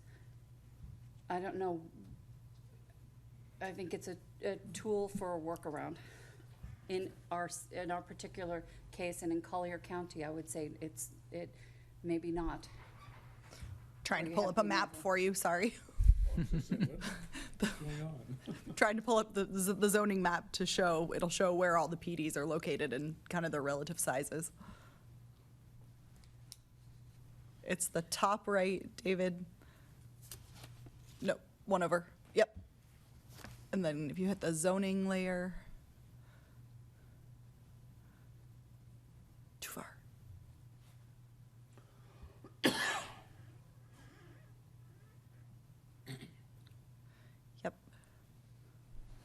I don't know, I think it's a tool for a workaround. In our particular case, and in Collier County, I would say it maybe not. Trying to pull up a map for you, sorry. trying to pull up the zoning map to show, it'll show where all the PDs are located and kind of their relative sizes. It's the top right, David. No, one over. Yep. And then if you hit the zoning layer. Too far. Yep.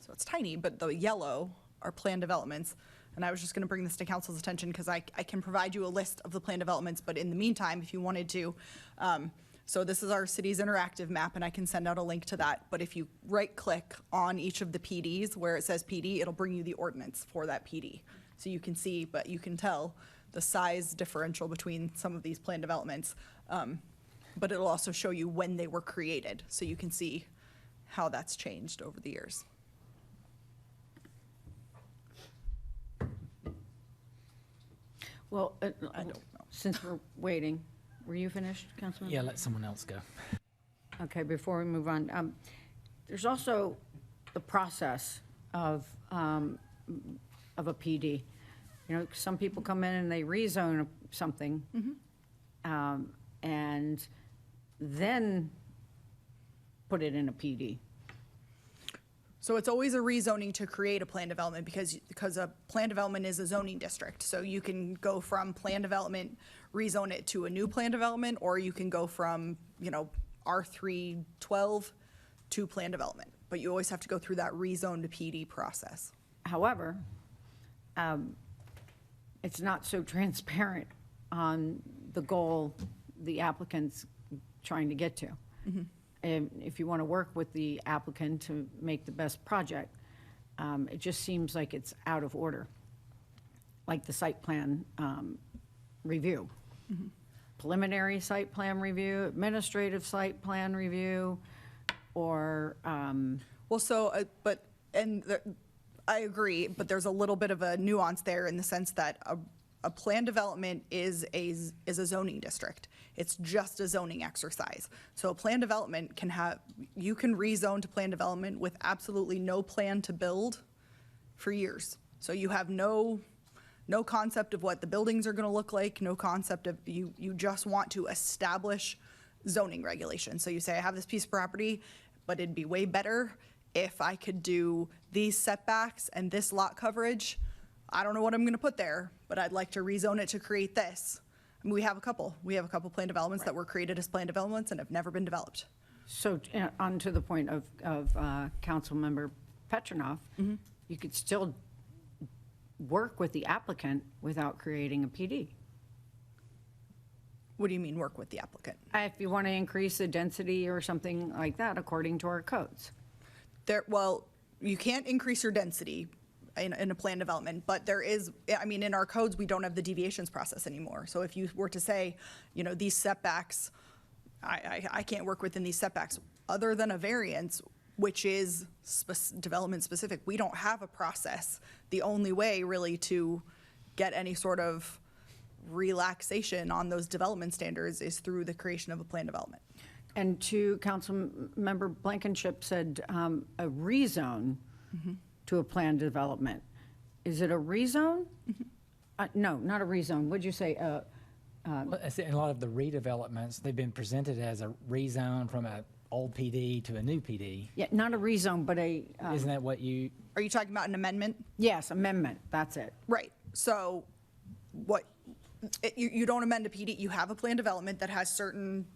So it's tiny, but the yellow are planned developments. And I was just going to bring this to council's attention because I can provide you a list of the planned developments, but in the meantime, if you wanted to, so this is our city's interactive map, and I can send out a link to that. But if you right-click on each of the PDs where it says PD, it'll bring you the ordinance for that PD. So you can see, but you can tell the size differential between some of these planned developments. But it'll also show you when they were created, so you can see how that's changed over the years. Well, I don't know. Since we're waiting, were you finished, Councilman? Yeah, let someone else go. Okay, before we move on, there's also the process of a PD. You know, some people come in and they rezone something, and then put it in a PD. So it's always a rezoning to create a plan development because a plan development is a zoning district. So you can go from plan development, rezone it to a new plan development, or you can go from, you know, R312 to plan development. But you always have to go through that rezone to PD process. However, it's not so transparent on the goal the applicant's trying to get to. And if you want to work with the applicant to make the best project, it just seems like it's out of order, like the site plan review. Preliminary site plan review, administrative site plan review, or... Well, so, I agree, but there's a little bit of a nuance there in the sense that a plan development is a zoning district. It's just a zoning exercise. So a plan development you can rezone to plan development with absolutely no plan to build for years. So you have no concept of what the buildings are gonna look like, no concept of, you just want to establish zoning regulations. So you say, I have this piece of property, but it'd be way better if I could do these setbacks and this lot coverage. I don't know what I'm gonna put there, but I'd like to rezone it to create this. I mean, we have a couple plan developments that were created as plan developments and have never been developed. So on to the point of Councilmember Petronoff, you could still work with the applicant without creating a PD. What do you mean work with the applicant? If you want to increase the density or something like that according to our codes. Well, you can't increase your density in a plan development, but there is, I mean, in our codes, we don't have the deviations process anymore. So if you were to say, you know, these setbacks, I can't work within these setbacks, other than a variance, which is development specific, we don't have a process. The only way really to get any sort of relaxation on those development standards is through the creation of a plan development. And to Councilmember Blankenship said a rezone to a planned development. Is it a rezone? No, not a rezone. What'd you say? Well, I see in a lot of the redevelopments, they've been presented as a rezone from an old PD to a new PD. Yeah, not a rezone, but a... Isn't that what you... Are you talking about an amendment? Yes, amendment, that's it. Right, so you don't amend a PD, you have a plan development that has certain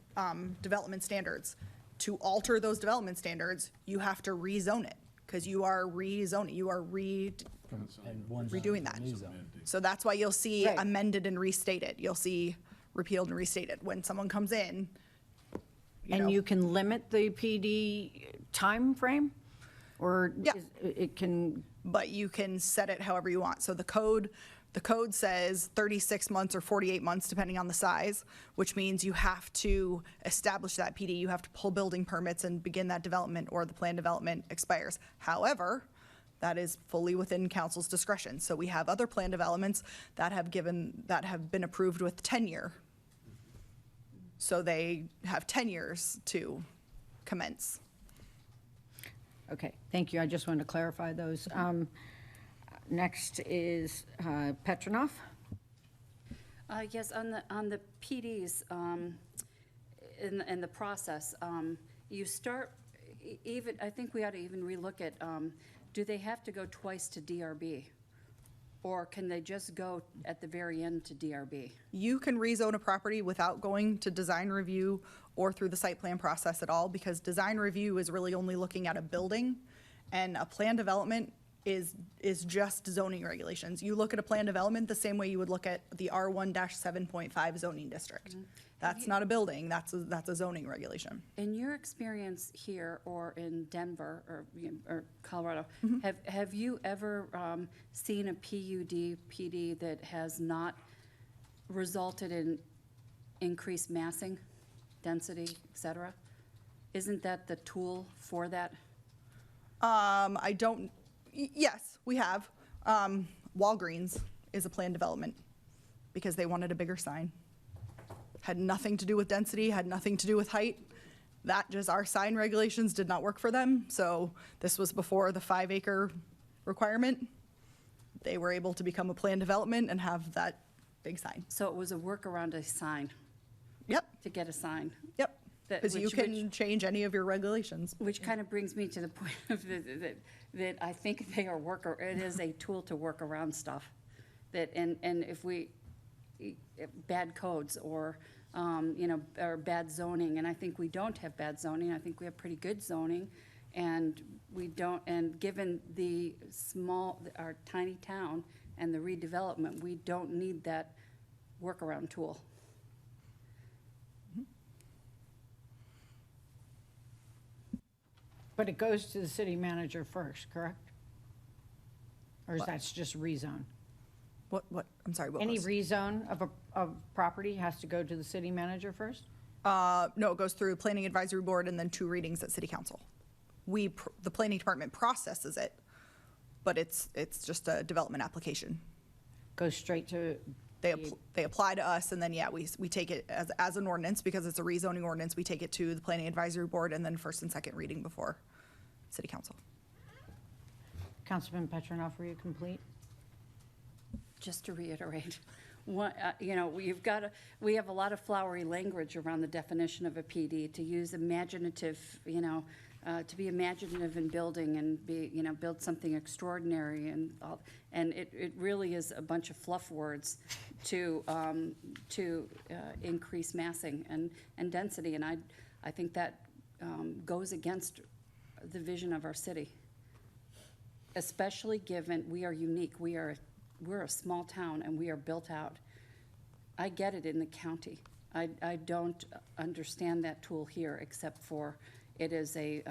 development standards. To alter those development standards, you have to rezone it, because you are rezoning, you are redoing that. So that's why you'll see amended and restated. You'll see repealed and restated. When someone comes in, you can limit the PD time frame? Or it can... But you can set it however you want. So the code says 36 months or 48 months, depending on the size, which means you have to establish that PD. You have to pull building permits and begin that development, or the plan development expires. However, that is fully within council's discretion. So we have other plan developments that have been approved with tenure. So they have 10 years to commence. Okay, thank you. I just wanted to clarify those. Next is Petronoff. Yes, on the PDs, in the process, you start, even, I think we ought to even relook at, do they have to go twice to DRB? Or can they just go at the very end to DRB? You can rezone a property without going to design review or through the site plan process at all, because design review is really only looking at a building, and a plan development is just zoning regulations. You look at a plan development the same way you would look at the R1-7.5 zoning district. That's not a building, that's a zoning regulation. In your experience here or in Denver or Colorado, have you ever seen a PUD, PD that has not resulted in increased massing, density, et cetera? Isn't that the tool for that? Yes, we have. Walgreens is a planned development because they wanted a bigger sign. Had nothing to do with density, had nothing to do with height. Our sign regulations did not work for them, so this was before the 5-acre requirement. They were able to become a planned development and have that big sign. So it was a workaround a sign? Yep. To get a sign? Yep, because you can change any of your regulations. Which kind of brings me to the point of that I think they are it is a tool to work around stuff. And if bad codes or, or bad zoning, and I think we don't have bad zoning, I think we have pretty good zoning, and given our tiny town and the redevelopment, we don't need that workaround tool. But it goes to the city manager first, correct? Or is that just rezone? What, I'm sorry, what Any was? rezone of a property has to go to the city manager first? No, it goes through planning advisory board and then 2 readings at city council. The planning department processes it, but it's just a development application. Goes straight to? They apply to us, and then, we take it as an ordinance, because it's a rezoning ordinance, we take it to the planning advisory board and then first and second reading before city council. Councilman Petronoff, were you complete? Just to reiterate, we have a lot of flowery language around the definition of a PD, to use imaginative, to be imaginative in building and build something extraordinary, and it really is a bunch of fluff words to increase massing and density, and I think that goes against the vision of our city, especially given we are unique. We're a small town and we are built out. I get it in the county. I don't understand that tool here, except for it is a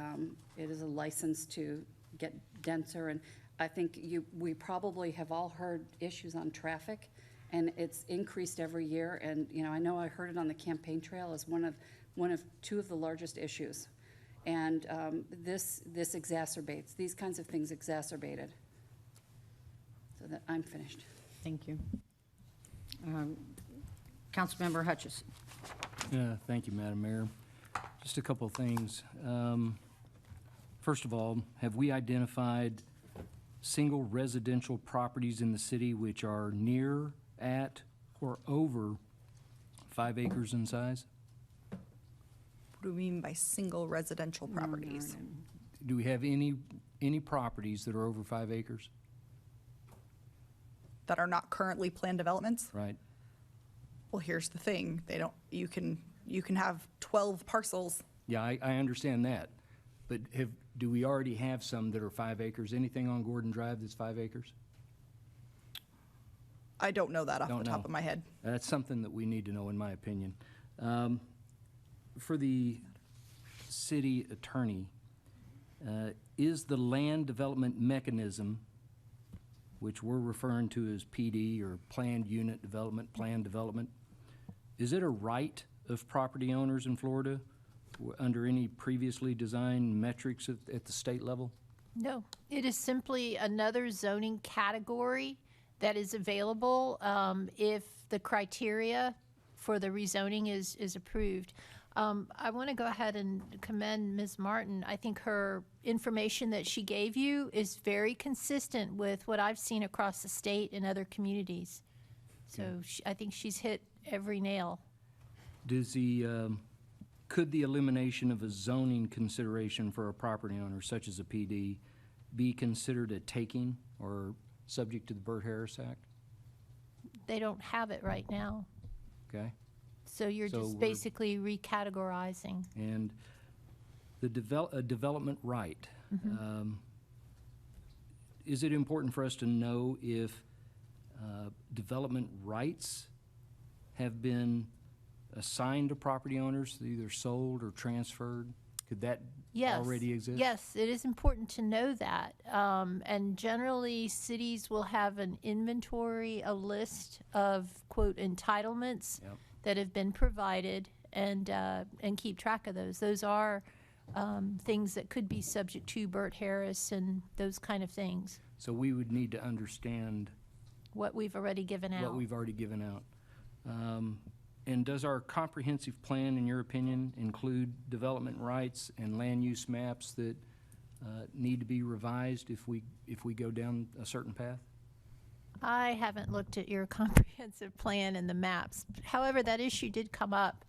license to get denser. And I think we probably have all heard issues on traffic, and it's increased every year. And I know I heard it on the campaign trail as one of 2 of the largest issues. And this exacerbates, these kinds of things exacerbated. So that I'm finished. Thank you. Councilmember Hutchison. Yeah, thank you, Madam Mayor. Just a couple of things. First of all, have we identified single residential properties in the city which are near, at, or over 5 acres in size? What do we mean by single residential properties? Do we have any properties that are over 5 acres? That are not currently planned developments? Right. Well, here's the thing, you can have 12 parcels. Yeah, I understand that. But do we already have some that are 5 acres? Anything on Gordon Drive that's 5 acres? I don't know that off the top of my head. That's something that we need to know, in my opinion. For the city attorney, is the land development mechanism, which we're referring to as PD or planned unit development, plan development, is it a right of property owners in Florida under any previously designed metrics at the state level? No, it is simply another zoning category that is available if the criteria for the rezoning is approved. I want to go ahead and commend Ms. Martin. I think her information that she gave you is very consistent with what I've seen across the state and other communities. So I think she's hit every nail. Does could the elimination of a zoning consideration for a property owner, such as a PD, be considered a taking or subject to the Burt-Harris Act? They don't have it right now. Okay? So you're So just we're- basically recategorizing. And the development right, is it important for us to know if development rights have been assigned to property owners, either sold or transferred? Could that Yes. already exist? Yes, it is important to know that. And generally, cities will have an inventory, a list of, quote, entitlements Yep. that have been provided, and keep track of those. Those are things that could be subject to Burt-Harris and those kind of things, So we would need to understand what we've already given out. what we've already given out. And does our comprehensive plan, in your opinion, include development rights and land use maps that need to be revised if we go down a certain path? I haven't looked at your comprehensive plan and the maps. However, that issue did come up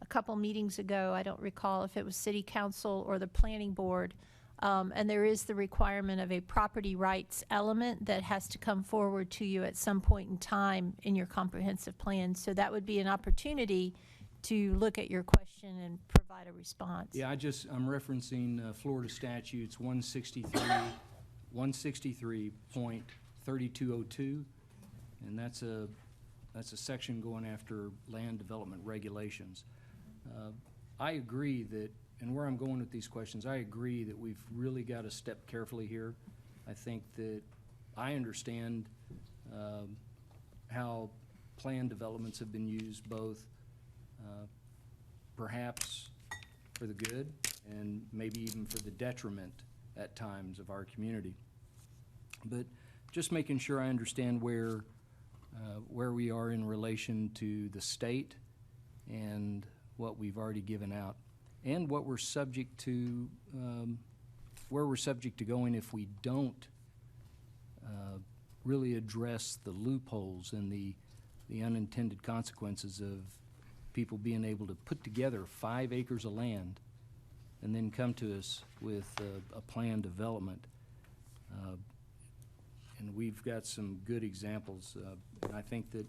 a couple meetings ago. I don't recall if it was city council or the planning board. And there is the requirement of a property rights element that has to come forward to you at some point in time in your comprehensive plan. So that would be an opportunity to look at your question and provide a response. Yeah, I'm referencing Florida statutes 163.3202, and that's a section going after land development regulations. I agree that, and where I'm going with these questions, I agree that we've really got to step carefully here. I think that I understand how plan developments have been used both perhaps for the good and maybe even for the detriment at times of our community. But just making sure I understand where we are in relation to the state and what we've already given out, and what we're subject to, where we're subject to going if we don't really address the loopholes and the unintended consequences of people being able to put together 5 acres of land and then come to us with a planned development. And we've got some good examples, and I think that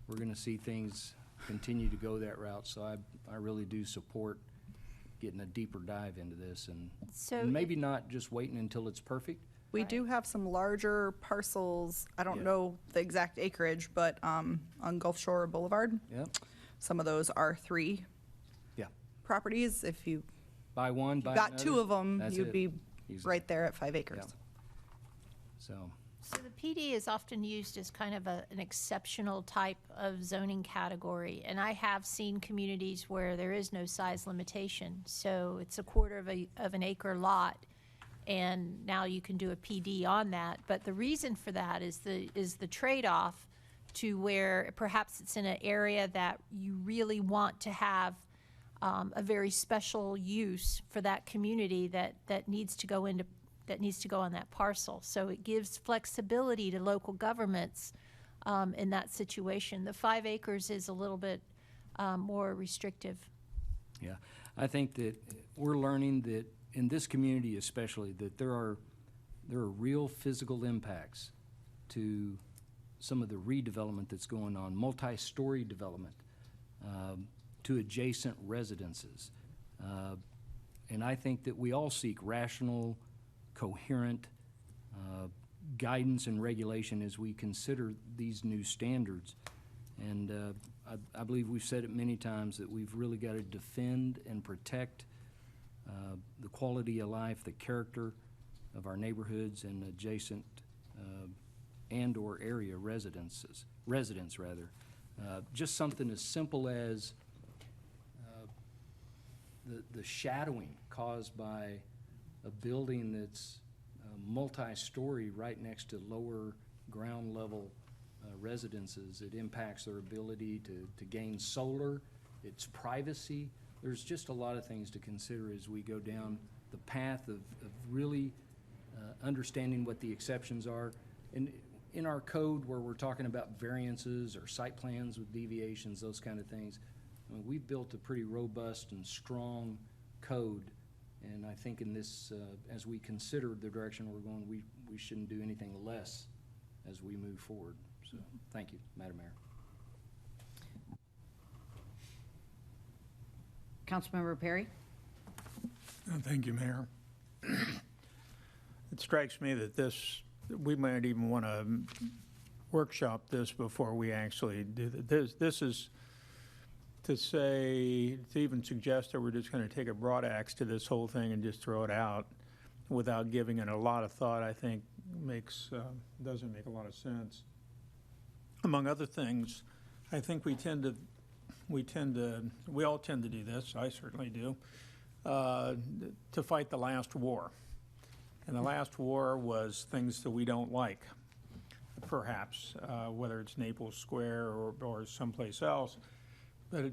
we're going to see things continue to go that route, so I really do support getting a deeper dive into this, and maybe not just waiting until it's perfect. We do have some larger parcels, I don't Yeah. know the exact acreage, but on Gulf Shore Boulevard. Yep. Some of those are 3 Yeah. properties. If you Buy one, buy got another, 2 of them, that's you'd it. be Easy. right there at 5 acres. Yeah. So, So the PD is often used as kind of an exceptional type of zoning category, and I have seen communities where there is no size limitation. So it's a quarter of an acre lot, and now you can do a PD on that. But the reason for that is the trade-off to where perhaps it's in an area that you really want to have a very special use for that community that needs to go on that parcel. So it gives flexibility to local governments in that situation. The 5 acres is a little bit more restrictive. yeah, I think that we're learning that in this community especially, that there are real physical impacts to some of the redevelopment that's going on, multi-story development, to adjacent residences. And I think that we all seek rational, coherent guidance and regulation as we consider these new standards. And I believe we've said it many times that we've really got to defend and protect the quality of life, the character of our neighborhoods and adjacent and/or area residents. Just something as simple as the shadowing caused by a building that's multi-story right next to lower ground level residences. It impacts their ability to gain solar, its privacy, there's just a lot of things to consider as we go down the path of really understanding what the exceptions are. And in our code where we're talking about variances or site plans with deviations, those kind of things, we've built a pretty robust and strong code. And I think in this, as we consider the direction we're going, we shouldn't do anything less as we move forward. So, thank you, Madam Mayor. Councilmember Perry? Thank you, Mayor. It strikes me that we might even want to workshop this before we actually do this. This is to even suggest that we're just going to take a broad axe to this whole thing and just throw it out without giving it a lot of thought, I think doesn't make a lot of sense. Among other things, I think we all tend to do this, I certainly do, to fight the last war. And the last war was things that we don't like, perhaps, whether it's Naples Square or someplace else. But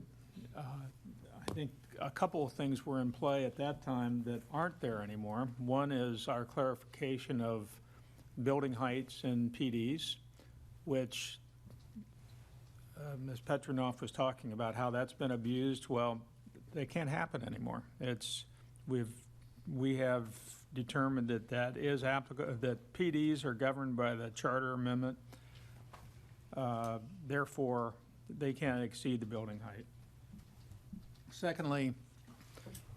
I think a couple of things were in play at that time that aren't there anymore. One is our clarification of building heights in PDs, which Ms. Petronoff was talking about how that's been abused. Well, they can't happen anymore. We have determined that is applicable, that PDs are governed by the Charter Amendment. Therefore, they can't exceed the building height. Secondly,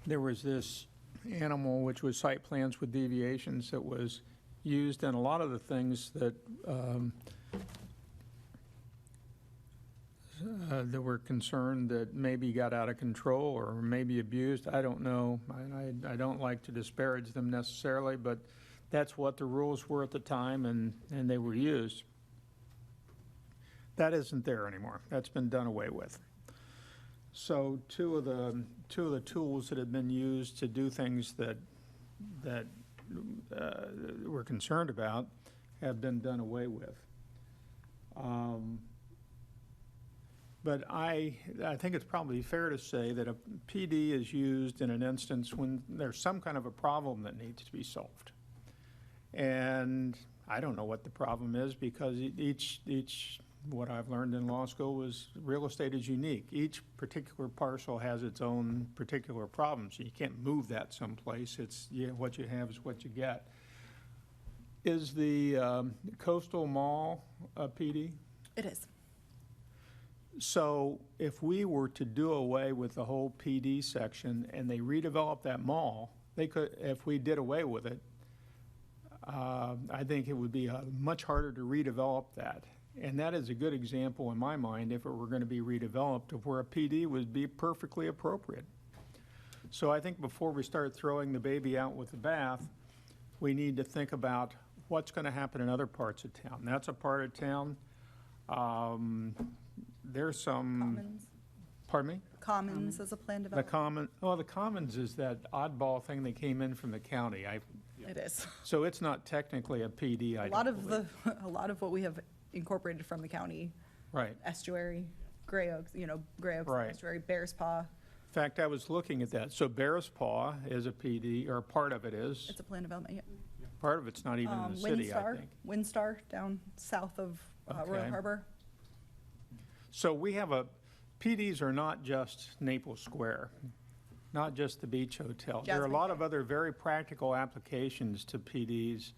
there was this animal, which was site plans with deviations, that was used in a lot of the things that that were concerned that maybe got out of control or maybe abused. I don't know. I don't like to disparage them necessarily, but that's what the rules were at the time, and they were used. That isn't there anymore. That's been done away with. So two of the tools that have been used to do things that we're concerned about have been done away with. But I think it's probably fair to say that a PD is used in an instance when there's some kind of a problem that needs to be solved. And I don't know what the problem is, because what I've learned in law school was real estate is unique. Each particular parcel has its own particular problems. You can't move that someplace. What you have is what you get. Is the Coastal Mall a PD? It is. So if we were to do away with the whole PD section and they redevelop that mall, they could, if we did away with it, I think it would be much harder to redevelop that. And that is a good example in my mind, if it were going to be redeveloped, of where a PD would be perfectly appropriate. So I think before we start throwing the baby out with the bath, we need to think about what's going to happen in other parts of town. That's a part of town. There's some. Commons. Pardon me? Commons as a plan development. The Commons is that oddball thing that came in from the county. It is. So it's not technically a PD, A lot of what we have incorporated from the county. Right. Estuary, Gray Oaks, Gray Oaks Right. Estuary, Bears Paw. In fact, I was looking at that. So Bears Paw is a PD, or part of it is. It's a plan development, yeah. Part of it's not even in the city, I think. Windstar down south of Royal Okay. Harbor. So we have PDs are not just Naples Square, not just the Beach Hotel. There are a lot of other very practical applications to PDs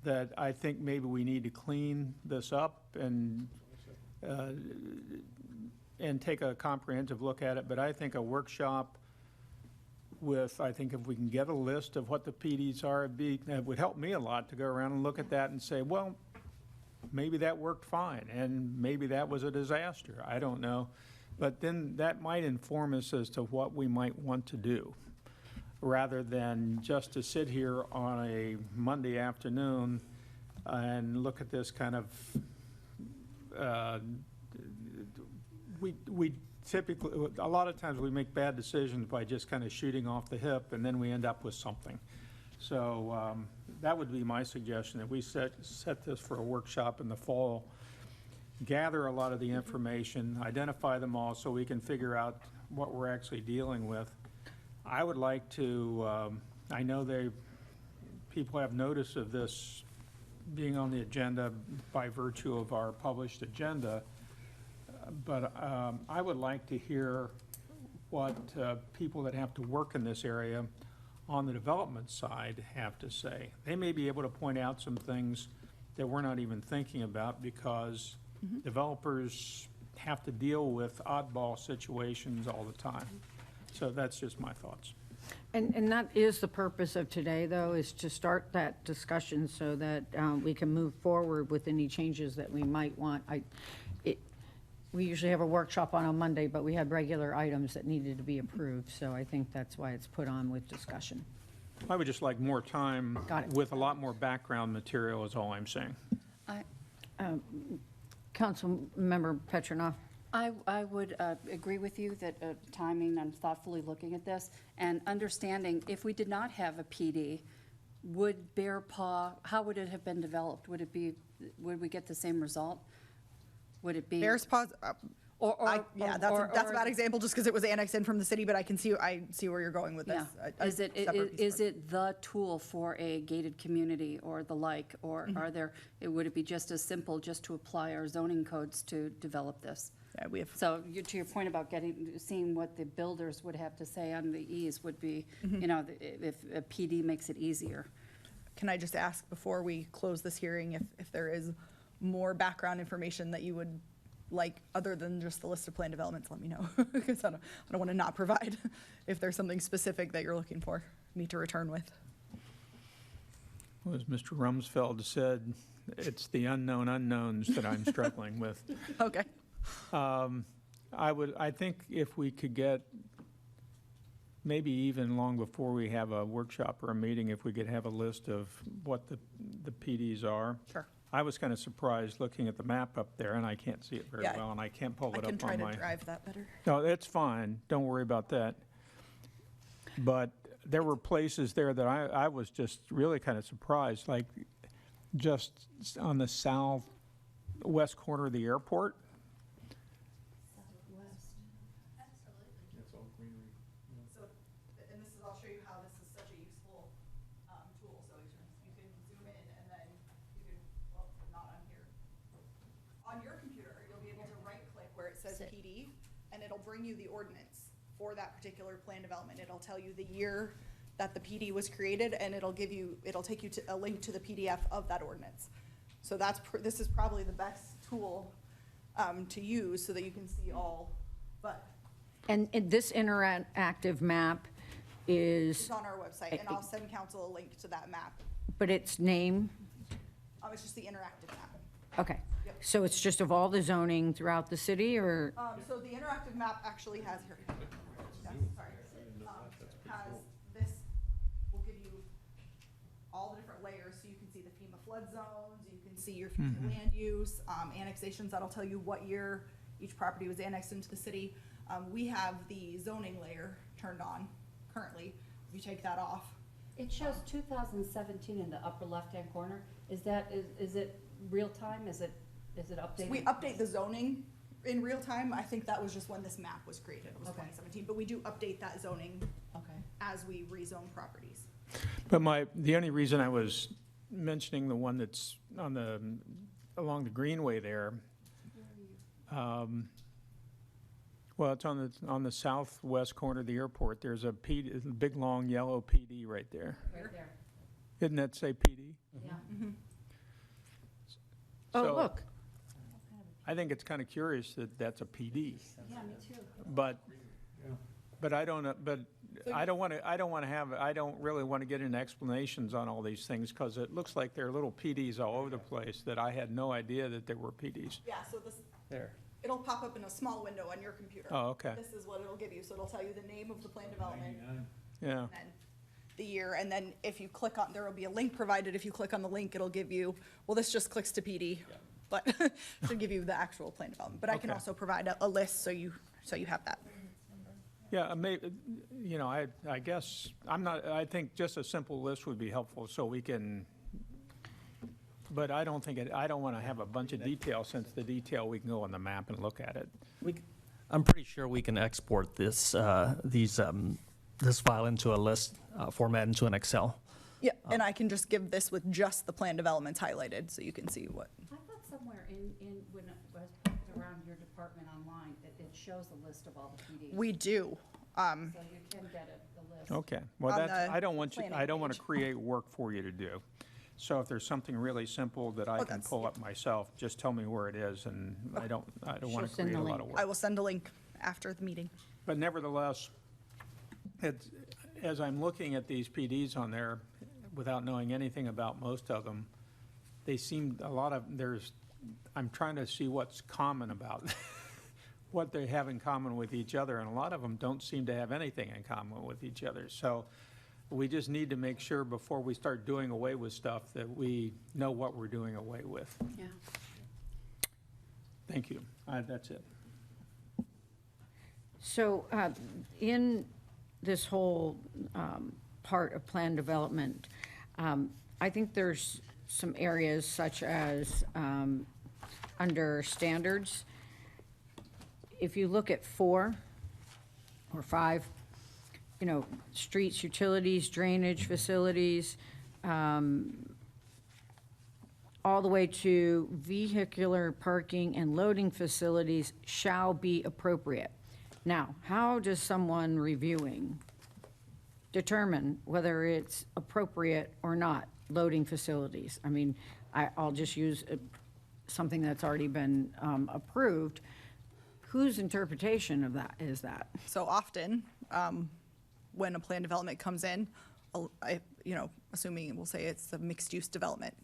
that I think maybe we need to clean this up and take a comprehensive look at it. But I think a workshop I think if we can get a list of what the PDs are, it would help me a lot to go around and look at that and say, well, maybe that worked fine, and maybe that was a disaster. I don't know. But then that might inform us as to what we might want to do, rather than just to sit here on a Monday afternoon and look at this kind of, we typically, a lot of times we make bad decisions by just kind of shooting off the hip, and then we end up with something. So that would be my suggestion, that we set this for a workshop in the fall, gather a lot of the information, identify them all, so we can figure out what we're actually dealing with. I would like to, I know people have notice of this being on the agenda by virtue of our published agenda, but I would like to hear what people that have to work in this area on the development side have to say. They may be able to point out some things that we're not even thinking about because developers have to deal with oddball situations all the time. So that's just my thoughts. And that is the purpose of today, though, is to start that discussion so that we can move forward with any changes that we might want. We usually have a workshop on a Monday, but we had regular items that needed to be approved, so I think that's why it's put on with discussion. I would just like more time with a lot more background material is all I'm saying. Councilmember Petronoff. I would agree with you that timing and thoughtfully looking at this and understanding if we did not have a PD, would Bear Paw, how would it have been developed? Would we get the same result? Would it be? Bears Paws, yeah, that's or- a bad example just because it was annexed in from the city, but I see where you're going with this. Yeah. Is it the tool for a gated community or the like, or would it be just as simple just to apply our zoning codes to develop this? Yeah, we have. So to your point about seeing what the builders would have to say on the ease would be, if a PD makes it easier. Can I just ask before we close this hearing if there is more background information that you would like, other than just the list of planned developments, let me know, because I don't want to not provide if there's something specific that you're looking for me to return with. Well, as Mr. Rumsfeld said, it's the unknown unknowns that I'm struggling with. Okay. I think if we could get, maybe even long before we have a workshop or a meeting, if we could have a list of what the PDs are. Sure. I was kind of surprised looking at the map up there, and I can't see it very well, and I can't pull it up on my. I can try to drive that better. No, it's fine. Don't worry about that. But there were places there that I was just really kind of surprised, like just on the southwest corner of the airport. And this is, I'll show you how this is such a useful tool. So you can zoom in and then you can, well, not on here. On your computer, you'll be able to right click where it says PD and it'll bring you the ordinance for that particular plan development. It'll tell you the year that the PD was created and it'll take you to a link to the PDF of that ordinance. So this is probably the best tool to use so that you can see all, but. And this interactive map It's is, on our website, and I'll send council a link to that map. but its name, It's just the interactive map. okay. Yep. So it's just of all the zoning throughout the city, or? So the interactive map actually has here. Yeah, sorry. Has this, will give you all the different layers, so you can see the FEMA flood zones, you can see your future land use, annexations, that'll tell you what year each property was annexed into the city. We have the zoning layer turned on currently. If you take that off. It shows 2017 in the upper left-hand corner. Is it real time? Is it updated? We update the zoning in real time. I think that was just when this map was created, was 2017, but we do update that zoning as we rezone properties. But the only reason I was mentioning the one that's along the Greenway there, well, it's on the southwest corner of the airport. There's a big, long yellow PD right there. Right there. Didn't that say PD? Yeah. Oh, So, look. I think it's kind of curious that that's a PD. Yeah, me too. But I don't know, but I don't really want to get into explanations on all these things because it looks like there are little PDs all over the place that I had no idea that there were PDs. Yeah, so There. it'll pop up in a small window on your computer. Oh, okay. This is what it'll give you. So it'll tell you the name of the plan development. Yeah. And then the year, and then if you click on, there will be a link provided. If you click on the link, it'll give you, well, this just clicks to PD, but it'll give you the actual plan development. But I can Okay. also provide a list so you have that. Yeah, maybe, I guess, I think just a simple list would be helpful so we can, but I don't want to have a bunch of detail since the detail, we can go on the map and look at it. I'm pretty sure we can export this, this file into a list format into an Excel. Yeah, and I can just give this with just the plan developments highlighted, so you can see what. I thought somewhere when it was posted around your department online, it shows a list of all the PDs. We do. So you can get a list. Okay, well, On that's, the I don't want you, planning I don't want to page. create work for you to do. So if there's something really simple that I can that's- pull up myself, just tell me where it is, and I don't want She'll to send create a the lot link. of work. I will send a link after the meeting. But nevertheless, it's, as I'm looking at these PDs on there, without knowing anything about most of them, they seem, a lot of, I'm trying to see what's common about, what they have in common with each other, and a lot of them don't seem to have anything in common with each other. So we just need to make sure before we start doing away with stuff that we know what we're doing away with. Yeah. Thank you. That's it. So in this whole part of plan development, I think there's some areas such as under standards, if you look at 4 or 5, you know, streets, utilities, drainage facilities, all the way to vehicular parking and loading facilities shall be appropriate. Now, how does someone reviewing determine whether it's appropriate or not, loading facilities? I mean, I'll just use something that's already been approved. Whose interpretation of that is that? So often, when a plan development comes in, assuming we'll say it's a mixed-use development,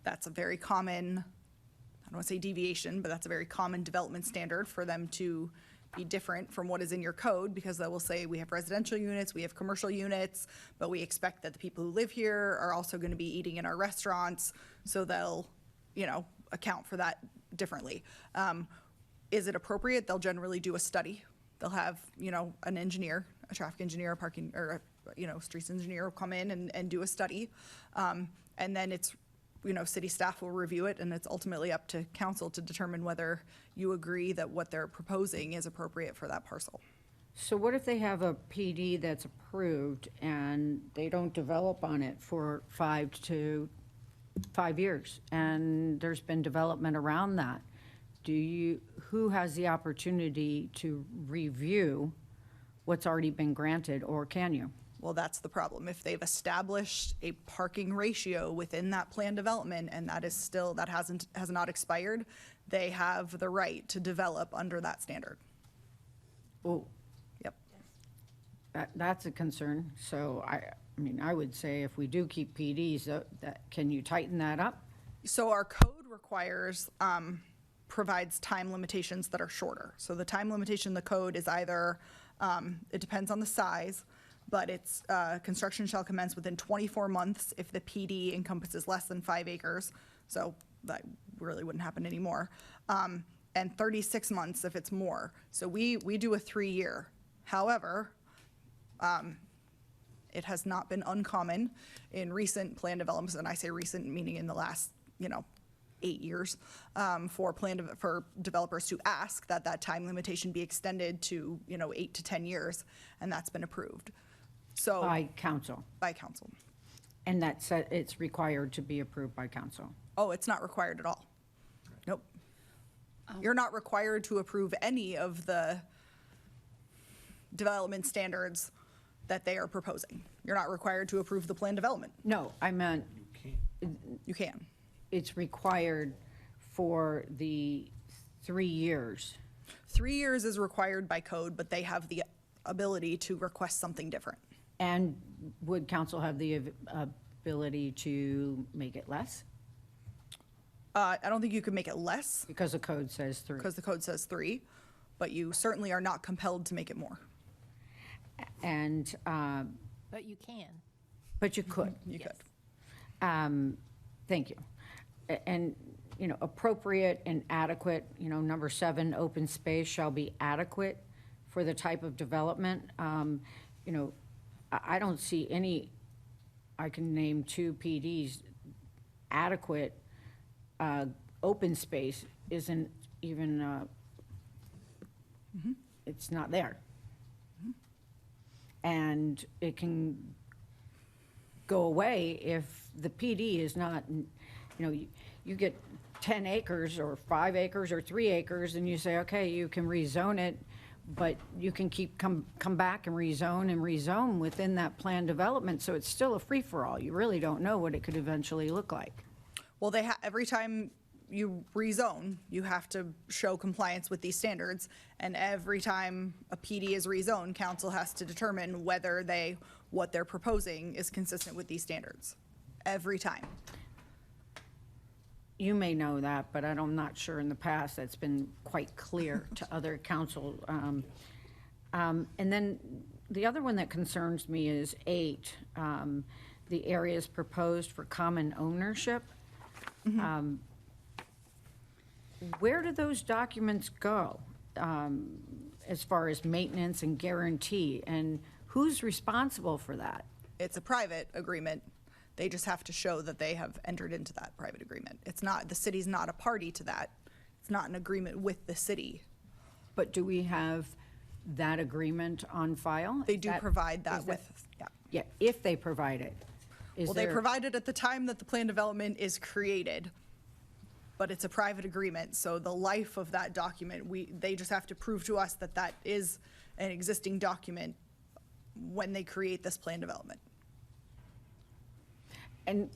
that's a very common, I don't want to say deviation, but that's a very common development standard for them to be different from what is in your code, because they will say we have residential units, we have commercial units, but we expect that the people who live here are also going to be eating in our restaurants, so they'll, account for that differently. Is it appropriate? They'll generally do a study. They'll have, an engineer, a traffic engineer, a parking, or, streets engineer will come in and do a study. And then it's, city staff will review it, and it's ultimately up to council to determine whether you agree that what they're proposing is appropriate for that parcel. So what if they have a PD that's approved and they don't develop on it for 5 years, and there's been development around that? Who has the opportunity to review what's already been granted, or can you? Well, that's the problem. If they've established a parking ratio within that plan development and that has not expired, they have the right to develop under that standard. Oh, Yep. that's a concern. So I would say if we do keep PDs, can you tighten that up? So our code requires, provides time limitations that are shorter. So the time limitation in the code is either, it depends on the size, but it's construction shall commence within 24 months if the PD encompasses less than 5 acres. So that really wouldn't happen anymore. And 36 months if it's more. So we do a 3-year. However, it has not been uncommon in recent plan developments, and I say recent meaning in the last, 8 years, for developers to ask that time limitation be extended to, 8 to 10 years, and that's been approved. So By council? By council. And it's required to be approved by council? Oh, it's not required at all. Nope. You're not required to approve any of the development standards that they are proposing. You're not required to approve the plan development. No, I meant. You can. It's required for the 3 years. 3 years is required by code, but they have the ability to request something different. And would council have the ability to make it less? I don't think you can make it less. Because the code says 3. Because the code says 3, but you certainly are not compelled to make it more. And. But you can. But you could. You could. Thank you. And, appropriate and adequate, number 7, open space shall be adequate for the type of development. I don't see any, I can name 2 PDs, adequate open space isn't even It's not there. And it can go away if the PD is not, you get 10 acres or 5 acres or 3 acres and you say, okay, you can rezone it, but you can come back and rezone within that plan development. So it's still a free-for-all. You really don't know what it could eventually look like. Well, every time you rezone, you have to show compliance with these standards. And every time a PD is rezoned, council has to determine whether what they're proposing is consistent with these standards. Every time. You may know that, but I'm not sure in the past that's been quite clear to other council. And then the other one that concerns me is 8, the areas proposed for common ownership. Where do those documents go as far as maintenance and guarantee? And who's responsible for that? It's a private agreement. They just have to show that they have entered into that private agreement. It's not, the city's not a party to that. It's not an agreement with the city. But do we have that agreement on file? They do provide that with, yeah. Yeah, if they provide it. Well, they provide it at the time that the plan development is created, but it's a private agreement, so the life of that document, they just have to prove to us that that is an existing document when they create this plan development. And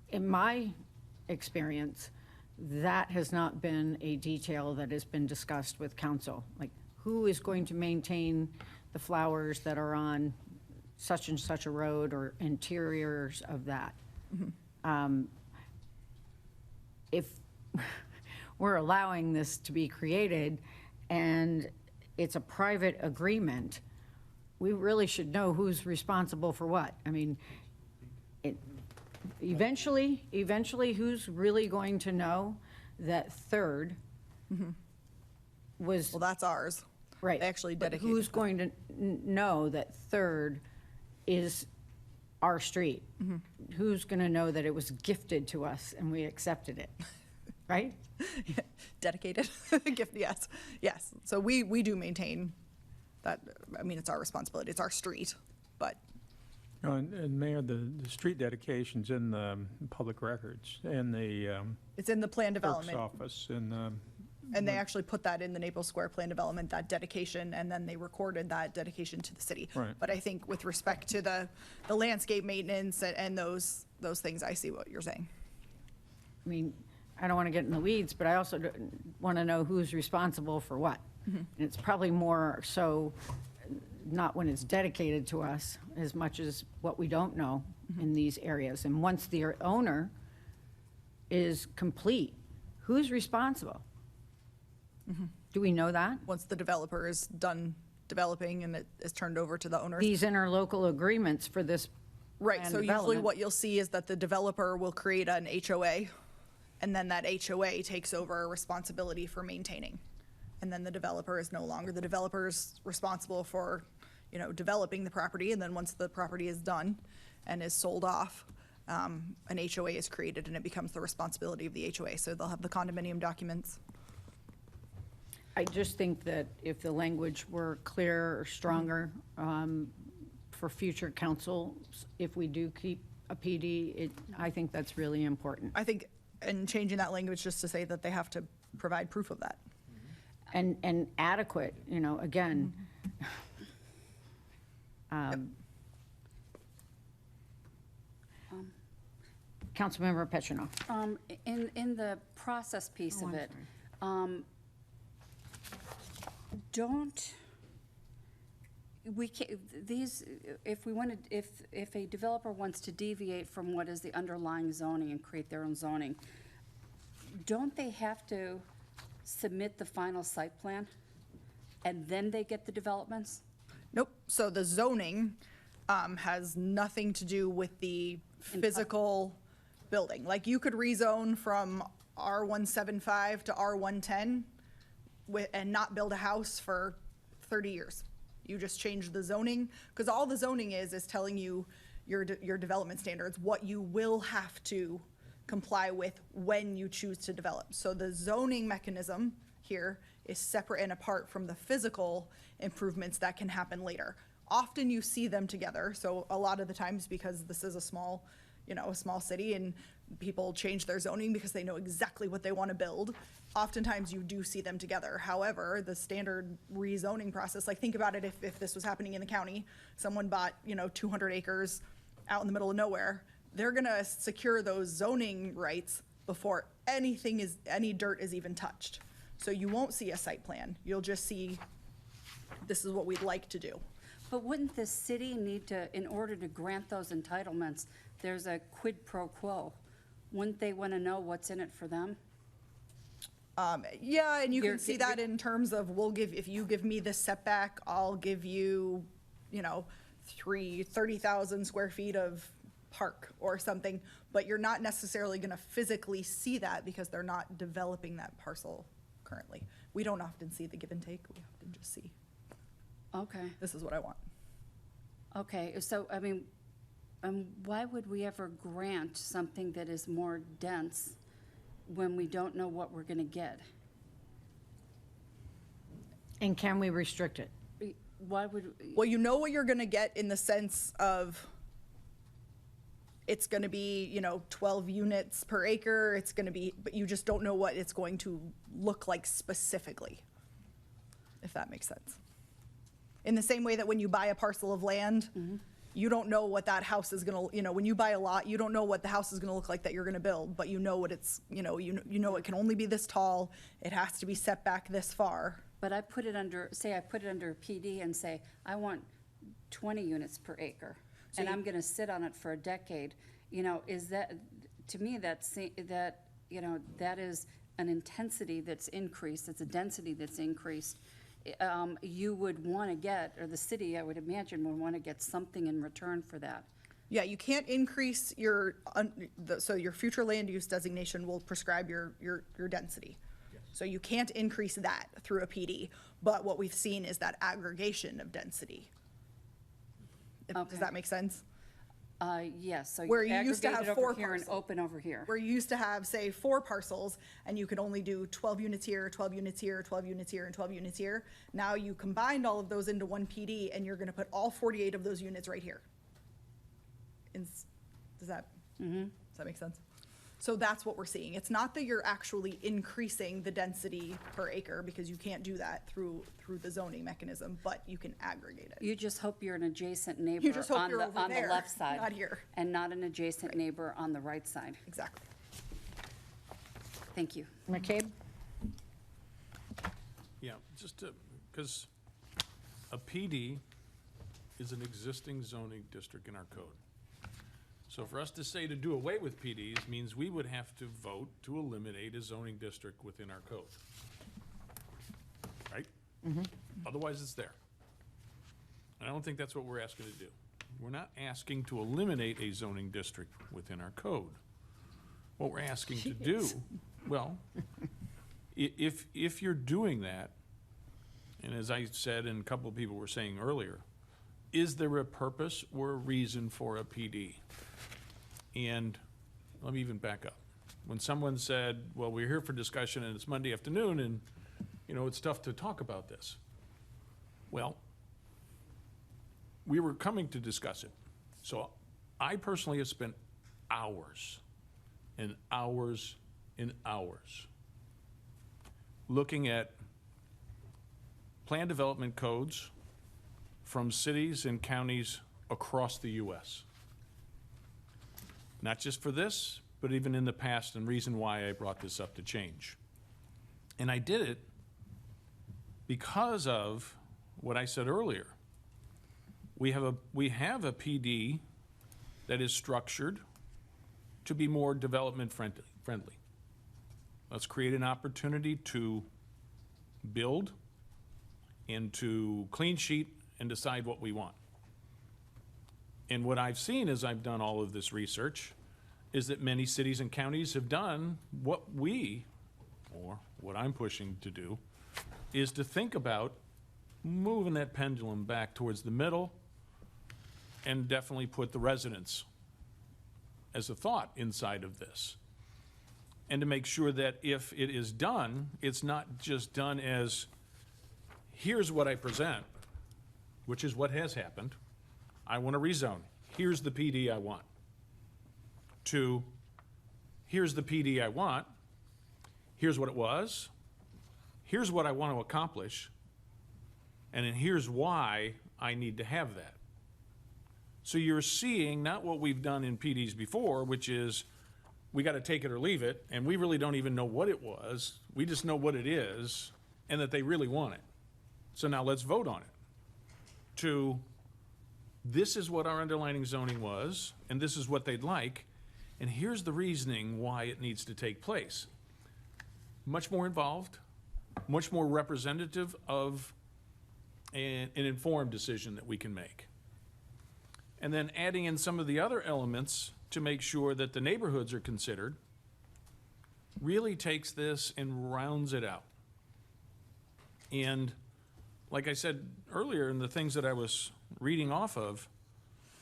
in my experience, that has not been a detail that has been discussed with council. Like, who is going to maintain the flowers that are on such and such a road or interiors of that? If we're allowing this to be created and it's a private agreement, we really should know who's responsible for what. I mean, eventually, who's really going to know that Third was... Well, that's ours. Right. They actually But dedicated. who's going to know that Third is our street? Who's going to know that it was gifted to us and we accepted it? Right? Dedicated gift, yes, yes. So we do maintain that. I mean, it's our responsibility. It's our street, but. And Mayor, the street dedication's in the public records and the It's in the plan clerk's development. office And they actually put that in the Naples Square plan development, that dedication, and then they recorded that dedication to the city. Right. But I think with respect to the landscape maintenance and those things, I see what you're saying. I mean, I don't want to get in the weeds, but I also want to know who's responsible for what. And it's probably more so not when it's dedicated to us as much as what we don't know in these areas. And once the owner is complete, who's responsible? Do we know that? Once the developer is done developing and it is turned over to the owners. These interlocal agreements for this Right, plan so usually development. what you'll see is that the developer will create an HOA, and then that HOA takes over responsibility for maintaining. And then the developer is no longer, the developer's responsible for, developing the property, and then once the property is done and is sold off, an HOA is created and it becomes the responsibility of the HOA, so they'll have the condominium documents. I just think that if the language were clearer or stronger for future councils, if we do keep a PD, I think that's really important. I think, and changing that language just to say that they have to provide proof of that. And adequate, again. Councilmember Petrino. In the process piece of it, if a developer wants to deviate from what is the underlying zoning and create their own zoning, don't they have to submit the final site plan and then they get the developments? Nope, so the zoning has nothing to do with the physical building. Like, you could rezone from R175 to R110 and not build a house for 30 years. You just change the zoning, because all the zoning is telling you your development standards, what you will have to comply with when you choose to develop. So the zoning mechanism here is separate and apart from the physical improvements that can happen later. Often you see them together, so a lot of the times, because this is a small city and people change their zoning because they know exactly what they want to build, oftentimes you do see them together. However, the standard rezoning process, like think about it, if this was happening in the county, someone bought 200 acres out in the middle of nowhere, they're gonna secure those zoning rights before any dirt is even touched. So you won't see a site plan. You'll just see, this is what we'd like to do. But wouldn't the city need to, in order to grant those entitlements, there's a quid pro quo? Wouldn't they want to know what's in it for them? Yeah, and you can see that in terms of, if you give me this setback, I'll give you, 30,000 square feet of park or something, but you're not necessarily gonna physically see that because they're not developing that parcel currently. We don't often see the give and take, we often just see, Okay, this is what I want. okay, so, I mean, why would we ever grant something that is more dense when we don't know what we're gonna get? And can we restrict it? Why would? Well, you know what you're gonna get in the sense of it's gonna be, 12 units per acre, it's gonna be, but you just don't know what it's going to look like specifically, if that makes sense. In the same way that when you buy a parcel of land, you don't know what that house is gonna, when you buy a lot, you don't know what the house is gonna look like that you're gonna build, but you know what it's, you know it can only be this tall, it has to be set back this far. But I put it under, say I put it under PD and say, I want 20 units per acre, and I'm gonna sit on it for a decade, is that, to me, that is an intensity that's increased, it's a density that's increased. You would wanna get, or the city, I would imagine, would wanna get something in return for that. Yeah, you can't increase so your future land use designation will prescribe your density. So you can't increase that through a PD, but what we've seen is that aggregation of density. Does that make sense? Yes, so Where you you used to have aggregate 4 over here and parcels. open over here. Where you used to have, say, 4 parcels, and you could only do 12 units here, 12 units here, 12 units here, and 12 units here. Now you combined all of those into one PD, and you're gonna put all 48 of those units right here. Does that make sense? So that's what we're seeing. It's not that you're actually increasing the density per acre, because you can't do that through the zoning mechanism, but you can aggregate it. You just hope you're an adjacent neighbor just hope on you're the, over on the there, left side. not here. And not an adjacent neighbor on the right side. Exactly. Thank you. McCabe? Yeah, just because a PD is an existing zoning district in our code. So for us to say to do away with PDs means we would have to vote to eliminate a zoning district within our code. Right? Otherwise, it's there. I don't think that's what we're asking to do. We're not asking to eliminate a zoning district within our code. What we're asking to do, well, if you're doing that, and as I said and a couple of people were saying earlier, is there a purpose or a reason for a PD? And let me even back up. When someone said, well, we're here for discussion and it's Monday afternoon and, it's tough to talk about this. Well, we were coming to discuss it. So I personally have spent hours and hours and hours looking at plan development codes from cities and counties across the U.S. Not just for this, but even in the past, and reason why I brought this up to change. And I did it because of what I said earlier. We have a PD that is structured to be more development friendly. Let's create an opportunity to build and to clean sheet and decide what we want. And what I've seen as I've done all of this research is that many cities and counties have done what I'm pushing to do, is to think about moving that pendulum back towards the middle and definitely put the residents as a thought inside of this. and to make sure that if it is done, it's not just done as, here's what I present, which is what has happened. I want to rezone. Here's the PD I want. To, here's the PD I want. Here's what it was. Here's what I want to accomplish. And then here's why I need to have that. So you're seeing not what we've done in PDs before, which is we got to take it or leave it, and we really don't even know what it was. We just know what it is and that they really want it. So now let's vote on it. To, this is what our underlying zoning was, and this is what they'd like, and here's the reasoning why it needs to take place. Much more involved, much more representative of an informed decision that we can make. And then adding in some of the other elements to make sure that the neighborhoods are considered really takes this and rounds it out. And like I said earlier in the things that I was reading off of,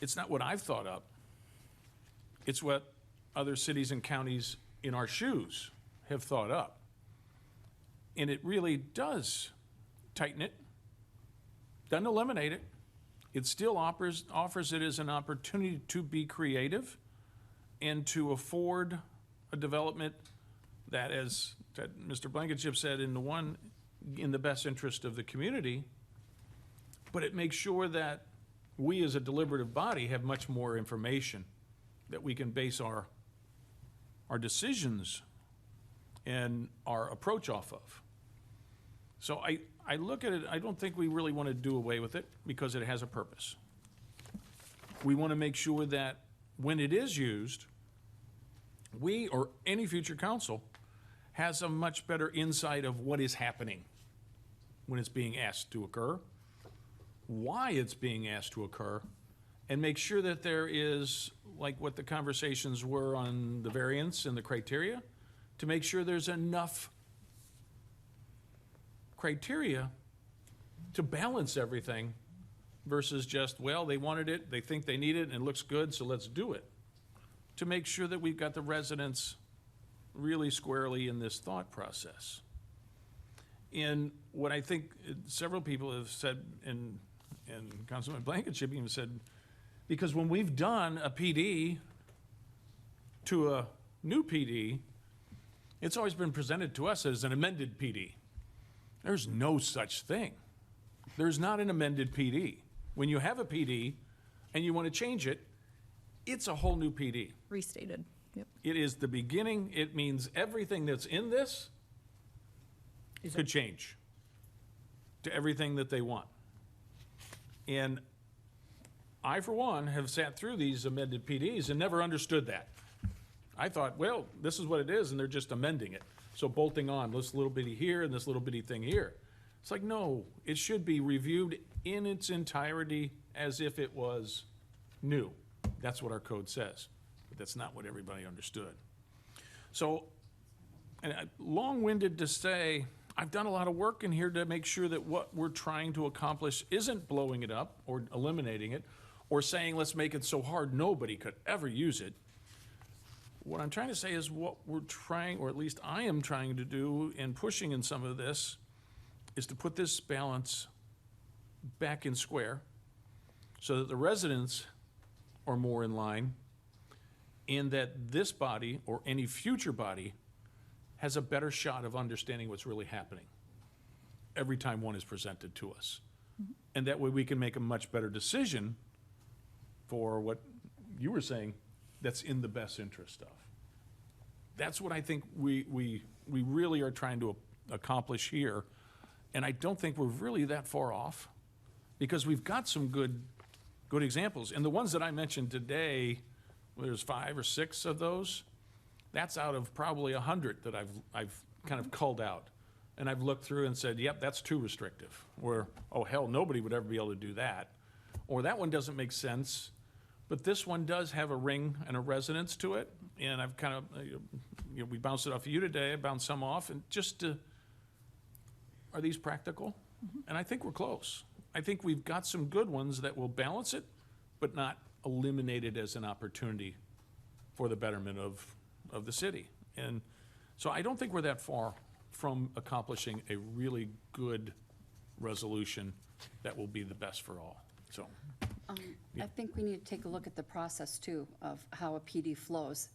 it's not what I've thought up. It's what other cities and counties in our shoes have thought up. And it really does tighten it, doesn't eliminate it. It still offers it as an opportunity to be creative and to afford a development that, as Mr. Blankenship said, in the best interest of the community, but it makes sure that we as a deliberative body have much more information that we can base our decisions and our approach off of. So I look at it, I don't think we really want to do away with it because it has a purpose. We want to make sure that when it is used, we or any future council has a much better insight of what is happening when it's being asked to occur, why it's being asked to occur, and make sure that there is, like what the conversations were on the variance and the criteria, to make sure there's enough criteria to balance everything versus just, well, they wanted it, they think they need it, and it looks good, so let's do it. To make sure that we've got the residents really squarely in this thought process. And what I think several people have said, and Councilman Blankenship even said, because when we've done a PD to a new PD, it's always been presented to us as an amended PD. There's no such thing. There's not an amended PD. When you have a PD and you want to change it, it's a whole new PD. Restated. Yep. It is the beginning. It means everything that's in this could change to everything that they want. And I, for one, have sat through these amended PDs and never understood that. I thought, well, this is what it is, and they're just amending it. So bolting on this little bitty here and this little bitty thing here. It's like, no, it should be reviewed in its entirety as if it was new. That's what our code says, but that's not what everybody understood. So, and long-winded to say, I've done a lot of work in here to make sure that what we're trying to accomplish isn't blowing it up or eliminating it or saying, let's make it so hard nobody could ever use it. What I'm trying to say is what we're trying, or at least I am trying to do in pushing in some of this, is to put this balance back in square so that the residents are more in line and that this body or any future body has a better shot of understanding what's really happening every time one is presented to us. Mm-hmm. And that way we can make a much better decision for what you were saying that's in the best interest of. That's what I think we really are trying to accomplish here. And I don't think we're really that far off because we've got some good examples. And the ones that I mentioned today, there's 5 or 6 of those. That's out of probably 100 that I've kind of culled out. And I've looked through and said, yep, that's too restrictive. Or, oh, hell, nobody would ever be able to do that. Or that one doesn't make sense. But this one does have a ring and a resonance to it. And I've kind of, we bounced it off of you today. I bounced some off. And just to, are these practical? Mm-hmm. And I think we're close. I think we've got some good ones that will balance it, but not eliminate it as an opportunity for the betterment of the city. And So I don't think we're that far from accomplishing a really good resolution that will be the best for all, so. I think we need to take a look at the process too of how a PD flows.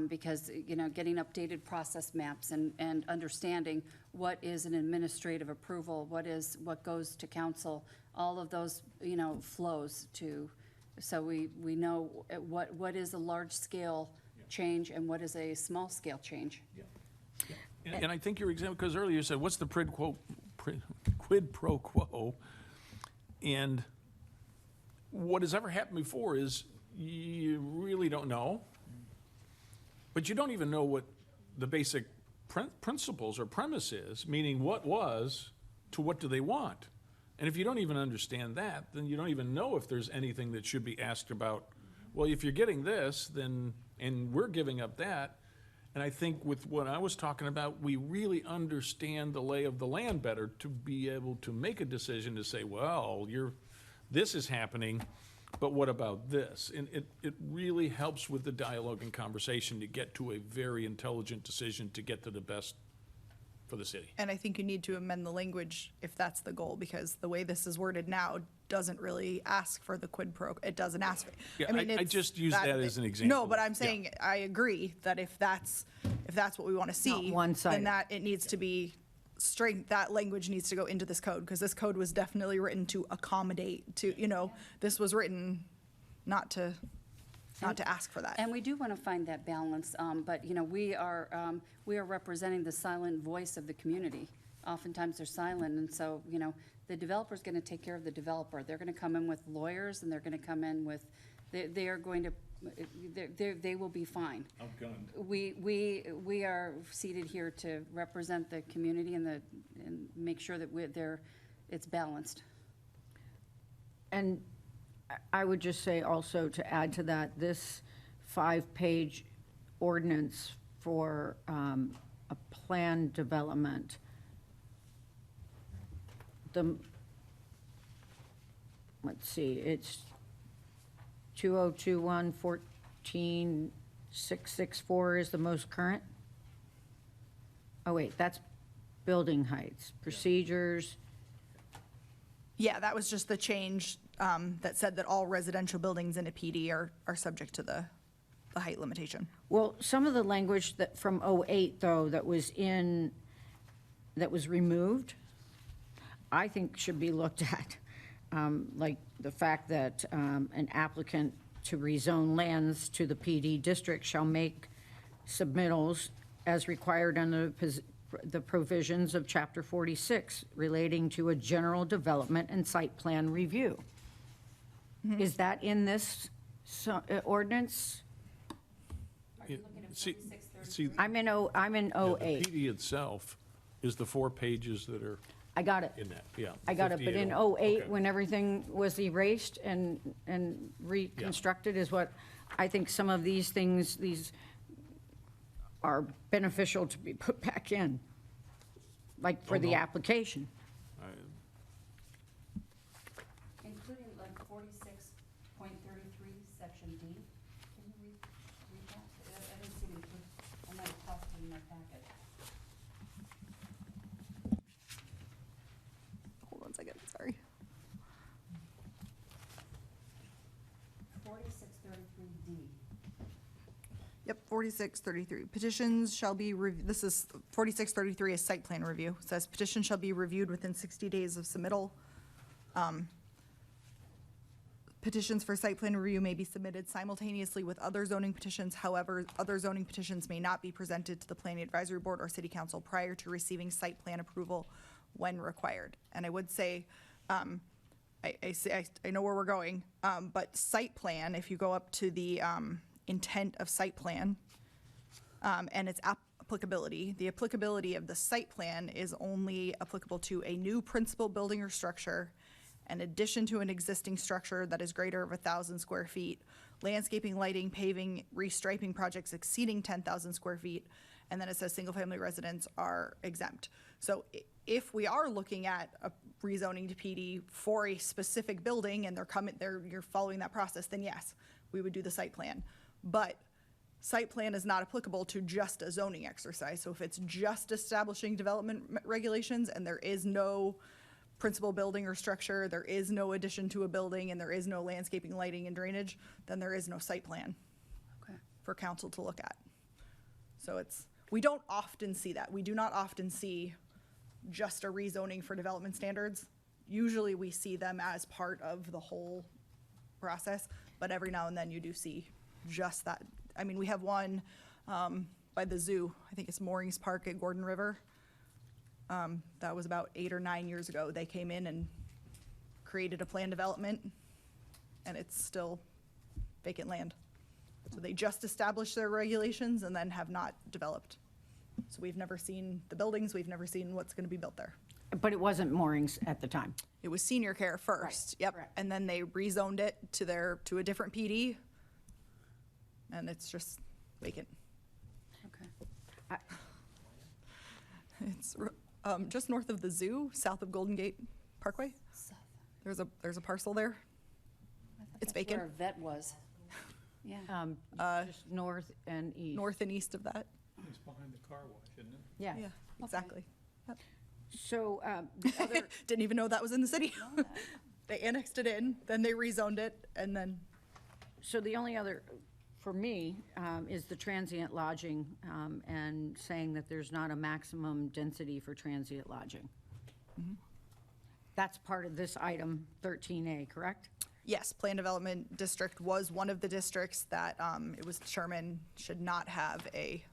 Because, you know, getting updated process maps and understanding what is an administrative approval, what goes to council, all of those, you know, flows to, so we know what is a large scale change and what is a small scale change. And I think your example, because earlier you said, what's the quid pro quo? And what has ever happened before is you really don't know, but you don't even know what the basic principles or premise is, meaning what was to what do they want. And if you don't even understand that, then you don't even know if there's anything that should be asked about, well, if you're getting this, then, and we're giving up that. And I think with what I was talking about, we really understand the lay of the land better to be able to make a decision to say, well, this is happening, but what about this? And it really helps with the dialogue and conversation to get to a very intelligent decision to get to the best for the city. And I think you need to amend the language if that's the goal, because the way this is worded now doesn't really ask for the quid pro, it doesn't ask for. Yeah, mean, I it's just used that as an example. No, but I'm saying, I agree that if that's what we want to see, one-sided. then that, it needs to be straight, that language needs to go into this code, because this code was definitely written to accommodate, to, you know, this was written not to ask for that. And we do want to find that balance, but, you know, we are representing the silent voice of the community. Oftentimes they're silent, and so, you know, the developer's going to take care of the developer. They're going to come in with lawyers, and they're going to come in with, they are going to, they will be fine. Outgunned. We are seated here to represent the community and make sure that it's balanced. And I would just say also to add to that, this 5-page ordinance for a plan development, let's see, it's 2021-14664 is the most current. Oh wait, that's building heights, procedures. Yeah, that was just the change that said that all residential buildings in a PD are subject to the height limitation. Well, some of the language that from '08 though, that was removed, I think should be looked at. Like the fact that an applicant to rezone lands to the PD district shall make submittals as required under the provisions of Chapter 46 relating to a general development and site plan review. Mm-hmm. Is that in this ordinance? See, I'm in the 08. PD itself is the 4 pages that are I got it. in that, yeah. I got it, but in 58. '08, Okay. when everything was erased and reconstructed is what, I think some of these things, these are beneficial to be put back in, like for the application. Including like 46.33, section D. Can you read that? I didn't see it. I might have tossed it in my packet. Hold on a second, sorry. 4633D. Yep, 4633. Petitions shall be, this is, 4633 is site plan review. It says petition shall be reviewed within 60 days of submittal. Petitions for site plan review may be submitted simultaneously with other zoning petitions. However, other zoning petitions may not be presented to the Planning Advisory Board or City Council prior to receiving site plan approval when required. And I would say, I know where we're going, but site plan, if you go up to the intent of site plan and its applicability, the applicability of the site plan is only applicable to a new principal building or structure, in addition to an existing structure that is greater of 1,000 square feet, landscaping, lighting, paving, restriping projects exceeding 10,000 square feet, and then it says single-family residents are exempt. So if we are looking at a rezoning to PD for a specific building and you're following that process, then yes, we would do the site plan. But Site plan is not applicable to just a zoning exercise. So if it's just establishing development regulations and there is no principal building or structure, there is no addition to a building, and there is no landscaping, lighting, and drainage, then there is no site plan for council to look at. So we don't often see that. We do not often see just a rezoning for development standards. Usually we see them as part of the whole process, but every now and then you do see just that. I mean, we have one by the zoo. I think it's Moorings Park at Gordon River. That was about 8 or 9 years ago. They came in and created a plan development, and it's still vacant land. So they just established their regulations and then have not developed. So we've never seen the buildings, we've never seen what's going to be built there. But it wasn't moorings at the time. It was senior care first, yep. And then they rezoned it to a different PD, and it's just vacant. Okay. It's just north of the zoo, south of Golden Gate Parkway. There's a parcel there. It's vacant. Where a vet was. Yeah. Just north and east. North and east of that. It's behind the car wash, isn't it? Yeah. Yeah, exactly. Yep. So the other, Didn't even know that was in the city. They annexed it in, then they rezoned it, and then. so the only other, for me, is the transient lodging, and saying that there's not a maximum density for transient lodging. That's part of this item 13A, correct? Yes, Plan Development District was one of the districts that it was determined should not have a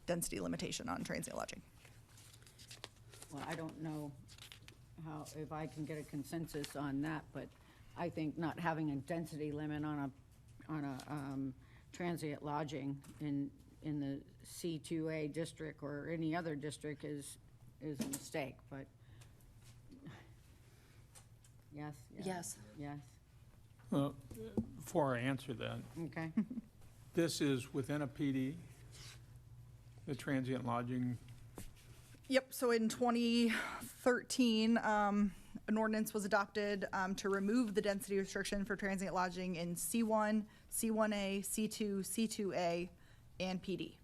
density limitation on transient lodging. Well, I don't know if I can get a consensus on that, but I think not having a density limit on a transient lodging in the C2A district or any other district is a mistake, but yes? Yes. Yes, Well, before I answer that, okay. this is within a PD, the transient lodging. Yep, so in 2013, an ordinance was adopted to remove the density restriction for transient lodging in C1, C1A, C2, C2A, and PD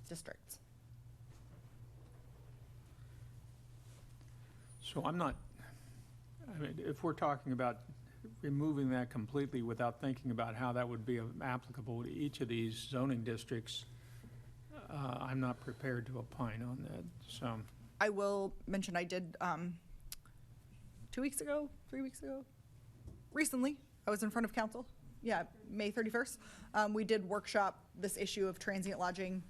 districts. So I mean, if we're talking about removing that completely without thinking about how that would be applicable to each of these zoning districts, I'm not prepared to opine on that, so. I will mention I did 2 weeks ago, 3 weeks ago, recently, I was in front of council. Yeah, May 31st. We did workshop this issue of transient lodging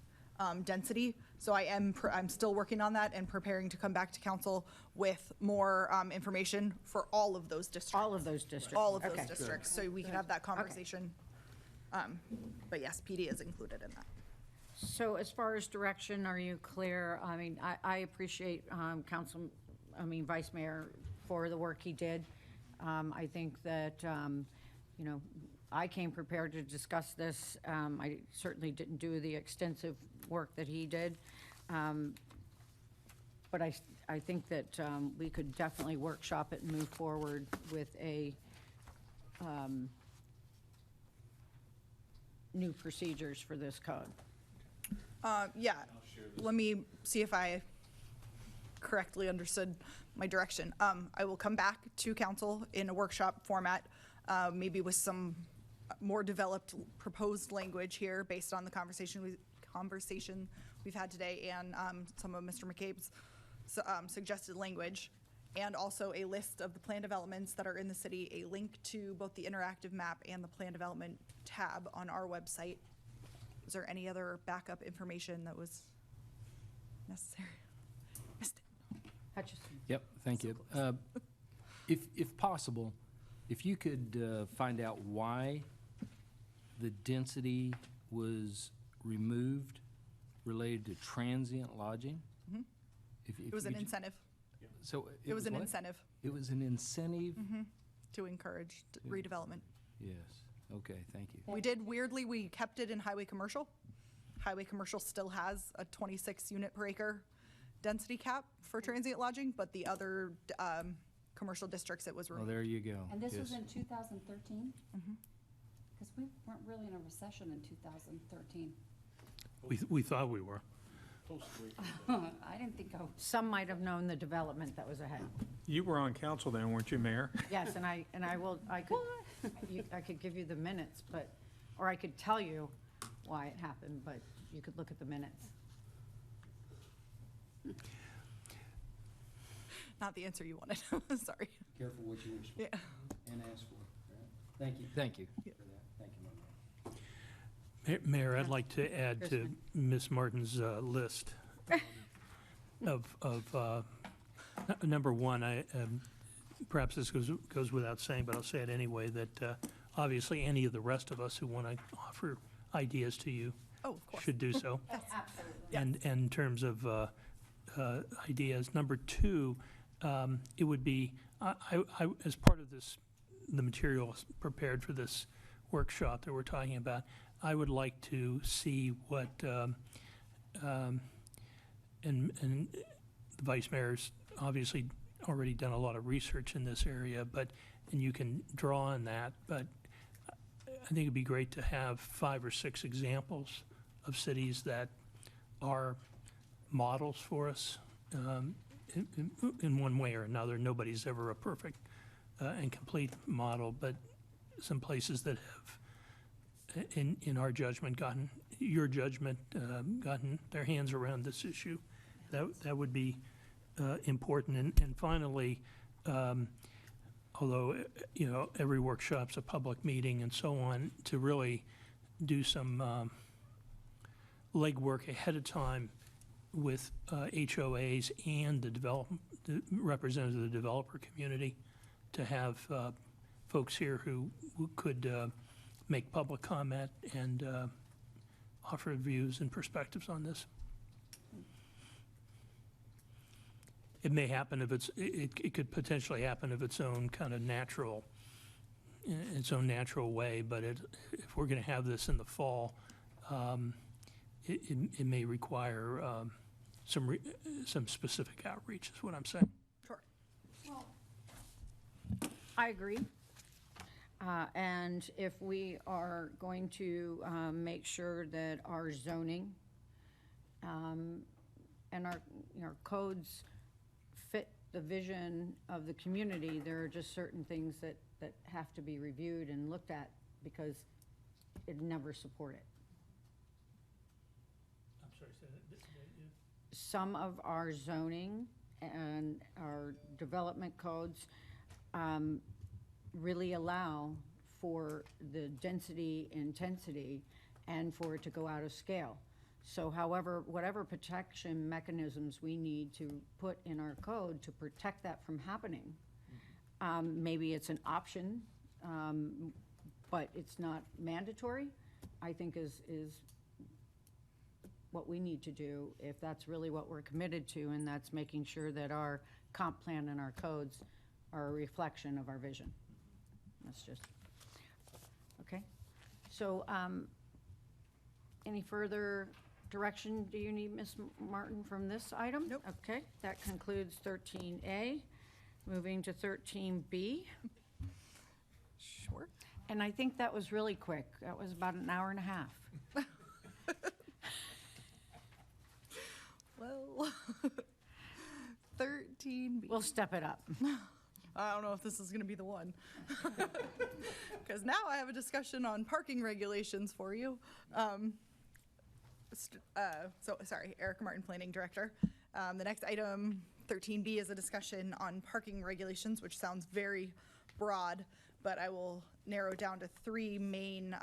density. So I'm still working on that and preparing to come back to council with more information for all of those districts. All of those districts. All of those Okay. districts, so we can have that conversation. But yes, PD is included in that. So as far as direction, are you clear? I mean, I appreciate Vice Mayor for the work he did. I think that, I came prepared to discuss this. I certainly didn't do the extensive work that he did. But I think that we could definitely workshop it and move forward with a new procedures for this code. Yeah, let me see if I correctly understood my direction. I will come back to council in a workshop format, maybe with some more developed proposed language here based on the conversation we've had today and some of Mr. McCabe's suggested language, and also a list of the plan developments that are in the city, a link to both the interactive map and the plan development tab on our website. Is there any other backup information that was necessary? Missed it. Hutchison. Yep, thank you. If possible, if you could find out why the density was removed related to transient lodging? Mhm. If It was you an could- incentive. So It was an what? incentive It was an incentive? to encourage redevelopment. Yes, okay, thank you. We kept it in highway commercial. Highway commercial still has a 26 unit per acre density cap for transient lodging, but the other commercial districts it was Well, removed. there you go. And this was Yes. in 2013? Because we weren't really in a recession in 2013. We thought we were. I didn't think I was. Some might have known the development that was ahead. You were on council then, weren't you, Mayor? Yes, and I could give you the minutes, but, or I could tell you why it happened, but you could look at the minutes. Not the answer you wanted. Sorry. Careful what you wish for. Yeah. And ask for. Right? Thank you. Thank you for that. Thank you, Mayor. Mayor, I'd like to add to Ms. Martin's list number one, perhaps this goes without saying, but I'll say it anyway, that obviously any of the rest of us who want to offer ideas to you should do so. Absolutely. And in terms of ideas. Number two, it would be, as part of this, the materials prepared for this workshop that we're talking about, I would like to see what, and the Vice Mayor's obviously already done a lot of research in this area, and you can draw on that, but I think it'd be great to have 5 or 6 examples of cities that are models for us in one way or another. Nobody's ever a perfect and complete model, but some places that have, in our judgment, gotten their hands around this issue. That would be important. And finally, although every workshop's a public meeting and so on, to really do some legwork ahead of time with HOAs and the representatives of the developer community, to have folks here who could make public comment and offer views and perspectives on this. It may happen if it could potentially happen of its own kind of natural way, but if we're going to have this in the fall, it may require some specific outreach, is what I'm saying. Sure. I agree. And if we are going to make sure that our zoning and our codes fit the vision of the community, there are just certain things that have to be reviewed and looked at because it never support it. I'm sorry, say that. Some of our zoning and our development codes really allow for the density intensity and for it to go out of scale. So whatever protection mechanisms we need to put in our code to protect that from happening, maybe it's an option, but it's not mandatory, I think is what we need to do if that's really what we're committed to, and that's making sure that our comp plan and our codes are a reflection of our vision. That's just, okay. So any further direction do you need, Ms. Martin, from this item? Nope. Okay, that concludes 13A. Moving to 13B. Sure. And I think that was really quick. That was about an hour and a half. Well, 13B. We'll step it up. I don't know if this is going to be the one. Because now I have a discussion on parking regulations for you. Sorry, Erica Martin, Planning Director. The next item, 13B, is a discussion on parking regulations, which sounds very broad, but I will narrow down to 3 main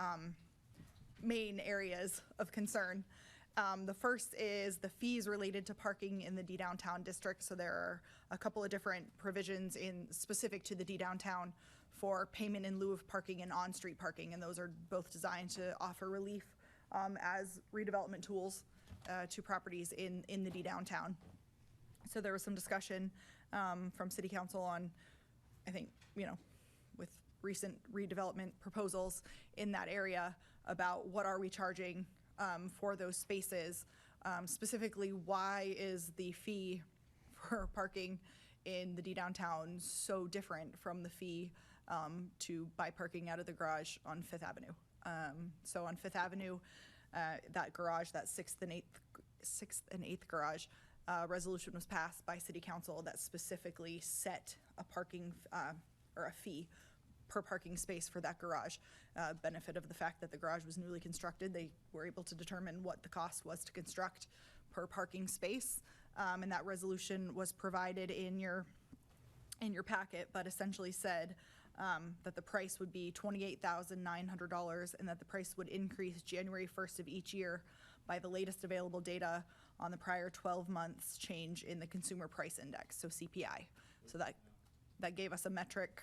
areas of concern. The first is the fees related to parking in the D-Downtown district. So there are a couple of different provisions specific to the D-Downtown for payment in lieu of parking and on-street parking, and those are both designed to offer relief as redevelopment tools to properties in the D-Downtown. So there was some discussion from City Council on, I think, with recent redevelopment proposals in that area about what are we charging for those spaces. Specifically, why is the fee for parking in the D-Downtown so different from the fee to buy parking out of the garage on Fifth Avenue. So on Fifth Avenue, that garage, that sixth and eighth garage, resolution was passed by City Council that specifically set a parking or a fee per parking space for that garage. Benefit of the fact that the garage was newly constructed, they were able to determine what the cost was to construct per parking space, and that resolution was provided in your packet, but essentially said that the price would be $28,900 and that the price would increase January 1st of each year by the latest available data on the prior 12 months change in the Consumer Price Index, so CPI. So that gave us a metric.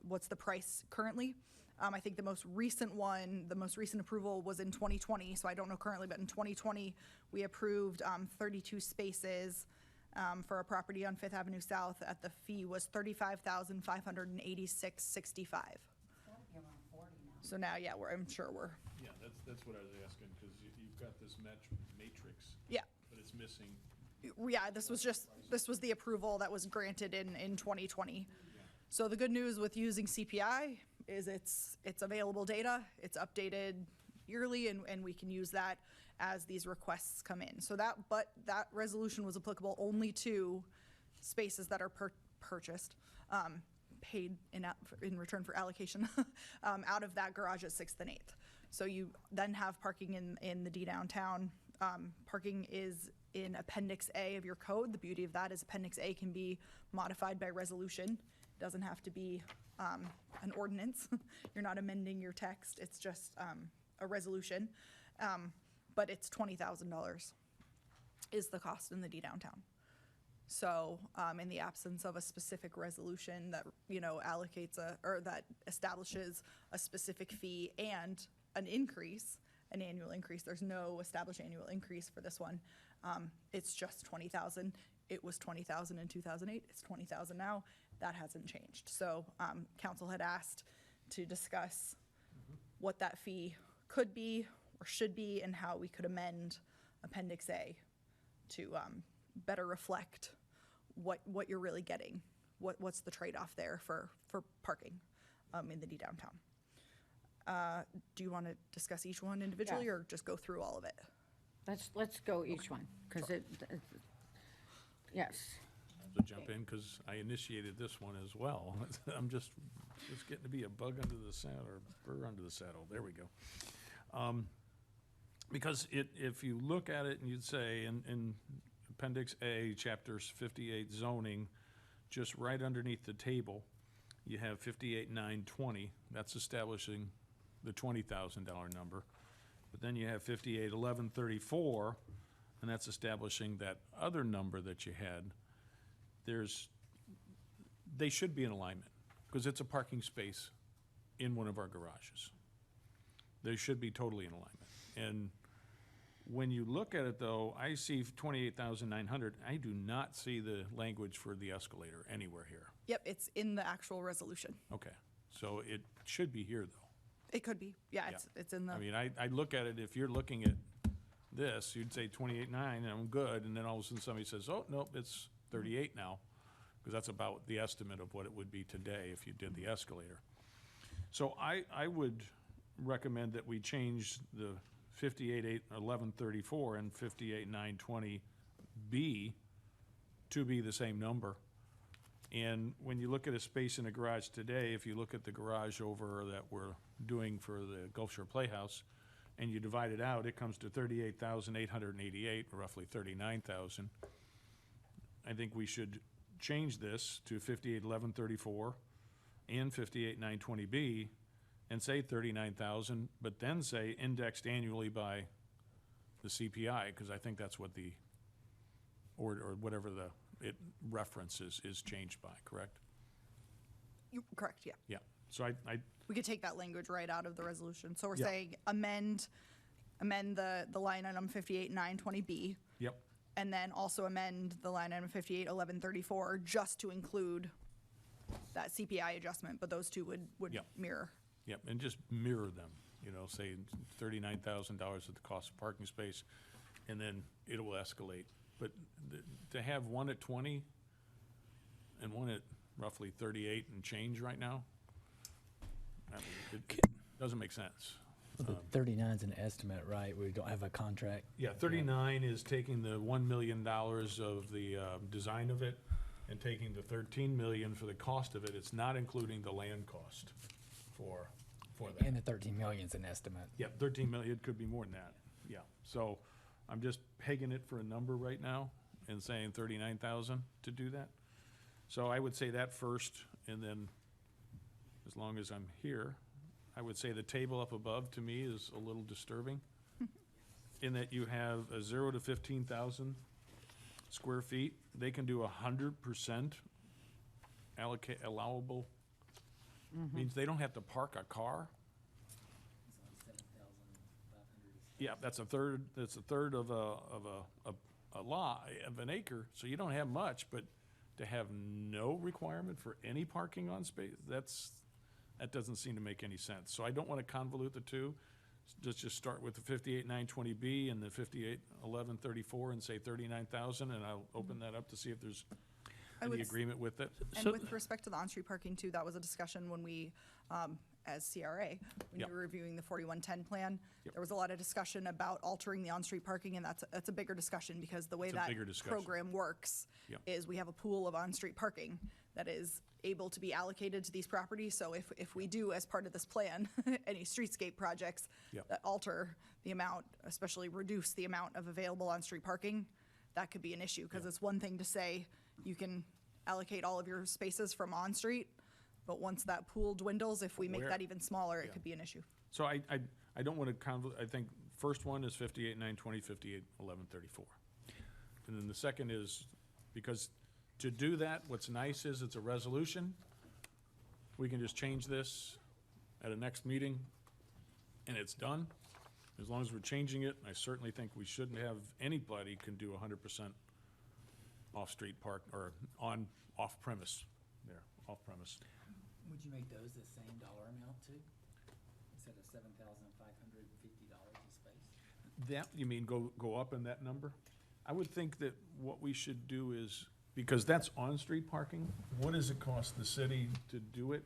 What's the price currently? I think the most recent approval was in 2020, so I don't know currently, but in 2020, we approved 32 spaces for a property on Fifth Avenue South. At the fee was $35,586.65. So now, yeah, I'm sure we're. Yeah, that's what I was asking, because you've got this matrix. Yeah. But it's missing. Yeah, this was the approval that was granted in 2020. So the good news with using CPI is it's available data, it's updated yearly, and we can use that as these requests come in. So that resolution was applicable only to spaces that are purchased, paid in return for allocation out of that garage at 6th and 8th. So you then have parking in the D downtown. Parking is in Appendix A of your code. The beauty of that is Appendix A can be modified by resolution. It doesn't have to be an ordinance. You're not amending your text. It's just a resolution. But it's $20,000 is the cost in the D downtown. So in the absence of a specific resolution that allocates or that establishes a specific fee and an annual increase, there's no established annual increase for this one. It's just $20,000. It was $20,000 in 2008. It's $20,000 now. That hasn't changed. So council had asked to discuss what that fee could be or should be and how we could amend Appendix A to better reflect what you're really getting. What's the trade-off there for parking in the D downtown? Do you want to discuss each one individually or just go through all of it? Let's go each one, because yes. To jump in, because I initiated this one as well. I'm just getting to be a bug under the saddle, or burr under the saddle. There we go. Because if you look at it and you'd say in Appendix A, Chapters 58 zoning, just right underneath the table, you have 58.920. That's establishing the $20,000 number. But then you have 58.1134, and that's establishing that other number that you had. They should be in alignment, because it's a parking space in one of our garages. They should be totally in alignment. And when you look at it, though, I see 28,900. I do not see the language for the escalator anywhere here. Yep, it's in the actual resolution. Okay, so it should be here, though. It could be. Yeah, it's in the. I mean, I look at it, if you're looking at this, you'd say 28.9, and I'm good, and then all of a sudden somebody says, oh, nope, it's 38 now, because that's about the estimate of what it would be today if you did the escalator. So I would recommend that we change the 58.1134 and 58.920B to be the same number. And when you look at a space in a garage today, if you look at the garage over that we're doing for the Gulf Shore Playhouse, and you divide it out, it comes to 38,888, roughly 39,000. I think we should change this to 58.1134 and 58.920B and say 39,000, but then say indexed annually by the CPI, because I think that's what or whatever it references is changed by, correct? Correct, yeah. Yeah, so we could take that language right out of the resolution. So we're Yeah. saying amend the line item 58.920B. Yep. And then also amend the line item 58.1134 just to include that CPI adjustment, but those two would Yep. mirror. Yep, and just mirror them, say $39,000 at the cost of parking space, and then it will escalate. But to have one at 20 and one at roughly 38 and change right now. I mean, it doesn't make sense. 39 is an estimate, right? We don't have a contract. Yeah, 39 is taking the $1 million of the design of it and taking the 13 million for the cost of it. It's not including the land cost for that. And the 13 million is an estimate. Yeah, 13 million, it could be more than that, yeah. So I'm just pegging it for a number right now and saying 39,000 to do that. So I would say that first, and then as long as I'm here, I would say the table up above to me is a little disturbing in that you have a 0 to 15,000 square feet. They can do 100% allowable. Means they don't have to park a car. Yeah, that's a third of a lot, of an acre, so you don't have much, but to have no requirement for any parking on space, that doesn't seem to make any sense. So I don't want to convolute the two. Let's just start with the 58,920B and the 58,1134 and say 39,000, and I'll open that up to see if there's any agreement with it. And with respect to the on-street parking too, that was a discussion when we, as CRA, when Yep. we were reviewing the 4110 plan. Yep. There was a lot of discussion about altering the on-street parking, and that's a bigger discussion because the way It's a that bigger discussion. program works Yep. is we have a pool of on-street parking that is able to be allocated to these properties. So if we do, as part of this plan, any streetscape projects Yep. that alter the amount, especially reduce the amount of available on-street parking, that could be an issue, because it's one thing to say you can allocate all of your spaces from on-street, but once that pool dwindles, if we make Where- that even smaller, it Yeah. could be an issue. So I don't want to convolute, I think first one is 58,920, 58,1134. And then the second is, because to do that, what's nice is it's a resolution. We can just change this at a next meeting, and it's done. As long as we're changing it, I certainly think we shouldn't have, anybody can do 100% off-street park, or off-premise, there, off-premise. Would you make those the same dollar amount too? Instead of $7,550 a space? That, you mean go up in that number? I would think that what we should do is, because that's on-street parking, what does it cost the city to do it?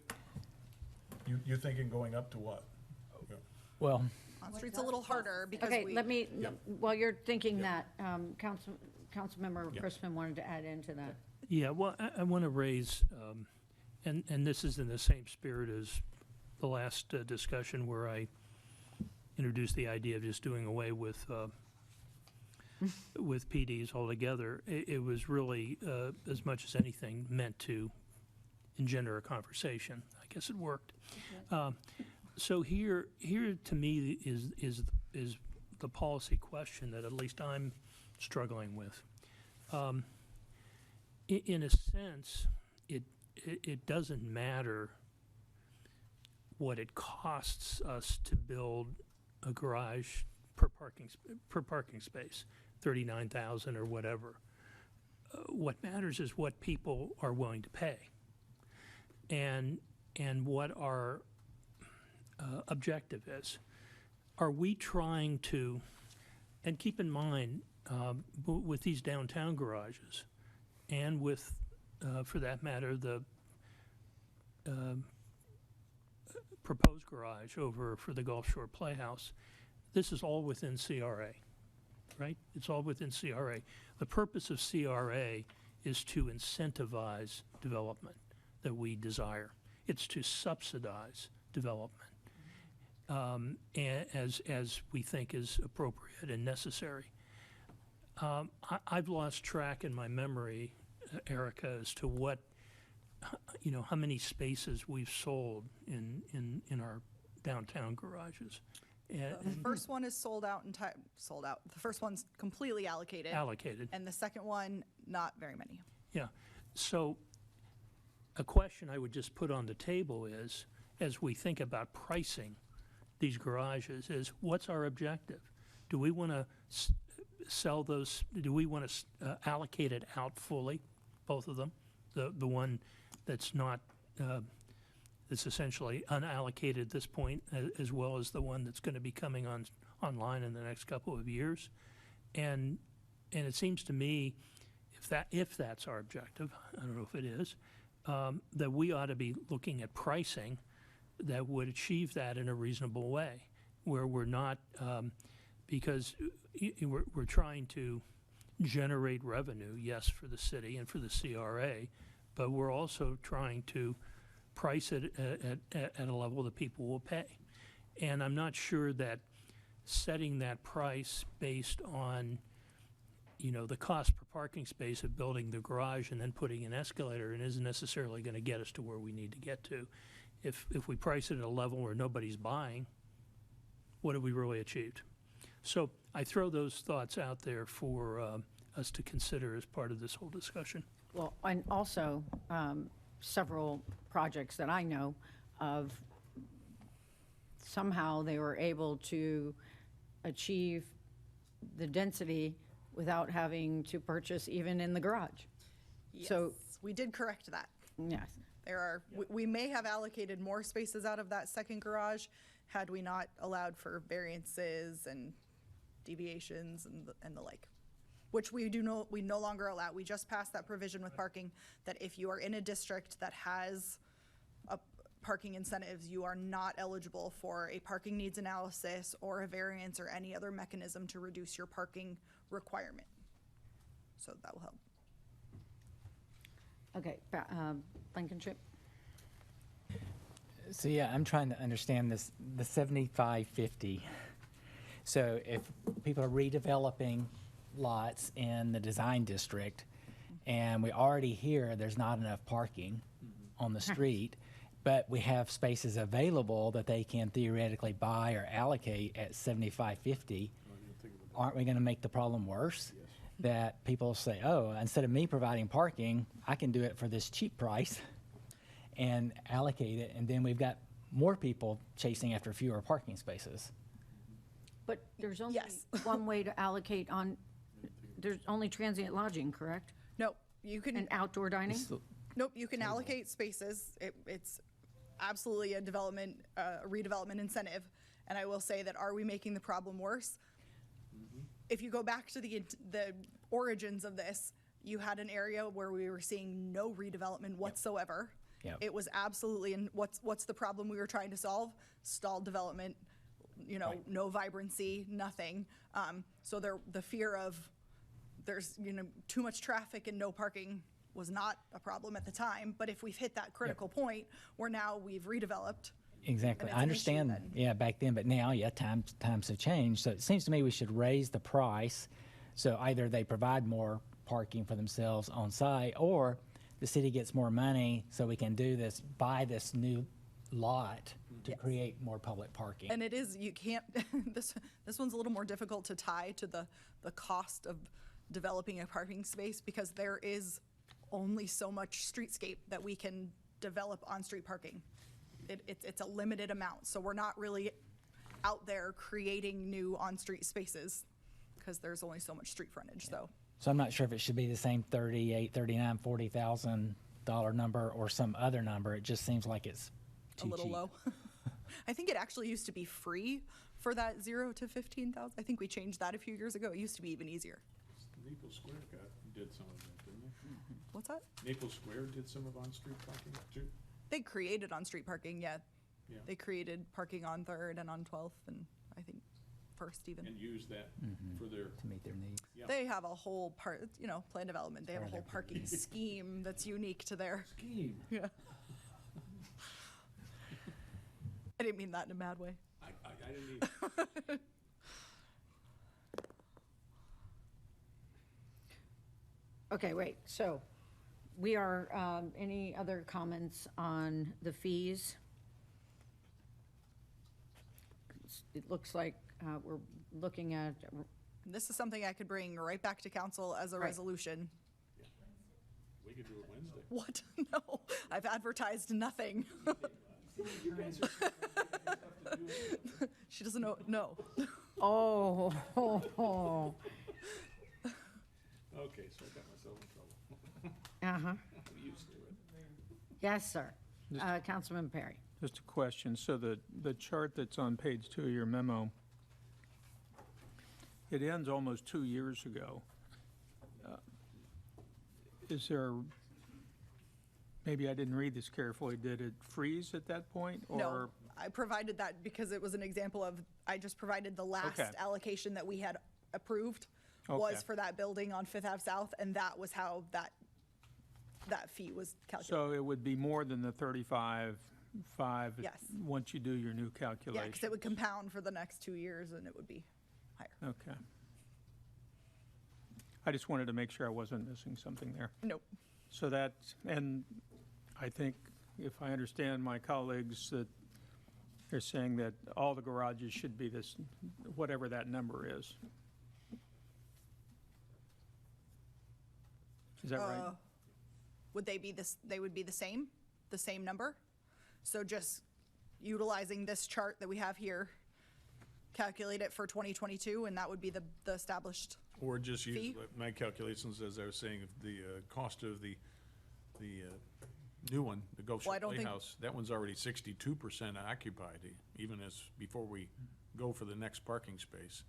You're thinking going up to what? Yeah. Well, On-street's a little harder because Okay, we. let me, Yep. while you're thinking that, Councilmember Yep. Chrisman wanted to add into that. Yeah, well, I want to raise, and this is in the same spirit as the last discussion where I introduced the idea of just doing away with PDs altogether. It was really, as much as anything, meant to engender a conversation. I guess it worked. So here to me is the policy question that at least I'm struggling with. In a sense, it doesn't matter what it costs us to build a garage per parking space, 39,000 or whatever. What matters is what people are willing to pay, and what our objective is. Are we trying to, and keep in mind, with these downtown garages, and with, for that matter, the proposed garage over for the Gulf Shore Playhouse, this is all within CRA, right? It's all within CRA. The purpose of CRA is to incentivize development that we desire. It's to subsidize development as we think is appropriate and necessary. I've lost track in my memory, Erica, as to what, how many spaces we've sold in our downtown garages. The first one is sold out. The first one's completely allocated. Allocated. And the second one, not very many. Yeah. So a question I would just put on the table is, as we think about pricing these garages, is what's our objective? Do we want to sell those? Do we want to allocate it out fully, both of them? The one that's not, that's essentially unallocated at this point, as well as the one that's going to be coming online in the next couple of years. And it seems to me, if that's our objective, I don't know if it is, that we ought to be looking at pricing that would achieve that in a reasonable way, where we're not, because we're trying to generate revenue, yes, for the city and for the CRA, but we're also trying to price it at a level that people will pay. And I'm not sure that setting that price based on, the cost per parking space of building the garage and then putting an escalator in isn't necessarily going to get us to where we need to get to. If we price it at a level where nobody's buying, what have we really achieved? So I throw those thoughts out there for us to consider as part of this whole discussion. Well, and also, several projects that I know of, somehow they were able to achieve the density without having to purchase even in the garage. Yes, So, we did correct that. yes. We may have allocated more spaces out of that second garage had we not allowed for variances and deviations and the like, which we no longer allow. We just passed that provision with parking that if you are in a district that has parking incentives, you are not eligible for a parking needs analysis or a variance or any other mechanism to reduce your parking requirement. So that will help. Okay, Blankenship? So yeah, I'm trying to understand this, the 75/50. So if people are redeveloping lots in the design district, and we already hear there's not enough parking on the street, but we have spaces available that they can theoretically buy or allocate at 75/50, aren't we going to make the problem worse? That people say, oh, instead of me providing parking, I can do it for this cheap price and allocate it, and then we've got more people chasing after fewer parking spaces. But there's only one way to allocate there's only transient lodging, correct? No, you can. And outdoor dining? Nope, you can allocate spaces. It's absolutely a redevelopment incentive. And I will say that, are we making the problem worse? If you go back to the origins of this, you had an area where we were seeing no redevelopment whatsoever. Yep. It was absolutely, and what's the problem we were trying to solve? Stalled development, no vibrancy, nothing. So the fear of there's too much traffic and no parking was not a problem at the time. But if we've hit that critical point where now we've redeveloped. Exactly. I understand, back then, but now, times have changed. So it seems to me we should raise the price. So either they provide more parking for themselves on site, or the city gets more money so we can buy this new lot to create more public parking. And it is, you can't, this one's a little more difficult to tie to the cost of developing a parking space, because there is only so much streetscape that we can develop on-street parking. It's a limited amount, so we're not really out there creating new on-street spaces because there's only so much street frontage. So I'm not sure if it should be the same $38,000, $39,000, $40,000 number or some other number. It just seems like it's too a little cheap. low. I think it actually used to be free for that 0 to 15,000. I think we changed that a few years ago. It used to be even easier. Naples Square did some of that, didn't they? What's that? Naples Square did some of on-street parking too. They created on-street parking, yeah. They created parking on 3rd and on 12th and I think 1st even. And use that for their. To meet their needs. Yeah. They have a whole plan development. They have a whole parking scheme that's unique to their. Scheme. Yeah. I didn't mean that in a bad way. I didn't either. Okay, wait, so we are, any other comments on the fees? It looks like we're looking at, This is something I could bring right back to council as a resolution. We could do it Wednesday. What? No, I've advertised nothing. She doesn't know, no. oh. Okay, so I got myself in trouble. Uh-huh. I'm used to it. Yes, sir. Councilman Perry. Just a question. So the chart that's on page 2 of your memo, it ends almost 2 years ago. Is there maybe I didn't read this carefully. Did it freeze at that point? No, Or I provided that because it was an example of, I just provided the last Okay. allocation that we had approved was Okay. for that building on Fifth Ave South, and that was how that fee was calculated. So it would be more than the 35.5 Yes. once you do your new Yeah, calculation? because it would compound for the next 2 years, and it would be higher. Okay. I just wanted to make sure I wasn't missing something there. Nope. So that, and I think, if I understand my colleagues, that they're saying that all the garages should be this, whatever that number is. Is that right? Would they be this, they would be the same number? So just utilizing this chart that we have here, calculate it for 2022, and that would be the established Or just use fee? my calculations, as I was saying, of the cost of the new one, the Gulf Well, I Shore don't think- Playhouse. That one's already 62% occupied, even before we go for the next parking space.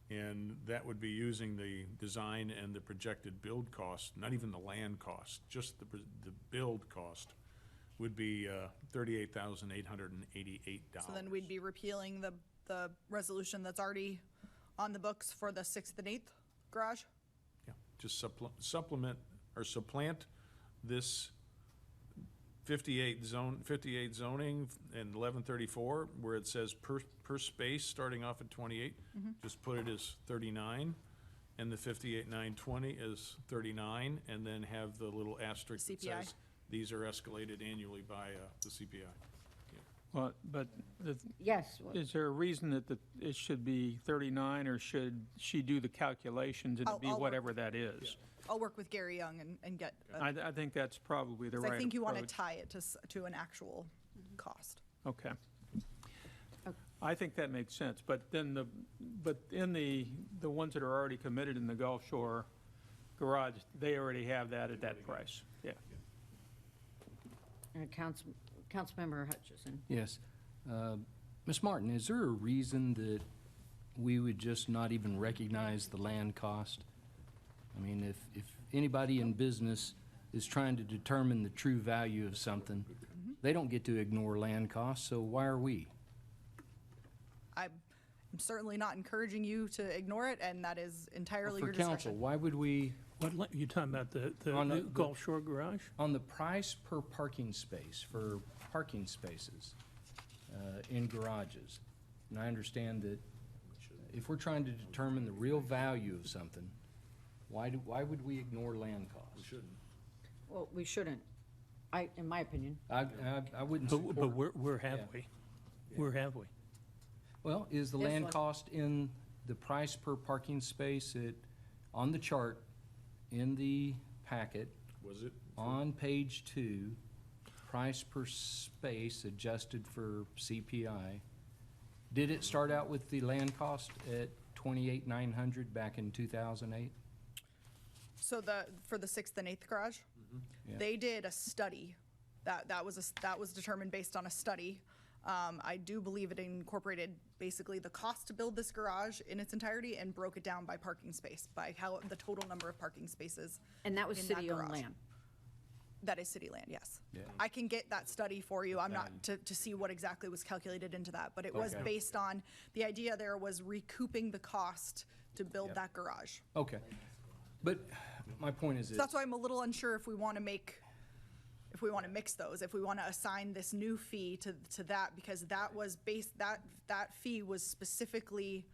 And that would be using the design and the projected build cost, not even the land cost, just the build cost would be $38,888. So then we'd be repealing the resolution that's already on the books for the 6th and 8th garage? Yeah, just supplement or supplant this 58 zoning and 1134, where it says per space, starting off at 28, just put it as 39, and the 58,920 is 39, and then have the little asterisk that CPI. says, these are escalated annually by the CPI. Well, but Yes. is there a reason that it should be 39, or should she do the calculations and it be I'll work- whatever that is? I'll work with Gary Young and get, I think that's probably the 'cause right I think you want to approach. tie it to an actual cost. Okay. I think that makes sense, but then but in the ones that are already committed in the Gulf Shore garage, they already have that at that price, yeah. Councilmember Hutchison. Yes. Ms. Martin, is there a reason that we would just not even recognize the land cost? I mean, if anybody in business is trying to determine the true value of something, they don't get to ignore land costs, so why are we? I'm certainly not encouraging you to ignore it, and that is entirely For your council, discretion. why would we, What, you talking about the On new the- Gulf Shore garage? on the price per parking space for parking spaces in garages? And I understand that if we're trying to determine the real value of something, why would we ignore land costs? We shouldn't. Well, we shouldn't, in my opinion. I wouldn't But support. we're Yeah. halfway. We're halfway. Well, is the Yes, land what? cost in the price per parking space on the chart in the packet, Was it? on page 2, price per space adjusted for CPI, did it start out with the land cost at 28,900 back in 2008? So for the 6th and 8th garage, Yeah. they did a study. That was determined based on a study. I do believe it incorporated basically the cost to build this garage in its entirety and broke it down by parking space, by how the total number of parking spaces. And that was in that city-owned garage. land. That is city land, yes. Yeah. I can get that study for you. I'm not to see what exactly was calculated into that, but it was Okay. based on, the idea there was recouping the cost to build Yep. that garage. Okay. But my point is So this. that's why I'm a little unsure if we want to mix those, if we want to assign this new fee to that, because that was that fee was specifically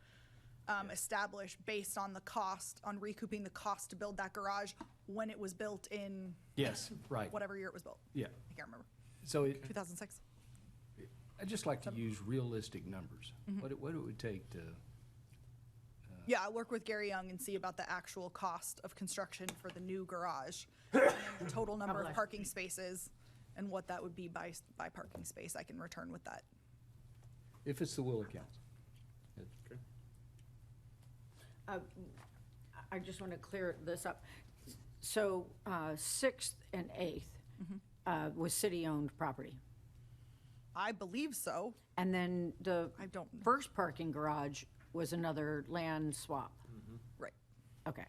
established based on the cost, on recouping the cost to build that garage when it was built in Yes, right. whatever year it was built. Yeah. I can't remember. So 2006? I'd just like to use realistic numbers. Mhm. What it would take to, Yeah, I'll work with Gary Young and see about the actual cost of construction for the new garage, and then the total number of parking spaces, and what that would be by parking space. I can return with that. if it's the will of council. I just want to clear this up. So 6th and 8th was city-owned property. I believe so. And then the I don't. first parking garage was another land swap. Right. Okay.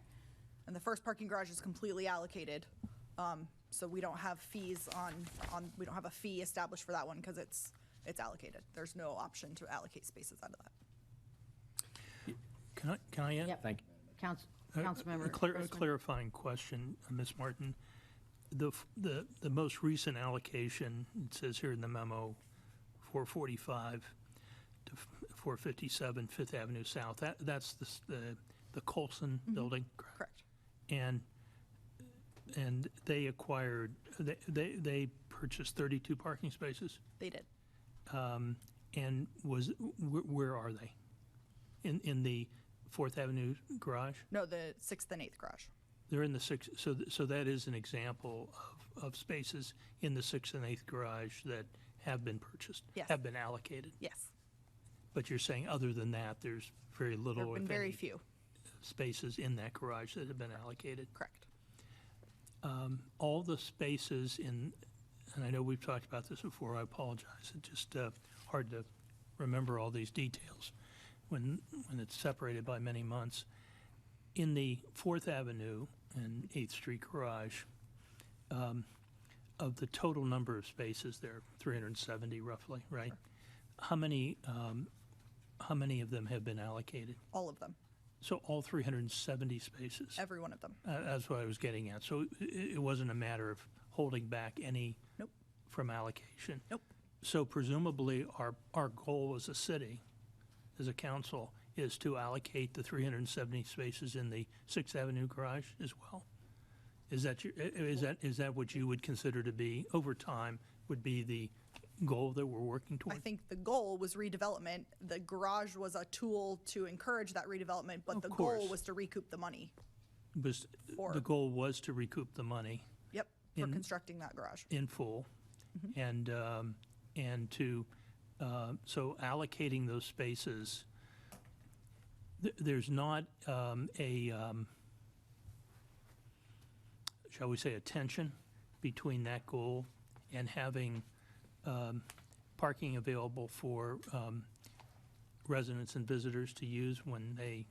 And the first parking garage is completely allocated. So we don't have fees we don't have a fee established for that one because it's allocated. There's no option to allocate spaces out of that. Can I? Yep. Thank you. Councilmember A Christman. clarifying question, Ms. Martin. The most recent allocation, it says here in the memo, 445 to 457 Fifth Avenue South. That's the Colson building. Correct. And they acquired, they purchased 32 parking spaces. They did. And where are they? In the Fourth Avenue garage? No, the 6th and 8th garage. They're in the sixth, so that is an example of spaces in the 6th and 8th garage that have been purchased? Yes. Have been allocated? Yes. But you're saying other than that, there's very little, There have been if very any, few. spaces in that garage that have been allocated? Correct. All the spaces in, and I know we've talked about this before, I apologize, it's just hard to remember all these details when it's separated by many months. In the 4th Avenue and 8th Street garage, of the total number of spaces there, 370 roughly, right? How many of them have been allocated? All of them. So all 370 spaces? Every one of them. That's what I was getting at. So it wasn't a matter of holding back any Nope. from allocation? Nope. So presumably, our goal as a city, as a council, is to allocate the 370 spaces in the 6th Avenue garage as well? Is that what you would consider to be, over time, would be the goal that we're working toward? I think the goal was redevelopment. The garage was a tool to encourage that redevelopment, but the goal was to recoup the money. The goal was to recoup the money Yep, for constructing that garage. in full, and to so allocating those spaces. There's not shall we say, a tension between that goal and having parking available for residents and visitors to use when they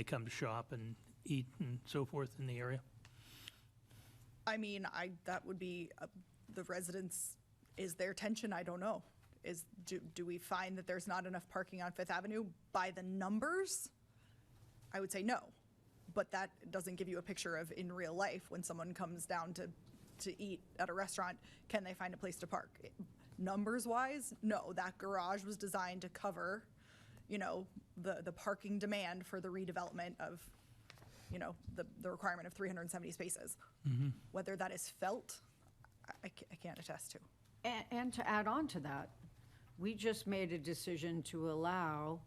come to shop and eat and so forth in the area? I mean, that would be the residents. Is there tension? I don't know. Do we find that there's not enough parking on Fifth Avenue by the numbers? I would say no, but that doesn't give you a picture of in real life when someone comes down to eat at a restaurant, can they find a place to park? Numbers wise, no, that garage was designed to cover, the parking demand for the redevelopment of, the requirement of 370 spaces. Whether that is felt, I can't attest to. And to add on to that, we just made a decision to allow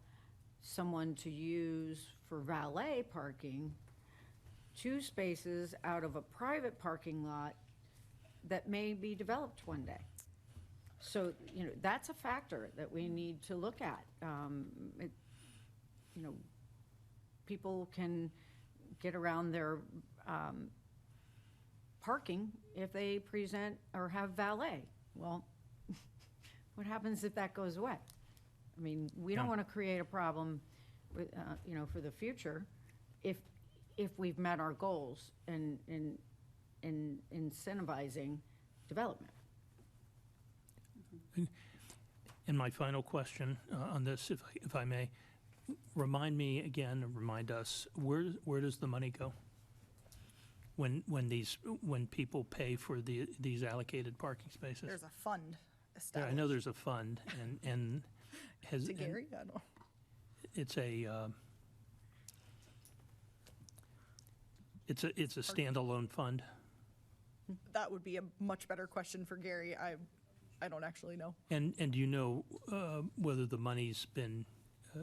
someone to use for valet parking 2 spaces out of a private parking lot that may be developed one day. So, that's a factor that we need to look at. People can get around their parking if they present or have valet. Well, what happens if that goes away? I mean, we don't want to create a problem with, for the future if we've met our goals in incentivizing development. And my final question on this, if I may, remind me again, remind us, where does the money go when people pay for these allocated parking spaces? There's a fund Yeah, established. I know there's a fund, and has To Gary? I don't know. it's a standalone fund. That would be a much better question for Gary. I don't actually know. And do you know whether the money's been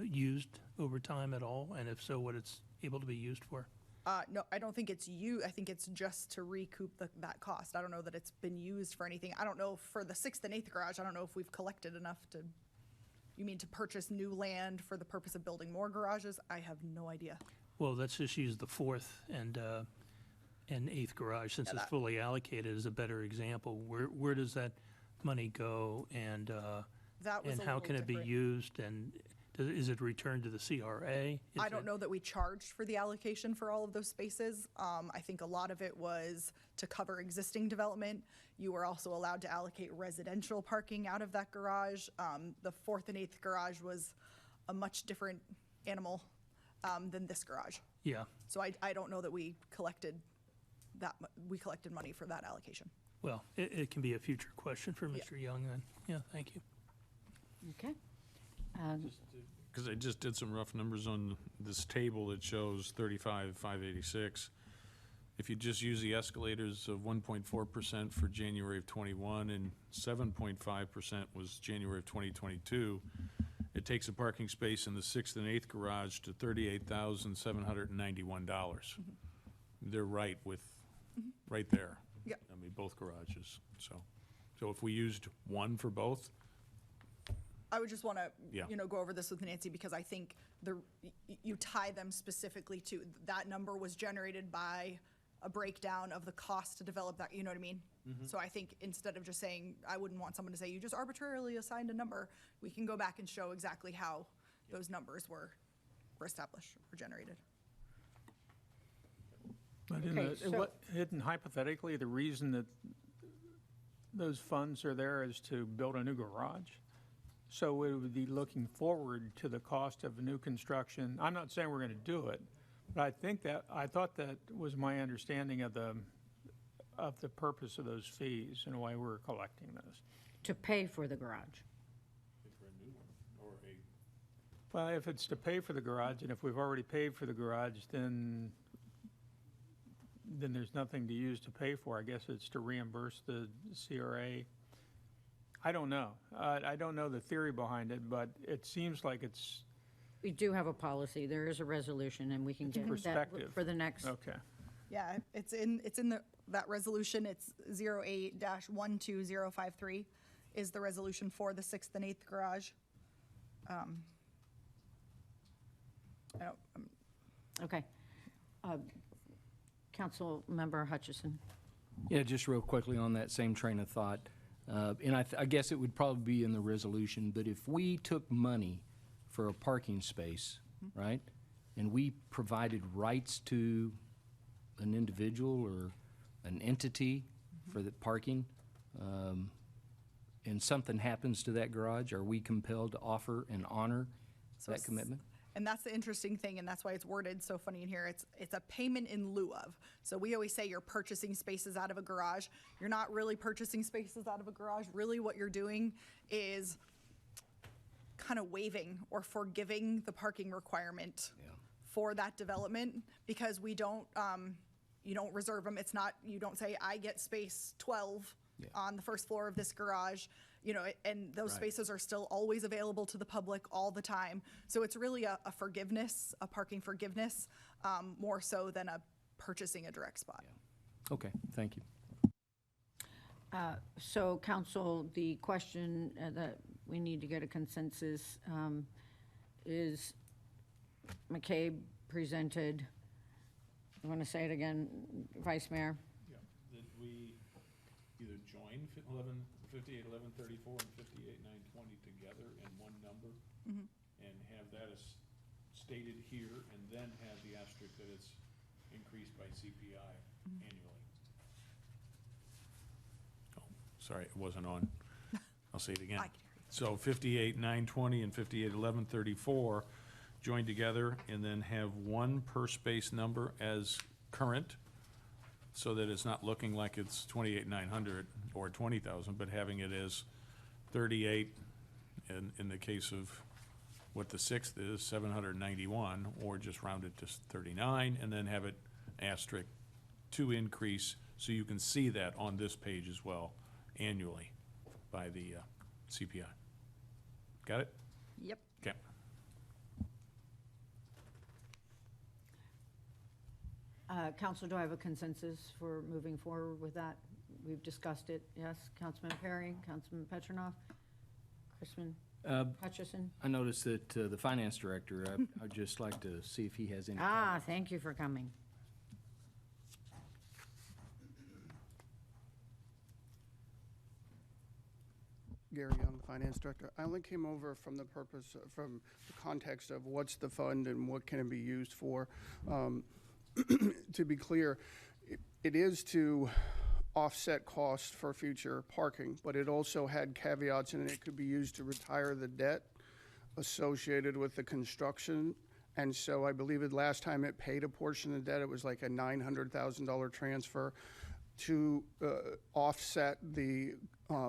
used over time at all, and if so, what it's able to be used for? No, I don't think it's I think it's just to recoup that cost. I don't know that it's been used for anything. I don't know for the 6th and 8th garage. I don't know if we've collected enough to. You mean to purchase new land for the purpose of building more garages? I have no idea. Well, let's just use the 4th and 8th garage, since it's fully allocated, as a better example. Where does that money go, and That was and a how little can it be different. used, and Is it returned to the CRA? I don't know that we charged for the allocation for all of those spaces. I think a lot of it was to cover existing development. You were also allowed to allocate residential parking out of that garage. The fourth and eighth garage was a much different animal than this garage. Yeah. So I don't know that we collected money for that allocation. Well, it can be a future question for Mr. Young then. Yeah, thank you. Okay. Because I just did some rough numbers on this table that shows 35,586. If you just use the escalators of 1.4% for January of '21 and 7.5% was January of 2022, it takes a parking space in the sixth and eighth garage to $38,791. They're right there. Yeah. I mean, both garages. So if we used one for both, I would just want to, Yeah. go over this with Nancy because I think you tie them specifically to, that number was generated by a breakdown of the cost to develop that, you know what I mean? So I think instead of just saying, I wouldn't want someone to say, you just arbitrarily assigned a number, we can go back and show exactly how those numbers were established or generated. But Okay, so- isn't hypothetically the reason that those funds are there is to build a new garage? So we would be looking forward to the cost of a new construction. I'm not saying we're going to do it, but I thought that was my understanding of the purpose of those fees and why we're collecting those. To pay for the garage. for a new one or a Well, if it's to pay for the garage, and if we've already paid for the garage, then there's nothing to use to pay for. I guess it's to reimburse the CRA. I don't know. I don't know the theory behind it, but it seems like it's We do have a policy. There is a resolution, and we can get that perspective. for the next. Okay. Yeah, it's in that resolution. It's 08-12053 is the resolution for the sixth and eighth garage. Okay. Councilmember Hutchison. Yeah, just real quickly on that same train of thought. And I guess it would probably be in the resolution, but if we took money for a parking space, right, and we provided rights to an individual or an entity for the parking, and something happens to that garage, are we compelled to offer and honor that commitment? And that's the interesting thing, and that's why it's worded so funny in here. It's a payment in lieu of. So we always say you're purchasing spaces out of a garage. You're not really purchasing spaces out of a garage. Really what you're doing is kind of waiving or forgiving the parking requirement for that development, because we don't, you don't reserve them. It's not, you don't say, I get space 12 on the first floor of this garage, and those spaces are still always available to the public all the time. So it's really a forgiveness, a parking forgiveness, more so than a purchasing a direct spot. Okay, thank you. So, council, the question that we need to get a consensus is McCabe presented, I want to say it again, Vice Mayor? Yeah, that we either join 581134 and 58920 together in one number and have that as stated here, and then have the asterisk that it's increased by CPI annually. Oh, sorry, it wasn't on. I'll say it again. So 58920 and 581134 join together and then have one per space number as current, so that it's not looking like it's 28,900 or 20,000, but having it as 38 in the case of what the sixth is, 791, or just round it to 39, and then have it asterisk to increase, so you can see that on this page as well, annually by the CPI. Got it? Yep. Okay. Council, do I have a consensus for moving forward with that? We've discussed it, yes. Councilman Perry, Councilman Petronoff, Chrisman Hutchison. I noticed that the finance director, I'd just like to see if he has any. Thank you for coming. Gary Young, Finance Director. I only came over from the purpose, from the context of what's the fund and what can it be used for. To be clear, it is to offset costs for future parking, but it also had caveats in it. It could be used to retire the debt associated with the construction. And so I believe it last time it paid a portion of the debt, it was like a $900,000 transfer to offset the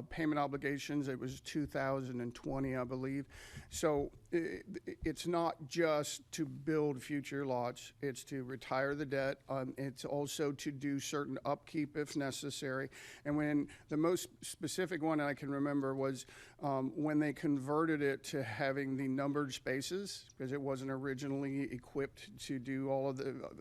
payment obligations. It was 2020, I believe. So it's not just to build future lots, it's to retire the debt. It's also to do certain upkeep if necessary. And when the most specific one I can remember was when they converted it to having the numbered spaces, because it wasn't originally equipped to do all of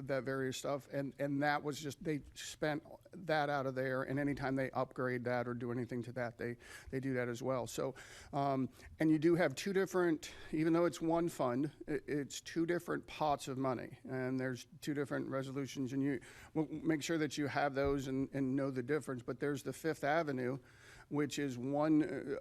that various stuff. And that was just, they spent that out of there, and anytime they upgrade that or do anything to that, they do that as well. So, and you do have two different, even though it's one fund, it's two different pots of money, and there's two different resolutions, and you make sure that you have those and know the difference. But there's the Fifth Avenue, which is one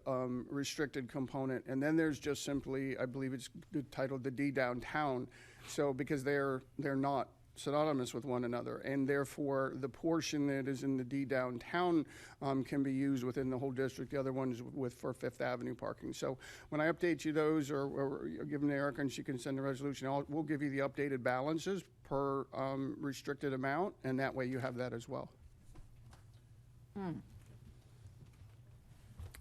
restricted component, and then there's just simply, I believe it's titled the D downtown. So because they're not synonymous with one another, and therefore the portion that is in the D downtown can be used within the whole district. The other one is for Fifth Avenue parking. So when I update you those, or give them to Erica and she can send a resolution, we'll give you the updated balances per restricted amount, and that way you have that as well.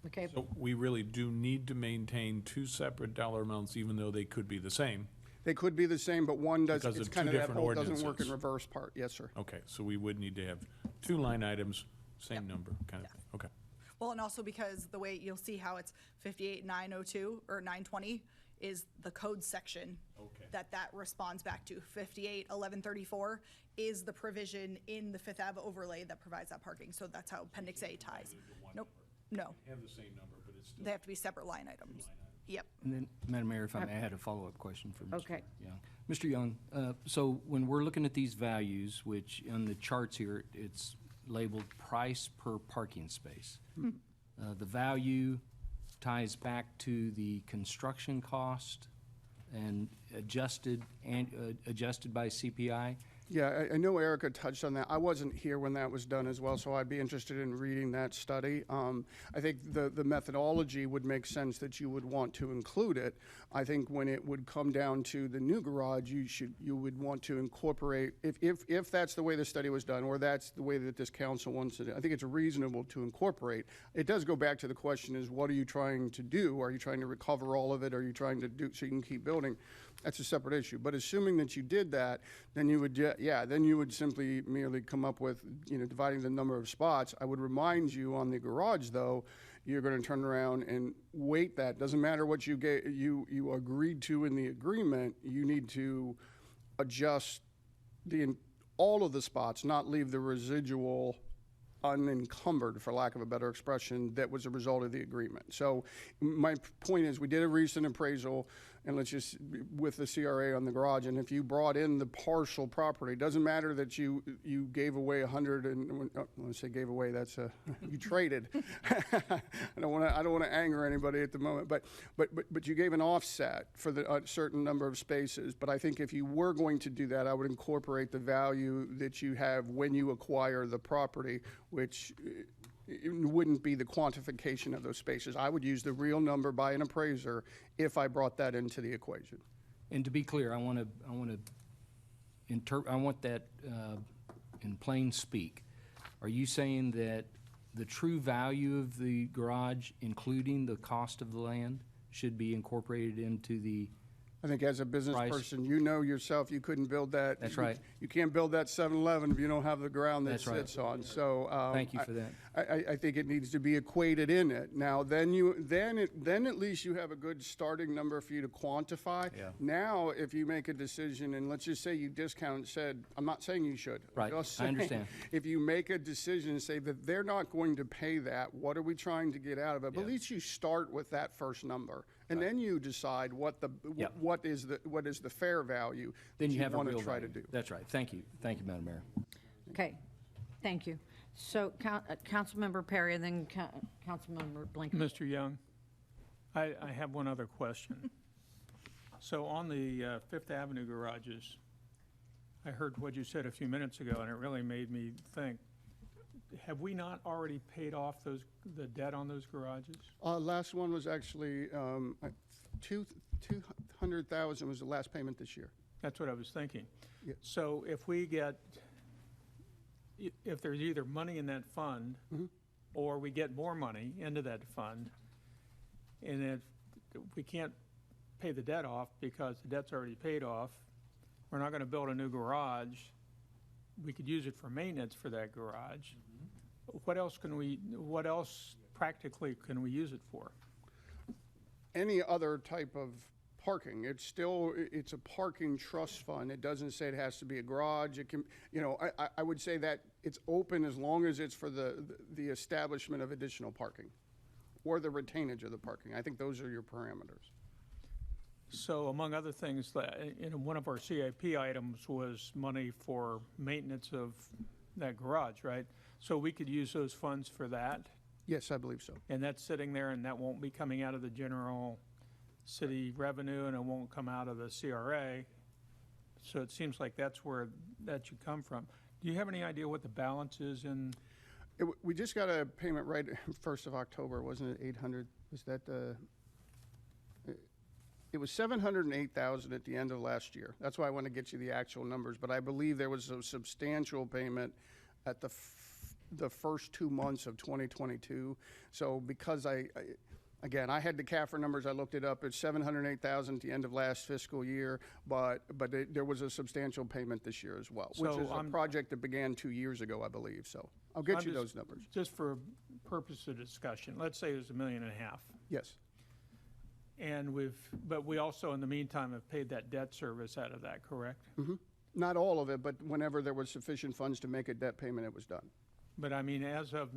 Okay. So we really do need to maintain two separate dollar amounts, even though they could be the same. They could be the same, but one does, Because it's of kind two of that different whole doesn't work in ordinances. reverse part. Yes, sir. Okay, so we would need to have two line items, same number, kind of thing. Okay. Well, and also because the way you'll see how it's 58,902 or 920 is the code section that responds back to. 58,1134 is the provision in the Fifth Ave overlay that provides that parking. So that's how Appendix A ties. Nope, no. Have the same number, but it's still. They have to be separate line items. Yep. And then, Madam Mayor, if I may, I had a follow-up question for Mr. Okay. Young. Mr. Young, so when we're looking at these values, which on the charts here, it's labeled price per parking space. The value ties back to the construction cost and adjusted by CPI. Yeah, I know Erica touched on that. I wasn't here when that was done as well, so I'd be interested in reading that study. I think the methodology would make sense that you would want to include it. I think when it would come down to the new garage, you would want to incorporate, if that's the way the study was done, or that's the way that this council wants it, I think it's reasonable to incorporate. It does go back to the question is, what are you trying to do? Are you trying to recover all of it? Are you trying to do so you can keep building? That's a separate issue. But assuming that you did that, then you would, then you would simply merely come up with, dividing the number of spots. I would remind you on the garage, though, you're going to turn around and weight that. Doesn't matter what you agreed to in the agreement. You need to adjust all of the spots, not leave the residual unencumbered, for lack of a better expression, that was a result of the agreement. So my point is, we did a recent appraisal, and let's just, with the CRA on the garage, and if you brought in the partial property, it doesn't matter that you gave away 100, and when I say gave away, that's you traded. I don't want to anger anybody at the moment, but you gave an offset for a certain number of spaces. But I think if you were going to do that, I would incorporate the value that you have when you acquire the property, which it wouldn't be the quantification of those spaces. I would use the real number by an appraiser if I brought that into the equation. And to be clear, I want that in plain speak. Are you saying that the true value of the garage, including the cost of the land, should be incorporated into the I think as a business price? person, you know yourself, you couldn't build that. That's right. You can't build that 7-Eleven if you don't have the ground that That's right. sits on. So Thank you for that. I think it needs to be equated in it. Now, then at least you have a good starting number for you to quantify. Yeah. Now, if you make a decision, and let's just say you discount said, I'm not saying you should. Right. I'm just I saying, understand. If you make a decision and say that they're not going to pay that, what are we trying to get out of it? But at least you start with that first number, and then you decide what is the fair value Then that you have a want real to try value. to do. That's right. Thank you, Madam Mayor. Okay, thank you. So Councilmember Perry, and then Councilmember Blinken. Mr. Young, I have one other question. So on the Fifth Avenue garages, I heard what you said a few minutes ago, and it really made me think. Have we not already paid off the debt on those garages? Last one was actually 200,000 was the last payment this year. That's what I was thinking. Yeah. So if there's either money in that fund, or we get more money into that fund, and if we can't pay the debt off because the debt's already paid off, we're not going to build a new garage. We could use it for maintenance for that garage. What else practically can we use it for? Any other type of parking. It's a parking trust fund. It doesn't say it has to be a garage. It can, I would say that it's open as long as it's for the establishment of additional parking or the retainage of the parking. I think those are your parameters. So among other things, one of our CIP items was money for maintenance of that garage, right? So we could use those funds for that? Yes, I believe so. And that's sitting there, and that won't be coming out of the general city revenue, and it won't come out of the CRA. So it seems like that's where that should come from. Do you have any idea what the balance is in? We just got a payment right 1st of October, wasn't it? 800. Was that the? It was 708,000 at the end of last year. That's why I want to get you the actual numbers. But I believe there was a substantial payment at the first 2 months of 2022. So because again, I had the CAFR numbers. I looked it up. It's 708,000 at the end of last fiscal year, but there was a substantial payment this year as well, which is a project that began 2 years ago, I believe. So I'll get you those numbers. Just for purpose of discussion, let's say it was $1.5 million. Yes. And but we also, in the meantime, have paid that debt service out of that, correct? Mm-hmm. Not all of it, but whenever there was sufficient funds to make a debt payment, it was done. But I mean, as of,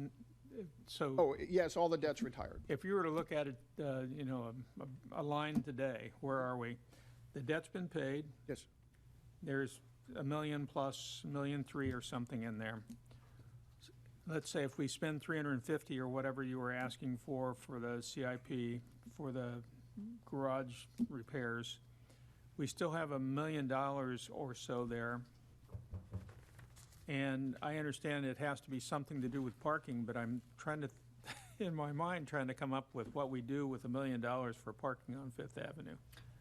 so. Oh, yes, all the debt's retired. If you were to look at it, a line today, where are we? The debt's been paid. Yes. There's $1 million plus $1.3 million or something in there. Let's say if we spend $350 or whatever you were asking for the CIP, for the garage repairs, we still have $1 million or so there. And I understand it has to be something to do with parking, but I'm trying to, in my mind, trying to come up with what we do with $1 million for parking on Fifth Avenue.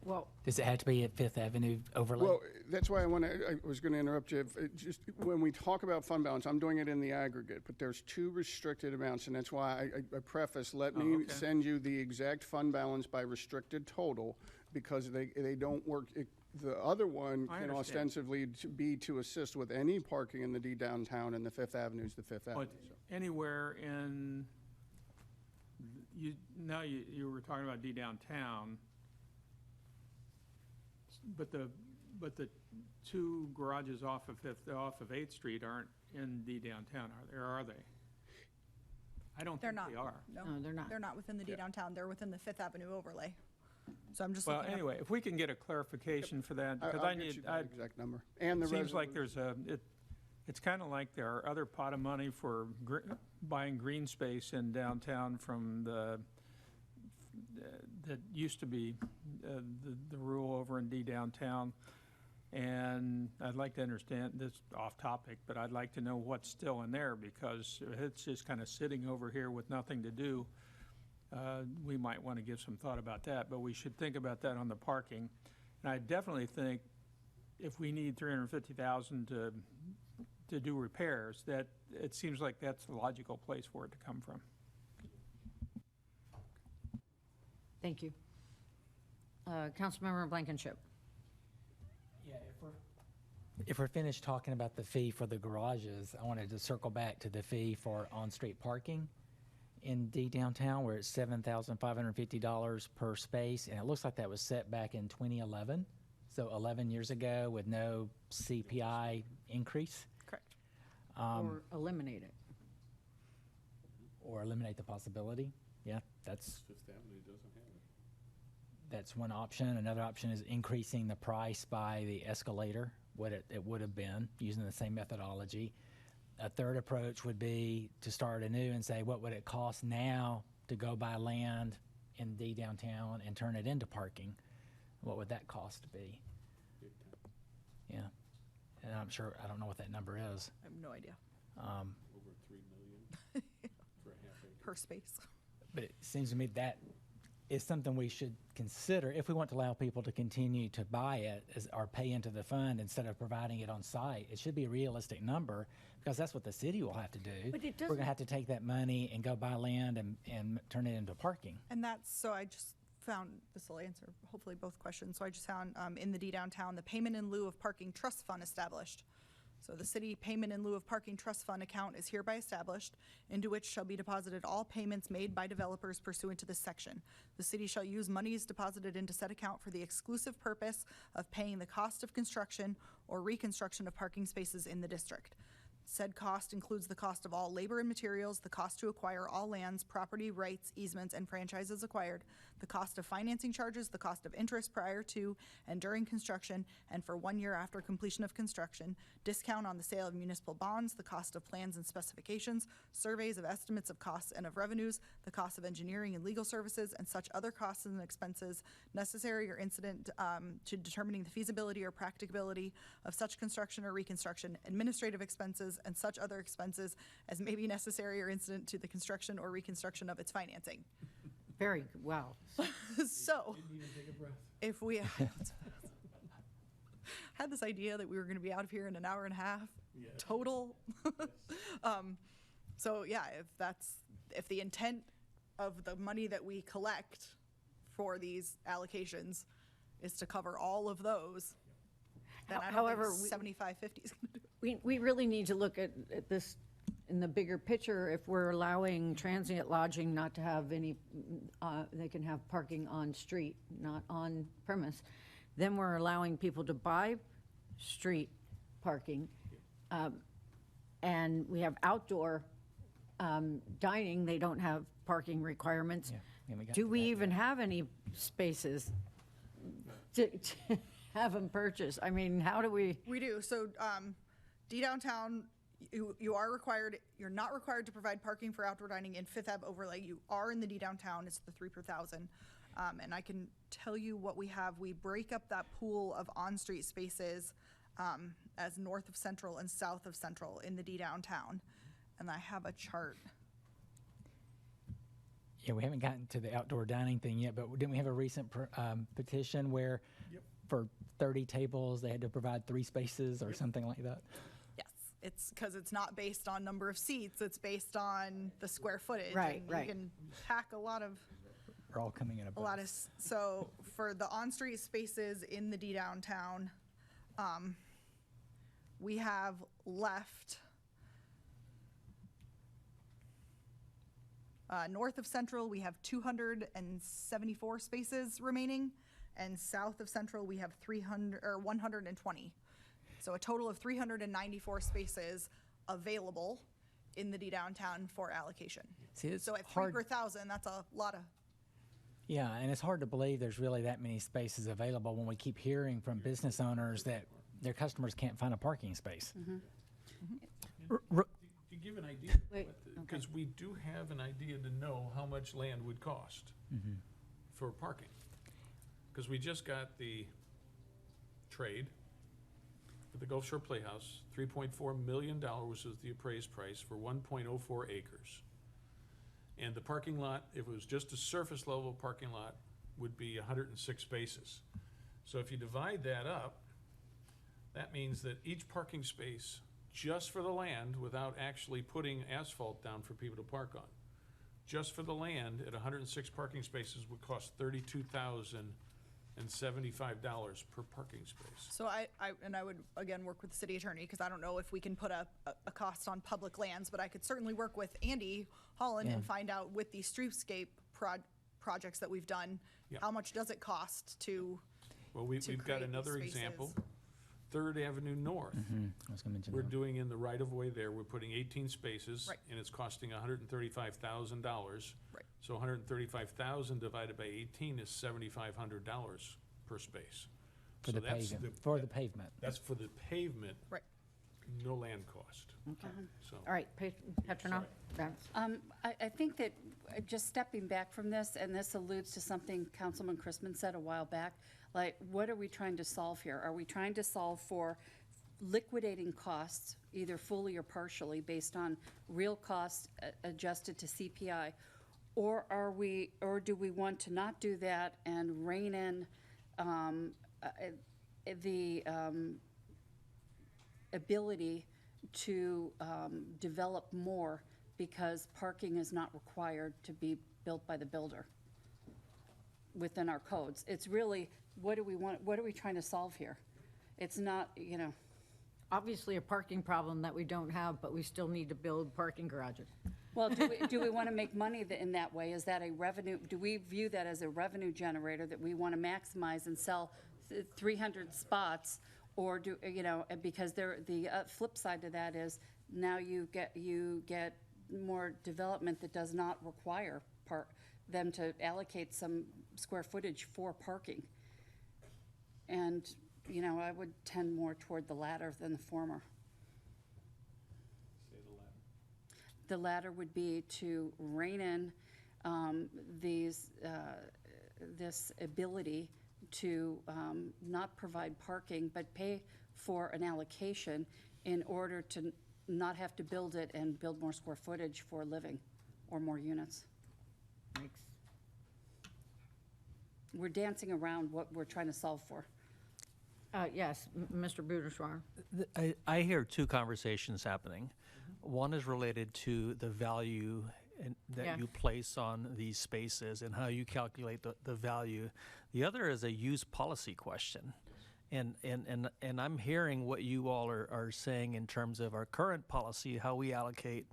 Well, Does it have to be at Fifth Avenue overlay? Well, that's why I was going to interrupt you. Just when we talk about fund balance, I'm doing it in the aggregate, but there's two restricted amounts, and that's why I preface, let me send you the exact fund balance by restricted total, because they don't work. The other one can ostensibly be to assist with any parking in the D downtown, and the Fifth Avenue is the Fifth Avenue. But anywhere in, you were talking about D downtown, but the two garages off of 8th Street aren't in D downtown, are they? I don't think they are. No, they're not. They're not within the D downtown. They're within the Fifth Avenue overlay. So I'm just Well, looking anyway, if we can get a clarification for that, because I'll get you that exact number. And the it seems like there's it's kind of like there are other pot of money for buying green space in downtown from that used to be the rule over in D downtown. And I'd like to understand, this off topic, but I'd like to know what's still in there, because it's just kind of sitting over here with nothing to do. We might want to give some thought about that, but we should think about that on the parking. And I definitely think if we need $350,000 to do repairs, that it seems like that's the logical place for it to come from. Thank you. Councilmember Blankenship. Yeah, if we're finished talking about the fee for the garages, I wanted to circle back to the fee for on-street parking in D downtown, where it's $7,550 per space, and it looks like that was set back in 2011, so 11 years ago, with no CPI increase. Correct. Or eliminate it. Or eliminate the possibility. Yeah, that's one option. Another option is increasing the price by the escalator, what it would have been, using the same methodology. A third approach would be to start anew and say, what would it cost now to go buy land in the downtown and turn it into parking, what would that cost be? Yeah, and I'm sure, I don't know what that number is. I have no idea. Over 3 million for a half acre. Per space. But it seems to me that is something we should consider if we want to allow people to continue to buy it or pay into the fund instead of providing it on site. It should be a realistic number because that's what the city will have to do. But it We're going doesn't- to have to take that money and go buy land and turn it into parking. And so I just found, this will answer hopefully both questions. So I just found in the D downtown, the payment in lieu of parking trust fund established. So the city payment in lieu of parking trust fund account is hereby established, into which shall be deposited all payments made by developers pursuant to this section. The city shall use monies deposited into said account for the exclusive purpose of paying the cost of construction or reconstruction of parking spaces in the district. Said cost includes the cost of all labor and materials, the cost to acquire all lands, property rights, easements, and franchises acquired, the cost of financing charges, the cost of interest prior to and during construction, and for 1 year after completion of construction, discount on the sale of municipal bonds, the cost of plans and specifications, surveys of estimates of costs and of revenues, the cost of engineering and legal services, and such other costs and expenses necessary or incident to determining the feasibility or practicability of such construction or reconstruction, administrative expenses, and such other expenses as may be necessary or incident to the construction or reconstruction of its financing. Very, wow. So, Didn't even take a breath. if we had this idea that we were going to be out of here in an hour and a half Yeah. total. So yeah, if the intent of the money that we collect for these allocations is to cover all of those, then I don't However, think 7550 is going to do it. We really need to look at this in the bigger picture. If we're allowing transient lodging not to have any, they can have parking on street, not on premise, then we're allowing people to buy street parking. And we have outdoor dining, they don't have parking requirements. Yeah, we got Do to we that, even have any spaces to have them purchase? I mean, how do we? We do. So, D downtown, you are required, you're not required to provide parking for outdoor dining in Fifth Ave overlay. You are in the D downtown, it's the 3 per thousand. And I can tell you what we have. We break up that pool of on-street spaces as north of Central and south of Central in the D downtown. And I have a chart. Yeah, we haven't gotten to the outdoor dining thing yet, but didn't we have a recent petition where for 30 tables, they had to provide 3 spaces or something like that? Yes, it's because it's not based on number of seats, it's based on the square footage. Right, and right. You can pack a lot of, We're all coming in a boat. so for the on-street spaces in the D downtown, we have left north of Central, we have 274 spaces remaining, and south of Central, we have 120. So a total of 394 spaces available in the D downtown for allocation. See, it's So at 3 hard. per thousand, that's a lot of, Yeah, and it's hard to believe there's really that many spaces available when we keep hearing from business owners that their customers can't find a parking space. To give an idea, Wait, because we do have an idea to know how much land would cost for parking. Because we just got the trade for the Gulf Shore Playhouse, $3.4 million was the appraised price for 1.04 acres. And the parking lot, if it was just a surface level parking lot, would be 106 spaces. So if you divide that up, that means that each parking space, just for the land, without actually putting asphalt down for people to park on, just for the land at 106 parking spaces would cost $32,075 per parking space. so I would, again, work with the city attorney, because I don't know if we can put a cost on public lands, but I could certainly work with Andy Holland and find out with these streetscape projects that we've done, Yeah. how much does it cost to Well, we've got create another these example, spaces? 3rd Avenue North. I was going to mention We're that. doing in the right-of-way there, we're putting 18 spaces. Right. And it's costing $135,000. Right. So 135,000 divided by 18 is $7,500 per space. For So the that's pavement. For the pavement. That's for the pavement. Right. no land cost. Okay. So, All right, Petrino? That's- I think that, just stepping back from this, and this alludes to something Councilman Chrisman said a while back, like, what are we trying to solve here? Are we trying to solve for liquidating costs, either fully or partially, based on real costs adjusted to CPI? Or do we want to not do that and rein in the ability to develop more because parking is not required to be built by the builder within our codes? It's really, what do we want, what are we trying to solve here? It's not, Obviously a parking problem that we don't have, but we still need to build parking garages. Well, do we want to make money in that way? Is that a revenue, do we view that as a revenue generator that we want to maximize and sell 300 spots? Or because the flip side to that is now you get more development that does not require them to allocate some square footage for parking. And, I would tend more toward the latter than the former. say the latter. The latter would be to rein in this ability to not provide parking, but pay for an allocation in order to not have to build it and build more square footage for living or more units. Makes- We're dancing around what we're trying to solve for. Yes, Mr. Boudreaux. I hear two conversations happening. One is related to the value that Yeah. you place on these spaces and how you calculate the value. The other is a use policy question. And I'm hearing what you all are saying in terms of our current policy, how we allocate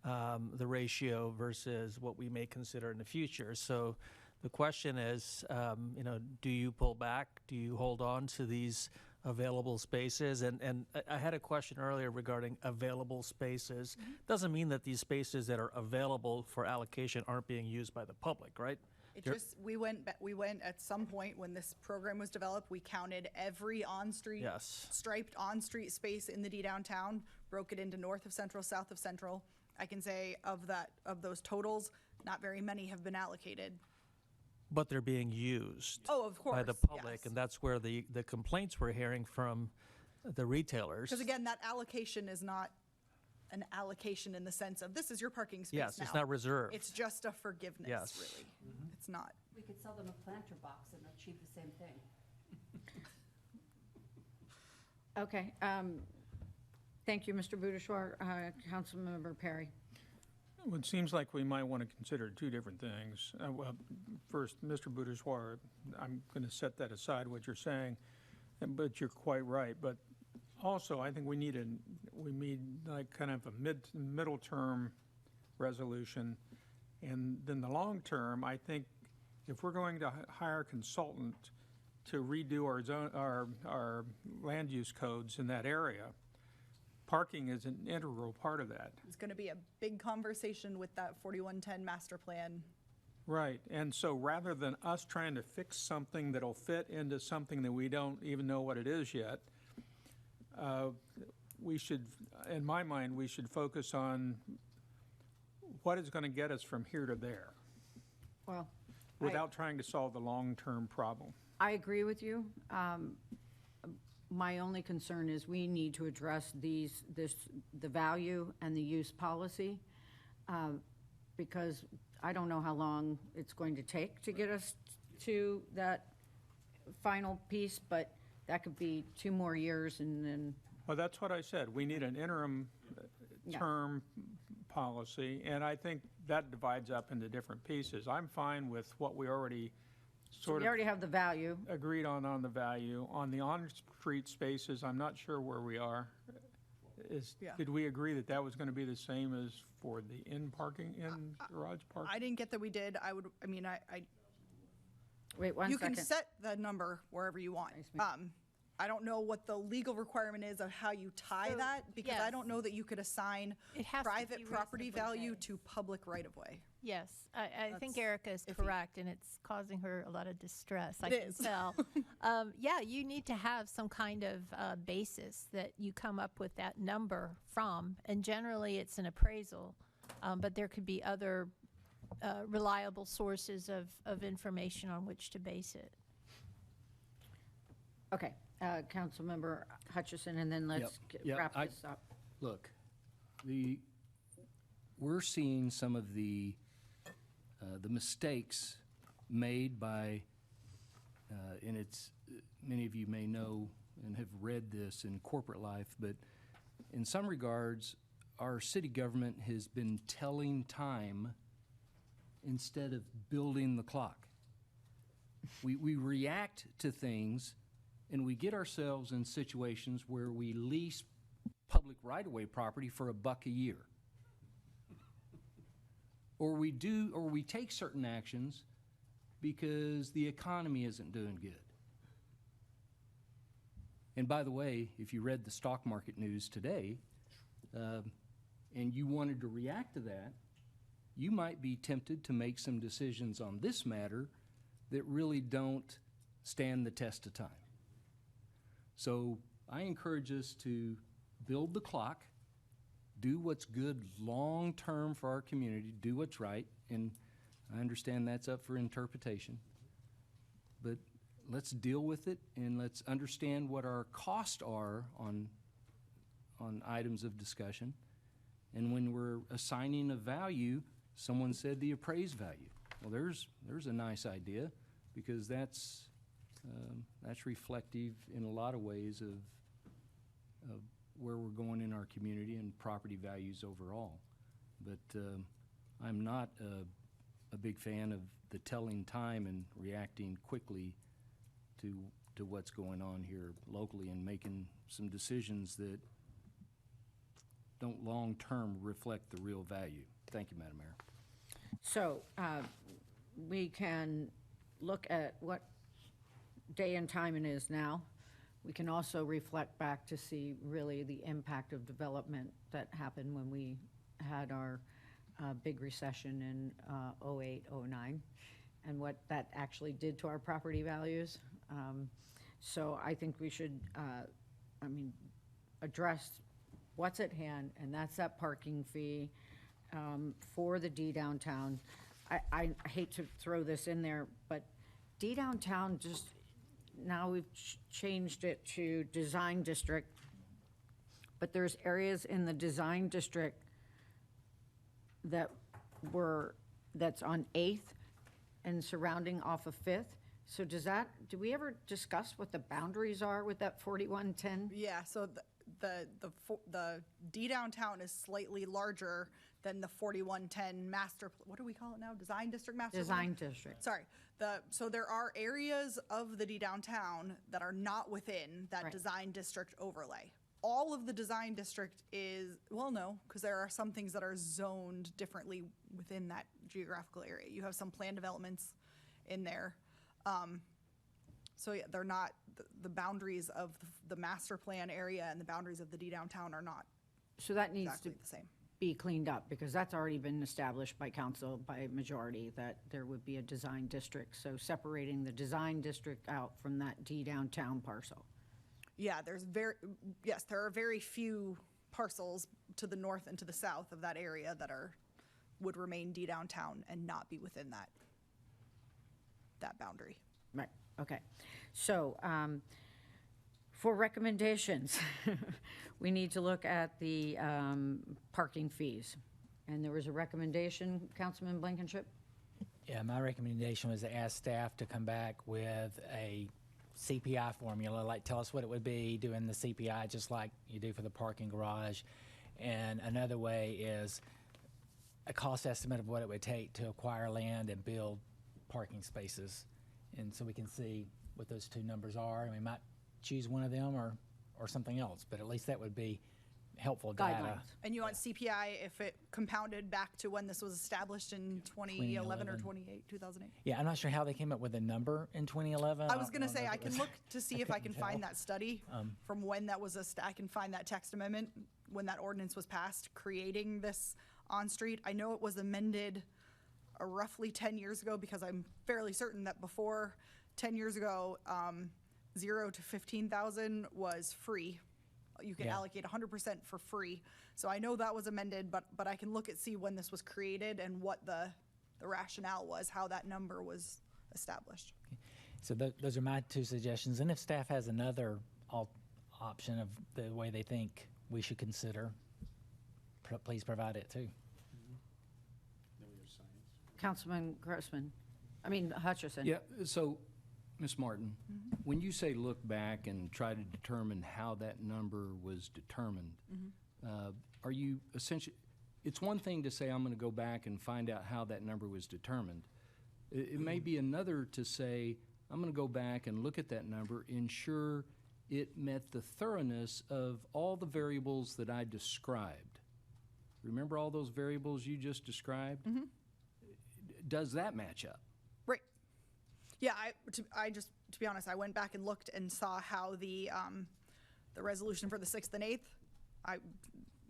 the ratio versus what we may consider in the future. So the question is, do you pull back? Do you hold on to these available spaces? And I had a question earlier regarding available spaces. Doesn't mean that these spaces that are available for allocation aren't being used by the public, right? We went at some point when this program was developed, we counted every on-street, Yes. striped on-street space in the D downtown, broke it into north of Central, south of Central. I can say of those totals, not very many have been allocated. But they're being used. Oh, of By the course, public, yes. and that's where the complaints we're hearing from the retailers. Because again, that allocation is not an allocation in the sense of, this is your parking space now. Yes, it's not reserved. It's just a forgiveness, Yes. really. It's not. We could sell them a planter box and achieve the same thing. Okay, thank you, Mr. Boudreaux. Councilmember Perry. Well, it seems like we might want to consider two different things. Well, first, Mr. Boudreaux, I'm going to set that aside, what you're saying, but you're quite right. But also, I think we need like kind of a middle term resolution. And then the long term, I think if we're going to hire a consultant to redo our land use codes in that area, parking is an integral part of that. It's going to be a big conversation with that 4110 master plan. Right, and so rather than us trying to fix something that'll fit into something that we don't even know what it is yet, we should, in my mind, we should focus on what is going to get us from here to there Well, without trying to solve the long-term problem. I agree with you. My only concern is we need to address the value and the use policy, because I don't know how long it's going to take to get us to that final piece, but that could be 2 more years and then. Well, that's what I said. We need an interim Yeah. term policy, and I think that divides up into different pieces. I'm fine with what we already We already have the value. agreed on the value. On the on-street spaces, I'm not sure where we are. Yeah. Did we agree that that was going to be the same as for the garage parking? I didn't get that we did. Wait, one you second. can set the number wherever you want. I don't know what the legal requirement is of how you tie So, that, because I yes. don't know that you could assign It has to private be property reasonably value vague. to public right-of-way. Yes, I think That's Erica is iffy. correct, and it's causing her a lot of distress, I It can is. tell. Yeah, you need to have some kind of basis that you come up with that number from, and generally it's an appraisal, but there could be other reliable sources of information on which to base it. Okay, Councilmember Hutchison, and then let's Yep, wrap I- this up. Look, we're seeing some of the mistakes made by, and it's, many of you may know and have read this in corporate life, but in some regards, our city government has been telling time instead of building the clock. We react to things, and we get ourselves in situations where we lease public right-of-way property for $1 a year. Or we take certain actions because the economy isn't doing good. And by the way, if you read the stock market news today, and you wanted to react to that, you might be tempted to make some decisions on this matter that really don't stand the test of time. So I encourage us to build the clock, do what's good long-term for our community, do what's right, and I understand that's up for interpretation. But let's deal with it, and let's understand what our costs are on items of discussion. And when we're assigning a value, someone said the appraised value. Well, there's a nice idea, because that's reflective in a lot of ways of where we're going in our community and property values overall. But I'm not a big fan of the telling time and reacting quickly to what's going on here locally and making some decisions that don't long-term reflect the real value. Thank you, Madam Mayor. So we can look at what day and time it is now. We can also reflect back to see really the impact of development that happened when we had our big recession in 08, 09, and what that actually did to our property values. So I think we should, address what's at hand, and that's that parking fee for the D downtown. I hate to throw this in there, but D downtown just, now we've changed it to design district, but there's areas in the design district that's on 8th and surrounding off of 5th. So do we ever discuss what the boundaries are with that 4110? Yeah, so the D downtown is slightly larger than the 4110 master, what do we call it now? Design district master plan? Design district. Sorry. So there are areas of the D downtown that are not within that Right. design district overlay. All of the design district is, well, no, because there are some things that are zoned differently within that geographical area. You have some planned developments in there. So yeah, they're not, the boundaries of the master plan area and the boundaries of the D downtown are not So that needs exactly to the same. be cleaned up, because that's already been established by council by majority, that there would be a design district. So separating the design district out from that D downtown parcel. Yeah, there are very few parcels to the north and to the south of that area that would remain D downtown and not be within that boundary. Right, okay. So for recommendations, we need to look at the parking fees. And there was a recommendation, Councilman Blankenship? Yeah, my recommendation was to ask staff to come back with a CPI formula, like tell us what it would be doing the CPI just like you do for the parking garage. And another way is a cost estimate of what it would take to acquire land and build parking spaces. And so we can see what those two numbers are, and we might choose one of them or something else, but at least that would be helpful data. Guidelines. And you want CPI if it compounded back to when this was established in 2011 or 2008? Yeah, I'm not sure how they came up with a number in 2011. I was going to don't say, know if I it can was- look to see if I can couldn't find tell. that study from when that was, I can find that text amendment, when that ordinance was passed, creating this on-street. I know it was amended roughly 10 years ago, because I'm fairly certain that before 10 years ago, 0 to 15,000 was free. You can Yeah. allocate 100% for free. So I know that was amended, but I can look at, see when this was created and what the rationale was, how that number was established. So those are my two suggestions. And if staff has another option of the way they think we should consider, please provide it too. Councilman Grossman, Hutchison. Yeah, so, Ms. Martin, when you say look back and try to determine how that number was determined, are you essentially, it's one thing to say, I'm going to go back and find out how that number was determined. It may be another to say, I'm going to go back and look at that number, ensure it met the thoroughness of all the variables that I described. Remember all those variables you just described? Does that match up? Right. Yeah, to be honest, I went back and looked and saw how the resolution for the 6th and 8th, I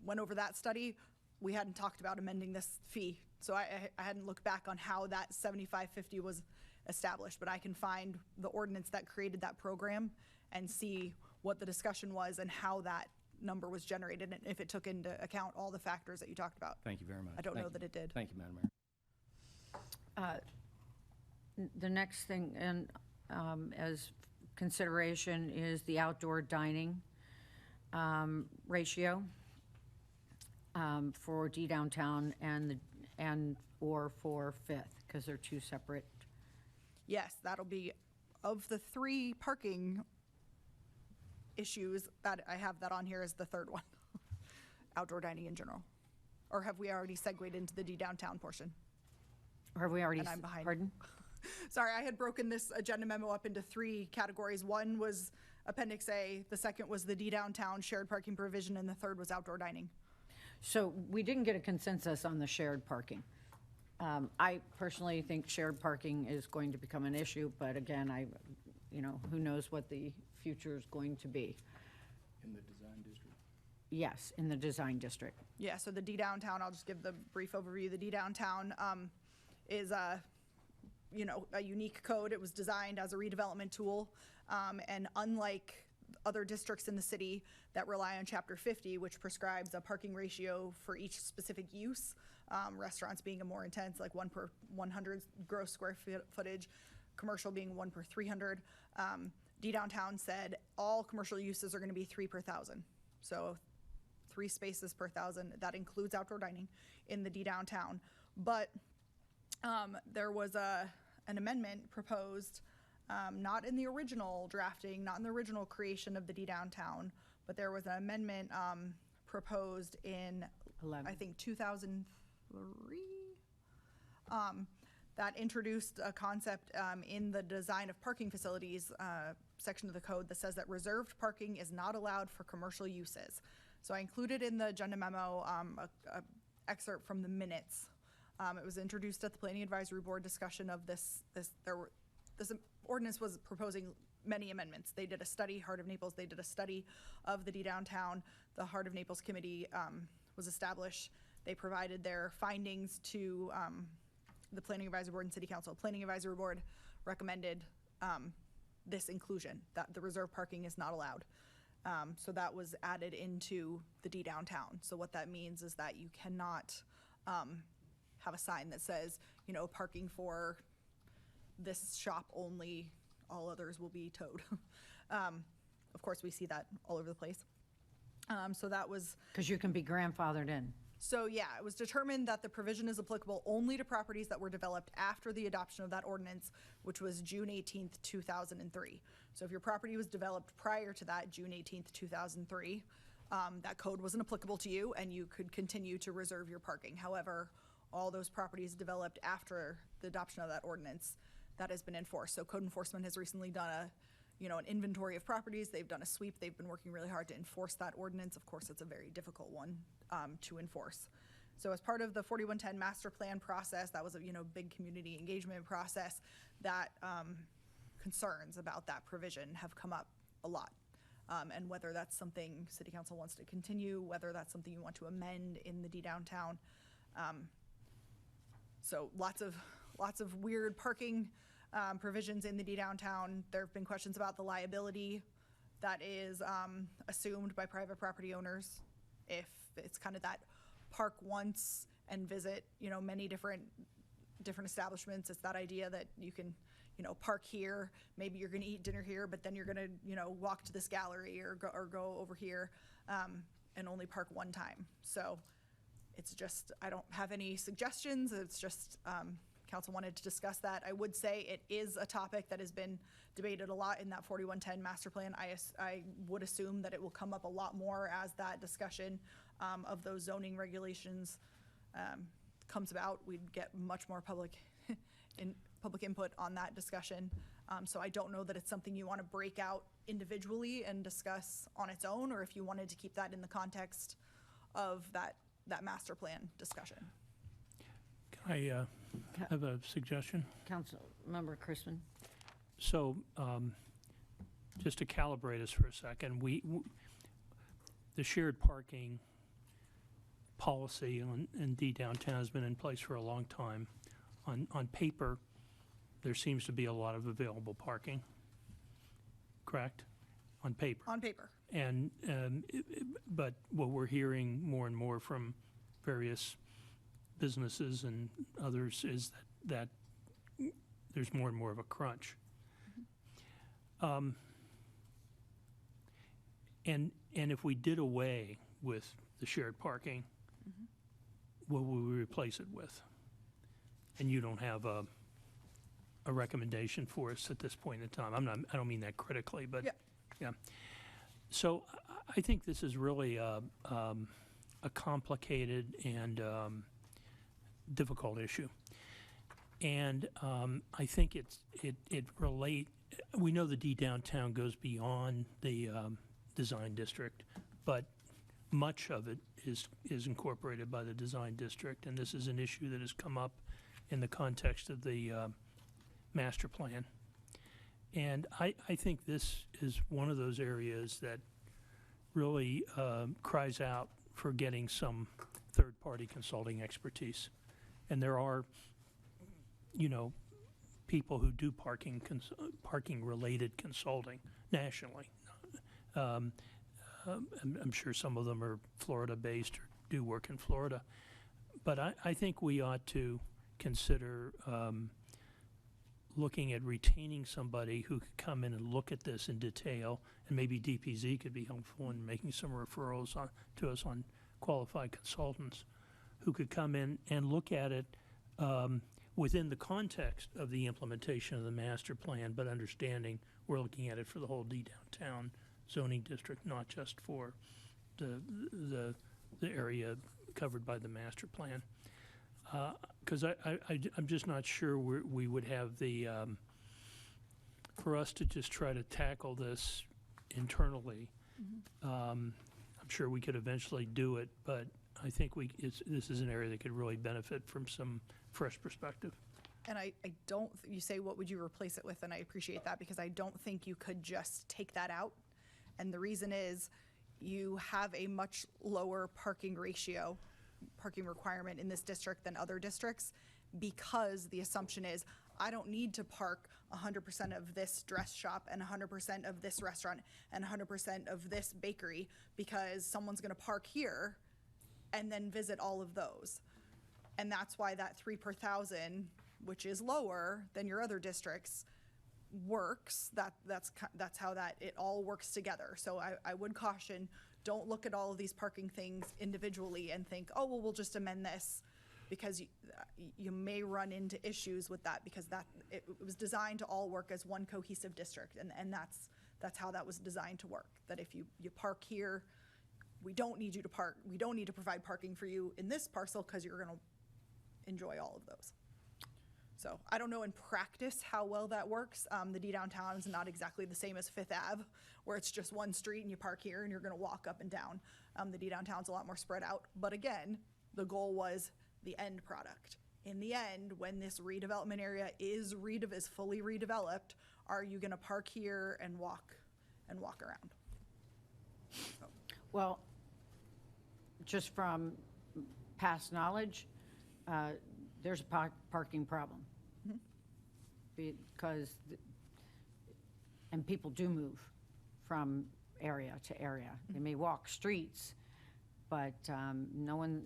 went over that study. We hadn't talked about amending this fee, so I hadn't looked back on how that 7550 was established, but I can find the ordinance that created that program and see what the discussion was and how that number was generated, and if it took into account all the factors that you talked about. Thank you very much. I don't Thank know you. that it did. Thank you, Madam Mayor. The next thing, and as consideration, is the outdoor dining ratio for D downtown or for Fifth, because they're two separate. Yes, that'll be, of the 3 parking issues, that I have that on here as the third one. Outdoor dining in general. Or have we already segued into the D downtown portion? Or have we already? And I'm behind. Pardon? Sorry, I had broken this agenda memo up into 3 categories. One was Appendix A, the second was the D downtown shared parking provision, and the third was outdoor dining. So we didn't get a consensus on the shared parking. I personally think shared parking is going to become an issue, but again, who knows what the future is going to be. In the design district? Yes, in the design district. Yeah, so the D downtown, I'll just give the brief overview. The D downtown is a unique code. It was designed as a redevelopment tool, and unlike other districts in the city that rely on Chapter 50, which prescribes a parking ratio for each specific use, restaurants being a more intense, like 1 per 100 gross square footage, commercial being 1 per 300. D downtown said all commercial uses are going to be 3 per 1,000. So 3 spaces per 1,000. That includes outdoor dining in the D downtown. But there was an amendment proposed, not in the original drafting, not in the original creation of the D downtown, but there was an amendment proposed in, 11. I think, 2003, that introduced a concept in the design of parking facilities section of the code that says that reserved parking is not allowed for commercial uses. So I included in the agenda memo a excerpt from the minutes. It was introduced at the Planning Advisory Board discussion of this ordinance was proposing many amendments. They did a study, Heart of Naples, they did a study of the D downtown. The Heart of Naples Committee was established. They provided their findings to the Planning Advisory Board and City Council. Planning Advisory Board recommended this inclusion, that the reserve parking is not allowed. So that was added into the D downtown. So what that means is that you cannot have a sign that says, parking for this shop only, all others will be towed. Of course, we see that all over the place. So that was. Because you can be grandfathered in. So yeah, it was determined that the provision is applicable only to properties that were developed after the adoption of that ordinance, which was June 18th, 2003. So if your property was developed prior to that, June 18th, 2003, that code wasn't applicable to you and you could continue to reserve your parking. However, all those properties developed after the adoption of that ordinance, that has been enforced. So code enforcement has recently done an inventory of properties. They've done a sweep. They've been working really hard to enforce that ordinance. Of course, it's a very difficult one to enforce. So as part of the 4110 master plan process, that was a big community engagement process, that concerns about that provision have come up a lot. And whether that's something City Council wants to continue, whether that's something you want to amend in the downtown. So lots of weird parking provisions in the downtown. There have been questions about the liability that is assumed by private property owners if it's kind of that park once and visit, many different establishments. It's that idea that you can, park here, maybe you're gonna eat dinner here, but then you're gonna, walk to this gallery or go over here, and only park one time. So it's just, I don't have any suggestions. It's just, council wanted to discuss that. I would say it is a topic that has been debated a lot in that 4110 master plan. I would assume that it will come up a lot more as that discussion of those zoning regulations comes about. We'd get much more public input on that discussion. So I don't know that it's something you want to break out individually and discuss on its own, or if you wanted to keep that in the context of that master plan discussion. Can I have a suggestion? Councilmember Chrisman. So, just to calibrate us for a second, the shared parking policy in D downtown has been in place for a long time. On paper, there seems to be a lot of available parking, correct? On paper. On paper. And, but what we're hearing more and more from various businesses and others is that there's more and more of a crunch. And if we did away with the shared parking, what would we replace it with? And you don't have a recommendation for us at this point in time. I don't mean that critically, but yeah. So I think this is really a complicated and difficult issue. And I think it we know the D downtown goes beyond the design district, but much of it is incorporated by the design district, and this is an issue that has come up in the context of the master plan. And I think this is one of those areas that really cries out for getting some third-party consulting expertise. And there are, people who do parking-related consulting nationally. I'm sure some of them are Florida-based or do work in Florida. But I think we ought to consider looking at retaining somebody who could come in and look at this in detail, and maybe DPZ could be helpful in making some referrals to us on qualified consultants who could come in and look at it within the context of the implementation of the master plan, but understanding we're looking at it for the whole D downtown zoning district, not just for the area covered by the master plan. Because I'm just not sure we would have the, for us to just try to tackle this internally. I'm sure we could eventually do it, but I think this is an area that could really benefit from some fresh perspective. And I don't, you say, what would you replace it with? And I appreciate that, because I don't think you could just take that out. And the reason is you have a much lower parking requirement in this district than other districts, because the assumption is I don't need to park 100% of this dress shop and 100% of this restaurant and 100% of this bakery, because someone's going to park here and then visit all of those. And that's why that 3 per 1,000, which is lower than your other districts, works. That's how it all works together. So I would caution, don't look at all of these parking things individually and think, oh, well, we'll just amend this, because you may run into issues with that, because it was designed to all work as one cohesive district, and that's how that was designed to work. That if you park here, we don't need you to park. We don't need to provide parking for you in this parcel, because you're going to enjoy all of those. So I don't know in practice how well that works. The D downtown is not exactly the same as Fifth Ave, where it's just one street and you park here and you're going to walk up and down. The D downtown's a lot more spread out. But again, the goal was the end product. In the end, when this redevelopment area is fully redeveloped, are you going to park here and walk around? Well, just from past knowledge, there's a parking problem. Because, and people do move from area to area. They may walk streets, but no one,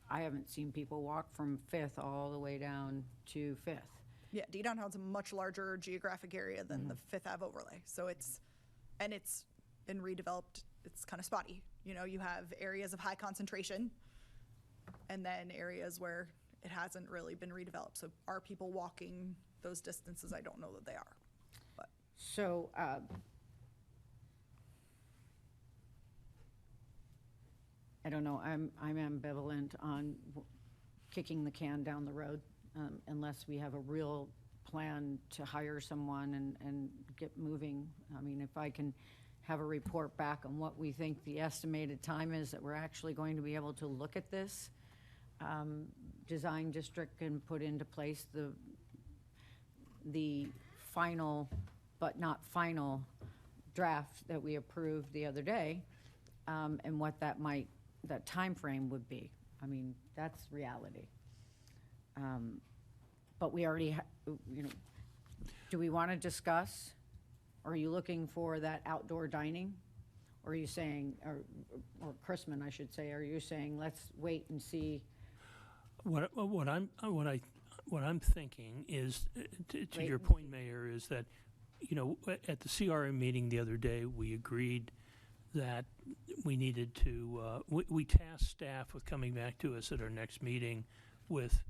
I haven't seen people walk from Fifth all the way down to Fifth. Yeah, D downtown's a much larger geographic area than the Fifth Ave overlay. So it's been redeveloped. It's kind of spotty. You know, you have areas of high concentration and then areas where it hasn't really been redeveloped. So are people walking those distances? I don't know that they are. But. So I don't know, I'm ambivalent on kicking the can down the road unless we have a real plan to hire someone and get moving. I mean, if I can have a report back on what we think the estimated time is that we're actually going to be able to look at this design district and put into place the final, but not final, draft that we approved the other day, and what that time frame would be. I mean, that's reality. But we already, do we want to discuss? Or are you looking for that outdoor dining? Or are you saying, or Chrisman, I should say, are you saying, let's wait and see? What I'm thinking is, to your point, Mayor, is that, at the CRA meeting the other day, we agreed that we needed to, we tasked staff with coming back to us at our next meeting with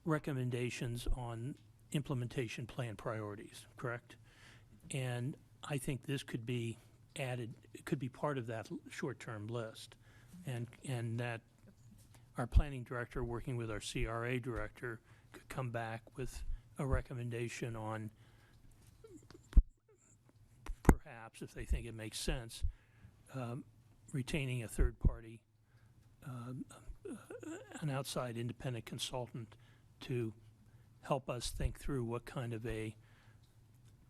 recommendations on implementation plan priorities, correct? And I think this could be added, it could be part of that short-term list. And that our planning director, working with our CRA director, could come back with a recommendation on perhaps, if they think it makes sense, retaining a third party, an outside independent consultant to help us think through what kind of a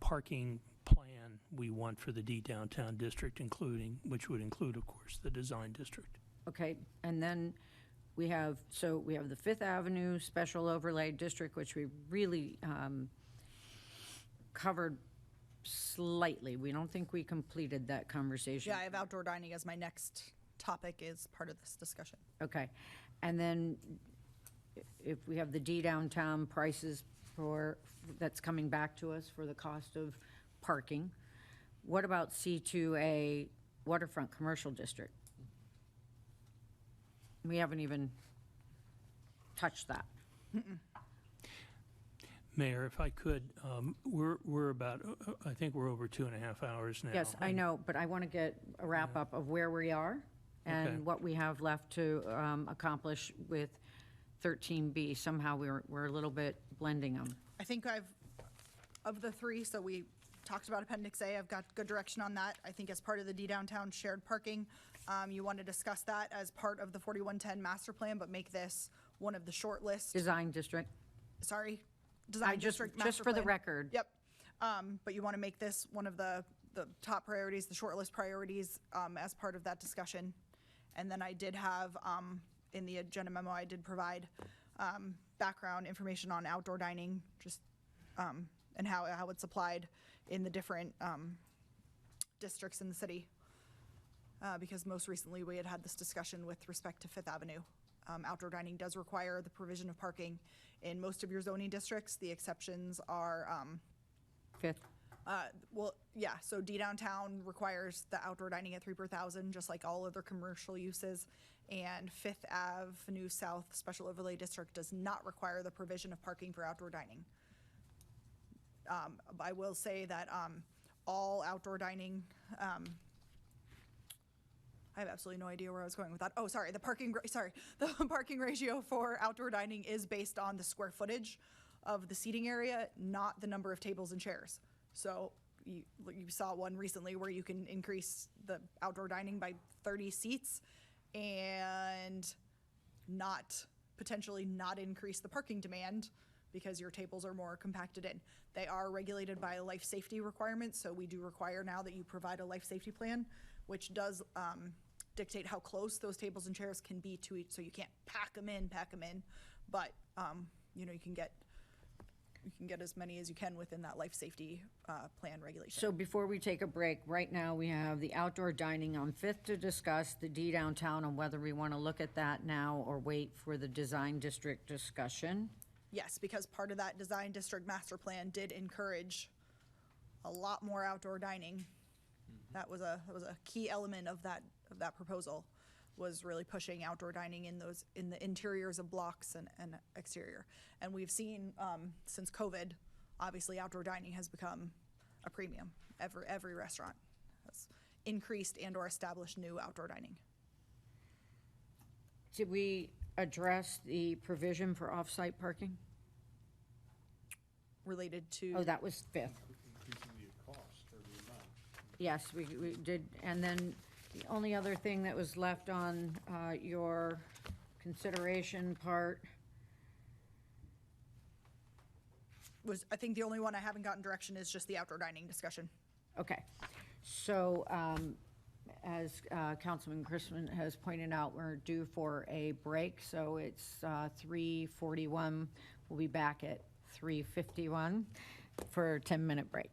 parking plan we want for the D downtown district, which would include, of course, the design district. Okay, and then we have the Fifth Avenue Special Overlay District, which we really covered slightly. We don't think we completed that conversation. Yeah, I have outdoor dining as my next topic is part of this discussion. Okay, and then if we have the D downtown prices that's coming back to us for the cost of parking, what about C2A Waterfront Commercial District? We haven't even touched that. Mayor, if I could, we're about, I think we're over 2.5 hours now. Yes, I know, but I want to get a wrap-up of where we are and Okay. what we have left to accomplish with 13B. Somehow we're a little bit blending them. I think of the three, so we talked about Appendix A, I've got good direction on that. I think as part of the D downtown shared parking, you want to discuss that as part of the 4110 master plan, but make this one of the short list. Design district. Sorry, design district Just master for the plan. record. Yep. But you want to make this one of the top priorities, the short list priorities, as part of that discussion. And then I did have, in the agenda memo, I did provide background information on outdoor dining, just, and how it's applied in the different districts in the city. Because most recently we had this discussion with respect to Fifth Avenue. Outdoor dining does require the provision of parking in most of your zoning districts. The exceptions are Fifth. well, yeah, so D downtown requires the outdoor dining at 3 per thousand, just like all other commercial uses. And Fifth Avenue South Special Overlay District does not require the provision of parking for outdoor dining. I will say that all outdoor dining I have absolutely no idea where I was going with that. Oh, sorry, the the parking ratio for outdoor dining is based on the square footage of the seating area, not the number of tables and chairs. So you saw one recently where you can increase the outdoor dining by 30 seats and potentially not increase the parking demand because your tables are more compacted in. They are regulated by life safety requirements, so we do require now that you provide a life safety plan, which does dictate how close those tables and chairs can be to each, so you can't pack them in, but you can get as many as you can within that life safety plan regulation. So before we take a break, right now we have the outdoor dining on Fifth to discuss, the D downtown, and whether we want to look at that now or wait for the design district discussion. Yes, because part of that design district master plan did encourage a lot more outdoor dining. That was a key element of that proposal, was really pushing outdoor dining in the interiors of blocks and exterior. And we've seen since COVID, obviously outdoor dining has become a premium. Every restaurant has increased and or established new outdoor dining. Did we address the provision for off-site parking? Related to? Oh, that was Fifth. Yes, we did. And then the only other thing that was left on your consideration part was, I think the only one I haven't gotten direction is just the outdoor dining discussion. Okay, so as Councilman Chrisman has pointed out, we're due for a break, so it's 3:41. We'll be back at 3:51 for a 10-minute break.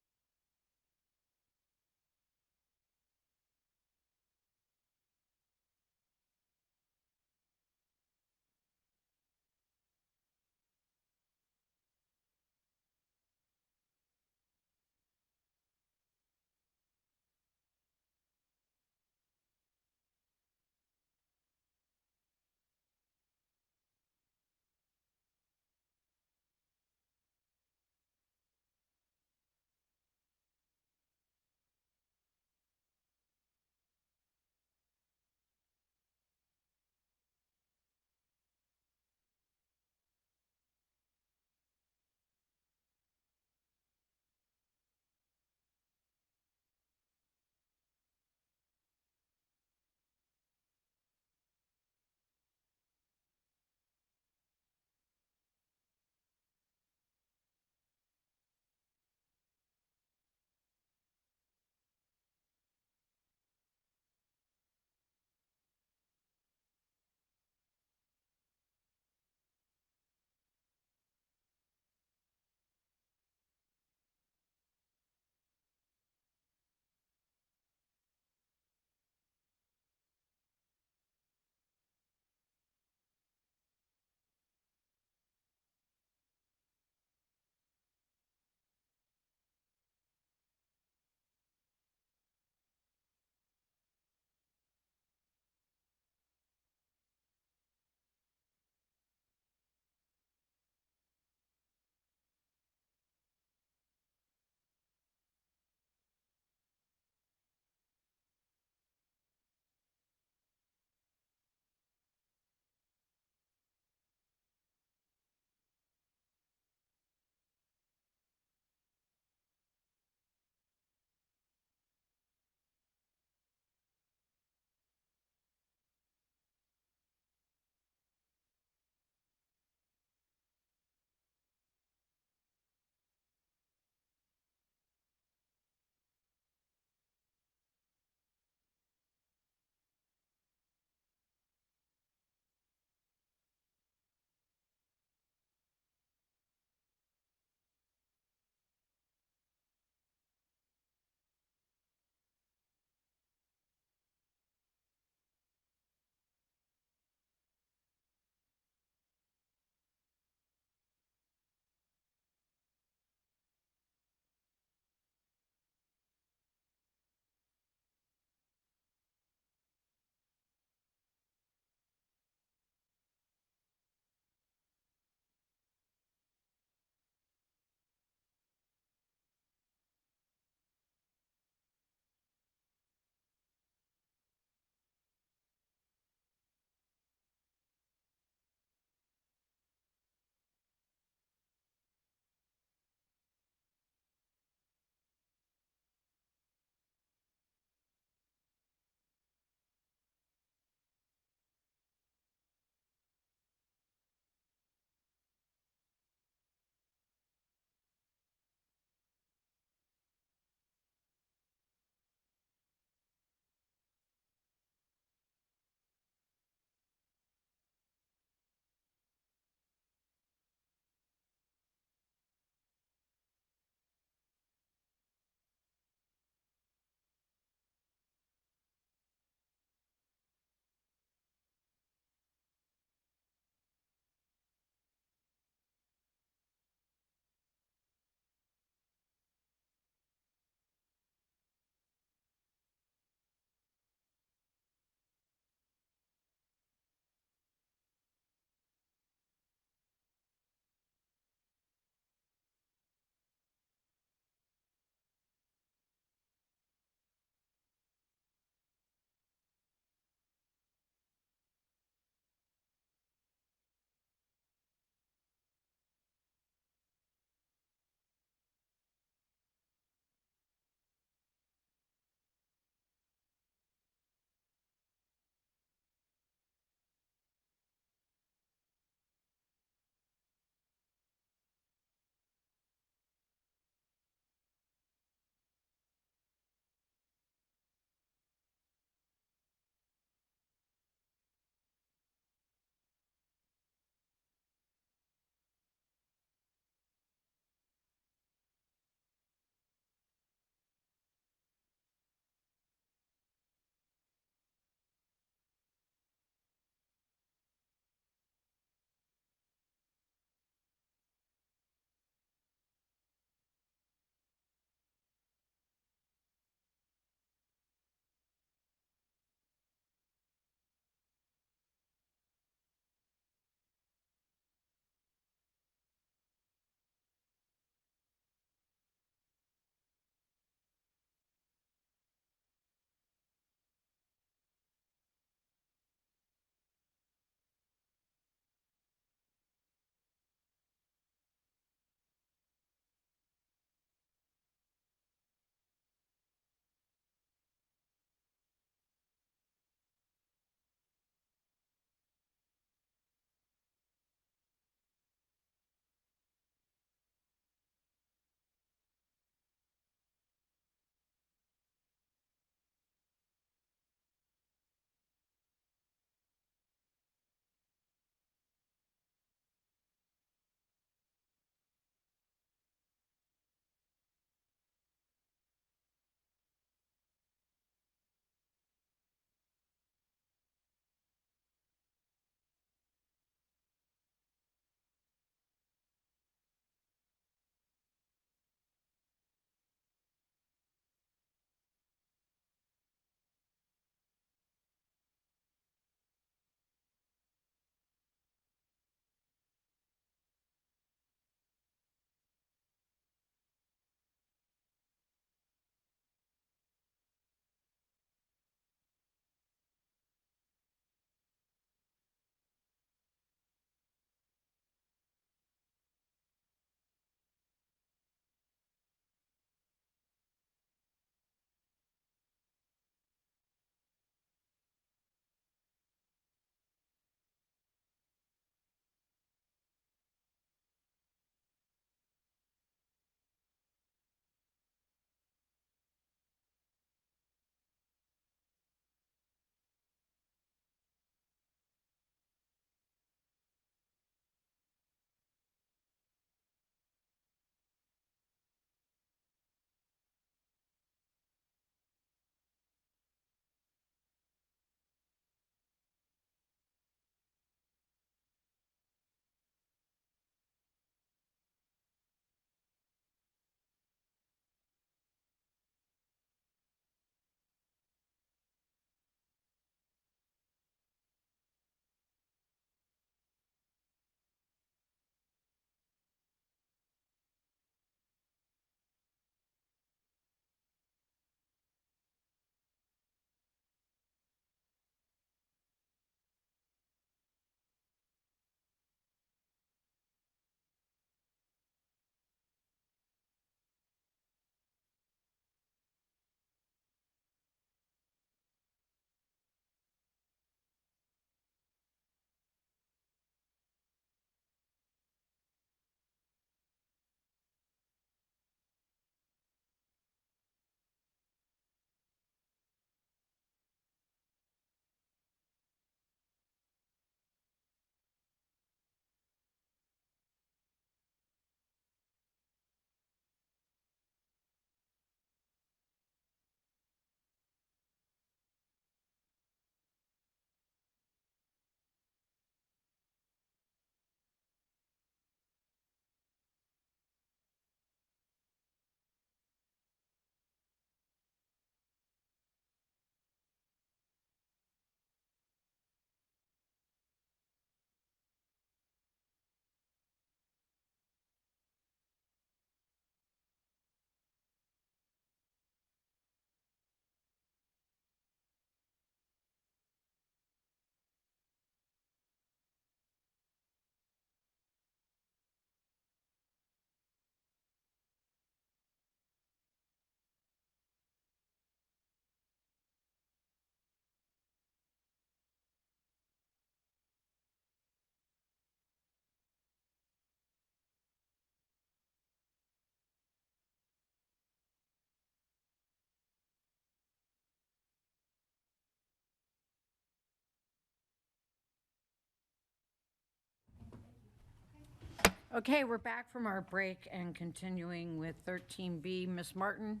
Okay, we're back from our break and continuing with 13B. Ms. Martin,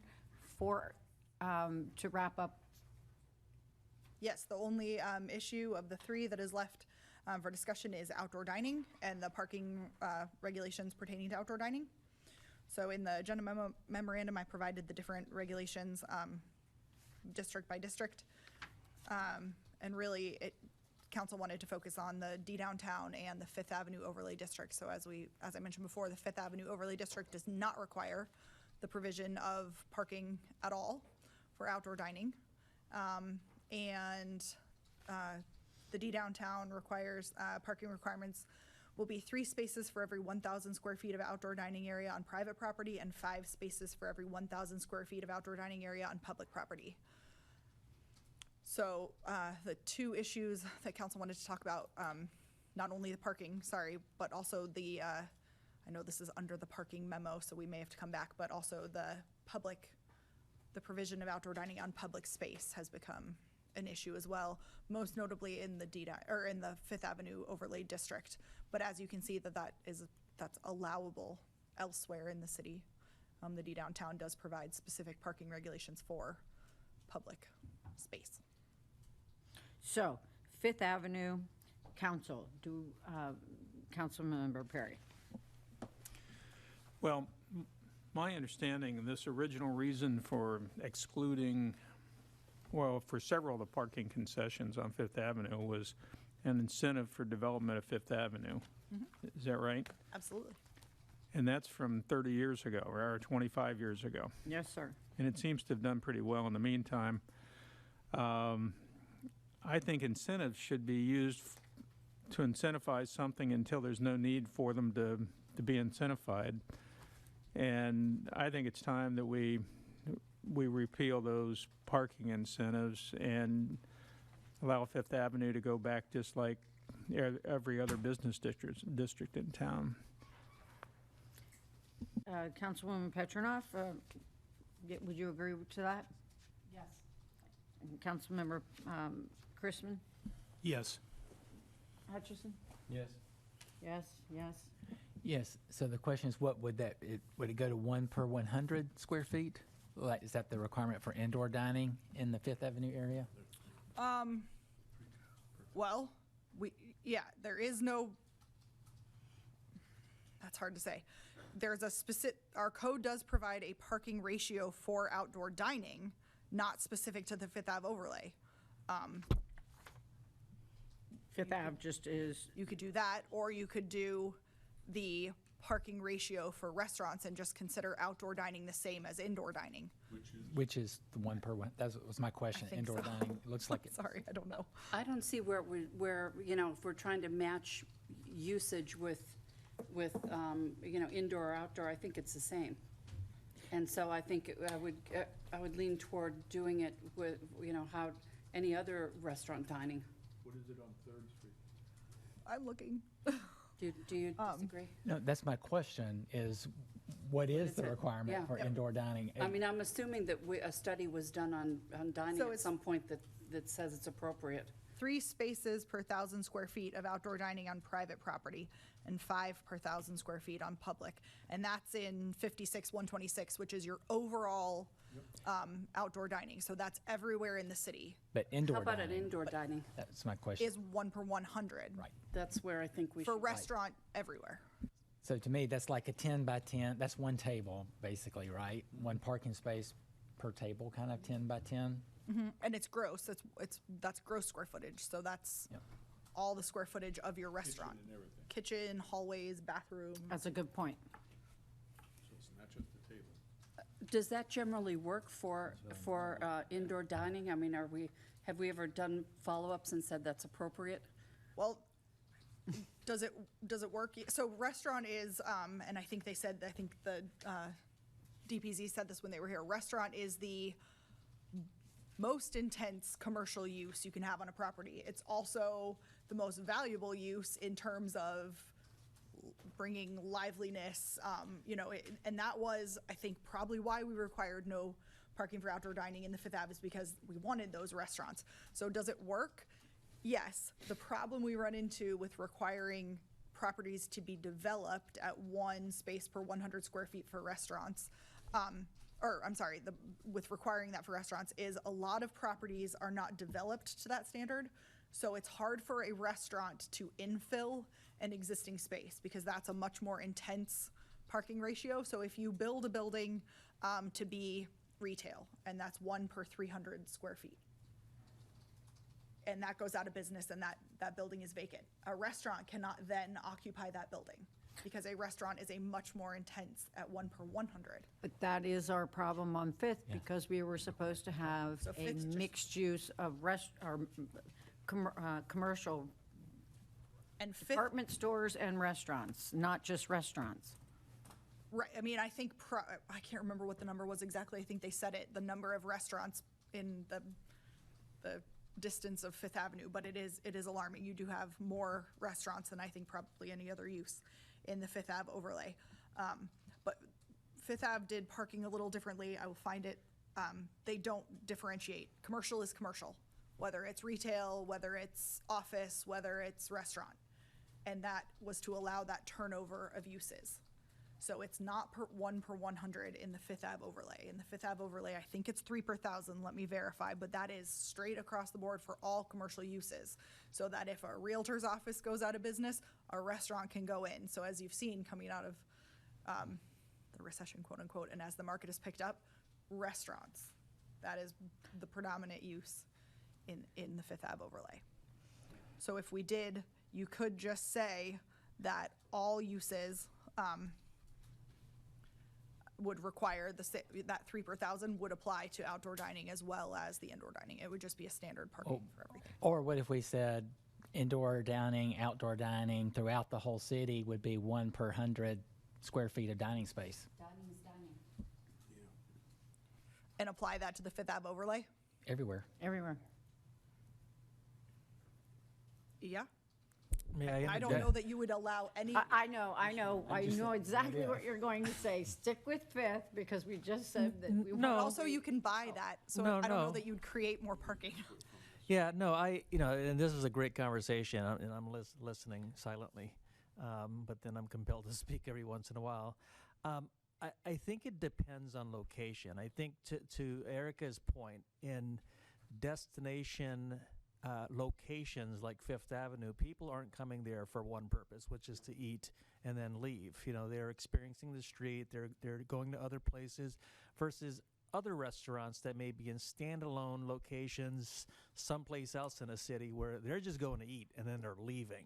to wrap up. Yes, the only issue of the three that is left for discussion is outdoor dining and the parking regulations pertaining to outdoor dining. So in the agenda memorandum, I provided the different regulations district by district. And really, council wanted to focus on the D downtown and the Fifth Avenue overlay district. So as I mentioned before, the Fifth Avenue overlay district does not require the provision of parking at all for outdoor dining. And the D downtown requires, parking requirements will be 3 spaces for every 1,000 square feet of outdoor dining area on private property and 5 spaces for every 1,000 square feet of outdoor dining area on public property. So the two issues that council wanted to talk about, not only the parking, but also the, I know this is under the parking memo, so we may have to come back, but also the provision of outdoor dining on public space has become an issue as well, most notably in the in the Fifth Avenue overlay district. But as you can see, that's allowable elsewhere in the city. The D downtown does provide specific parking regulations for public space. So, Fifth Avenue Council, Councilmember Perry. Well, my understanding, this original reason for excluding, well, for several of the parking concessions on Fifth Avenue was an incentive for development of Fifth Avenue. Mm-hmm. Is that right? Absolutely. And that's from 30 years ago, or 25 years ago. Yes, sir. And it seems to have done pretty well in the meantime. I think incentives should be used to incentivize something until there's no need for them to be incentivized. And I think it's time that we repeal those parking incentives and allow Fifth Avenue to go back just like every other business district in town. Councilwoman Petronoff, would you agree to that? Yes. And Councilmember Chrisman? Yes. Hutchison? Yes. Yes, yes. Yes, so the question is, what would that, would it go to 1 per 100 square feet? Like, is that the requirement for indoor dining in the Fifth Avenue area? Well, there is no, that's hard to say. There's a specific, our code does provide a parking ratio for outdoor dining, not specific to the Fifth Ave overlay. Fifth Ave just is. You could do that, or you could do the parking ratio for restaurants and just consider outdoor dining the same as indoor dining. Which is the 1 per 1, that was my question, think indoor so. dining, it looks like it. Sorry, I don't know. I don't see where, if we're trying to match usage with indoor or outdoor, I think it's the same. And so I think I would lean toward doing it with, how any other restaurant dining. What is it on Third Street? I'm looking. Do you disagree? No, that's my question, is what is the it? requirement Yeah. for indoor dining? I mean, I'm assuming that a study was done on dining So at it's- some point that says it's appropriate. 3 spaces per 1,000 square feet of outdoor dining on private property and 5 per 1,000 square feet on public. And that's in 56-126, which is your overall outdoor dining. So that's everywhere in the city. But indoor How dining? about an indoor dining? That's my question. Is 1 per 100. Right. That's where I think we should. For restaurant, everywhere. So to me, that's like a 10 by 10, that's one table, basically, right? One parking space per table, kind of 10 by 10? And it's gross. That's gross square footage. So that's all the square footage of your restaurant. and everything. Kitchen, hallways, bathroom. That's a good point. So it's not just the table. Does that generally work for indoor dining? I mean, have we ever done follow-ups and said that's appropriate? Well, does it work? So restaurant is, and I think the DPZ said this when they were here, restaurant is the most intense commercial use you can have on a property. It's also the most valuable use in terms of bringing liveliness, and that was, I think, probably why we required no parking for outdoor dining in the Fifth Ave, is because we wanted those restaurants. So does it work? Yes. The problem we run into with requiring properties to be developed at 1 space per 100 square feet for restaurants, with requiring that for restaurants, is a lot of properties are not developed to that standard. So it's hard for a restaurant to infill an existing space because that's a much more intense parking ratio. So if you build a building to be retail, and that's 1 per 300 square feet, and that goes out of business and that building is vacant, a restaurant cannot then occupy that building because a restaurant is a much more intense at 1 per 100. But that is our problem on Fifth, because we were supposed to have So a Fifth just- mixed use of commercial And Fifth, department stores and restaurants, not just restaurants. right, I mean, I think, I can't remember what the number was exactly. I think they said it, the number of restaurants in the distance of Fifth Avenue, but it is alarming. You do have more restaurants than I think probably any other use in the Fifth Ave overlay. But Fifth Ave did parking a little differently. I will find it. They don't differentiate. Commercial is commercial, whether it's retail, whether it's office, whether it's restaurant. And that was to allow that turnover of uses. So it's not 1 per 100 in the Fifth Ave overlay. In the Fifth Ave overlay, I think it's 3 per 1,000, let me verify, but that is straight across the board for all commercial uses. So that if a realtor's office goes out of business, a restaurant can go in. So as you've seen coming out of the recession, quote unquote, and as the market has picked up, restaurants, that is the predominant use in the Fifth Ave overlay. So if we did, you could just say that all uses would require that 3 per 1,000 would apply to outdoor dining as well as the indoor dining. It would just be a standard parking for everything. Or what if we said indoor dining, outdoor dining throughout the whole city would be 1 per 100 square feet of dining space? Dining is dining. And apply that to the Fifth Ave overlay? Everywhere. Everywhere. Yeah. May I I don't interject? know that you would allow any. I know exactly what you're going to say. Stick with Fifth, because we just said that we No. Also, you can buy that, so No, I don't know no. that you'd create more parking. Yeah, no, and this is a great conversation, and I'm listening silently, but then I'm compelled to speak every once in a while. I think it depends on location. I think to Erica's point, in destination locations like Fifth Avenue, people aren't coming there for one purpose, which is to eat and then leave. They're experiencing the street, they're going to other places, versus other restaurants that may be in standalone locations someplace else in a city where they're just going to eat and then they're leaving.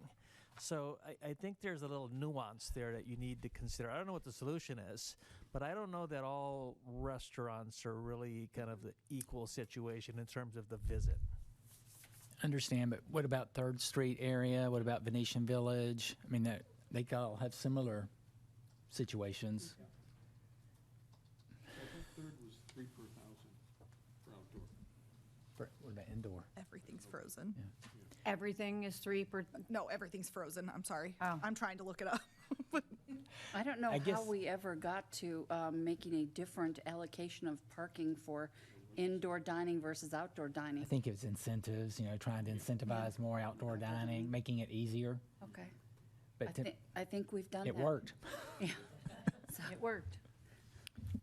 So I think there's a little nuance there that you need to consider. I don't know what the solution is, but I don't know that all restaurants are really kind of the equal situation in terms of the visit. Understand, but what about 3rd Street area? What about Venetian Village? I mean, they all have similar situations. I think third was 3 per 1,000 for outdoor. What about indoor? Everything's frozen. Everything is 3 per, No, everything's frozen. I'm sorry. Oh. I'm trying to look it up. I don't know I how guess- we ever got to making a different allocation of parking for indoor dining versus outdoor dining. I think it was incentives, trying to incentivize more outdoor dining, making it easier. Okay. But I think we've done that. it worked. Yeah. it worked.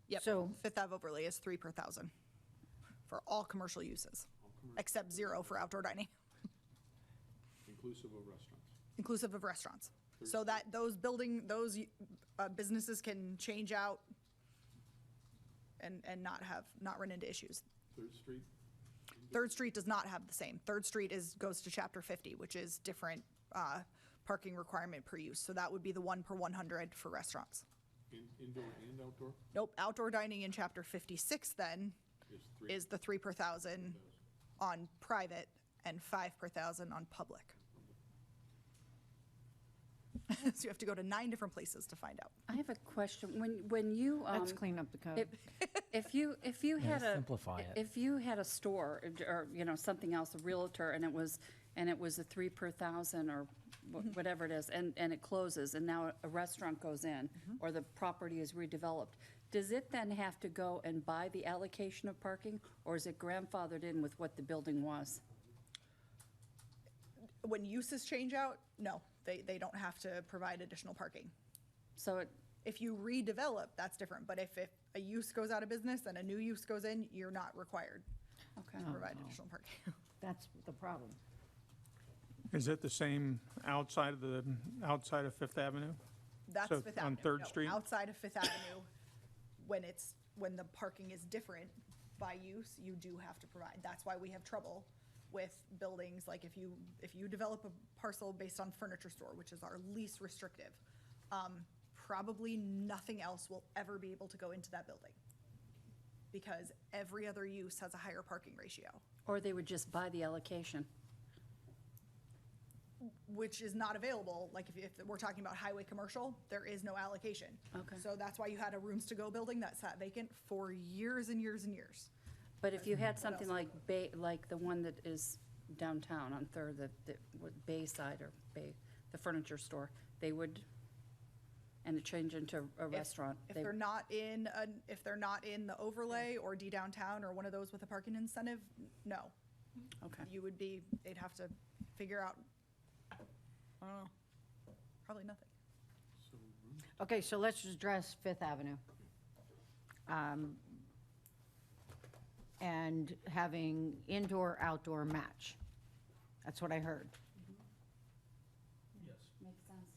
Yep. So- Fifth Ave overlay is 3 per 1,000 for all commercial uses, except 0 for outdoor dining, Inclusive of restaurants. inclusive of restaurants. So that those businesses can change out and not run into issues. 3rd Street, 3rd Street does not have the same. 3rd Street goes to Chapter 50, which is different parking requirement per use. So that would be the 1 per 100 for restaurants. indoor and outdoor Nope, outdoor dining in Chapter 56 then is 3. is the 3 per 1,000 on private and 5 per 1,000 on public. So you have to go to 9 different places to find out. I have a question. When you Let's clean up the code. if you had simplify it. if you had a store or something else, a realtor, and it was a 3 per 1,000 or whatever it is, and it closes, and now a restaurant goes in, or the property is redeveloped, does it then have to go and buy the allocation of parking, or is it grandfathered in with what the building was? When uses change out, no, they don't have to provide additional parking. So if you redevelop, that's different, but if a use goes out of business and a new use goes in, you're not required to provide additional parking. That's the problem. Is it the same outside of Fifth Avenue? That's So Fifth Avenue. on Third No, Street? Outside of Fifth Avenue, when the parking is different by use, you do have to provide. That's why we have trouble with buildings, like if you develop a parcel based on furniture store, which is our least restrictive, probably nothing else will ever be able to go into that building because every other use has a higher parking ratio, Or they would just buy the allocation. which is not available. Like if we're talking about highway commercial, there is no allocation. Okay. So that's why you had a rooms to go building that sat vacant for years and years and years. But if you had What something else? like the one that is downtown on Third, the Bayside or the furniture store, they would, and it change into a restaurant. If they're not in the overlay or D downtown or one of those with a parking incentive, no. Okay. They'd have to figure out, I don't know, probably nothing. Okay, so let's just address Fifth Avenue. And having indoor-outdoor match. That's what I heard. Yes. Makes sense.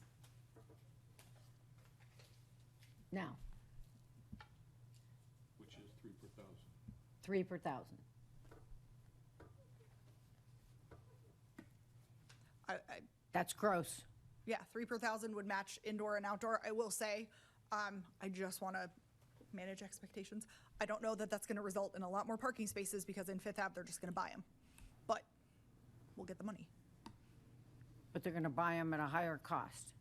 Now, Which is 3 per thousand. 3 per 1,000. That's gross. Yeah, 3 per 1,000 would match indoor and outdoor. I will say, I just want to manage expectations. I don't know that that's going to result in a lot more parking spaces because in Fifth Ave, they're just going to buy them. But we'll get the money. But they're going to buy them at a higher cost.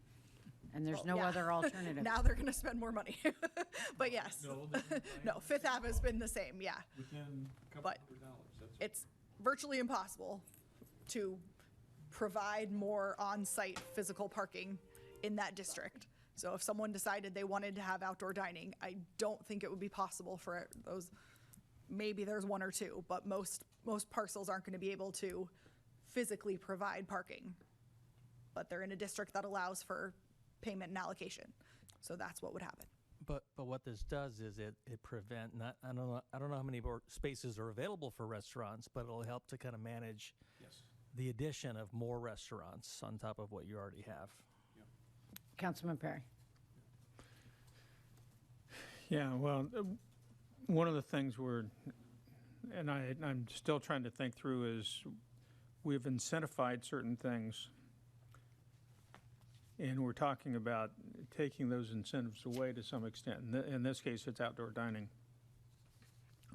And there's Well, no yeah. other alternative. Now they're going to spend more money. But yes. No, Fifth Ave has been the same, yeah. Within a couple But $100, that's. it's virtually impossible to provide more on-site physical parking in that district. So if someone decided they wanted to have outdoor dining, I don't think it would be possible for those. Maybe there's one or two, but most parcels aren't going to be able to physically provide parking. But they're in a district that allows for payment and allocation. So that's what would happen. But what this does is it prevent, I don't know how many more spaces are available for restaurants, but it'll help to kind of manage Yes. the addition of more restaurants on top of what you already have. Councilman Perry. Yeah, well, one of the things I'm still trying to think through is we've incentivized certain things. And we're talking about taking those incentives away to some extent. In this case, it's outdoor dining.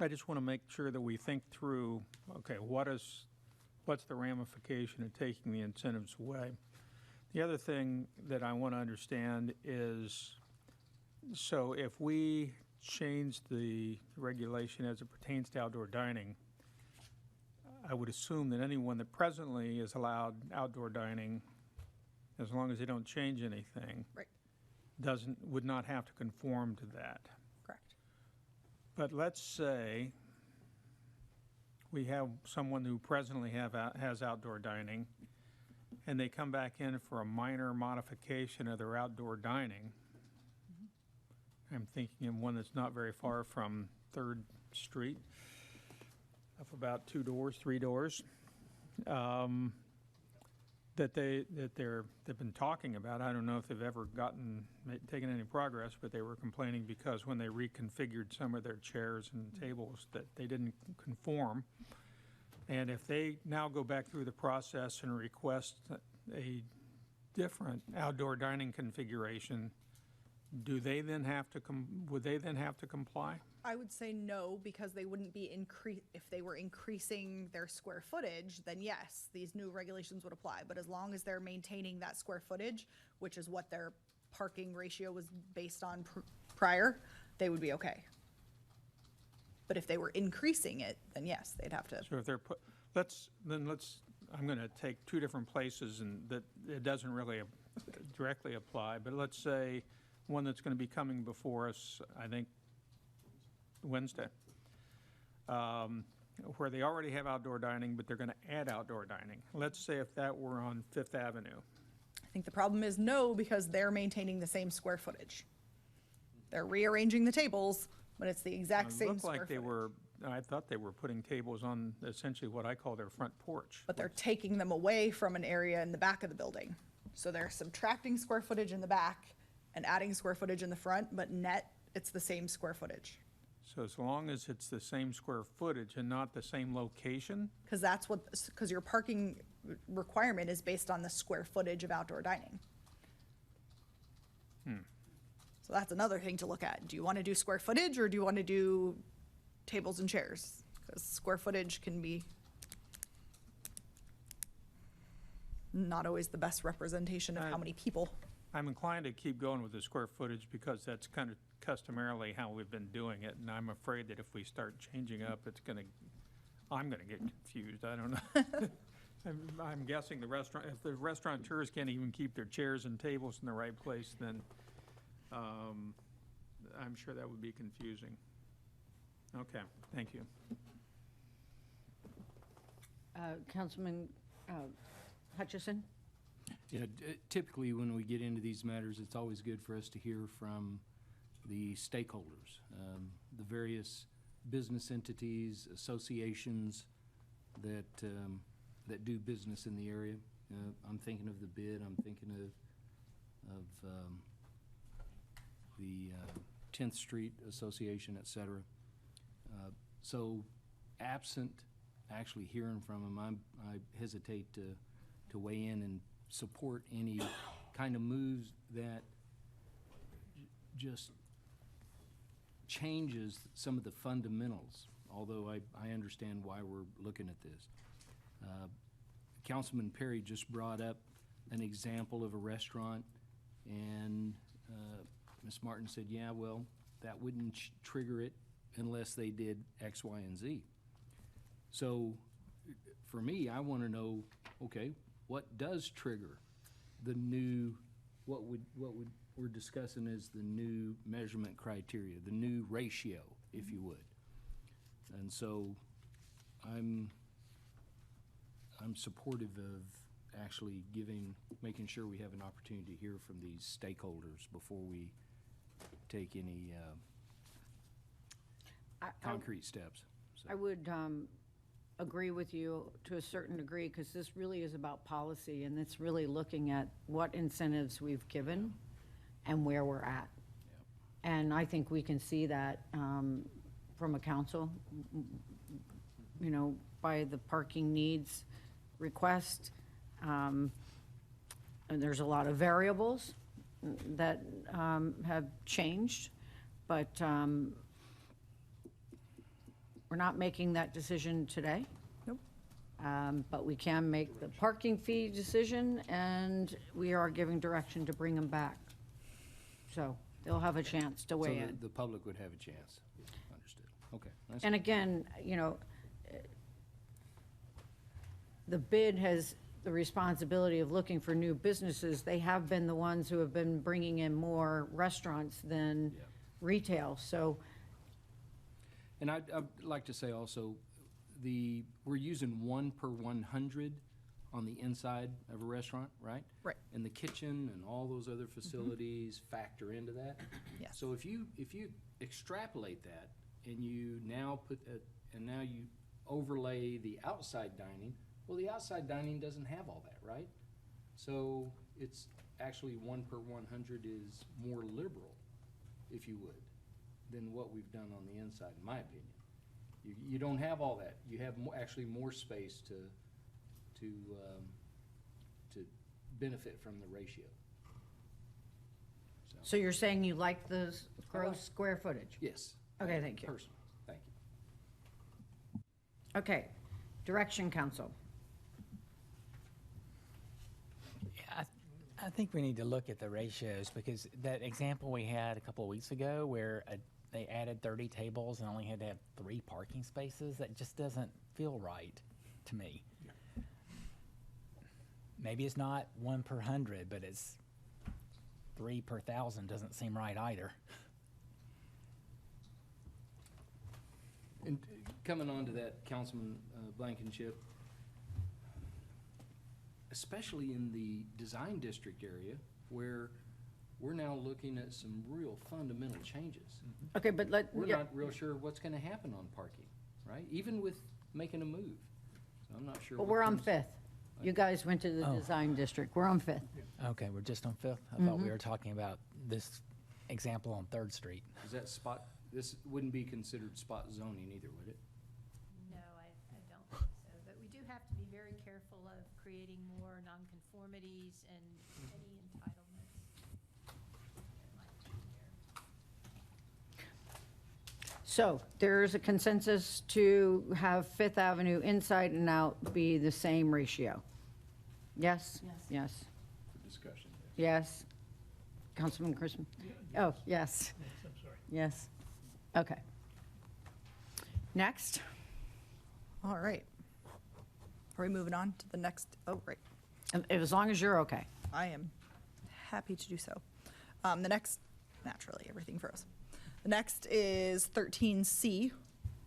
I just want to make sure that we think through, okay, what's the ramification of taking the incentives away? The other thing that I want to understand is, so if we change the regulation as it pertains to outdoor dining, I would assume that anyone that presently is allowed outdoor dining, as long as they don't change anything, Right. would not have to conform to that. Correct. But let's say we have someone who presently has outdoor dining, and they come back in for a minor modification of their outdoor dining. I'm thinking of one that's not very far from Third Street, up about 2 doors, 3 doors, that they've been talking about. I don't know if they've ever taken any progress, but they were complaining because when they reconfigured some of their chairs and tables that they didn't conform. And if they now go back through the process and request a different outdoor dining configuration, would they then have to comply? I would say no, because they wouldn't be if they were increasing their square footage, then yes, these new regulations would apply. But as long as they're maintaining that square footage, which is what their parking ratio was based on prior, they would be okay. But if they were increasing it, then yes, they'd have to. So if they're I'm going to take 2 different places and that it doesn't really directly apply, but let's say one that's going to be coming before us, I think, Wednesday. where they already have outdoor dining, but they're going to add outdoor dining. Let's say if that were on Fifth Avenue. I think the problem is no, because they're maintaining the same square footage. They're rearranging the tables, but it's the exact It same looked square like they footage. were, I thought they were putting tables on essentially what I call their front porch. But they're taking them away from an area in the back of the building. So they're subtracting square footage in the back and adding square footage in the front, but net, it's the same square footage. So as long as it's the same square footage and not the same location, Because your parking requirement is based on the square footage of outdoor dining. So that's another thing to look at. Do you want to do square footage or do you want to do tables and chairs? Because square footage can be not always the best representation of how many people. I'm inclined to keep going with the square footage because that's kind of customarily how we've been doing it. And I'm afraid that if we start changing up, I'm gonna get confused. I don't know. I'm guessing if the restaurateurs can't even keep their chairs and tables in the right place, then I'm sure that would be confusing. Okay, thank you. Councilman Hutchison? Yeah, typically when we get into these matters, it's always good for us to hear from the stakeholders, the various business entities, associations that do business in the area. I'm thinking of the bid. I'm thinking of the 10th Street Association, et cetera. So absent actually hearing from them, I hesitate to weigh in and support any kind of moves that just changes some of the fundamentals, although I understand why we're looking at this. Councilman Perry just brought up an example of a restaurant, and Ms. Martin said, yeah, well, that wouldn't trigger it unless they did X, Y, and Z. So for me, I want to know, okay, what does trigger the new, what we're discussing as the new measurement criteria, the new ratio, if you would. And so I'm supportive of actually making sure we have an opportunity to hear from these stakeholders before we take any concrete steps. So. I would agree with you to a certain degree, because this really is about policy, and it's really looking at what incentives we've given and where we're at. Yep. And I think we can see that from a council, by the parking needs request. And there's a lot of variables that have changed, but we're not making that decision today. Nope. But we can make the parking fee decision, and we are giving direction to bring them back. So they'll have a chance to weigh in. So the public would have a chance. Understood. Okay. And again, the bid has the responsibility of looking for new businesses. They have been the ones who have been bringing in more restaurants than retail, so. And I'd like to say also, we're using 1 per 100 on the inside of a restaurant, right? Right. And the kitchen and all those other facilities factor into that. Yes. So if you extrapolate that and you now you overlay the outside dining, well, the outside dining doesn't have all that, right? So it's actually 1 per 100 is more liberal, if you would, than what we've done on the inside, in my opinion. You don't have all that. You have actually more space to benefit from the ratio. So you're saying you like the gross square footage? Yes. Okay, thank you. Personally, thank you. Okay, Direction Council. Yeah, I think we need to look at the ratios, because that example we had a couple of weeks ago where they added 30 tables and only had to have 3 parking spaces, that just doesn't feel right to me. Maybe it's not 1 per 100, but it's 3 per 1,000 doesn't seem right either. And coming on to that, Councilman Blankenship, especially in the design district area where we're now looking at some real fundamental changes. Okay, but We're not real sure what's gonna happen on parking, right? Even with making a move. So I'm not sure. But what we're on comes- Fifth. You guys went to the Oh. design district. We're on Fifth. Okay, we're just on Fifth? I thought we Mhm. were talking about this example on Third Street. Is that spot, this wouldn't be considered spot zoning either, would it? No, I don't think so, but we do have to be very careful of creating more nonconformities and any entitlements that might be there. So there's a consensus to have Fifth Avenue inside and out be the same ratio? Yes? Yes. For discussion. Yes. Councilman Chrisman? Oh, yes. I'm sorry. Yes. Okay. Next. All right. Are we moving on to the next? Oh, right. As long as you're okay. I am happy to do so. The next, naturally, everything froze. The next is 13C,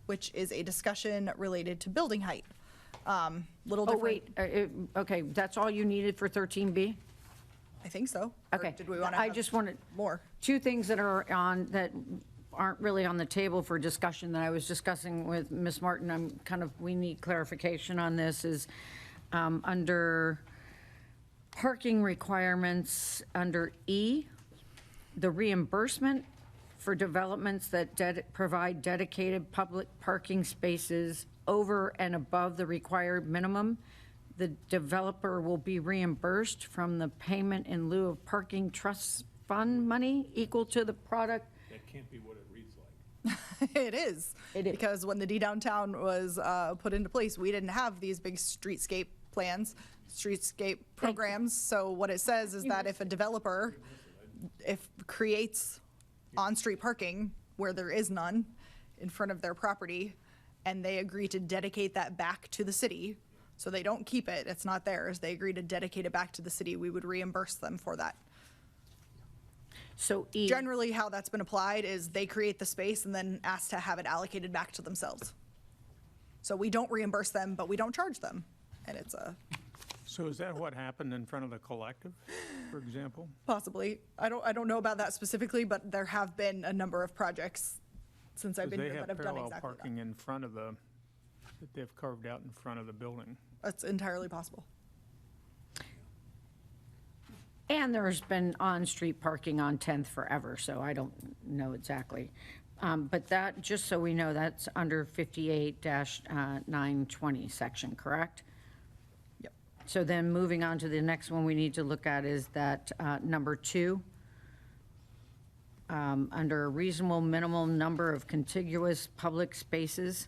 which is a discussion related to building height. Little Oh, different. wait, okay, that's all you needed for 13B? I think so. Or Okay. did we want to I just wanted more? two things that are on, that aren't really on the table for discussion that I was discussing with Ms. Martin. We need clarification on this is, under parking requirements, under E, the reimbursement for developments that provide dedicated public parking spaces over and above the required minimum, the developer will be reimbursed from the payment in lieu of parking trust fund money equal to the product. That can't be what it reads like. It is. Because when the D downtown was put into place, we didn't have these big streetscape plans, streetscape programs. So what it says is that if a developer, creates on-street parking where there is none in front of their property, and they agree to dedicate that back to the city, so they don't keep it, it's not theirs, they agree to dedicate it back to the city, we would reimburse them for that. So E. Generally, how that's been applied is they create the space and then ask to have it allocated back to themselves. So we don't reimburse them, but we don't charge them, and it's a, So is that what happened in front of the collective, for example? possibly, I don't know about that specifically, but there have been a number of projects since I've been here that have done They have exactly parallel parking in front of that they've carved out in front of the building. That's entirely possible. And there's been on-street parking on 10th forever, so I don't know exactly. But that, just so we know, that's under 58-920 section, correct? Yep. So then moving on to the next one we need to look at is that number 2. Under a reasonable minimum number of contiguous public spaces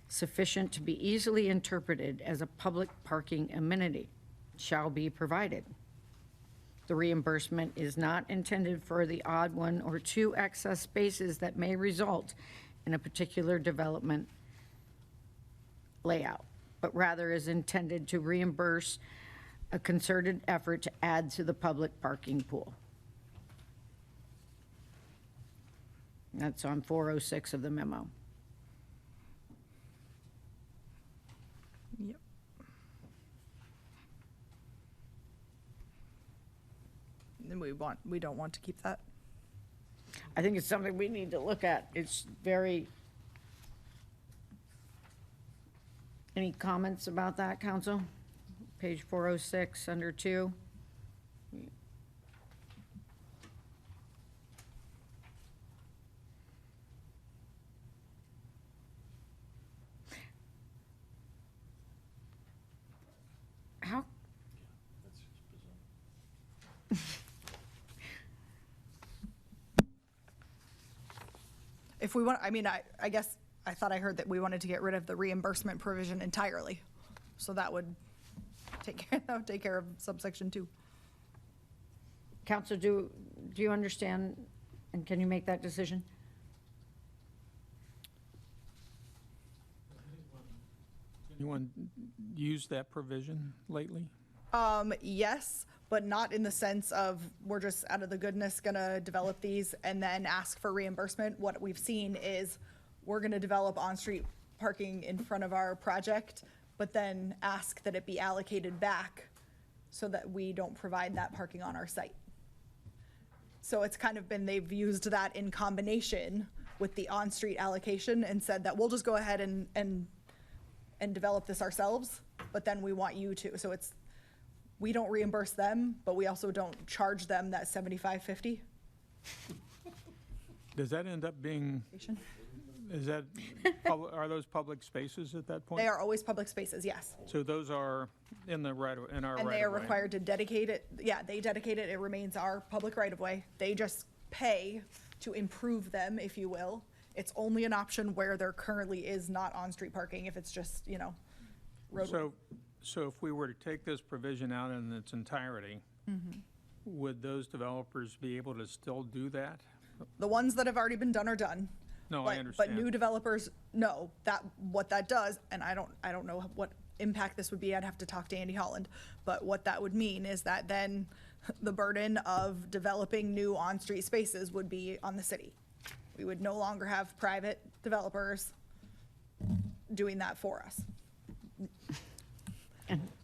sufficient to be easily interpreted as a public parking amenity shall be provided. The reimbursement is not intended for the odd one or two excess spaces that may result in a particular development layout, but rather is intended to reimburse a concerted effort to add to the public parking pool. That's on 406 of the memo. Yep. And we don't want to keep that. I think it's something we need to look at. It's very. Any comments about that, council? Page 406, under 2. How? That's just bizarre. If we want, I guess, I thought I heard that we wanted to get rid of the reimbursement provision entirely. So that would take care of subsection 2. Council, do you understand, and can you make that decision? Anyone used that provision lately? Yes, but not in the sense of we're just out of the goodness gonna develop these and then ask for reimbursement. What we've seen is we're going to develop on-street parking in front of our project, but then ask that it be allocated back so that we don't provide that parking on our site. So it's kind of been, they've used that in combination with the on-street allocation and said that we'll just go ahead and develop this ourselves, but then we want you to. So it's, we don't reimburse them, but we also don't charge them that $75.50. Does that end up being, is that, are those public spaces at that point? They are always public spaces, yes. So those are in the right, in our right of way? And they are required to dedicate it, yeah, they dedicate it, it remains our public right-of-way. They just pay to improve them, if you will. It's only an option where there currently is not on-street parking, if it's just, you know, roadway. So if we were to take this provision out in its entirety, would those developers be able to still do that? The ones that have already been done are done. No, But- I understand. But new developers, no, what that does, and I don't know what impact this would be, I'd have to talk to Andy Holland, but what that would mean is that then the burden of developing new on-street spaces would be on the city. We would no longer have private developers doing that for us.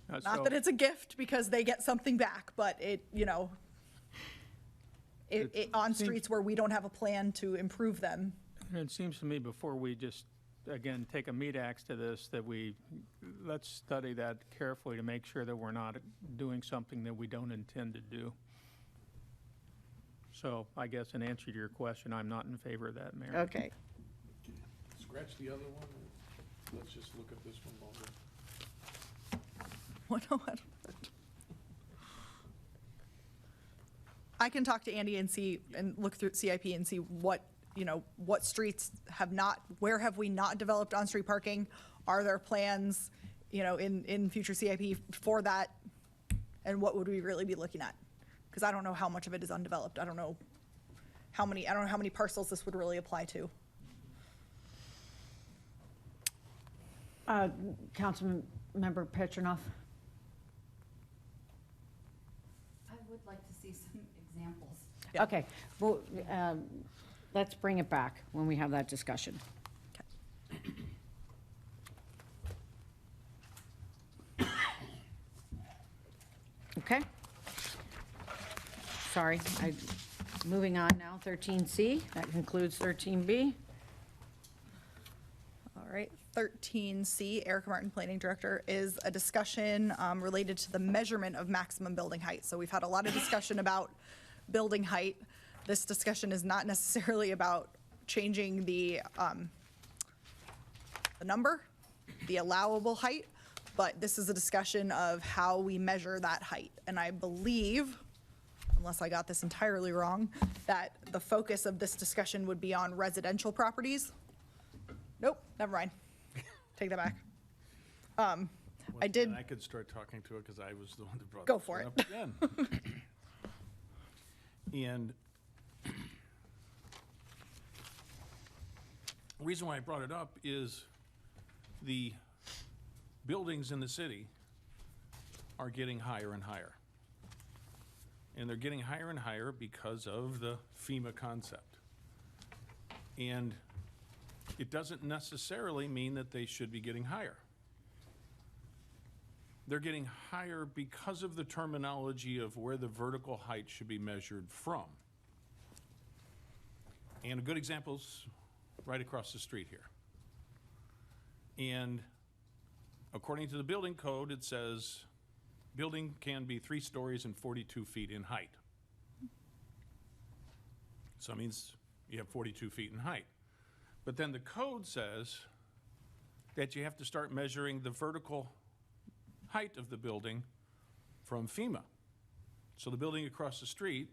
Not that it's a gift because they get something back, but it, you know, on streets where we don't have a plan to improve them. It seems to me before we just, again, take a meat axe to this, that let's study that carefully to make sure that we're not doing something that we don't intend to do. So I guess in answer to your question, I'm not in favor of that, Mayor. Okay. Scratch the other one. Let's just look at this one longer. I can talk to Andy and see, and look through CIP and see what, you know, what streets have not, where have we not developed on-street parking? Are there plans, you know, in future CIP for that? And what would we really be looking at? Because I don't know how much of it is undeveloped. I don't know how many parcels this would really apply to. Councilmember Petronoff? I would like to see some examples. Okay, well, let's bring it back when we have that discussion. Okay. Sorry, moving on now, 13C, that concludes 13B. All right, 13C, Erica Martin, Planning Director, is a discussion related to the measurement of maximum building height. So we've had a lot of discussion about building height. This discussion is not necessarily about changing the number, the allowable height, but this is a discussion of how we measure that height. And I believe, unless I got this entirely wrong, that the focus of this discussion would be on residential properties. Nope, never mind. Take that back. I did. And I could start talking to it because I was the one that brought Go this for one it. up again. And the reason why I brought it up is the buildings in the city are getting higher and higher. And they're getting higher and higher because of the FEMA concept. And it doesn't necessarily mean that they should be getting higher. They're getting higher because of the terminology of where the vertical height should be measured from. And a good example is right across the street here. And according to the building code, it says building can be 3 stories and 42 feet in height. So it means you have 42 feet in height. But then the code says that you have to start measuring the vertical height of the building from FEMA. So the building across the street,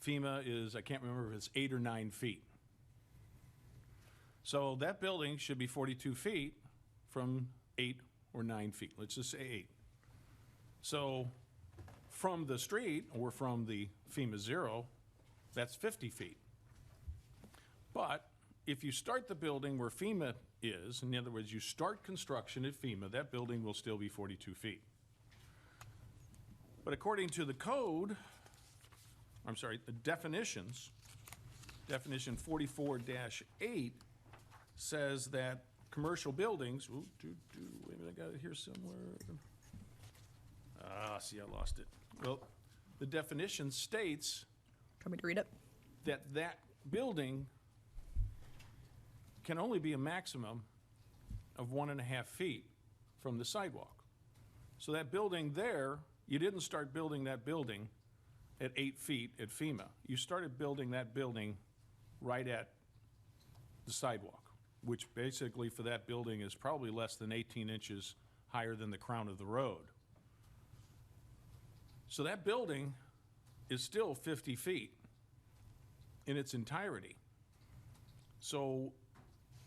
FEMA is, I can't remember if it's 8 or 9 feet. So that building should be 42 feet from 8 or 9 feet. Let's just say 8. So from the street, or from the FEMA 0, that's 50 feet. But if you start the building where FEMA is, in other words, you start construction at FEMA, that building will still be 42 feet. But according to the code, I'm sorry, the definitions, definition 44-8 says that commercial buildings, wait a minute, I got it here somewhere. See, I lost it. Well, the definition states Want me to read it? that building can only be a maximum of 1.5 feet from the sidewalk. So that building there, you didn't start building that building at 8 feet at FEMA. You started building that building right at the sidewalk, which basically for that building is probably less than 18 inches higher than the crown of the road. So that building is still 50 feet in its entirety. So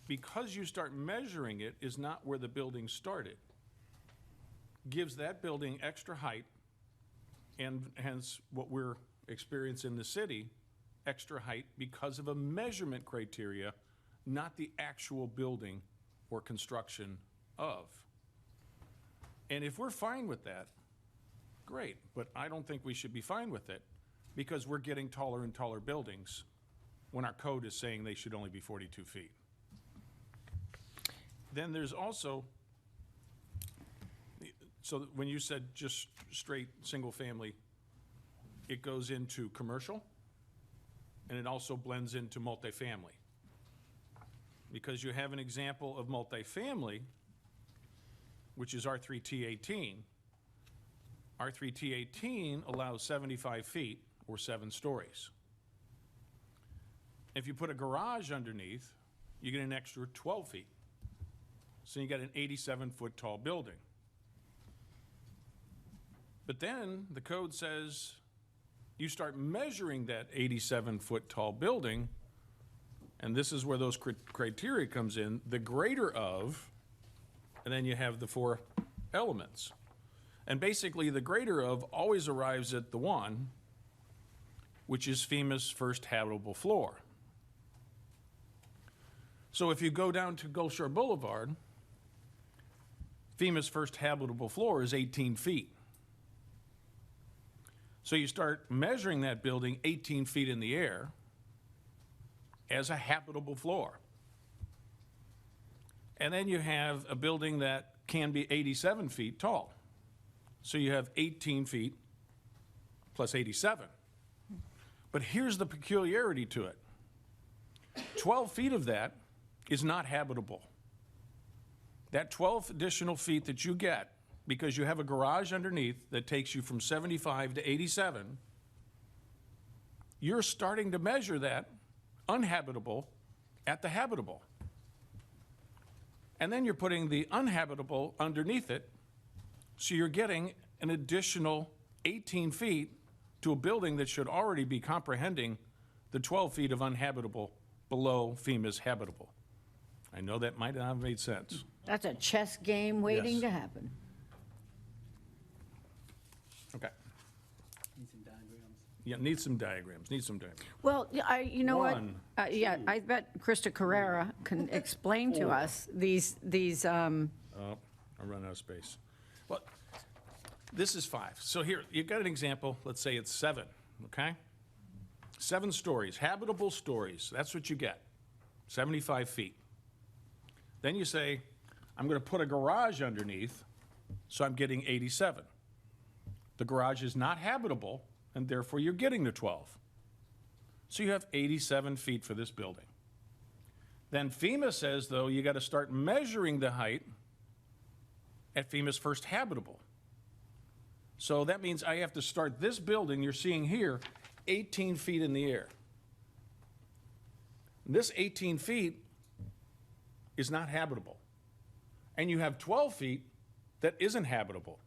because you start measuring it is not where the building started, gives that building extra height, and hence what we're experiencing in the city, extra height because of a measurement criteria, not the actual building or construction of. And if we're fine with that, great, but I don't think we should be fine with it because we're getting taller and taller buildings when our code is saying they should only be 42 feet. Then there's also, so when you said just straight single family, it goes into commercial and it also blends into multifamily. Because you have an example of multifamily, which is R3T18. R3T18 allows 75 feet or 7 stories. If you put a garage underneath, you get an extra 12 feet. So you got an 87-foot tall building. But then the code says you start measuring that 87-foot tall building, and this is where those criteria comes in, the greater of, and then you have the 4 elements. And basically the greater of always arrives at the 1, which is FEMA's first habitable floor. So if you go down to Gulf Shore Boulevard, FEMA's first habitable floor is 18 feet. So you start measuring that building 18 feet in the air as a habitable floor. And then you have a building that can be 87 feet tall. So you have 18 feet plus 87. But here's the peculiarity to it. 12 feet of that is not habitable. That 12 additional feet that you get because you have a garage underneath that takes you from 75 to 87, you're starting to measure that uninhabitable at the habitable. And then you're putting the uninhabitable underneath it, so you're getting an additional 18 feet to a building that should already be comprehending the 12 feet of uninhabitable below FEMA's habitable. I know that might not have made sense. That's a chess game waiting Yes. to happen. Okay. Need some diagrams. Yeah, need some diagrams. Well, you know what? One. Yeah, I bet Krista Carrera can explain to us these, Oh, I'm running out of space. Well, this is 5. So here, you've got an example. Let's say it's 7, okay? 7 stories, habitable stories. That's what you get, 75 feet. Then you say, I'm going to put a garage underneath, so I'm getting 87. The garage is not habitable, and therefore you're getting the 12. So you have 87 feet for this building. Then FEMA says, though, you got to start measuring the height at FEMA's first habitable. So that means I have to start this building you're seeing here 18 feet in the air. This 18 feet is not habitable. And you have 12 feet that isn't habitable.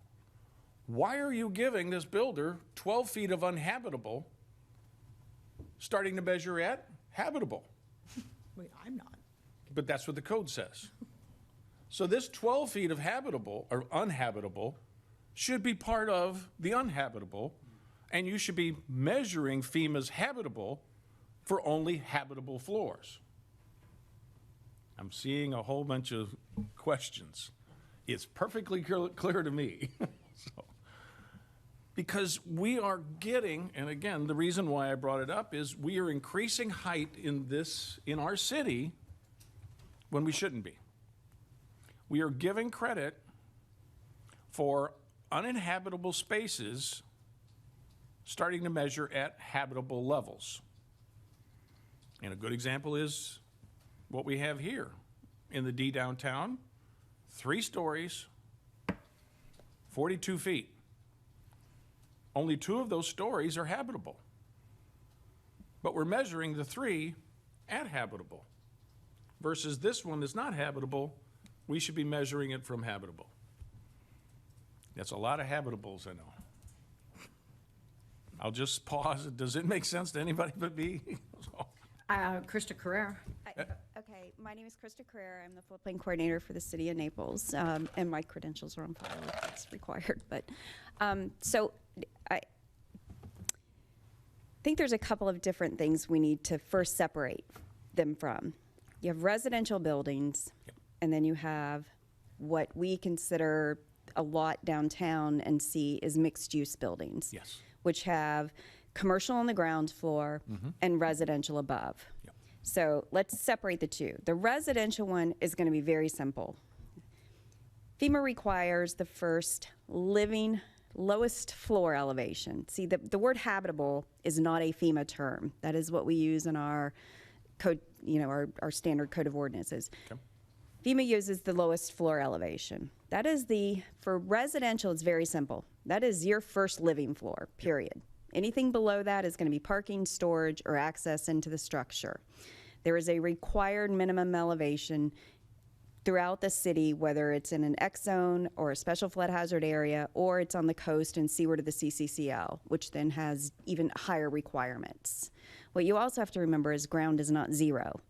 Why are you giving this builder 12 feet of uninhabitable, starting to measure at habitable? Wait, I'm not. But that's what the code says. So this 12 feet of habitable or uninhabitable should be part of the uninhabitable, and you should be measuring FEMA's habitable for only habitable floors. I'm seeing a whole bunch of questions. It's perfectly clear to me. So, because we are getting, and again, the reason why I brought it up is we are increasing height in our city when we shouldn't be. We are giving credit for uninhabitable spaces starting to measure at habitable levels. And a good example is what we have here in the D downtown, 3 stories, 42 feet. Only 2 of those stories are habitable. But we're measuring the 3 at habitable versus this one that's not habitable. We should be measuring it from habitable. That's a lot of habitables, I know. I'll just pause. Does it make sense to anybody but me? Krista Carrera. Okay, my name is Krista Carrera. I'm the floodplain coordinator for the city of Naples, and my credentials are on file if that's required. But so I think there's a couple of different things we need to first separate them from. You have residential buildings, and then you have what we consider a lot downtown and see is mixed-use buildings, yes, which have commercial on the ground floor and residential above. So let's separate the two. The residential one is going to be very simple. FEMA requires the first living lowest floor elevation. See, the word habitable is not a FEMA term. That is what we use in our code, our standard code of ordinances. Okay. FEMA uses the lowest floor elevation. That is for residential, it's very simple. That is your first living floor, period. Anything below that is going to be parking, storage, or access into the structure. There is a required minimum elevation throughout the city, whether it's in an X zone or a special flood hazard area, or it's on the coast and seaward of the CCCL, which then has even higher requirements. What you also have to remember is ground is not zero.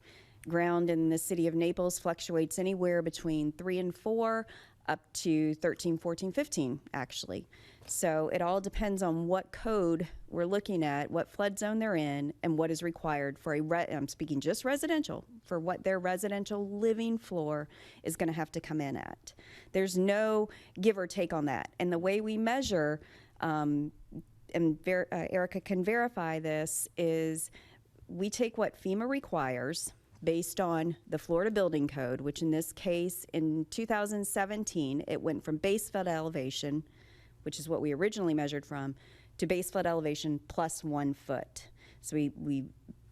Ground in the city of Naples fluctuates anywhere between 3 and 4 up to 13, 14, 15, actually. So it all depends on what code we're looking at, what flood zone they're in, and what is required for I'm speaking just residential, for what their residential living floor is going to have to come in at. There's no give or take on that. And the way we measure, Erica can verify this, is we take what FEMA requires based on the Florida Building Code, which in this case, in 2017, it went from base flood elevation, which is what we originally measured from, to base flood elevation plus 1 foot. So we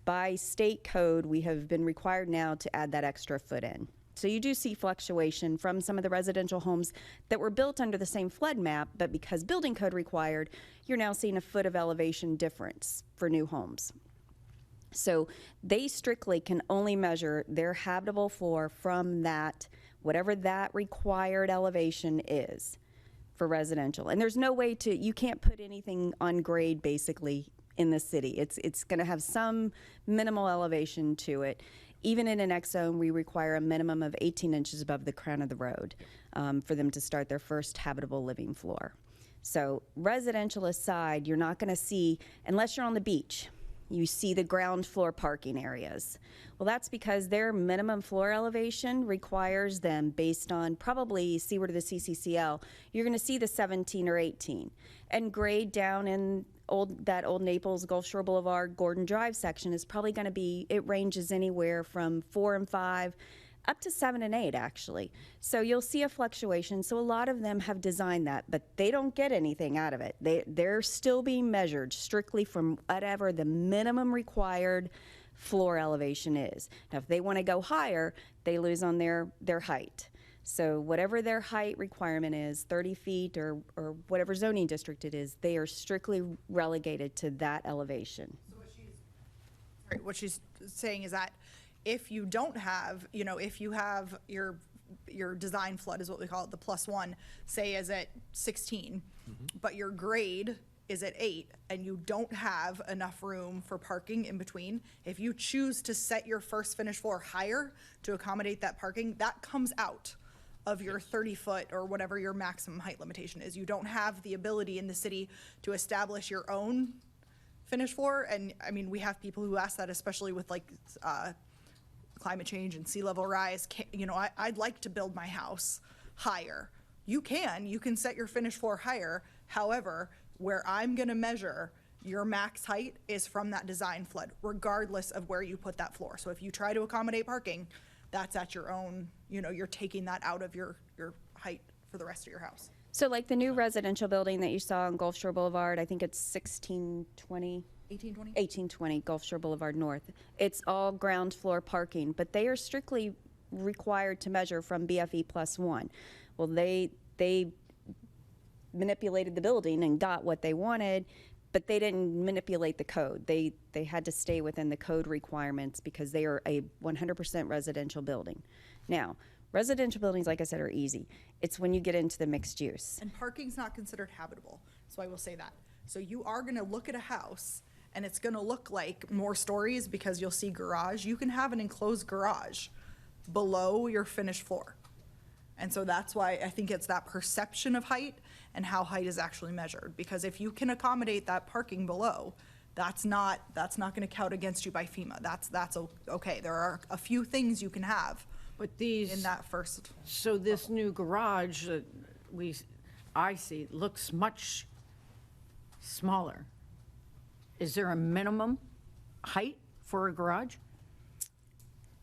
by state code, we have been required now to add that extra foot in. So you do see fluctuation from some of the residential homes that were built under the same flood map, but because building code required, you're now seeing a foot of elevation difference for new homes. So they strictly can only measure their habitable floor from that, whatever that required elevation is for residential. And there's no way you can't put anything on grade basically in the city. It's going to have some minimal elevation to it. Even in an X zone, we require a minimum of 18 inches above the crown of the road for them to start their first habitable living floor. So residential aside, you're not going to see, unless you're on the beach, you see the ground floor parking areas. Well, that's because their minimum floor elevation requires them based on probably seaward of the CCCL, you're gonna see the 17 or 18. And grade down in that old Naples, Gulf Shore Boulevard, Gordon Drive section is probably gonna be, it ranges anywhere from 4 and 5 up to 7 and 8 actually. So you'll see a fluctuation. So a lot of them have designed that, but they don't get anything out of it. They're still being measured strictly from whatever the minimum required floor elevation is. Now if they want to go higher, they lose on their height. So whatever their height requirement is, 30 feet or whatever zoning district it is, they are strictly relegated to that elevation. So what she's saying is that if you don't have, if you have your design flood is what we call it, the +1, say is at 16, but your grade is at 8 and you don't have enough room for parking in between, if you choose to set your first finished floor higher to accommodate that parking, that comes out of your 30-foot or whatever your maximum height limitation is. You don't have the ability in the city to establish your own finished floor. And I mean, we have people who ask that, especially with like climate change and sea level rise. I'd like to build my house higher. You can set your finished floor higher. However, where I'm gonna measure your max height is from that design flood, regardless of where you put that floor. So if you try to accommodate parking, that's at your own, you're taking that out of your height for the rest of your house. So like the new residential building that you saw on Gulf Shore Boulevard, I think it's 1620. 1820? 1820 Gulf Shore Boulevard North. It's all ground floor parking, but they are strictly required to measure from BFE +1. Well, they manipulated the building and got what they wanted, but they didn't manipulate the code. They had to stay within the code requirements because they are a 100% residential building. Now, residential buildings, like I said, are easy. It's when you get into the mixed use. And parking's not considered habitable, so I will say that. So you are gonna look at a house and it's gonna look like more stories because you'll see garage. You can have an enclosed garage below your finished floor. And so that's why I think it's that perception of height and how height is actually measured. Because if you can accommodate that parking below, that's not gonna count against you by FEMA. That's okay. There are a few things you can have But these. in that first. So this new garage that I see looks much smaller. Is there a minimum height for a garage?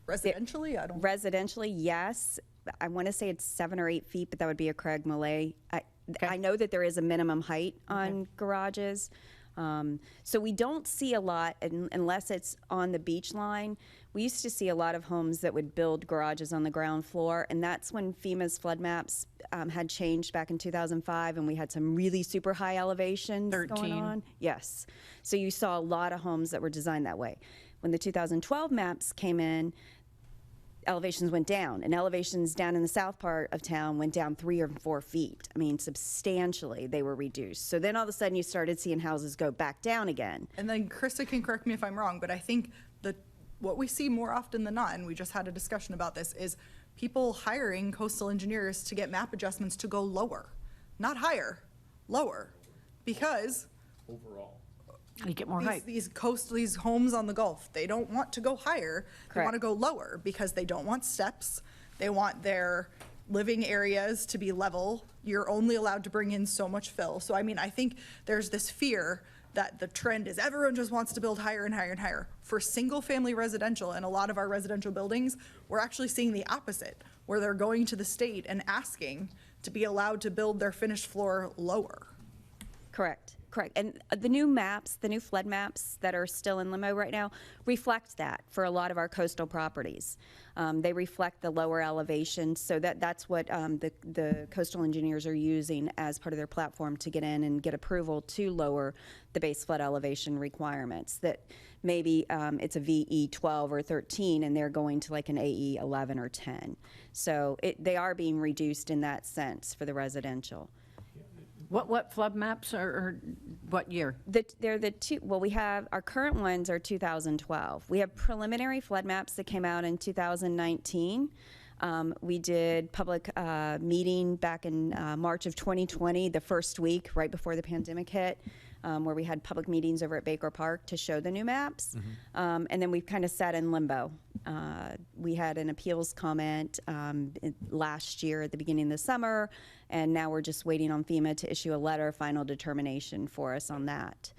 Residentially, I don't. Residentially, yes. I want to say it's 7 or 8 feet, but that would be a Craig Malay. I know that there is a minimum height on garages. So we don't see a lot unless it's on the beach line. We used to see a lot of homes that would build garages on the ground floor, and that's when FEMA's flood maps had changed back in 2005, and we had some really super high elevations going 13. on. Yes. So you saw a lot of homes that were designed that way. When the 2012 maps came in, elevations went down, and elevations down in the south part of town went down 3 or 4 feet. I mean, substantially they were reduced. So then all of a sudden you started seeing houses go back down again. And then Krista can correct me if I'm wrong, but I think what we see more often than not, and we just had a discussion about this, is people hiring coastal engineers to get map adjustments to go lower, not higher, lower, because Overall. You get more height. these homes on the Gulf, they don't want to go higher. They want to go lower because they don't want steps. They want their living areas to be level. You're only allowed to bring in so much fill. So, I mean, I think there's this fear that the trend is everyone just wants to build higher and higher and higher. For single-family residential and a lot of our residential buildings, we're actually seeing the opposite, where they're going to the state and asking to be allowed to build their finished floor lower. Correct. And the new maps, the new flood maps that are still in limbo right now reflect that for a lot of our coastal properties. They reflect the lower elevations, so that's what the coastal engineers are using as part of their platform to get in and get approval to lower the base flood elevation requirements. That maybe it's a VE 12 or 13 and they're going to like an AE 11 or 10. So they are being reduced in that sense for the residential. What flood maps or what year? They're the two, well, we have, our current ones are 2012. We have preliminary flood maps that came out in 2019. We did public meeting back in March of 2020, the first week, right before the pandemic hit, where we had public meetings over at Baker Park to show the new maps. And then we've kind of sat in limbo. We had an appeals comment last year at the beginning of the summer, and now we're just waiting on FEMA to issue a letter of final determination for us on that.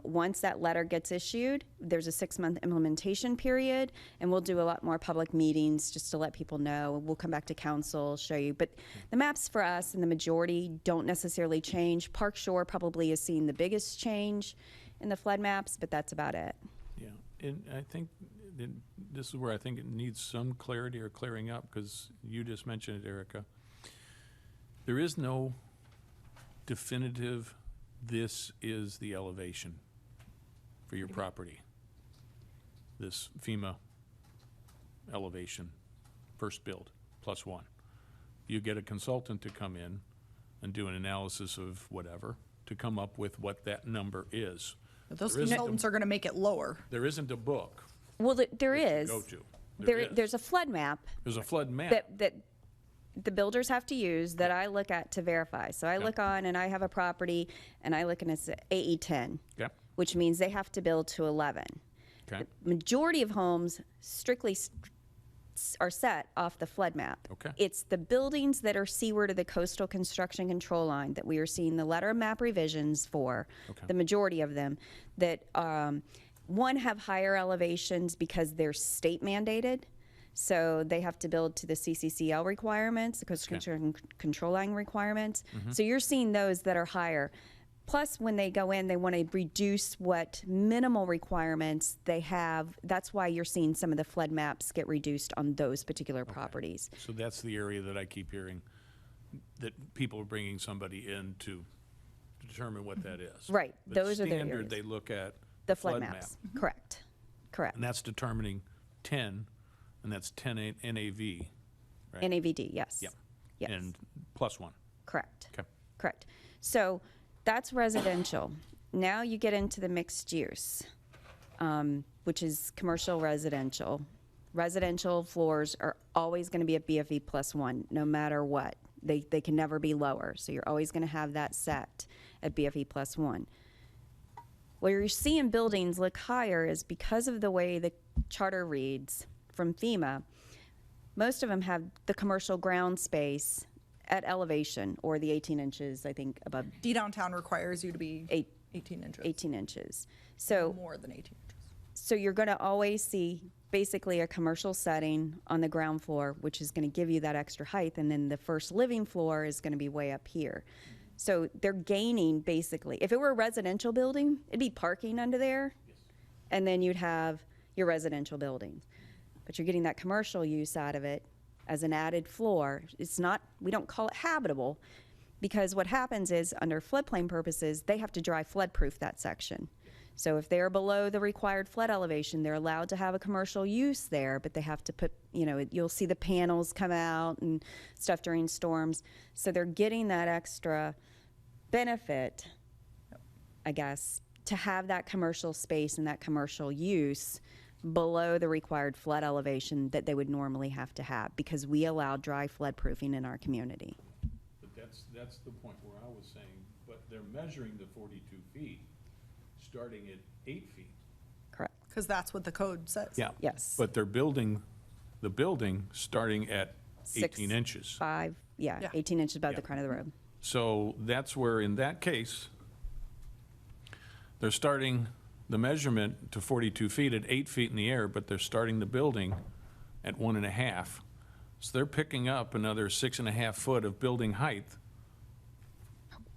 Once that letter gets issued, there's a 6-month implementation period, and we'll do a lot more public meetings just to let people know. We'll come back to council, show you. But the maps for us, and the majority, don't necessarily change. Park Shore probably is seeing the biggest change in the flood maps, but that's about it. Yeah, and I think that this is where I think it needs some clarity or clearing up, because you just mentioned it, Erica. There is no definitive, this is the elevation for your property. This FEMA elevation, first build, +1. You get a consultant to come in and do an analysis of whatever to come up with what that number is. But those consultants are going to make it lower. There isn't a book. Well, there is. Go to. There's a flood map. There's a flood map. That the builders have to use that I look at to verify. So I look on and I have a property and I look and it's AE 10, which means they have to build to 11. The majority of homes strictly are set off the flood map. It's the buildings that are seaward of the coastal construction control line that we are seeing the letter of map revisions for, the majority of them, that one, have higher elevations because they're state mandated. So they have to build to the CCCL requirements, the coastal control line requirements. So you're seeing those that are higher. Plus, when they go in, they want to reduce what minimal requirements they have. That's why you're seeing some of the flood maps get reduced on those particular properties. So that's the area that I keep hearing, that people are bringing somebody in to determine what that is. Right, But those are the standard, areas. they look at The flood map. maps, correct, correct. And that's determining 10, and that's 10 NAV, right? NAVD, yes. Yep. Yes. And +1. Correct. Okay. Correct. So that's residential. Now you get into the mixed use, which is commercial residential. Residential floors are always going to be at BFE +1, no matter what. They can never be lower. So you're always going to have that set at BFE +1. Where you're seeing buildings look higher is because of the way the charter reads from FEMA. Most of them have the commercial ground space at elevation, or the 18 inches, I think, above. D-downtown requires you to be 18 inches. 18 inches. So More than 18 inches. So you're going to always see basically a commercial setting on the ground floor, which is going to give you that extra height, and then the first living floor is going to be way up here. So they're gaining basically. If it were a residential building, it'd be parking under there, and then you'd have your residential buildings. But you're getting that commercial use out of it as an added floor. It's not, we don't call it habitable, because what happens is under floodplain purposes, they have to dry flood proof that section. So if they're below the required flood elevation, they're allowed to have a commercial use there, but they have to put, you know, you'll see the panels come out and stuff during storms. So they're getting that extra benefit, I guess, to have that commercial space and that commercial use below the required flood elevation that they would normally have to have, because we allow dry flood proofing in our community. But that's the point where I was saying, but they're measuring the 42 feet, starting at 8 feet. Correct. Because that's what the code says. Yeah. Yes. But they're building the building starting at 18 inches. 5, yeah, Yeah. 18 inches above Yeah. the crown of the road. So that's where, in that case, they're starting the measurement to 42 feet at 8 feet in the air, but they're starting the building at 1.5. So they're picking up another 6.5 foot of building height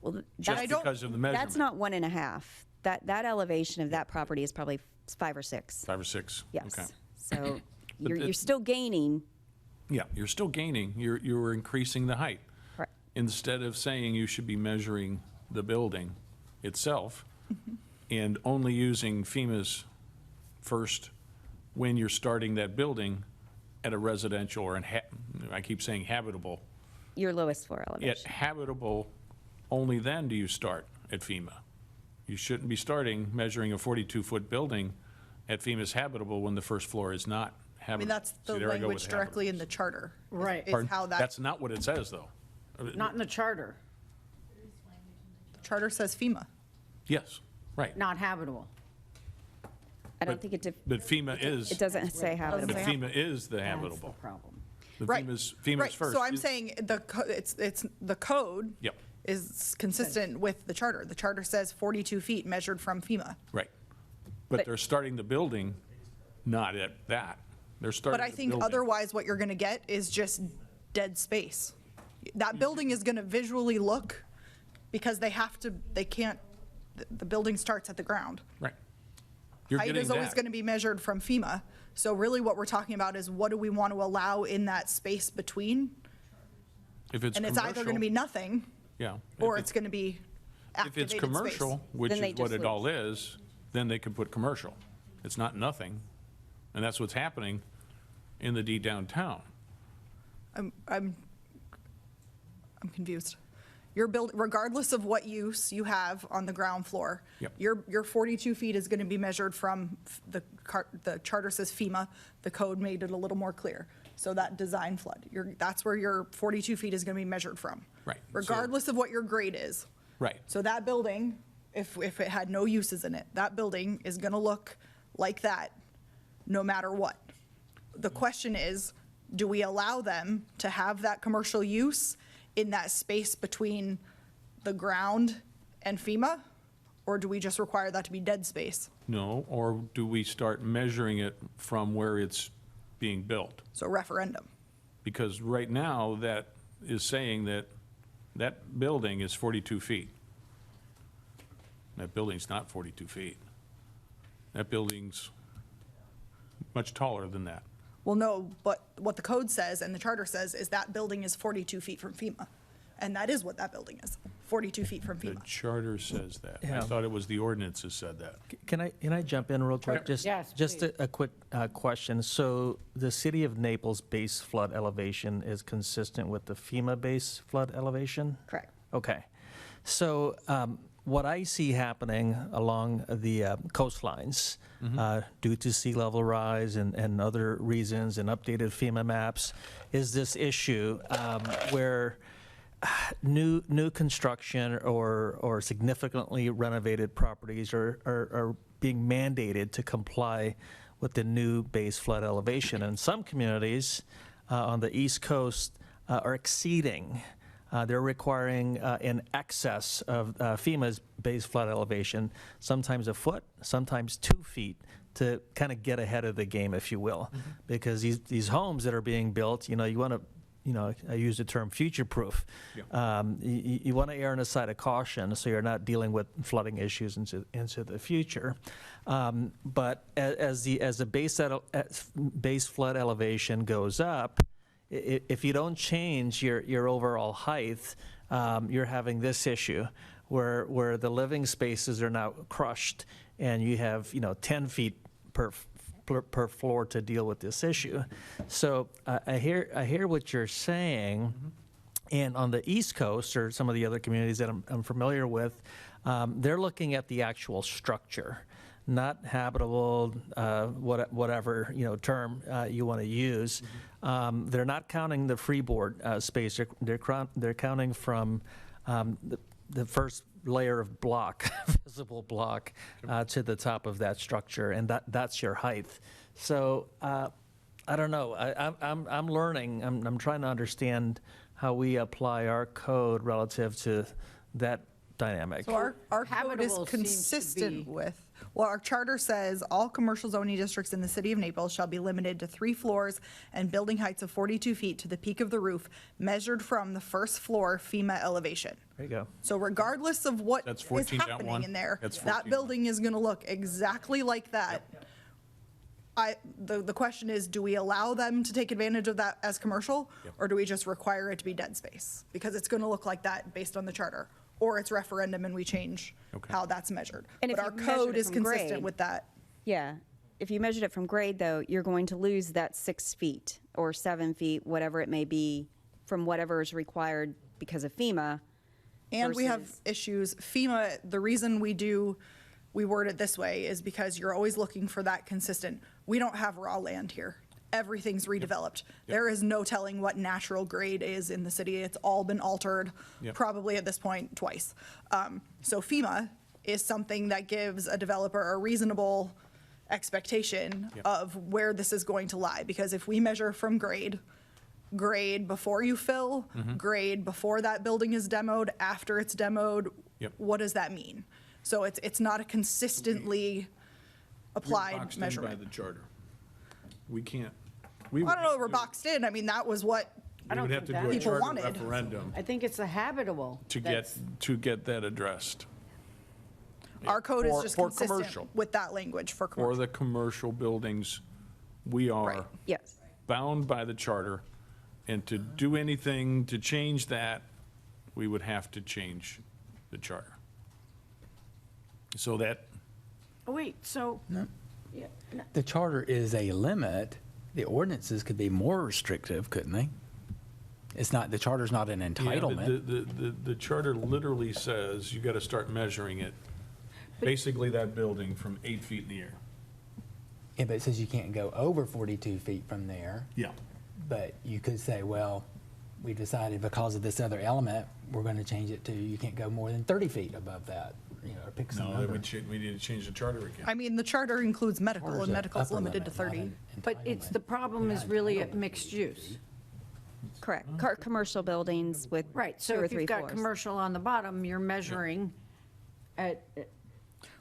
Well, just because of the measurement. That's not 1.5. That elevation of that property is probably 5 or 6. 5 or 6. Yes. Okay. So But you're still gaining. Yeah, you're still gaining. You're increasing the height. Correct. Instead of saying you should be measuring the building itself and only using FEMA's first when you're starting that building at a residential or I keep saying habitable. Your lowest floor At elevation. habitable, only then do you start at FEMA. You shouldn't be starting measuring a 42-foot building at FEMA's habitable when the first floor is not habitable. I mean, that's the See, there I go language with directly in the charter. Right. Is Pardon? how That's not what it says, though. Not in the charter, charter says FEMA. Yes, right. not habitable. I don't think But FEMA is. it doesn't say But habitable. FEMA is the That's habitable. the problem. The Right. FEMA's Right, first. so I'm saying it's the code Yep, is consistent with the charter. The charter says 42 feet measured from FEMA. right. But they're starting the building not at that. They're starting But I the think building. otherwise what you're going to get is just dead space. That building is going to visually look, because they can't, the building starts at the ground. Right. You're Height getting is always that. going to be measured from FEMA. So really what we're talking about is what do we want to allow in that space between? If it's And it's either going to be nothing, Yeah. or it's going to be If it's activated space. commercial, which Then they is what just it all is, then they could put commercial. It's not nothing. And that's what's happening in the D downtown. I'm confused. Regardless of what use you have on the ground floor. Yep. Your 42 feet is going to be measured from the charter says FEMA. The code made it a little more clear. So that design flood, that's where your 42 feet is going to be measured from. Right. Regardless of what your grade is. Right. So that building, if it had no uses in it, that building is going to look like that no matter what. The question is, do we allow them to have that commercial use in that space between the ground and FEMA? Or do we just require that to be dead space? No, or do we start measuring it from where it's being built. So referendum. Because right now, that is saying that that building is 42 feet. That building's not 42 feet. That building's much taller than that. Well, no, but what the code says and the charter says is that building is 42 feet from FEMA. And that is what that building is, 42 feet from The FEMA. charter says that. I Yeah. thought it was the ordinances said that. Can I jump in real quick? Just a quick question. So the city of Naples base flood elevation is consistent with the FEMA base flood elevation? Correct. Okay. So what I see happening along the coastlines due to sea level rise and other reasons and updated FEMA maps is this issue where new construction or significantly renovated properties are being mandated to comply with the new base flood elevation. And some communities on the East Coast are exceeding. They're requiring in excess of FEMA's base flood elevation, sometimes a foot, sometimes 2 feet, to kind of get ahead of the game, if you will. Because these homes that are being built, you want to, I use the term future-proof. You want to err on the side of caution so you're not dealing with flooding issues into the future. But as the base flood elevation goes up, if you don't change your overall height, you're having this issue where the living spaces are now crushed and you have 10 feet per floor to deal with this issue. So I hear what you're saying, and on the East Coast or some of the other communities that I'm familiar with, they're looking at the actual structure, not habitable, whatever term you want to use. They're not counting the freeboard space. They're counting from the first layer of block, visible block, to the top of that structure, and that's your height. So I don't know. I'm learning. I'm trying to understand how we apply our code relative to that dynamic. So our code is Habitable seems to consistent be- with, well, our charter says all commercial zoning districts in the city of Naples shall be limited to 3 floors and building heights of 42 feet to the peak of the roof, measured from the first floor FEMA elevation. There you go. So regardless of what That's is 14.1. happening in there, That's that 14.1. building is gonna look exactly like that. The question is, do we allow them to take advantage of that as commercial? Or do we just require it to be dead space? Because it's gonna look like that based on the charter. Or it's referendum and we change how that's measured. And But if our you measured code it is from consistent grade- with that. Yeah. If you measured it from grade, though, you're going to lose that 6 feet or 7 feet, whatever it may be, from whatever is required because of FEMA. And we have versus- issues, FEMA, the reason we word it this way is because you're always looking for that consistent. We don't have raw land here. Everything's redeveloped. There is no telling what natural grade is in the city. It's all been altered, Yep. probably at this point twice. So FEMA is something that gives a developer a reasonable expectation of where this is going to lie. Because if we measure from grade before you fill, grade before that building is demoed, after it's demoed, Yep. what does that mean? So it's not a consistently applied We're boxed in by measurement. the charter. We can't. I don't know, we're boxed in. I mean, that was what We would have to do a people charter wanted. referendum I think it's the habitable. to that's- get that addressed. Our code is For- just for consistent commercial. with that language for For commercial. the commercial buildings, we are Yes. bound by the charter, and to do anything to change that, we would have to change the charter. So that, Oh, wait, so. Yeah, no. The charter is a limit. The ordinances could be more restrictive, couldn't they? It's not, the charter's not an yeah, entitlement. the charter literally says you gotta start measuring it, basically that building from 8 feet in the air. Yeah, but it says you can't go over 42 feet from there. Yeah. But you could say, well, we decided because of this other element, we're going to change it to you can't go more than 30 feet above that, or pick some No, number. we need to change the charter again. I mean, the charter includes medical, Charter's and a medical's upper limited to limit, not 30. an But it's, entitlement. the problem is really at mixed use. Correct. Commercial buildings with Right, 2 so or if 3 you've got floors. commercial on the bottom, you're measuring at,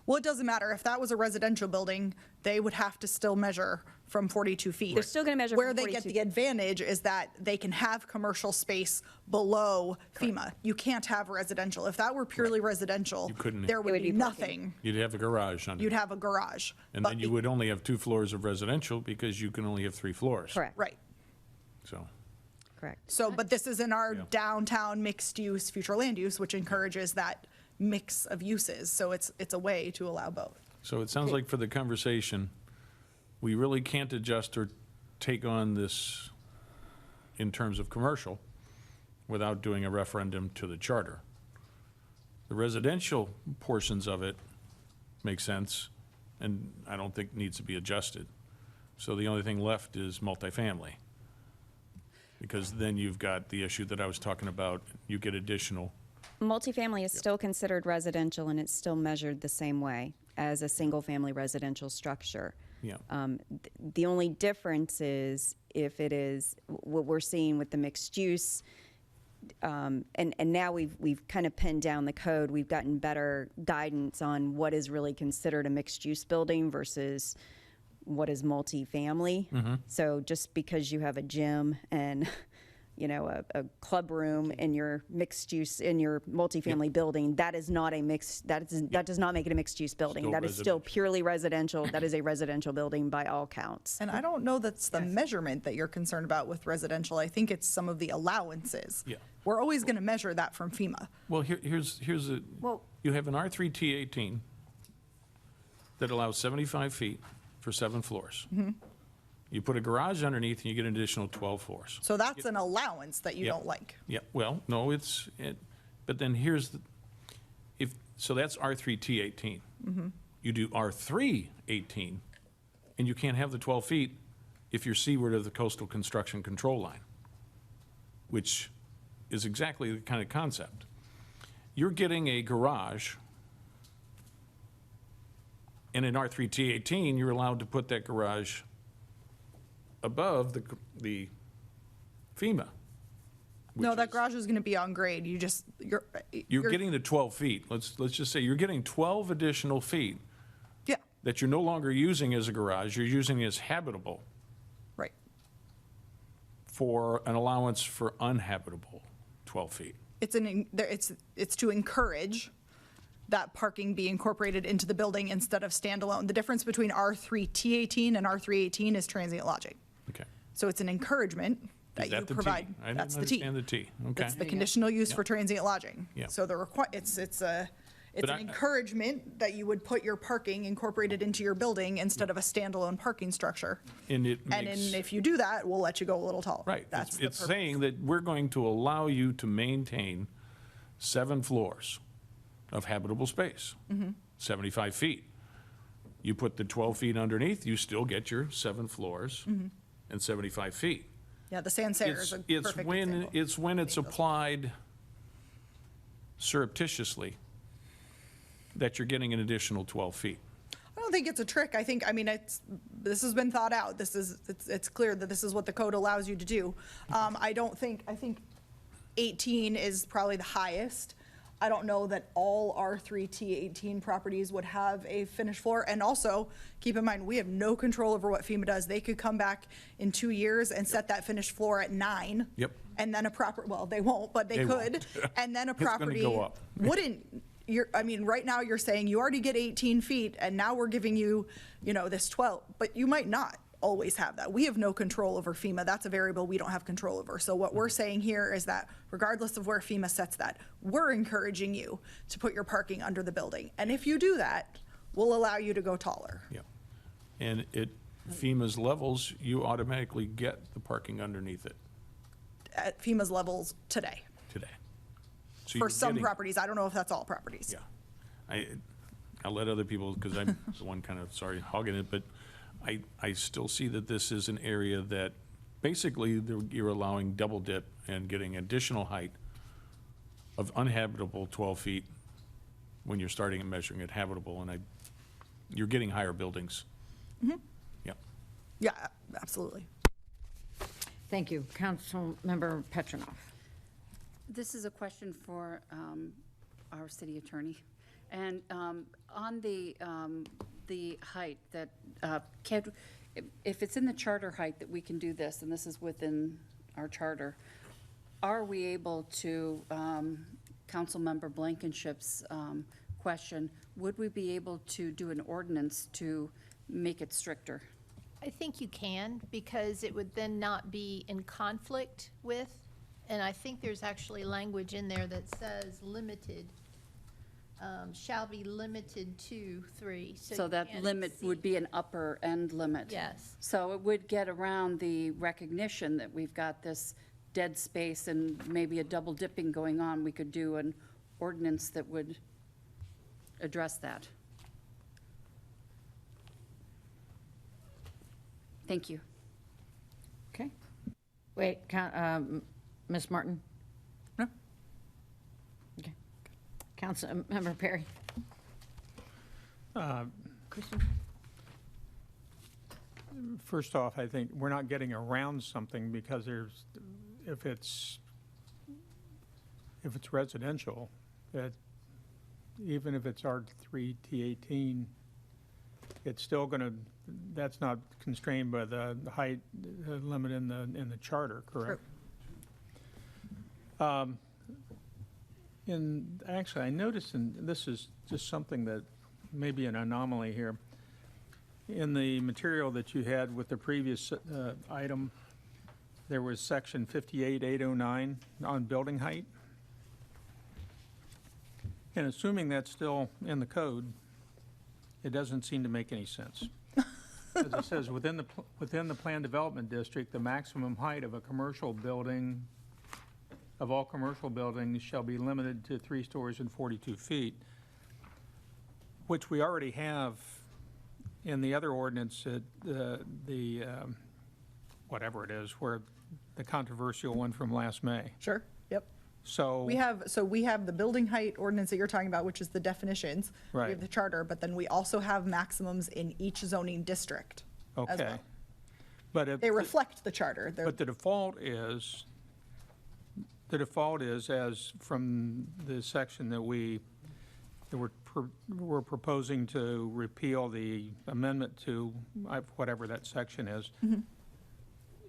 Well, it doesn't matter. If that was a residential building, they would have to still measure from 42 feet. They're still going to measure Where from they get 42. the advantage is that they can have commercial space below FEMA. You can't have residential. If that were purely residential, couldn't. there would would be be parking. nothing. You'd have a garage under. You'd have a garage. And But then you would only have 2 floors of residential because you can only have 3 floors. Correct. Right. So, Correct. So, but this is in our downtown mixed-use future land use, which encourages that mix of uses. So it's a way to allow both. so it sounds like for the conversation, we really can't adjust or take on this in terms of commercial without doing a referendum to the charter. The residential portions of it make sense, and I don't think needs to be adjusted. So the only thing left is multifamily. Because then you've got the issue that I was talking about, you get additional. Multifamily is still considered residential, and it's still measured the same way as a single-family residential structure. Yeah. The only difference is if it is what we're seeing with the mixed use, and now we've kind of pinned down the code. We've gotten better guidance on what is really considered a mixed use building versus what is multifamily. So just because you have a gym and a club room in your mixed use, in your multifamily building, that is not a mixed, that does not make it a mixed use building. Still That is still residential. purely residential. That is a residential building by all counts. And I don't know that's the measurement that you're concerned about with residential. I think it's some of the allowances. Yeah. We're always going to measure that from FEMA. Well, here's a, Well- you have an R3T18 that allows 75 feet for 7 floors. You put a garage underneath and you get an additional 12 floors. So that's an allowance that you Yeah. don't like. Yeah, well, no, but then here's so that's R3T18. You do R318, and you can't have the 12 feet if you're seaward of the coastal construction control line, which is exactly the kind of concept. You're getting a garage, and in R3T18, you're allowed to put that garage above the FEMA. No, that garage is going to be on grade. You're getting the 12 feet. Let's just say you're getting 12 additional feet. Yeah. That you're no longer using as a garage, you're using as habitable. Right. For an allowance for uninhabitable 12 feet. It's to encourage that parking be incorporated into the building instead of standalone. The difference between R3T18 and R318 is transient lodging. Okay. So it's an encouragement that Is that you the T? provide. I That's didn't the T. understand the T. Okay. It's the conditional use for Yep. transient lodging. Yeah. So it's But an encouragement that you would put your parking incorporated into your building instead of a standalone parking structure. And it And makes, if you do that, we'll let you go a little taller. right, That's it's the purpose. saying that we're going to allow you to maintain 7 floors of habitable space, 75 feet. You put the 12 feet underneath, you still get your 7 floors and 75 feet. Yeah, the Sancerre is a It's perfect when, example. it's when it's applied surreptitiously that you're getting an additional 12 feet. I don't think it's a trick. This has been thought out. It's clear that this is what the code allows you to do. I think 18 is probably the highest. I don't know that all R3T18 properties would have a finished floor. And also, keep in mind, we have no control over what FEMA does. They could come back in 2 years and set that finished floor at 9. Yep. And then they won't, but they could. And then a It's gonna property go up. wouldn't. Right now you're saying you already get 18 feet and now we're giving you, this 12, but you might not always have that. We have no control over FEMA. That's a variable we don't have control over. So what we're saying here is that regardless of where FEMA sets that, we're encouraging you to put your parking under the building. And if you do that, we'll allow you to go taller. Yeah. And at FEMA's levels, you automatically get the parking underneath it At FEMA's levels today. today. So For you're some getting- properties, I don't know if that's all properties. Yeah. I'll let other people, because I'm the one kind of, hogging it, but I still see that this is an area that basically you're allowing double dip and getting additional height of uninhabitable 12 feet when you're starting and measuring it habitable, and you're getting higher buildings. Yeah. Yeah, absolutely. Thank you. Councilmember Petrinoff. This is a question for our city attorney. And on the height, that, if it's in the charter height that we can do this, and this is within our charter, are we able to, Councilmember Blankenship's question, would we be able to do an ordinance to make it stricter? I think you can, because it would then not be in conflict with, and I think there's actually language in there that says limited, shall be limited to 3. So you that can't limit would be an upper end limit? Yes. So it would get around the recognition that we've got this dead space and maybe a double dipping going on. We could do an ordinance that would address that. Thank you. Okay. Wait, Ms. Martin? No. Okay. Councilmember Perry? First off, I think we're not getting around something because there's, if it's residential, that even if it's R3 T18, it's still going to, that's not constrained by the height limit in the charter, correct? And actually, I noticed, and this is just something that may be an anomaly here, in the material that you had with the previous item, there was section 58809 on building height. And assuming that's still in the code, it doesn't seem to make any sense. As it says, within the planned development district, the maximum height of a commercial building, of all commercial buildings, shall be limited to 3 stories and 42 feet, which we already have in the other ordinance, whatever it is, where the controversial one from last May. Sure, yep. So We have the building height ordinance that you're talking about, which is the definitions. We Right. have the charter, but then we also have maximums in each zoning district as okay, well. but if They reflect the charter. but the default is as from the section that we're proposing to repeal the amendment to whatever that section is,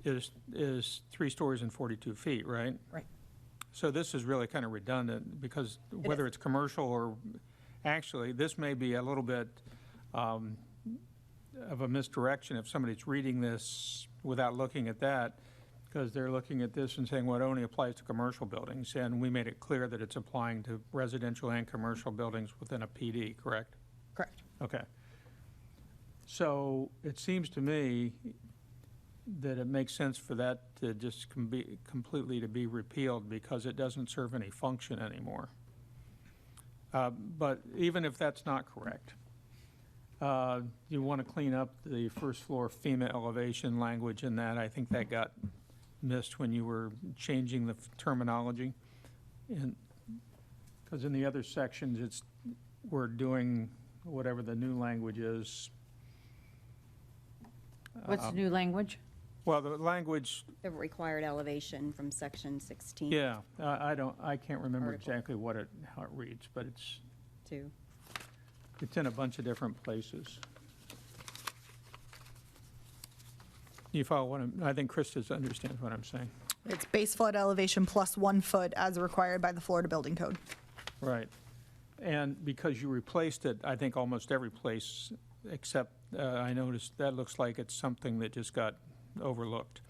is 3 stories and 42 feet, right? Right. So this is really kind of redundant because whether it's commercial or, actually, this may be a little bit of a misdirection if somebody's reading this without looking at that, because they're looking at this and saying, well, it only applies to commercial buildings. And we made it clear that it's applying to residential and commercial buildings within a PD, correct? Correct. Okay. So it seems to me that it makes sense for that to just completely to be repealed because it doesn't serve any function anymore. But even if that's not correct, you want to clean up the first floor FEMA elevation language in that. I think that got missed when you were changing the terminology. Because in the other sections, we're doing whatever the new language is. What's the new language? Well, the language, The required elevation from section 16. yeah, I can't remember exactly how it reads, but it's in a bunch of different places. You follow what I think Krista understands what I'm saying. It's base flood elevation plus 1 foot as required by the Florida Building Code. Right. And because you replaced it, I think almost every place, except I noticed that looks like it's something that just got overlooked.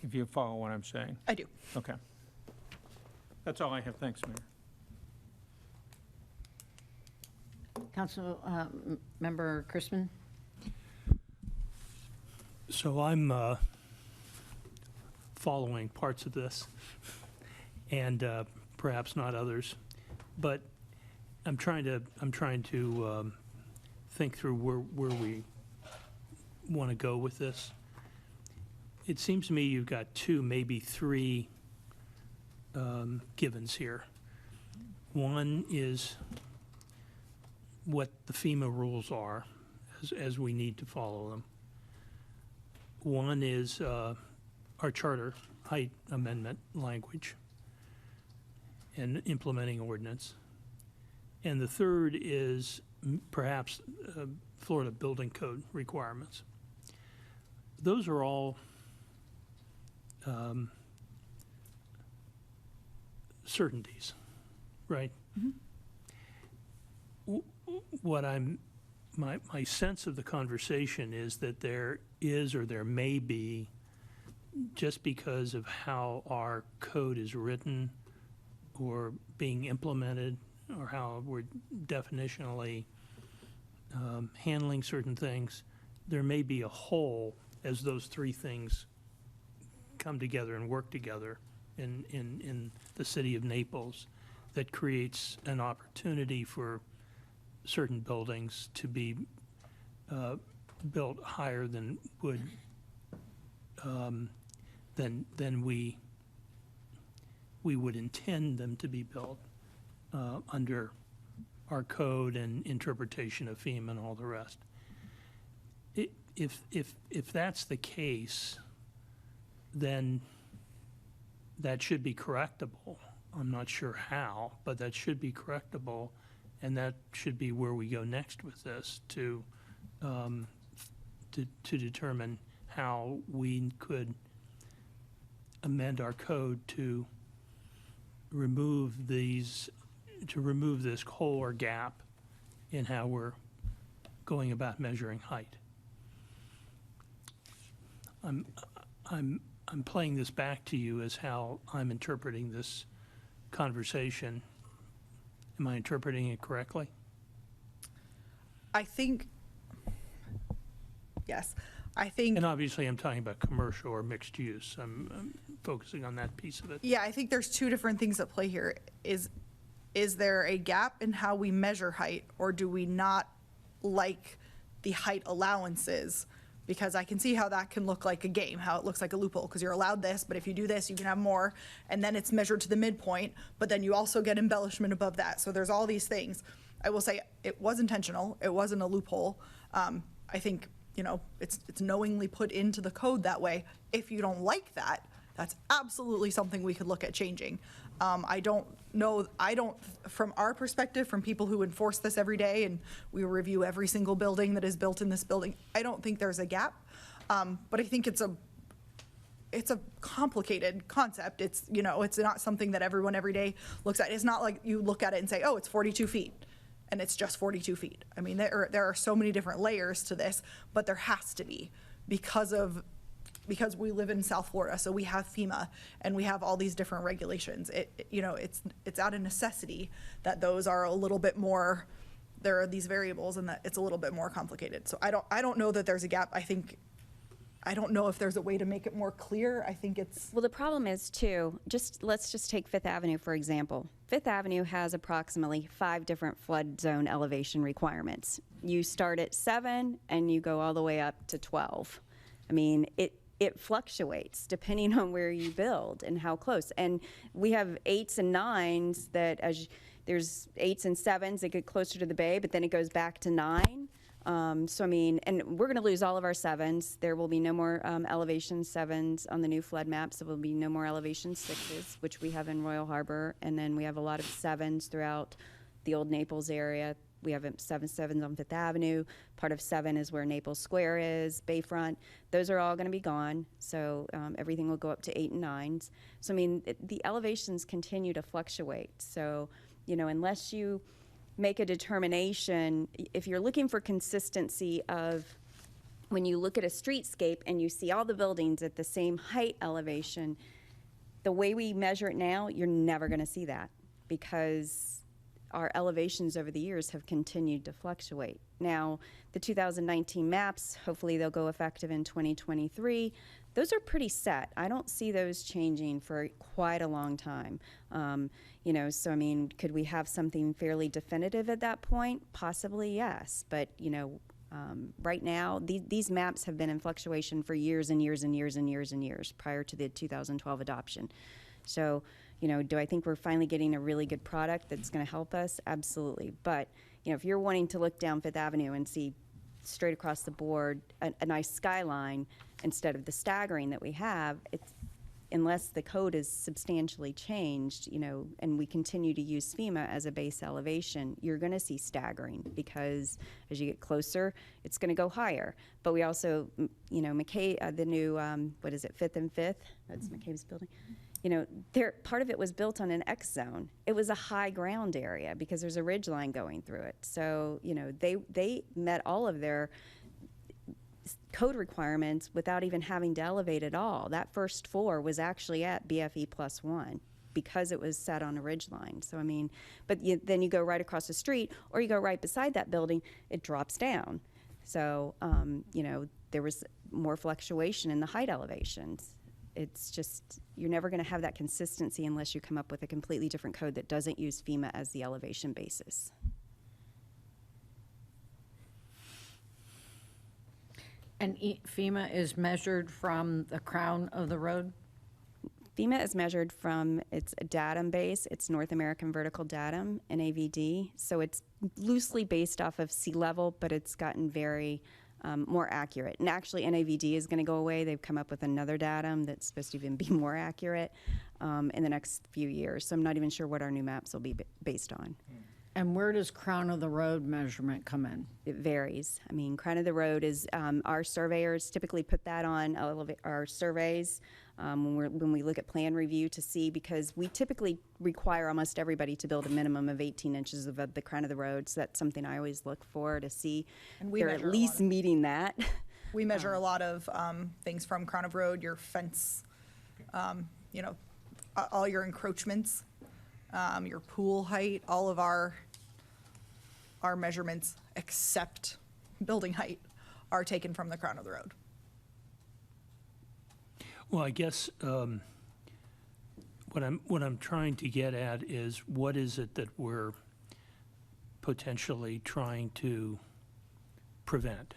If you follow what I'm saying. I do. Okay. That's all I have. Thanks, Mayor. Member Crispin? So I'm following parts of this, and perhaps not others, but I'm trying to think through where we want to go with this. It seems to me you've got 2, maybe 3 givens here. One is what the FEMA rules are, as we need to follow them. One is our charter height amendment language and implementing ordinance. And the third is perhaps Florida Building Code requirements. Those are all certainties, right? What my sense of the conversation is that there is, or there may be, just because of how our code is written or being implemented, or how we're definitionally handling certain things, there may be a hole as those three things come together and work together in the city of Naples that creates an opportunity for certain buildings to be built higher than would than we would intend them to be built under our code and interpretation of FEMA and all the rest. If that's the case, then that should be correctable. I'm not sure how, but that should be correctable, and that should be where we go next with this to determine how we could amend our code to remove this hole or gap in how we're going about measuring height. I'm playing this back to you as how I'm interpreting this conversation. Am I interpreting it correctly? I think, yes, I think. And obviously I'm talking about commercial or mixed use. I'm focusing on that piece of it. Yeah, I think there's two different things at play here. Is there a gap in how we measure height, or do we not like the height allowances? Because I can see how that can look like a game, how it looks like a loophole, because you're allowed this, but if you do this, you can have more, and then it's measured to the midpoint, but then you also get embellishment above that. So there's all these things. I will say it was intentional. It wasn't a loophole. I think, it's knowingly put into the code that way. If you don't like that, that's absolutely something we could look at changing. I don't know, from our perspective, from people who enforce this every day, and we review every single building that is built in this building, I don't think there's a gap. But I think it's a complicated concept. It's not something that everyone every day looks at. It's not like you look at it and say, oh, it's 42 feet. And it's just 42 feet. I mean, there are so many different layers to this, but there has to be because we live in South Florida, so we have FEMA and we have all these different regulations. It's out of necessity that those are a little bit more. There are these variables, and that it's a little bit more complicated. So I don't know that there's a gap. I don't know if there's a way to make it more clear. I think it's. Well, the problem is too, let's just take Fifth Avenue, for example. Fifth Avenue has approximately 5 different flood zone elevation requirements. You start at 7 and you go all the way up to 12. I mean, it fluctuates depending on where you build and how close. And we have 8s and 9s that there's 8s and 7s that get closer to the bay, but then it goes back to 9. So I mean, and we're going to lose all of our 7s. There will be no more elevation 7s on the new flood maps. There will be no more elevation 6s, which we have in Royal Harbor. And then we have a lot of 7s throughout the old Naples area. We have 7s on Fifth Avenue. Part of 7 is where Naples Square is, Bayfront. Those are all going to be gone. So everything will go up to 8 and 9s. So I mean, the elevations continue to fluctuate. So, unless you make a determination, if you're looking for consistency of when you look at a streetscape and you see all the buildings at the same height elevation, the way we measure it now, you're never going to see that because our elevations over the years have continued to fluctuate. Now, the 2019 maps, hopefully they'll go effective in 2023. Those are pretty set. I don't see those changing for quite a long time. So I mean, could we have something fairly definitive at that point? Possibly, yes. But, right now, these maps have been in fluctuation for years and years and years and years and years prior to the 2012 adoption. So, do I think we're finally getting a really good product that's going to help us? Absolutely. But, if you're wanting to look down Fifth Avenue and see straight across the board a nice skyline instead of the staggering that we have, unless the code is substantially changed, you know, and we continue to use FEMA as a base elevation, you're going to see staggering, because as you get closer, it's going to go higher. But we also, you know, the new, what is it, 5th and 5th? That's McCabe's building. You know, part of it was built on an X zone. It was a high ground area because there's a ridge line going through it. So, you know, they met all of their code requirements without even having to elevate at all. That first floor was actually at BFE +1 because it was set on a ridge line. So, I mean, but then you go right across the street or you go right beside that building, it drops down. So, you know, there was more fluctuation in the height elevations. It's just, you're never going to have that consistency unless you come up with a completely different code that doesn't use FEMA as the elevation basis. And FEMA is measured from the crown of the road? FEMA is measured from its datum base, its North American Vertical Datum, NAVD. So it's loosely based off of sea level, but it's gotten very more accurate. And actually, NAVD is going to go away. They've come up with another datum that's supposed to even be more accurate in the next few years. So I'm not even sure what our new maps will be based on. And where does crown of the road measurement come in? It varies. I mean, crown of the road is, our surveyors typically put that on our surveys when we look at plan review to see, because we typically require almost everybody to build a minimum of 18 inches of the crown of the road. So that's something I always look for to see And we they're measure at least meeting that. We measure a lot of things from crown of road, your fence, you know, all your encroachments, your pool height, all of our measurements except building height are taken from the crown of the road. Well, I guess what I'm trying to get at is, what is it that we're potentially trying to prevent?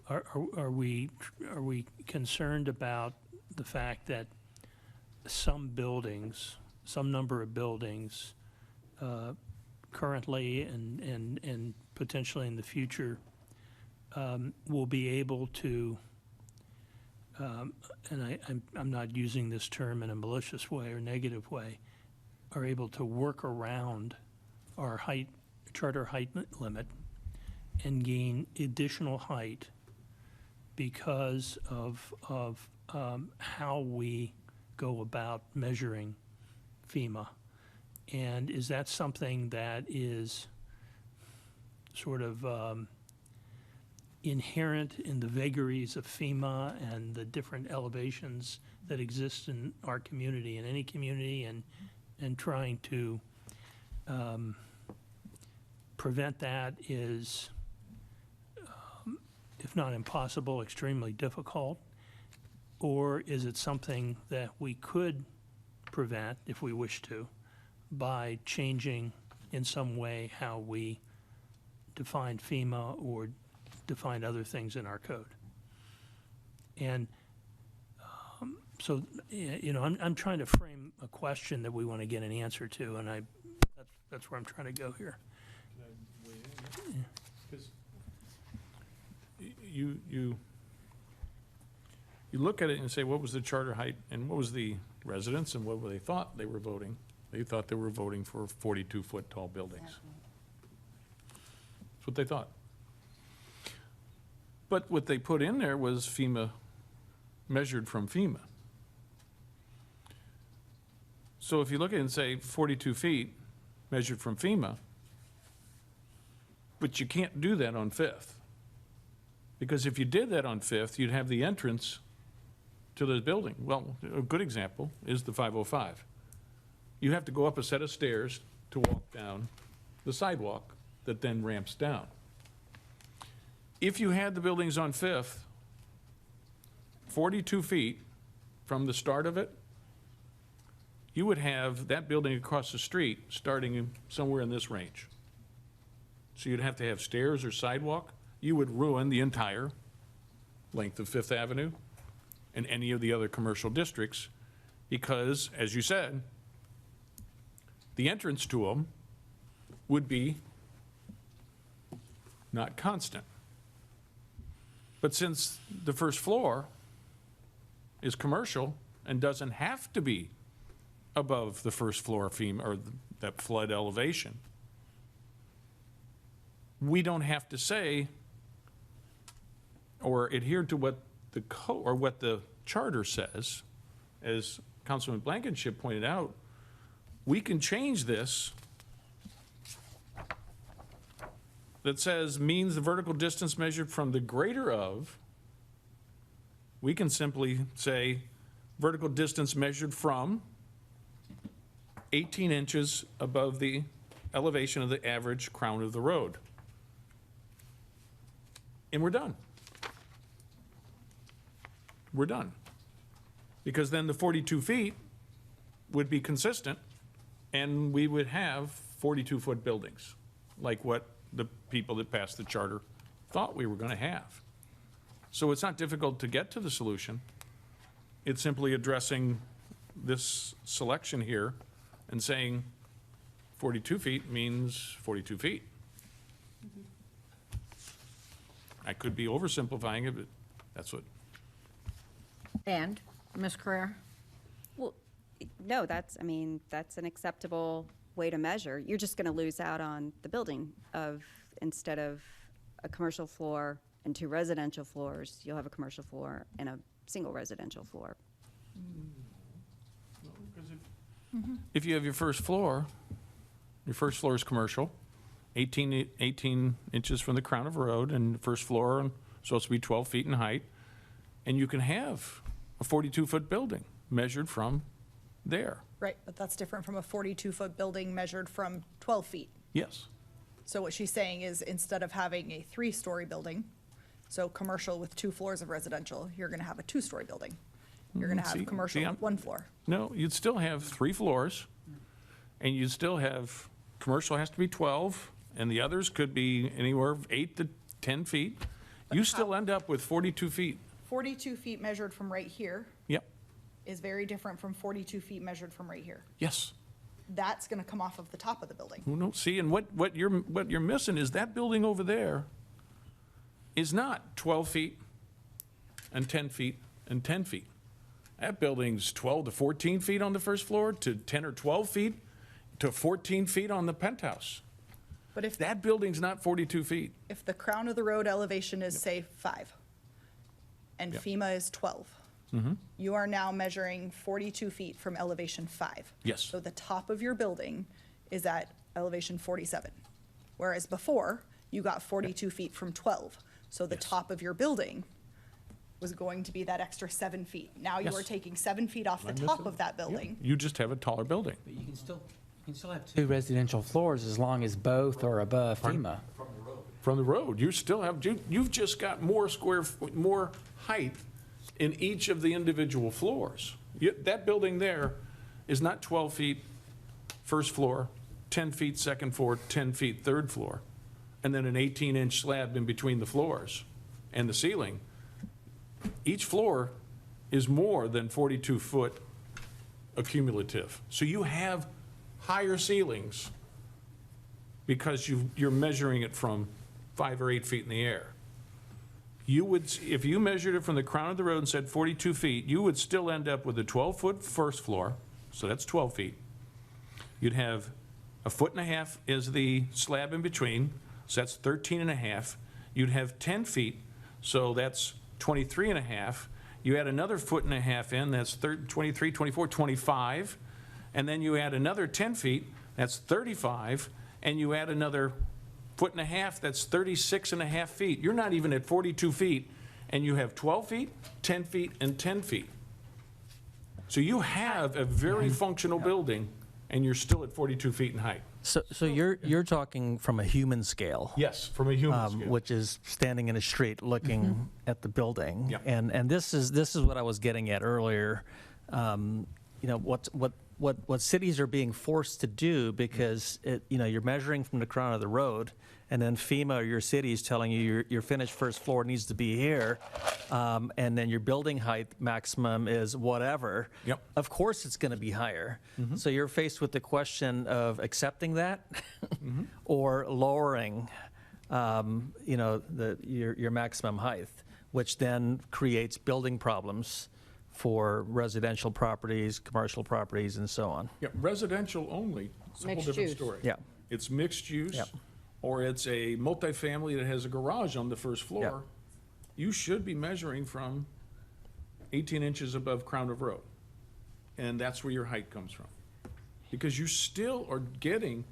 Are we concerned about the fact that some number of buildings currently and potentially in the future will be able to, and I'm not using this term in a malicious way or negative way, are able to work around our charter height limit and gain additional height because of how we go about measuring FEMA? And is that something that is sort of inherent in the vagaries of FEMA and the different elevations that exist in our community, in any community, and trying to prevent that is, if not impossible, extremely difficult? Or is it something that we could prevent, if we wish to, by changing in some way how we define FEMA or define other things in our code? And so, you know, I'm trying to frame a question that we want to get an answer to, and that's where I'm trying to go here. Because you look at it and say, what was the charter height and what was the residents and what they thought they were voting? They thought they were voting for 42-foot tall buildings. That's what they thought. But what they put in there was FEMA, measured from FEMA. So if you look at it and say 42 feet measured from FEMA, but you can't do that on Fifth. Because if you did that on Fifth, you'd have the entrance to the building. Well, a good example is the 505. You have to go up a set of stairs to walk down the sidewalk that then ramps down. If you had the buildings on Fifth, 42 feet from the start of it, you would have that building across the street starting somewhere in this range. So you'd have to have stairs or sidewalk. You would ruin the entire length of Fifth Avenue and any of the other commercial districts because, as you said, the entrance to them would be not constant. But since the first floor is commercial and doesn't have to be above the first floor FEMA, or that flood elevation. We don't have to say or adhere to what the or what the charter says. As Councilman Blankenship pointed out, we can change this that says means the vertical distance measured from the greater of. We can simply say vertical distance measured from 18 inches above the elevation of the average crown of the road. And we're done. We're done. Because then the 42 feet would be consistent, and we would have 42-foot buildings, like what the people that passed the charter thought we were going to have. So it's not difficult to get to the solution. It's simply addressing this selection here and saying 42 feet means 42 feet. I could be oversimplifying it, but that's what. And, Ms. Carrera? Well, no, that's an acceptable way to measure. You're just going to lose out on the building of, instead of a commercial floor and 2 residential floors, you'll have a commercial floor and a single residential floor. If you have your first floor is commercial, 18 inches from the crown of a road, and the first floor is supposed to be 12 feet in height, and you can have a 42-foot building measured from there. Right, but that's different from a 42-foot building measured from 12 feet. Yes. So what she's saying is, instead of having a 3-story building, so commercial with 2 floors of residential, you're going to have a 2-story building. You're going to have commercial with 1 floor. No, you'd still have 3 floors, and you'd still have, commercial has to be 12, and the others could be anywhere 8 to 10 feet. You still end up with 42 feet. 42 feet measured from right here Yep, is very different from 42 feet measured from right here. yes. That's going to come off of the top of the building. Well, no, see, and what you're missing is that building over there is not 12 feet and 10 feet and 10 feet. That building's 12 to 14 feet on the first floor, to 10 or 12 feet, to 14 feet on the penthouse. But if That building's not 42 feet. if the crown of the road elevation is, say, 5, and Yep. FEMA is 12, you are now measuring 42 feet from elevation 5. Yes. So the top of your building is at elevation 47, whereas before, you got 42 feet from 12. So the top of your building was going to be that extra 7 feet. Now you Yes. are taking 7 feet off the I'm top missing- of that building. You just have a taller building. But you can still have 2 residential floors as long as both are above FEMA. From the road, you still have, you've just got more more height in each of the individual floors. That building there is not 12 feet first floor, 10 feet second floor, 10 feet third floor, and then an 18-inch slab in between the floors and the ceiling. Each floor is more than 42-foot accumulative. So you have higher ceilings because you're measuring it from 5 or 8 feet in the air. You would, if you measured it from the crown of the road and said 42 feet, you would still end up with a 12-foot first floor, so that's 12 feet. You'd have 1.5 feet is the slab in between, so that's 13.5. You'd have 10 feet, so that's 23.5. You add another 1.5 feet in, that's 23, 24, 25. And then you add another 10 feet, that's 35. And you add another 1.5 feet, that's 36.5 feet. You're not even at 42 feet, and you have 12 feet, 10 feet, and 10 feet. So you have a very functional building, and you're still at 42 feet in height. So you're talking from a human scale. Yes, from a human scale. Which is standing in a street looking at the building. Yeah. And this is what I was getting at earlier. What cities are being forced to do, because you're measuring from the crown of the road, and then FEMA or your city is telling you your finished first floor needs to be here, and then your building height maximum is whatever. Yep. Of course it's going to be higher. So you're faced with the question of accepting that or lowering your maximum height, which then creates building problems for residential properties, commercial properties, and so on. Yeah, residential only, it's a whole Mixed different use. story. Yeah. It's mixed use, Yep. or it's a multifamily that has a garage on the first floor. You should be measuring from 18 inches above crown of road. And that's where your height comes from. Because you still are getting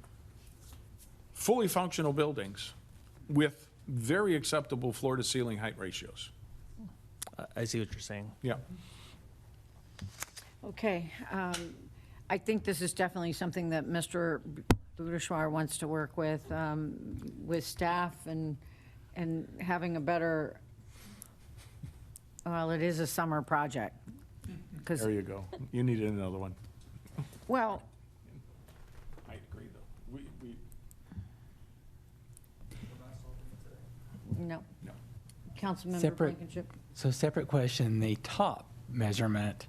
fully functional buildings with very acceptable floor-to-ceiling height ratios. I see what you're saying. Yeah. Okay, I think this is definitely something that Mr. Budeshwar wants to work with staff and having a better, well, it is a summer project. 'Cause- There you go. You needed another one. Well, I agree, though. no. No. Councilmember Separate- Blankenship? So separate question, the top measurement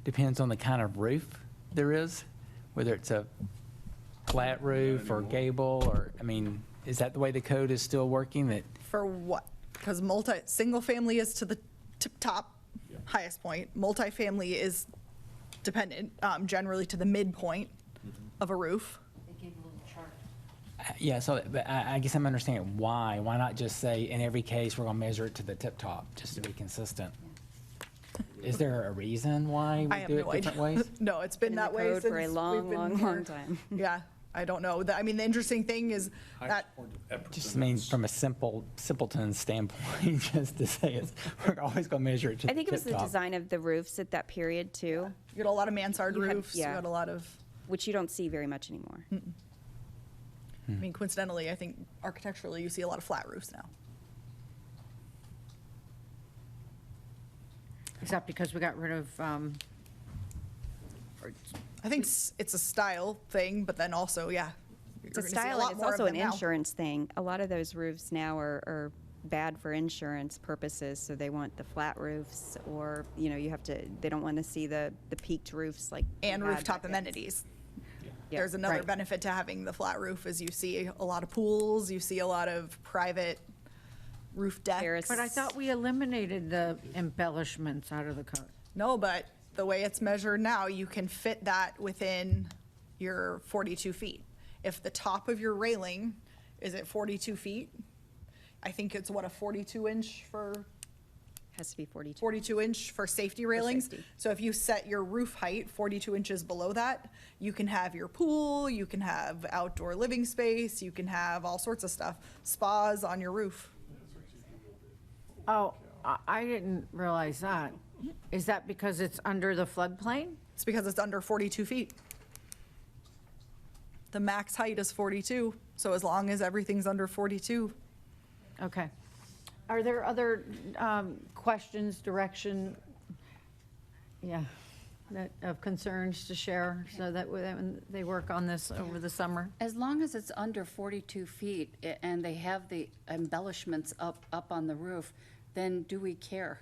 depends on the kind of roof there is, whether it's a flat roof or gable, or, I mean, is that the way the code is still working, that For what? Because single family is to the top, highest point. Multifamily is dependent, generally to the midpoint of a roof. yeah, so, but I guess I'm understanding why. Why not just say, in every case, we're gonna measure it to the tip top, just to be consistent? Is there a reason why I we have do it no different idea. ways? No, it's been in the that way code since for a we've long, been long, here. long time. Yeah, I don't know. The interesting thing is that, Just means from a simpleton standpoint, just to say it's, we're always gonna measure it to the I think it was tip the top. design of the roofs at that period too, you got a lot of mansard You had- roofs, you yeah. got a lot of, which you don't see very much anymore. I mean, coincidentally, I think architecturally, you see a lot of flat roofs now. Is that because we got rid of, I think it's a style thing, but then also, yeah. It's a you're gonna see style lot and it's more of also an them now. insurance thing. A lot of those roofs now are bad for insurance purposes, so they want the flat roofs, or, you know, you have to, they don't want to see the peaked roofs like. we And had rooftop back then. amenities. Yeah, There's another right. benefit to having the flat roof is you see a lot of pools, you see a lot of private roof decks. but I thought we eliminated the embellishments out of the code. No, but the way it's measured now, you can fit that within your 42 feet. If the top of your railing is at 42 feet, I think it's what, a 42 inch for, Has to be 42. 42 inch for safety railings. safety. So if you set your roof height 42 inches below that, you can have your pool, you can have outdoor living space, you can have all sorts of stuff, spas on your roof. Oh, I didn't realize that. Is that because it's under the floodplain? It's because it's under 42 feet. The max height is 42, so as long as everything's under 42. Okay. Are there other questions, direction, of concerns to share, so that when they work on this over the summer? As long as it's under 42 feet and they have the embellishments up on the roof, then do we care?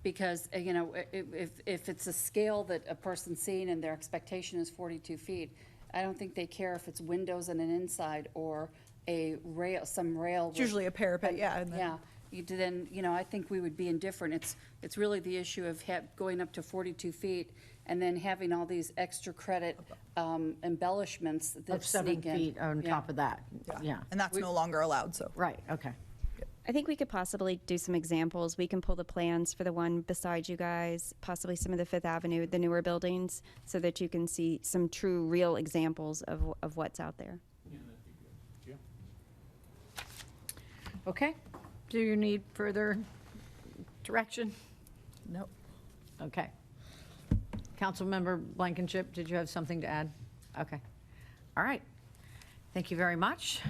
Because, you know, if it's a scale that a person's seeing and their expectation is 42 feet, I don't think they care if it's windows and an inside or a rail, some rail. It's usually a parapet, yeah. and then- Yeah, then, you know, I think we would be indifferent. It's really the issue of going up to 42 feet and then having all these extra credit embellishments that Of 7 sneak in. feet on Yeah. top of that, yeah. And that's no longer allowed, so. Right, okay. I think we could possibly do some examples. We can pull the plans for the one beside you guys, possibly some of the Fifth Avenue, the newer buildings, so that you can see some true, real examples of what's out there. Okay. Do you need further direction? Nope. Okay. Councilmember Blankenship, did you have something to add? Okay. All right. Thank you very much.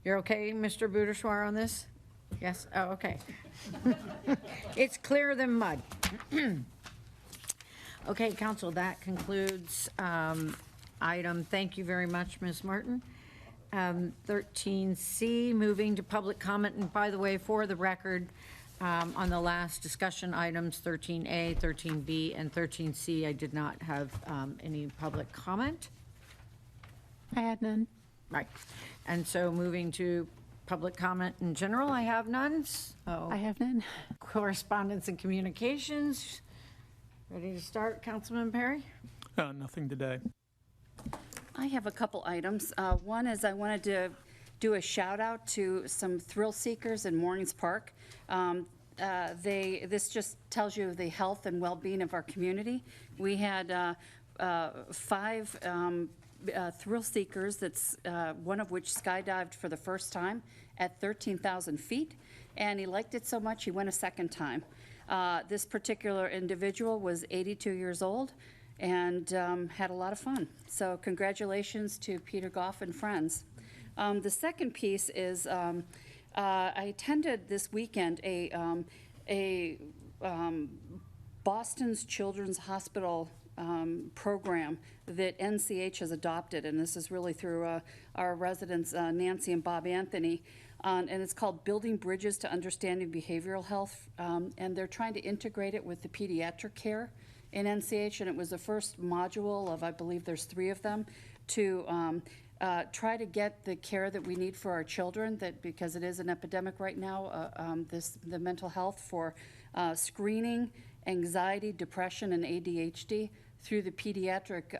You're okay, Mr. Budeshwar, on this? Yes? Oh, okay. It's clearer than mud. Okay, council, that concludes item, thank you very much, Ms. Martin. 13C, moving to public comment, and by the way, for the record, on the last discussion items, 13A, 13B, and 13C, I did not have any public comment. I had none. Right. And so moving to Public comment in general, I have none. I have none. Correspondence and communications. Ready to start, Councilman Perry? Nothing today. I have a couple items. One is I wanted to do a shout out to some thrill seekers in Mornings Park. This just tells you the health and well-being of our community. We had 5 thrill seekers, that's one of which skydived for the first time at 13,000 feet, and he liked it so much he went a second time. This particular individual was 82 years old and had a lot of fun. So congratulations to Peter Goff and friends. The second piece is I attended this weekend a Boston's Children's Hospital program that NCH has adopted, and this is really through our residents, Nancy and Bob Anthony, and it's called Building Bridges to Understanding Behavioral Health, and they're trying to integrate it with the pediatric care in NCH, and it was the first module of, I believe there's 3 of them, to try to get the care that we need for our children, that because it is an epidemic right now, the mental health for screening, anxiety, depression, and ADHD through the pediatric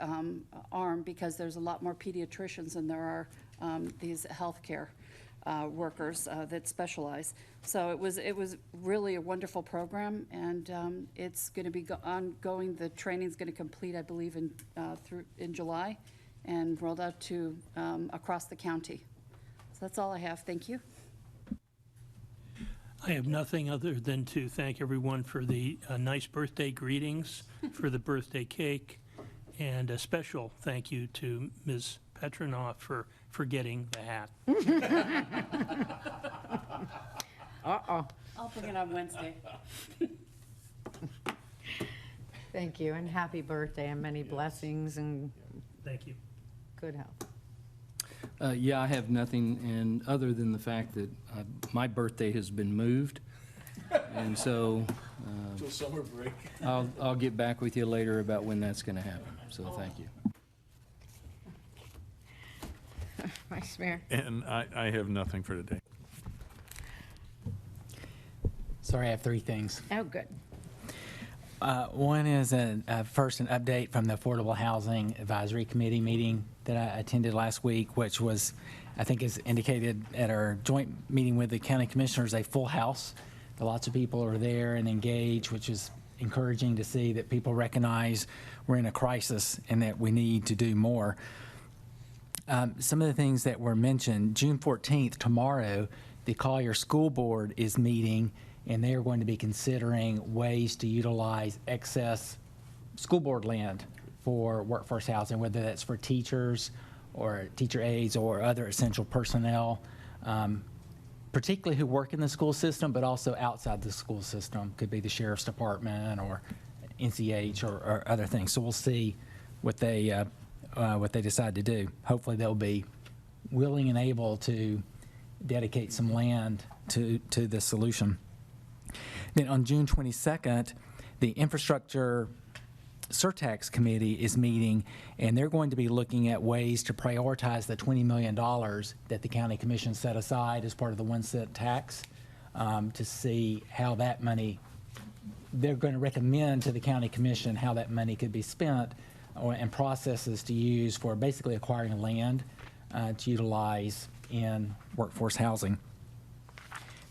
arm, because there's a lot more pediatricians than there are these healthcare workers that specialize. So it was really a wonderful program, and it's going to be ongoing. The training's going to complete, I believe, in July, and rolled out to across the county. So that's all I have. Thank you. I have nothing other than to thank everyone for the nice birthday greetings, for the birthday cake, and a special thank you to Ms. Petronoff for getting the hat. Uh-oh. I'll bring it on Wednesday. Thank you, and happy birthday, and many blessings, and Thank you. good health. Yeah, I have nothing, and other than the fact that my birthday has been moved, and so Till summer break. I'll get back with you later about when that's going to happen. So thank you. Vice Mayor. And I have nothing for today. Sorry, I have 3 things. Oh, good. One is first an update from the Affordable Housing Advisory Committee meeting that I attended last week, which was, I think is indicated at our joint meeting with the county commissioners, a full house. Lots of people are there and engaged, which is encouraging to see that people recognize we're in a crisis and that we need to do more. Some of the things that were mentioned, June 14th, tomorrow, the Collier School Board is meeting, and they are going to be considering ways to utilize excess school board land for workforce housing, whether that's for teachers or teacher aides or other essential personnel, particularly who work in the school system, but also outside the school system. Could be the sheriff's department or NCH or other things. So we'll see what they decide to do. Hopefully they'll be willing and able to dedicate some land to the solution. Then on June 22nd, the Infrastructure Surtax Committee is meeting, and they're going to be looking at ways to prioritize the $20 million that the County Commission set aside as part of the 1 cent tax, to see how that money, they're going to recommend to the County Commission how that money could be spent and processes to use for basically acquiring land to utilize in workforce housing.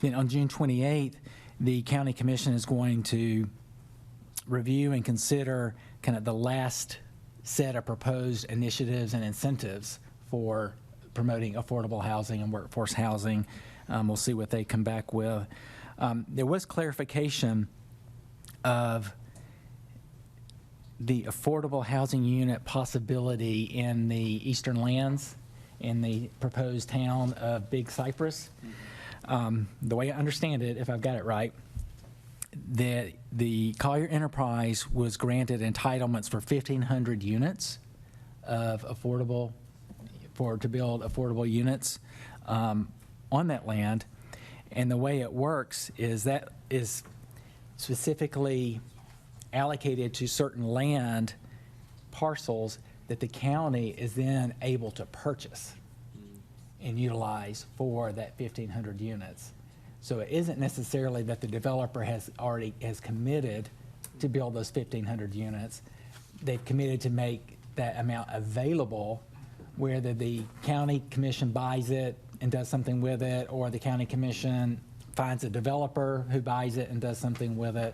Then on June 28th, the County Commission is going to review and consider kind of the last set of proposed initiatives and incentives for promoting affordable housing and workforce housing. We'll see what they come back with. There was clarification of the affordable housing unit possibility in the Eastern Lands in the proposed town of Big Cypress. The way I understand it, if I've got it right, that the Collier Enterprise was granted entitlements for 1,500 units of affordable, to build affordable units on that land. And the way it works is that is specifically allocated to certain land parcels that the county is then able to purchase. and utilize for that 1,500 units. So it isn't necessarily that the developer has committed to build those 1,500 units. They've committed to make that amount available, whether the county commission buys it and does something with it, or the county commission finds a developer who buys it and does something with it.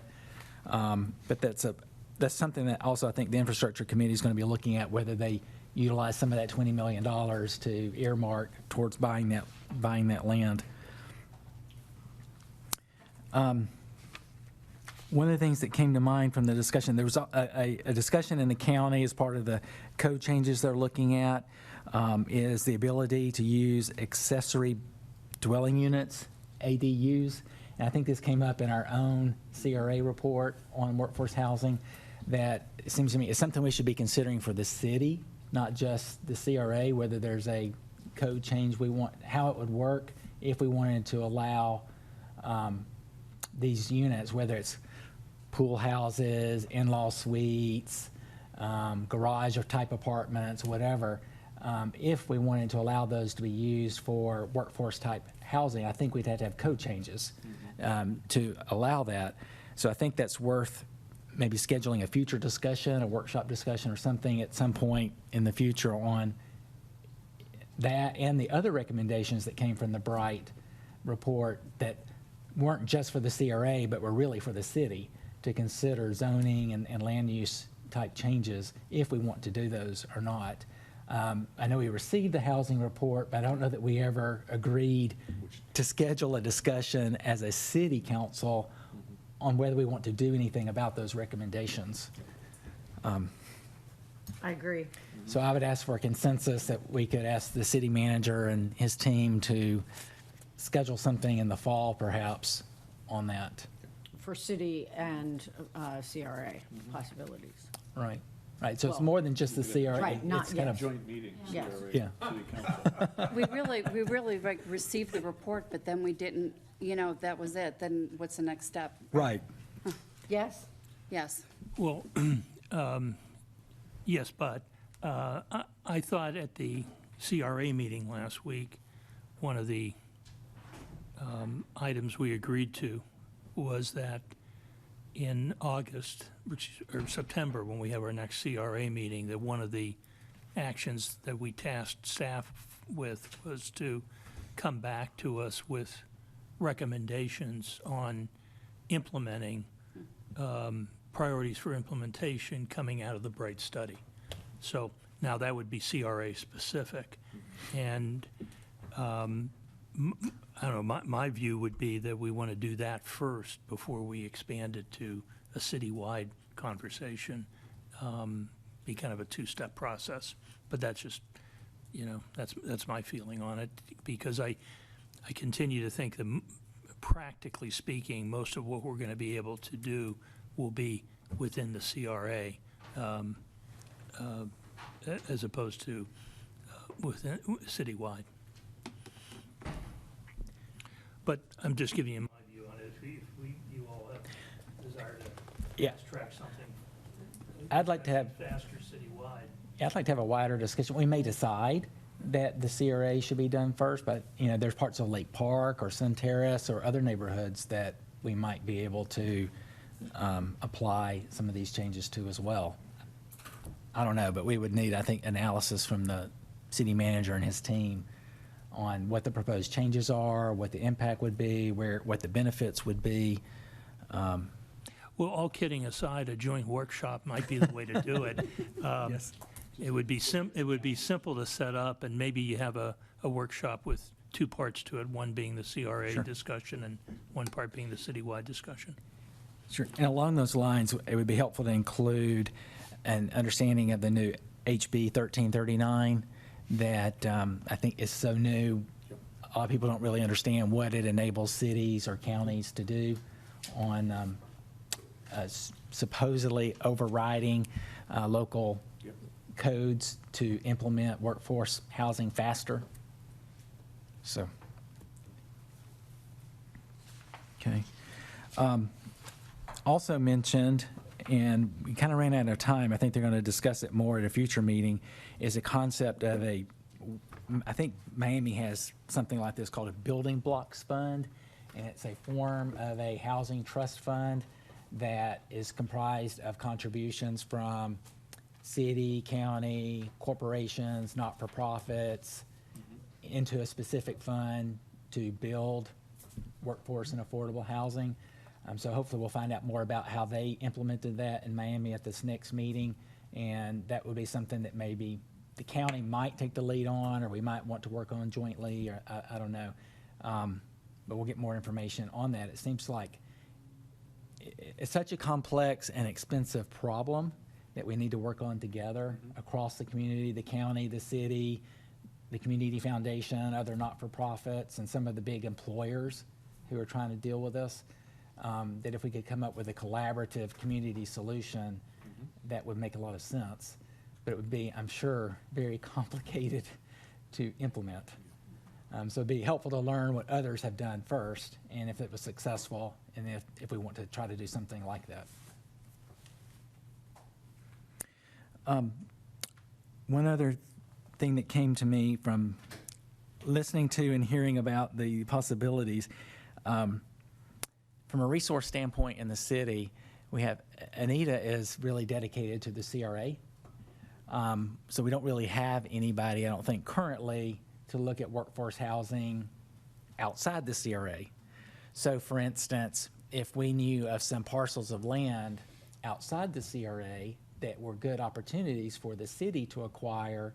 But that's something that also I think the infrastructure committee is going to be looking at, whether they utilize some of that $20 million to earmark towards buying that land. One of the things that came to mind from the discussion, there was a discussion in the county as part of the code changes they're looking at, is the ability to use accessory dwelling units, ADUs. And I think this came up in our own CRA report on workforce housing, that it seems to me is something we should be considering for the city, not just the CRA, whether there's a code change we want, how it would work if we wanted to allow these units, whether it's pool houses, in-law suites, garage or type apartments, whatever. If we wanted to allow those to be used for workforce type housing, I think we'd have to have code changes to allow that. So I think that's worth maybe scheduling a future discussion, a workshop discussion or something at some point in the future on that and the other recommendations that came from the Bright report that weren't just for the CRA, but were really for the city to consider zoning and land use type changes if we want to do those or not. I know we received the housing report, but I don't know that we ever agreed to schedule a discussion as a city council on whether we want to do anything about those recommendations. I agree. So I would ask for a consensus that we could ask the city manager and his team to schedule something in the fall, perhaps, on that. For city and CRA possibilities. Right. Right. So it's more than just the CRA. Right, not it's kind yet. of Joint meeting, Yes. CRA, Yeah. City Council. We really like received the report, but then we didn't, that was it. Then what's the next step? right. Yes? Yes. Well, yes, but I thought at the CRA meeting last week, one of the items we agreed to was that in August, or September, when we have our next CRA meeting, that one of the actions that we tasked staff with was to come back to us with recommendations on implementing priorities for implementation coming out of the Bright study. So now that would be CRA specific. And I don't know, my view would be that we want to do that first before we expand it to a citywide conversation. Be kind of a two-step process. But that's just, that's my feeling on it, because I continue to think that practically speaking, most of what we're going to be able to do will be within the CRA, as opposed to within citywide. But I'm just giving you my view on it. If you all have a desire to Yeah. fast-track something I'd like to have faster citywide. I'd like to have a wider discussion. We may decide that the CRA should be done first, but there's parts of Lake Park or Sun Terrace or other neighborhoods that we might be able to apply some of these changes to as well. I don't know, but we would need, I think, analysis from the city manager and his team on what the proposed changes are, what the impact would be, what the benefits would be. Well, all kidding aside, a joint workshop might be the way to do it. Yes. It would be simple to set up, and maybe you have a workshop with two parts to it, one being the CRA Sure. discussion and one part being the citywide discussion. Sure. And along those lines, it would be helpful to include an understanding of the new HB 1339 that I think is so new. A lot of people don't really understand what it enables cities or counties to do on supposedly overriding local codes to implement workforce housing faster. So, okay. Also mentioned, and we kind of ran out of time, I think they're going to discuss it more at a future meeting, is a concept of a I think Miami has something like this called a building blocks fund, and it's a form of a housing trust fund that is comprised of contributions from city, county, corporations, not-for-profits, into a specific fund to build workforce and affordable housing. So hopefully we'll find out more about how they implemented that in Miami at this next meeting, and that would be something that maybe the county might take the lead on, or we might want to work on jointly, or I don't know. But we'll get more information on that. It seems like it's such a complex and expensive problem that we need to work on together across the community, the county, the city, the community foundation, other not-for-profits, and some of the big employers who are trying to deal with this. That if we could come up with a collaborative community solution, that would make a lot of sense. But it would be, I'm sure, very complicated to implement. So it'd be helpful to learn what others have done first, and if it was successful, and if we want to try to do something like that. One other thing that came to me from listening to and hearing about the possibilities, from a resource standpoint in the city, we have, Anita is really dedicated to the CRA. So we don't really have anybody, I don't think, currently to look at workforce housing outside the CRA. So for instance, if we knew of some parcels of land outside the CRA that were good opportunities for the city to acquire,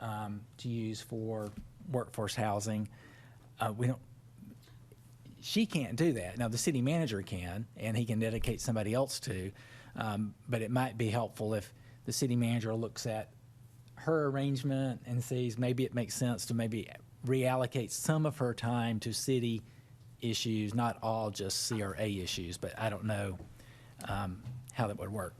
to use for workforce housing, she can't do that. Now, the city manager can, and he can dedicate somebody else to, but it might be helpful if the city manager looks at her arrangement and sees maybe it makes sense to maybe reallocate some of her time to city issues, not all just CRA issues, but I don't know how that would work.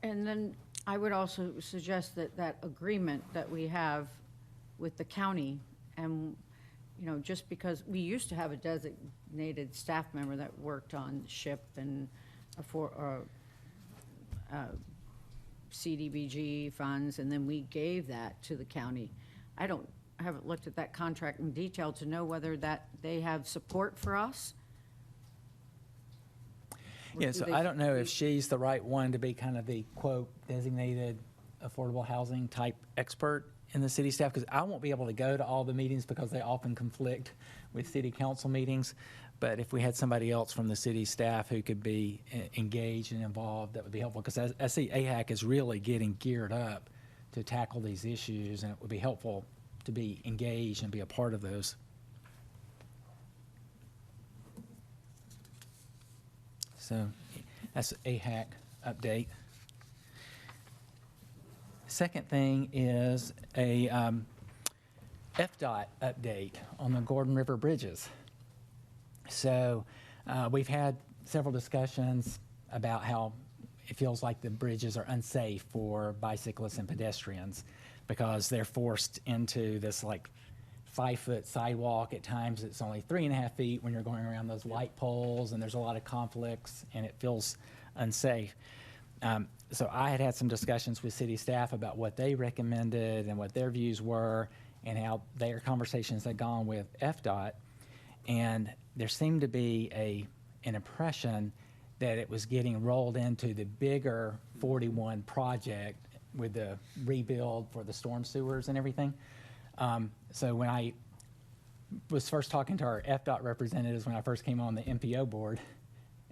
And then I would also suggest that that agreement that we have with the county, and, you know, just because we used to have a designated staff member that worked on SHIP and CDBG funds, and then we gave that to the county. I haven't looked at that contract in detail to know whether that they have support for us. Yeah, so I don't know if she's the right one to be kind of the, quote, designated affordable housing type expert in the city staff, because I won't be able to go to all the meetings because they often conflict with city council meetings. But if we had somebody else from the city staff who could be engaged and involved, that would be helpful, because I see AHAC is really getting geared up to tackle these issues, and it would be helpful to be engaged and be a part of those. So that's AHAC update. Second thing is a FDOT update on the Gordon River bridges. So we've had several discussions about how it feels like the bridges are unsafe for bicyclists and pedestrians because they're forced into this like 5-foot sidewalk. At times it's only 3.5 feet when you're going around those light poles, and there's a lot of conflicts, and it feels unsafe. So I had some discussions with city staff about what they recommended and what their views were, and how their conversations had gone with FDOT. And there seemed to be an impression that it was getting rolled into the bigger 41 project with the rebuild for the storm sewers and everything. So when I was first talking to our FDOT representatives when I first came on the MPO board,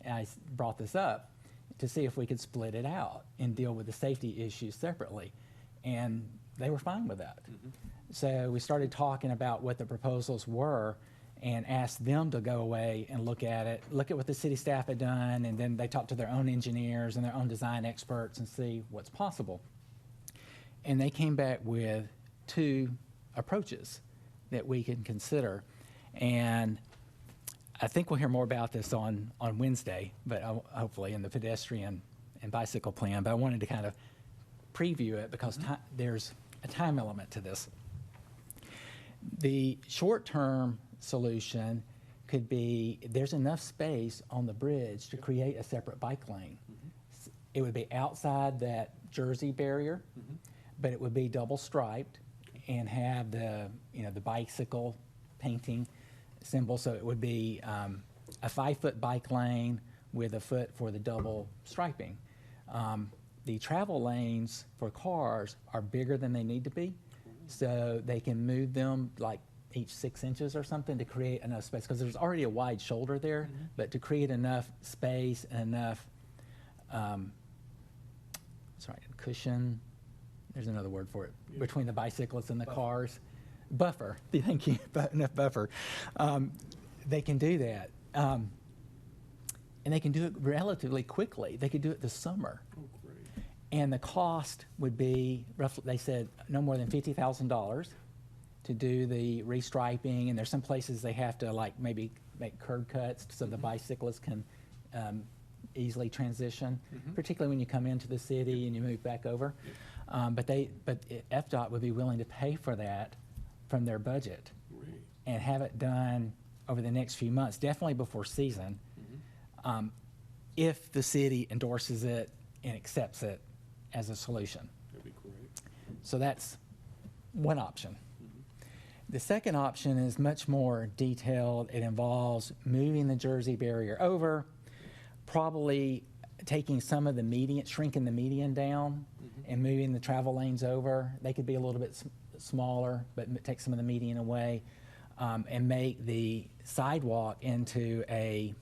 I brought this up to see if we could split it out and deal with the safety issues separately. And they were fine with that. So we started talking about what the proposals were and asked them to go away and look at what the city staff had done, and then they talked to their own engineers and their own design experts and see what's possible. And they came back with 2 approaches that we can consider. And I think we'll hear more about this on Wednesday, but hopefully in the pedestrian and bicycle plan. But I wanted to kind of preview it because there's a time element to this. The short-term solution could be there's enough space on the bridge to create a separate bike lane. It would be outside that Jersey barrier, but it would be double striped and have the, the bicycle painting symbol. So it would be a 5-foot bike lane with a foot for the double striping. The travel lanes for cars are bigger than they need to be, so they can move them like each 6 inches or something to create enough space, because there's already a wide shoulder there, but to create enough space and enough cushion, there's another word for it, between the bicyclists and the cars. Buffer, thank you, enough buffer. They can do that. And they can do it relatively quickly. They could do it this summer. Oh, great. And the cost would be roughly, they said, no more than $50,000 to do the restriping. And there's some places they have to like maybe make curb cuts so the bicyclists can easily transition, particularly when you come into the city and you move back over. But FDOT would be willing to pay for that from their budget and have it done over the next few months, definitely before season, if the city endorses it and accepts it as a solution. That'd be great. So that's one option. The second option is much more detailed. It involves moving the Jersey barrier over, probably taking some of the median, shrinking the median down, and moving the travel lanes over. They could be a little bit smaller, but take some of the median away, and make the sidewalk into a,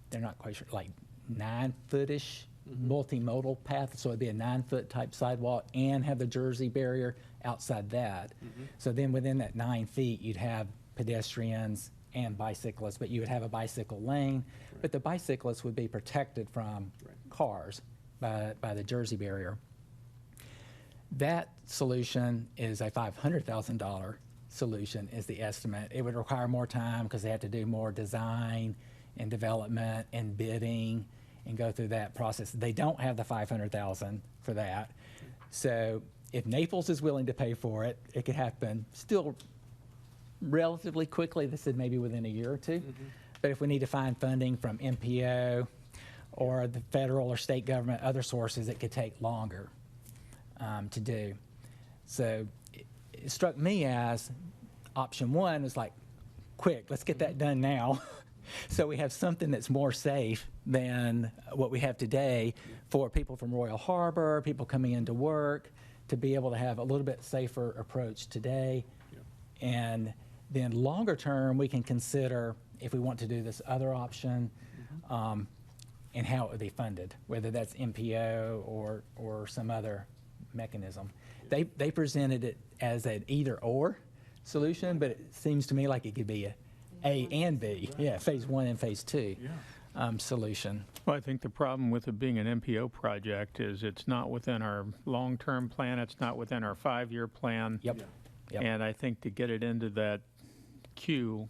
they're not quite sure, like 9-foot-ish multimodal path. So it'd be a 9-foot type sidewalk and have the Jersey barrier outside that. So then within that 9 feet, you'd have pedestrians and bicyclists, but you would have a bicycle lane, but the bicyclists would be protected from cars by the Jersey barrier. That solution is a $500,000 solution is the estimate. It would require more time because they have to do more design and development and bidding and go through that process. They don't have the $500,000 for that. So if Naples is willing to pay for it, it could happen still relatively quickly. They said maybe within a year or two. But if we need to find funding from MPO or the federal or state government, other sources, it could take longer to do. So it struck me as option one was like, quick, let's get that done now. So we have something that's more safe than what we have today for people from Royal Harbor, people coming into work, to be able to have a little bit safer approach today. And then longer term, we can consider if we want to do this other option, and how it would be funded, whether that's MPO or some other mechanism. They presented it as an either-or solution, but it seems to me like it could be A and B, phase one and phase two solution. Well, I think the problem with it being an MPO project is it's not within our long-term plan, it's not within our 5-year plan. Yep. And I think to get it into that queue,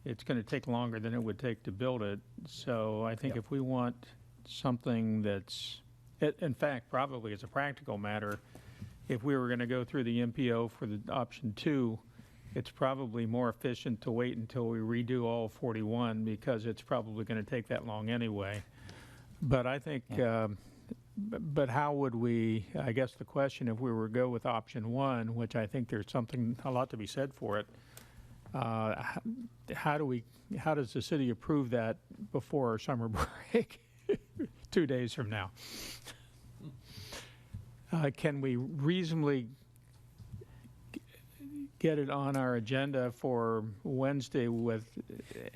it's going to take longer than it would take to build it. So I think if we want something that's, in fact, probably as a practical matter, if we were going to go through the MPO for the option 2, it's probably more efficient to wait until we redo all 41 because it's probably going to take that long anyway. But I think, but how would we, I guess the question, if we were to go with option 1, which I think there's a lot to be said for it, how does the city approve that before our summer break 2 days from now? Can we reasonably get it on our agenda for Wednesday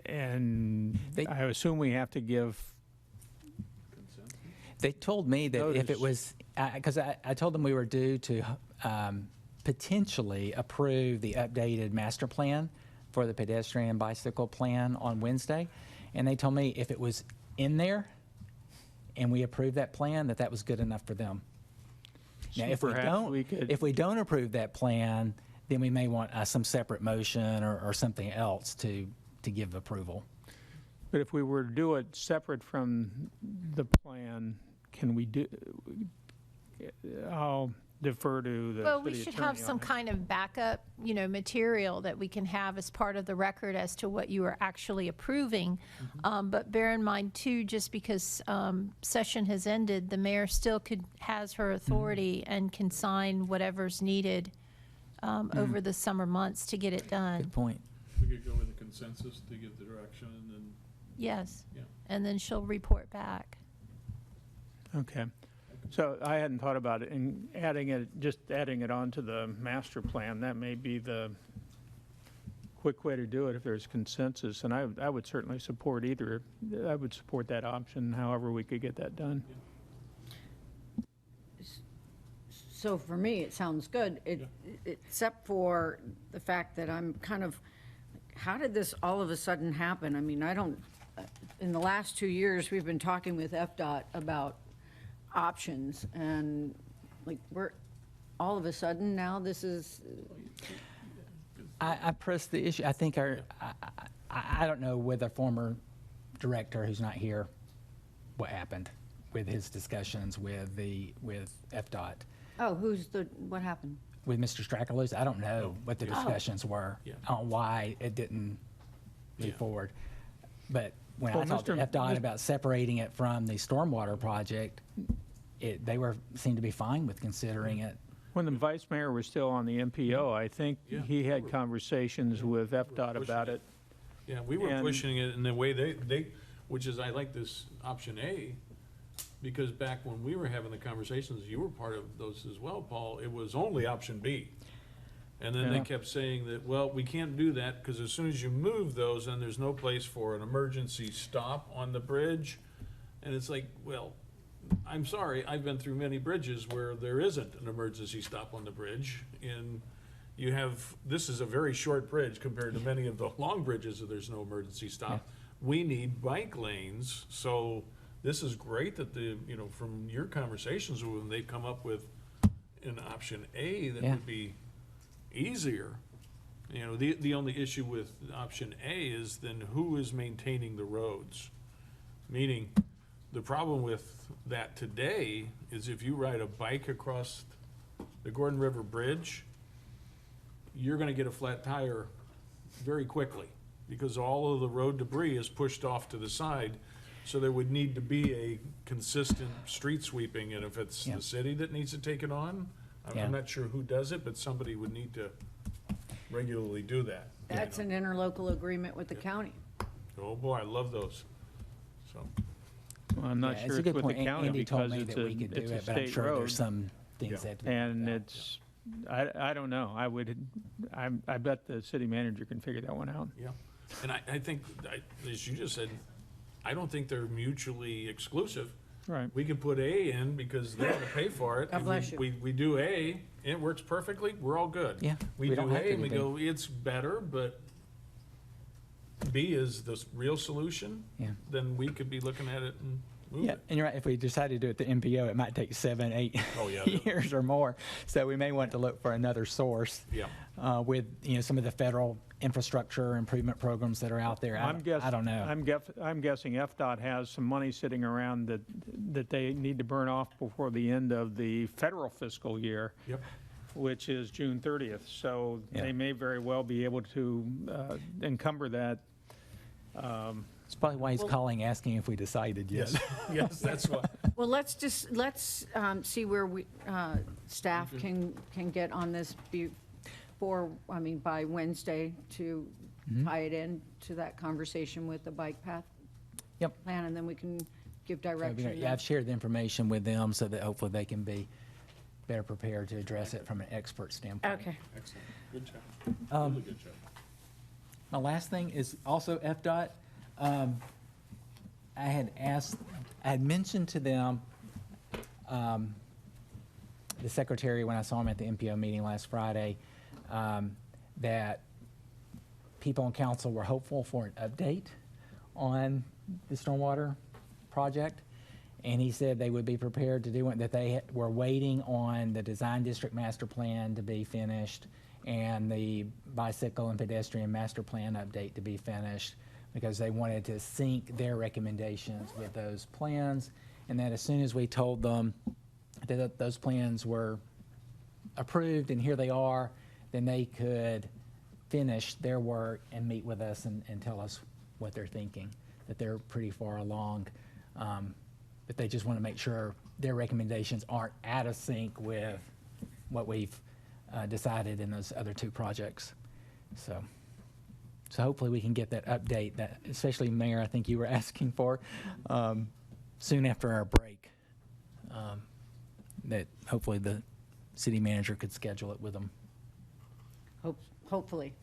and I assume we have to give. They told me that notice. if it was, because I told them we were due to potentially approve the updated master plan for the pedestrian and bicycle plan on Wednesday. And they told me if it was in there and we approved that plan, that was good enough for them. Now, So if we don't approve that plan, then we may want some separate motion or something else to give approval. But if we were to do it separate from the plan, can we do, defer to the Well, we city should attorney have on some that. kind of backup, material that we can have as part of the record as to what you are actually approving. But bear in mind too, just because session has ended, the mayor still has her authority and can sign whatever's needed over the summer months to get it done. Good point. We could go with a consensus to give the direction and then, Yes. yeah. And then she'll report back. Okay. So I hadn't thought about it, and just adding it onto the master plan, that may be the quick way to do it if there's consensus. And I would certainly support either. I would support that option, however we could get that done. So for me, it sounds good, except for the fact that I'm kind of, how did this all of a sudden happen? I mean, in the last 2 years, we've been talking with FDOT about options, and like, all of a sudden now this is. I pressed the issue. I think I don't know with a former director who's not here what happened with his discussions with FDOT. Oh, what happened? With Mr. Strackalose, I don't know what the discussions were on why it didn't move forward. But when I talked to FDOT about separating it from the stormwater project, they seemed to be fine with considering it. When the vice mayor was still on the MPO, I think he had conversations with FDOT about it. Yeah, we were pushing it in the way they, which is, I like this option A, because back when we were having the conversations, you were part of those as well, Paul, it was only option B. And then they kept saying that, well, we can't do that because as soon as you move those, then there's no place for an emergency stop on the bridge. And it's like, well, I'm sorry, I've been through many bridges where there isn't an emergency stop on the bridge. And this is a very short bridge compared to many of the long bridges where there's no emergency stop. We need bike lanes, so this is great that from your conversations with them, they've come up with an option A that would be easier. The only issue with option A is then who is maintaining the roads? Meaning, the problem with that today is if you ride a bike across the Gordon River Bridge, you're gonna get a flat tire very quickly because all of the road debris is pushed off to the side. So there would need to be a consistent street sweeping, and if it's the city that needs to take it on, I'm not sure who does it, but somebody would need to regularly do that. That's an interlocal agreement with the county. Oh, boy, I love those, so. Well, I'm not sure it's with the county Andy told because me it's that we could do a it, but I'm state sure road. there's some things that. And it's, I don't know. I bet the city manager can figure that one out. Yeah, and I think, as you just said, I don't think they're mutually exclusive. Right. We can put A in because they're gonna pay for it. God and bless you. We do A, and it works perfectly, we're all good. Yeah, We we do don't have A, to and we do go, it's better, but B is the real solution. Yeah. Then we could be looking at it and move Yeah, it. and you're right, if we decide to do it the MPO, it might take 7, 8 Oh, yeah. years or more. So we may want to look for another source. Yeah. With, some of the federal infrastructure improvement programs that are out there. I don't know. I'm guessing FDOT has some money sitting around that they need to burn off before the end of the federal fiscal year. Yep. Which is June 30th. So they may very well be able to encumber that. That's probably why he's calling, asking if we decided yet. Yes, that's why. Well, let's see where staff can get on this by Wednesday to tie it in to that conversation with the bike path plan, and then we can give direction. Yeah, I've shared the information with them so that hopefully they can be better prepared to address it from an expert standpoint. Okay. Excellent, good job, really good job. My last thing is also FDOT. I had mentioned to them, the secretary, when I saw him at the MPO meeting last Friday, that people on council were hopeful for an update on the stormwater project. And he said they would be prepared to do it, that they were waiting on the design district master plan to be finished and the bicycle and pedestrian master plan update to be finished, because they wanted to sync their recommendations with those plans. And that as soon as we told them that those plans were approved and here they are, then they could finish their work and meet with us and tell us what they're thinking, that they're pretty far along. But they just want to make sure their recommendations aren't out of sync with what we've decided in those other two projects. So hopefully we can get that update that, especially Mayor, I think you were asking for, soon after our break. That hopefully the city manager could schedule it with them. Hopefully.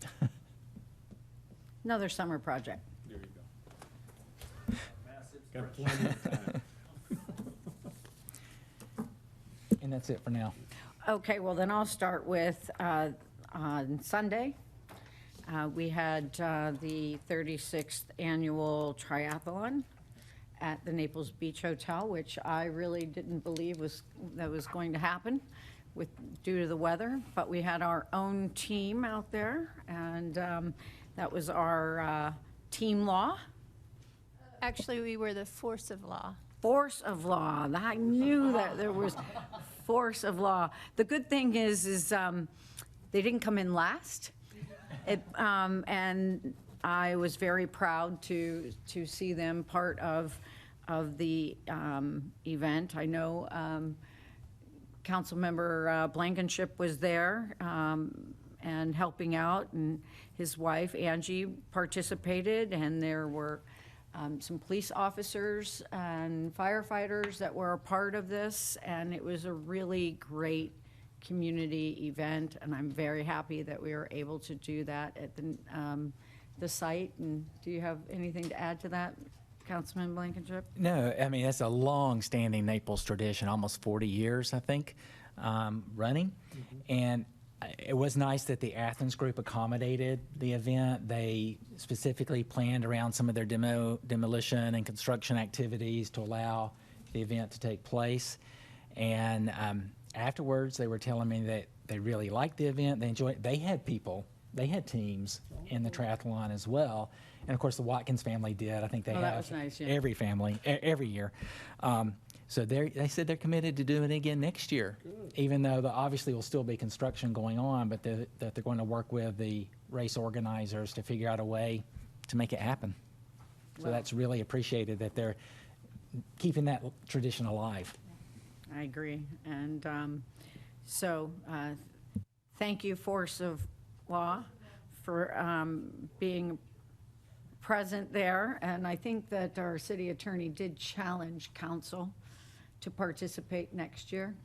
Another summer project. There you go. Got plenty of time. And that's it for now. Okay, well, then I'll start with, on Sunday, we had the 36th annual triathlon at the Naples Beach Hotel, which I really didn't believe was going to happen due to the weather, but we had our own team out there, and that was our team law. Actually, we were the force of law. Force of law. I knew that there was force of law. The good thing is they didn't come in last, and I was very proud to see them part of the event. I know Councilmember Blankenship was there and helping out, and his wife Angie participated, and there were some police officers and firefighters that were a part of this, and it was a really great community event, and I'm very happy that we were able to do that at the site. And do you have anything to add to that, Councilman Blankenship? No, I mean, that's a long-standing Naples tradition, almost 40 years, I think, running. And it was nice that the Athens group accommodated the event. They specifically planned around some of their demolition and construction activities to allow the event to take place. And afterwards, they were telling me that they really liked the event. They enjoyed it. They had people, they had teams in the triathlon as well. And of course, the Watkins family did. I think they Oh, that have was nice, yeah. every family, every year. So they said they're committed to doing it again next year, even though obviously will still be construction going on, but that they're going to work with the race organizers to figure out a way to make it happen. So Well- that's really appreciated that they're keeping that tradition alive. I agree. And thank you, Force of Law, for being present there. And I think that our city attorney did challenge council to participate next year.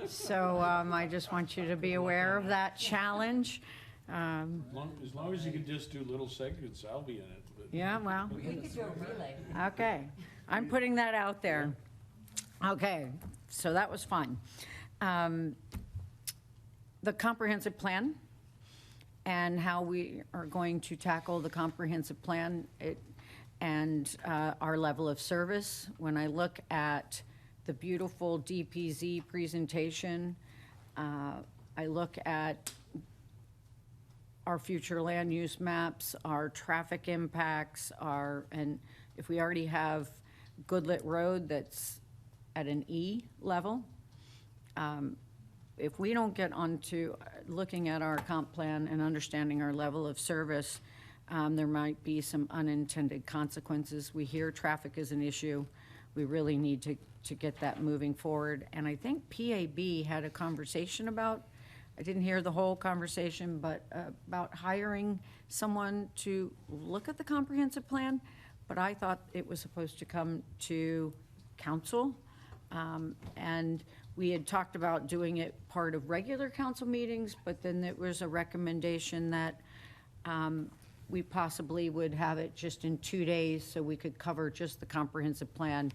So I just want you to be aware of that challenge. As long as you can just do little segments, I'll be in it. But Yeah, well. We could do a relay. Okay, I'm putting that out there. Okay, so that was fun. The comprehensive plan and how we are going to tackle the comprehensive plan and our level of service. When I look at the beautiful DPZ presentation, I look at our future land use maps, our traffic impacts, and if we already have Goodlet Road that's at an E level, if we don't get onto looking at our comp plan and understanding our level of service, there might be some unintended consequences. We hear traffic is an issue. We really need to get that moving forward. And I think PAB had a conversation about, I didn't hear the whole conversation, but about hiring someone to look at the comprehensive plan, but I thought it was supposed to come to council. And we had talked about doing it part of regular council meetings, but then there was a recommendation that we possibly would have it just in 2 days so we could cover just the comprehensive plan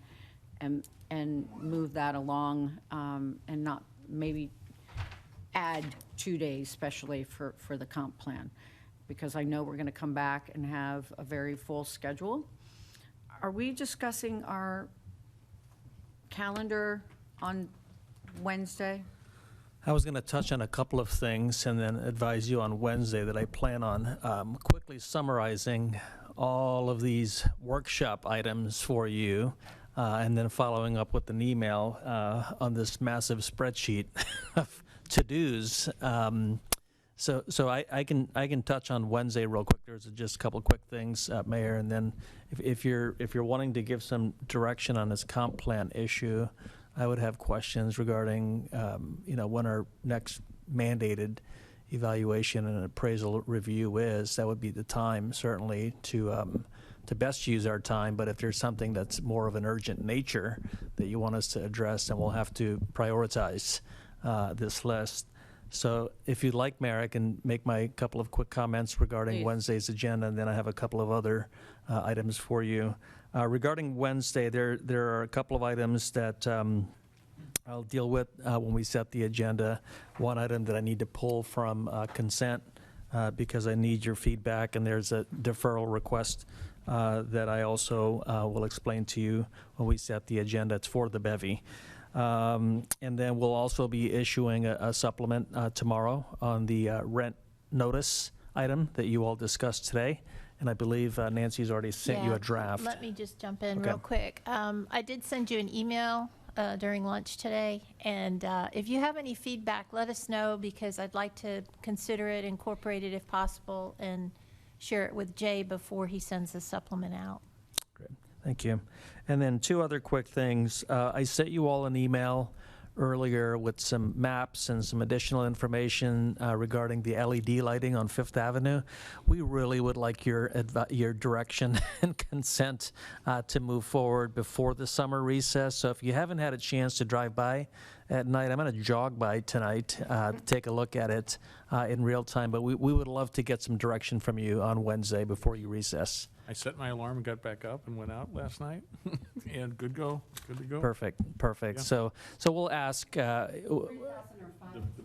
and move that along and not maybe add 2 days especially for the comp plan, because I know we're going to come back and have a very full schedule. Are we discussing our calendar on Wednesday? I was going to touch on a couple of things and then advise you on Wednesday that I plan on quickly summarizing all of these workshop items for you and then following up with an email on this massive spreadsheet of to-dos. So I can touch on Wednesday real quick. There's just a couple of quick things, Mayor, and then if you're wanting to give some direction on this comp plan issue, I would have questions regarding when our next mandated evaluation and appraisal review is. That would be the time certainly to best use our time. But if there's something that's more of an urgent nature that you want us to address, then we'll have to prioritize this list. So if you'd like, Mayor, I can make my couple of quick comments regarding Please. Wednesday's agenda, and then I have a couple of other items for you. Regarding Wednesday, there are a couple of items that I'll deal with when we set the agenda. One item that I need to pull from consent because I need your feedback, and there's a deferral request that I also will explain to you when we set the agenda. It's for the bevy. And then we'll also be issuing a supplement tomorrow on the rent notice item that you all discussed today. And I believe Nancy's already sent you Yeah, a draft. Let me just jump in Okay. real quick. I did send you an email during lunch today, and if you have any feedback, let us know, because I'd like to consider it, incorporate it if possible, and share it with Jay before he sends the supplement out. Thank you. And then two other quick things. I sent you all an email earlier with some maps and some additional information regarding the LED lighting on Fifth Avenue. We really would like your direction and consent to move forward before the summer recess. So if you haven't had a chance to drive by at night, I'm going to jog by tonight to take a look at it in real time. But we would love to get some direction from you on Wednesday before you recess. I set my alarm and got back up and went out last night, and good to go. Perfect. Yeah. So we'll ask 4,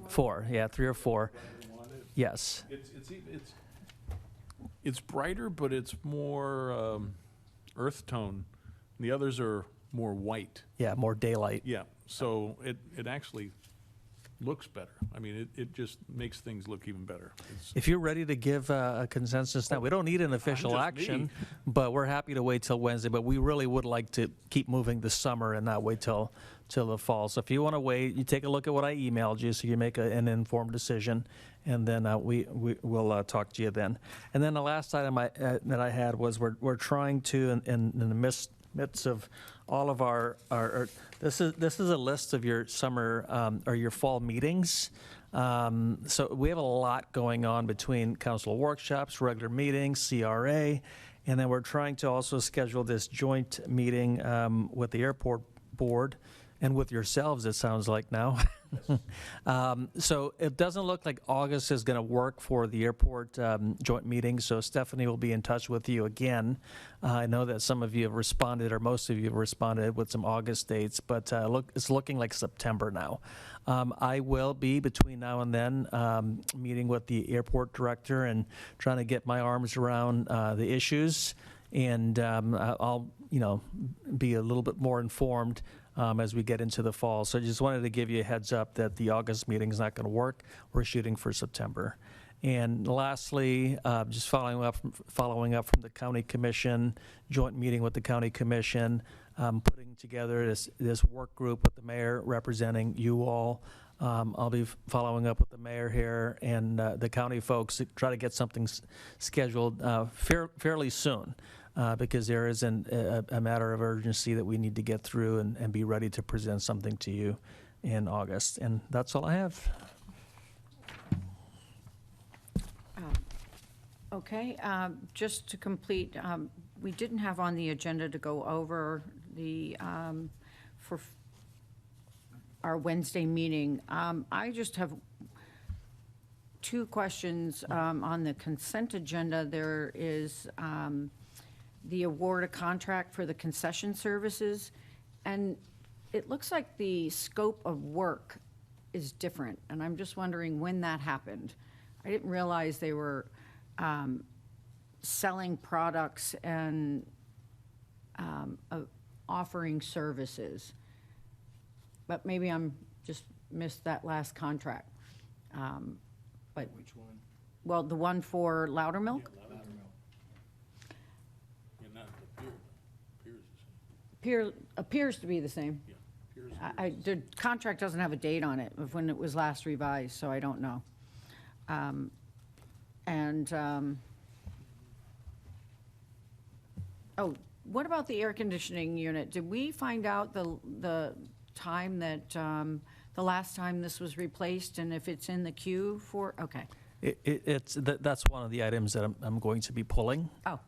3 or 4. Yes. It's brighter, but it's more earth tone. The others are more white. Yeah, more daylight. Yeah, so it actually looks better. I mean, it just makes things look even better. If you're ready to give a consensus now, we don't need an official just action, me. but we're happy to wait till Wednesday. But we really would like to keep moving this summer and not wait till the fall. So if you want to wait, you take a look at what I emailed you so you make an informed decision, and then we'll talk to you then. And then the last item that I had was we're trying to, in the midst of all of our this is a list of your summer or your fall meetings. So we have a lot going on between council workshops, regular meetings, CRA, and then we're trying to also schedule this joint meeting with the airport board and with yourselves, it sounds like now. So it doesn't look like August is going to work for the airport joint meeting, so Stephanie will be in touch with you again. I know that some of you have responded, or most of you have responded with some August dates, but it's looking like September now. I will be, between now and then, meeting with the airport director and trying to get my arms around the issues, and I'll be a little bit more informed as we get into the fall. So I just wanted to give you a heads up that the August meeting is not going to work. We're shooting for September. And lastly, just following up from the county commission, joint meeting with the county commission, putting together this work group with the mayor representing you all. I'll be following up with the mayor here and the county folks to try to get something scheduled fairly soon. Because there is a matter of urgency that we need to get through and be ready to present something to you in August. And that's all I have. Okay, just to complete, we didn't have on the agenda to go over the, for our Wednesday meeting. I just have 2 questions on the consent agenda. There is the award of contract for the concession services, and it looks like the scope of work is different, and I'm just wondering when that happened. I didn't realize they were selling products and offering services, but maybe I'm just missed that last contract. But Which one? well, the one for Loudermilk? Yeah, not appears the same. Appears to be the same. Yeah, The contract doesn't have a date on it of when it was last revised, so I don't know. Oh, what about the air conditioning unit? Did we find out the time that, the last time this was replaced, and if it's in the queue for, okay. That's one of the items that I'm going to be pulling. Oh.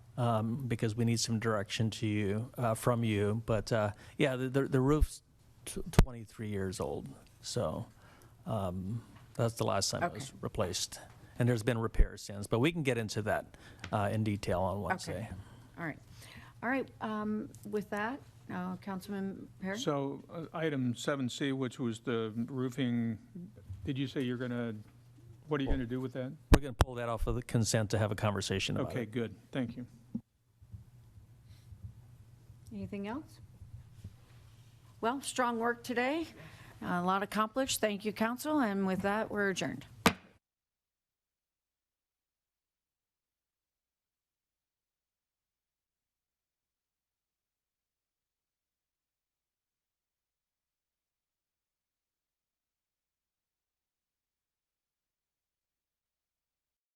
Because we need some direction to you, from you. But yeah, the roof's 23 years old, so that's the last time it was replaced. And there's been repairs since, but we can get into that in detail on Wednesday. Okay. All right. With that, Councilman Perry? So item 7C, which was the roofing, did you say you're going to, what are you going to do with that? We're going to pull that off of the consent to have a conversation about Okay, it. good. Thank you. Anything else? Well, strong work today. A lot accomplished. Thank you, council. And with that, we're adjourned.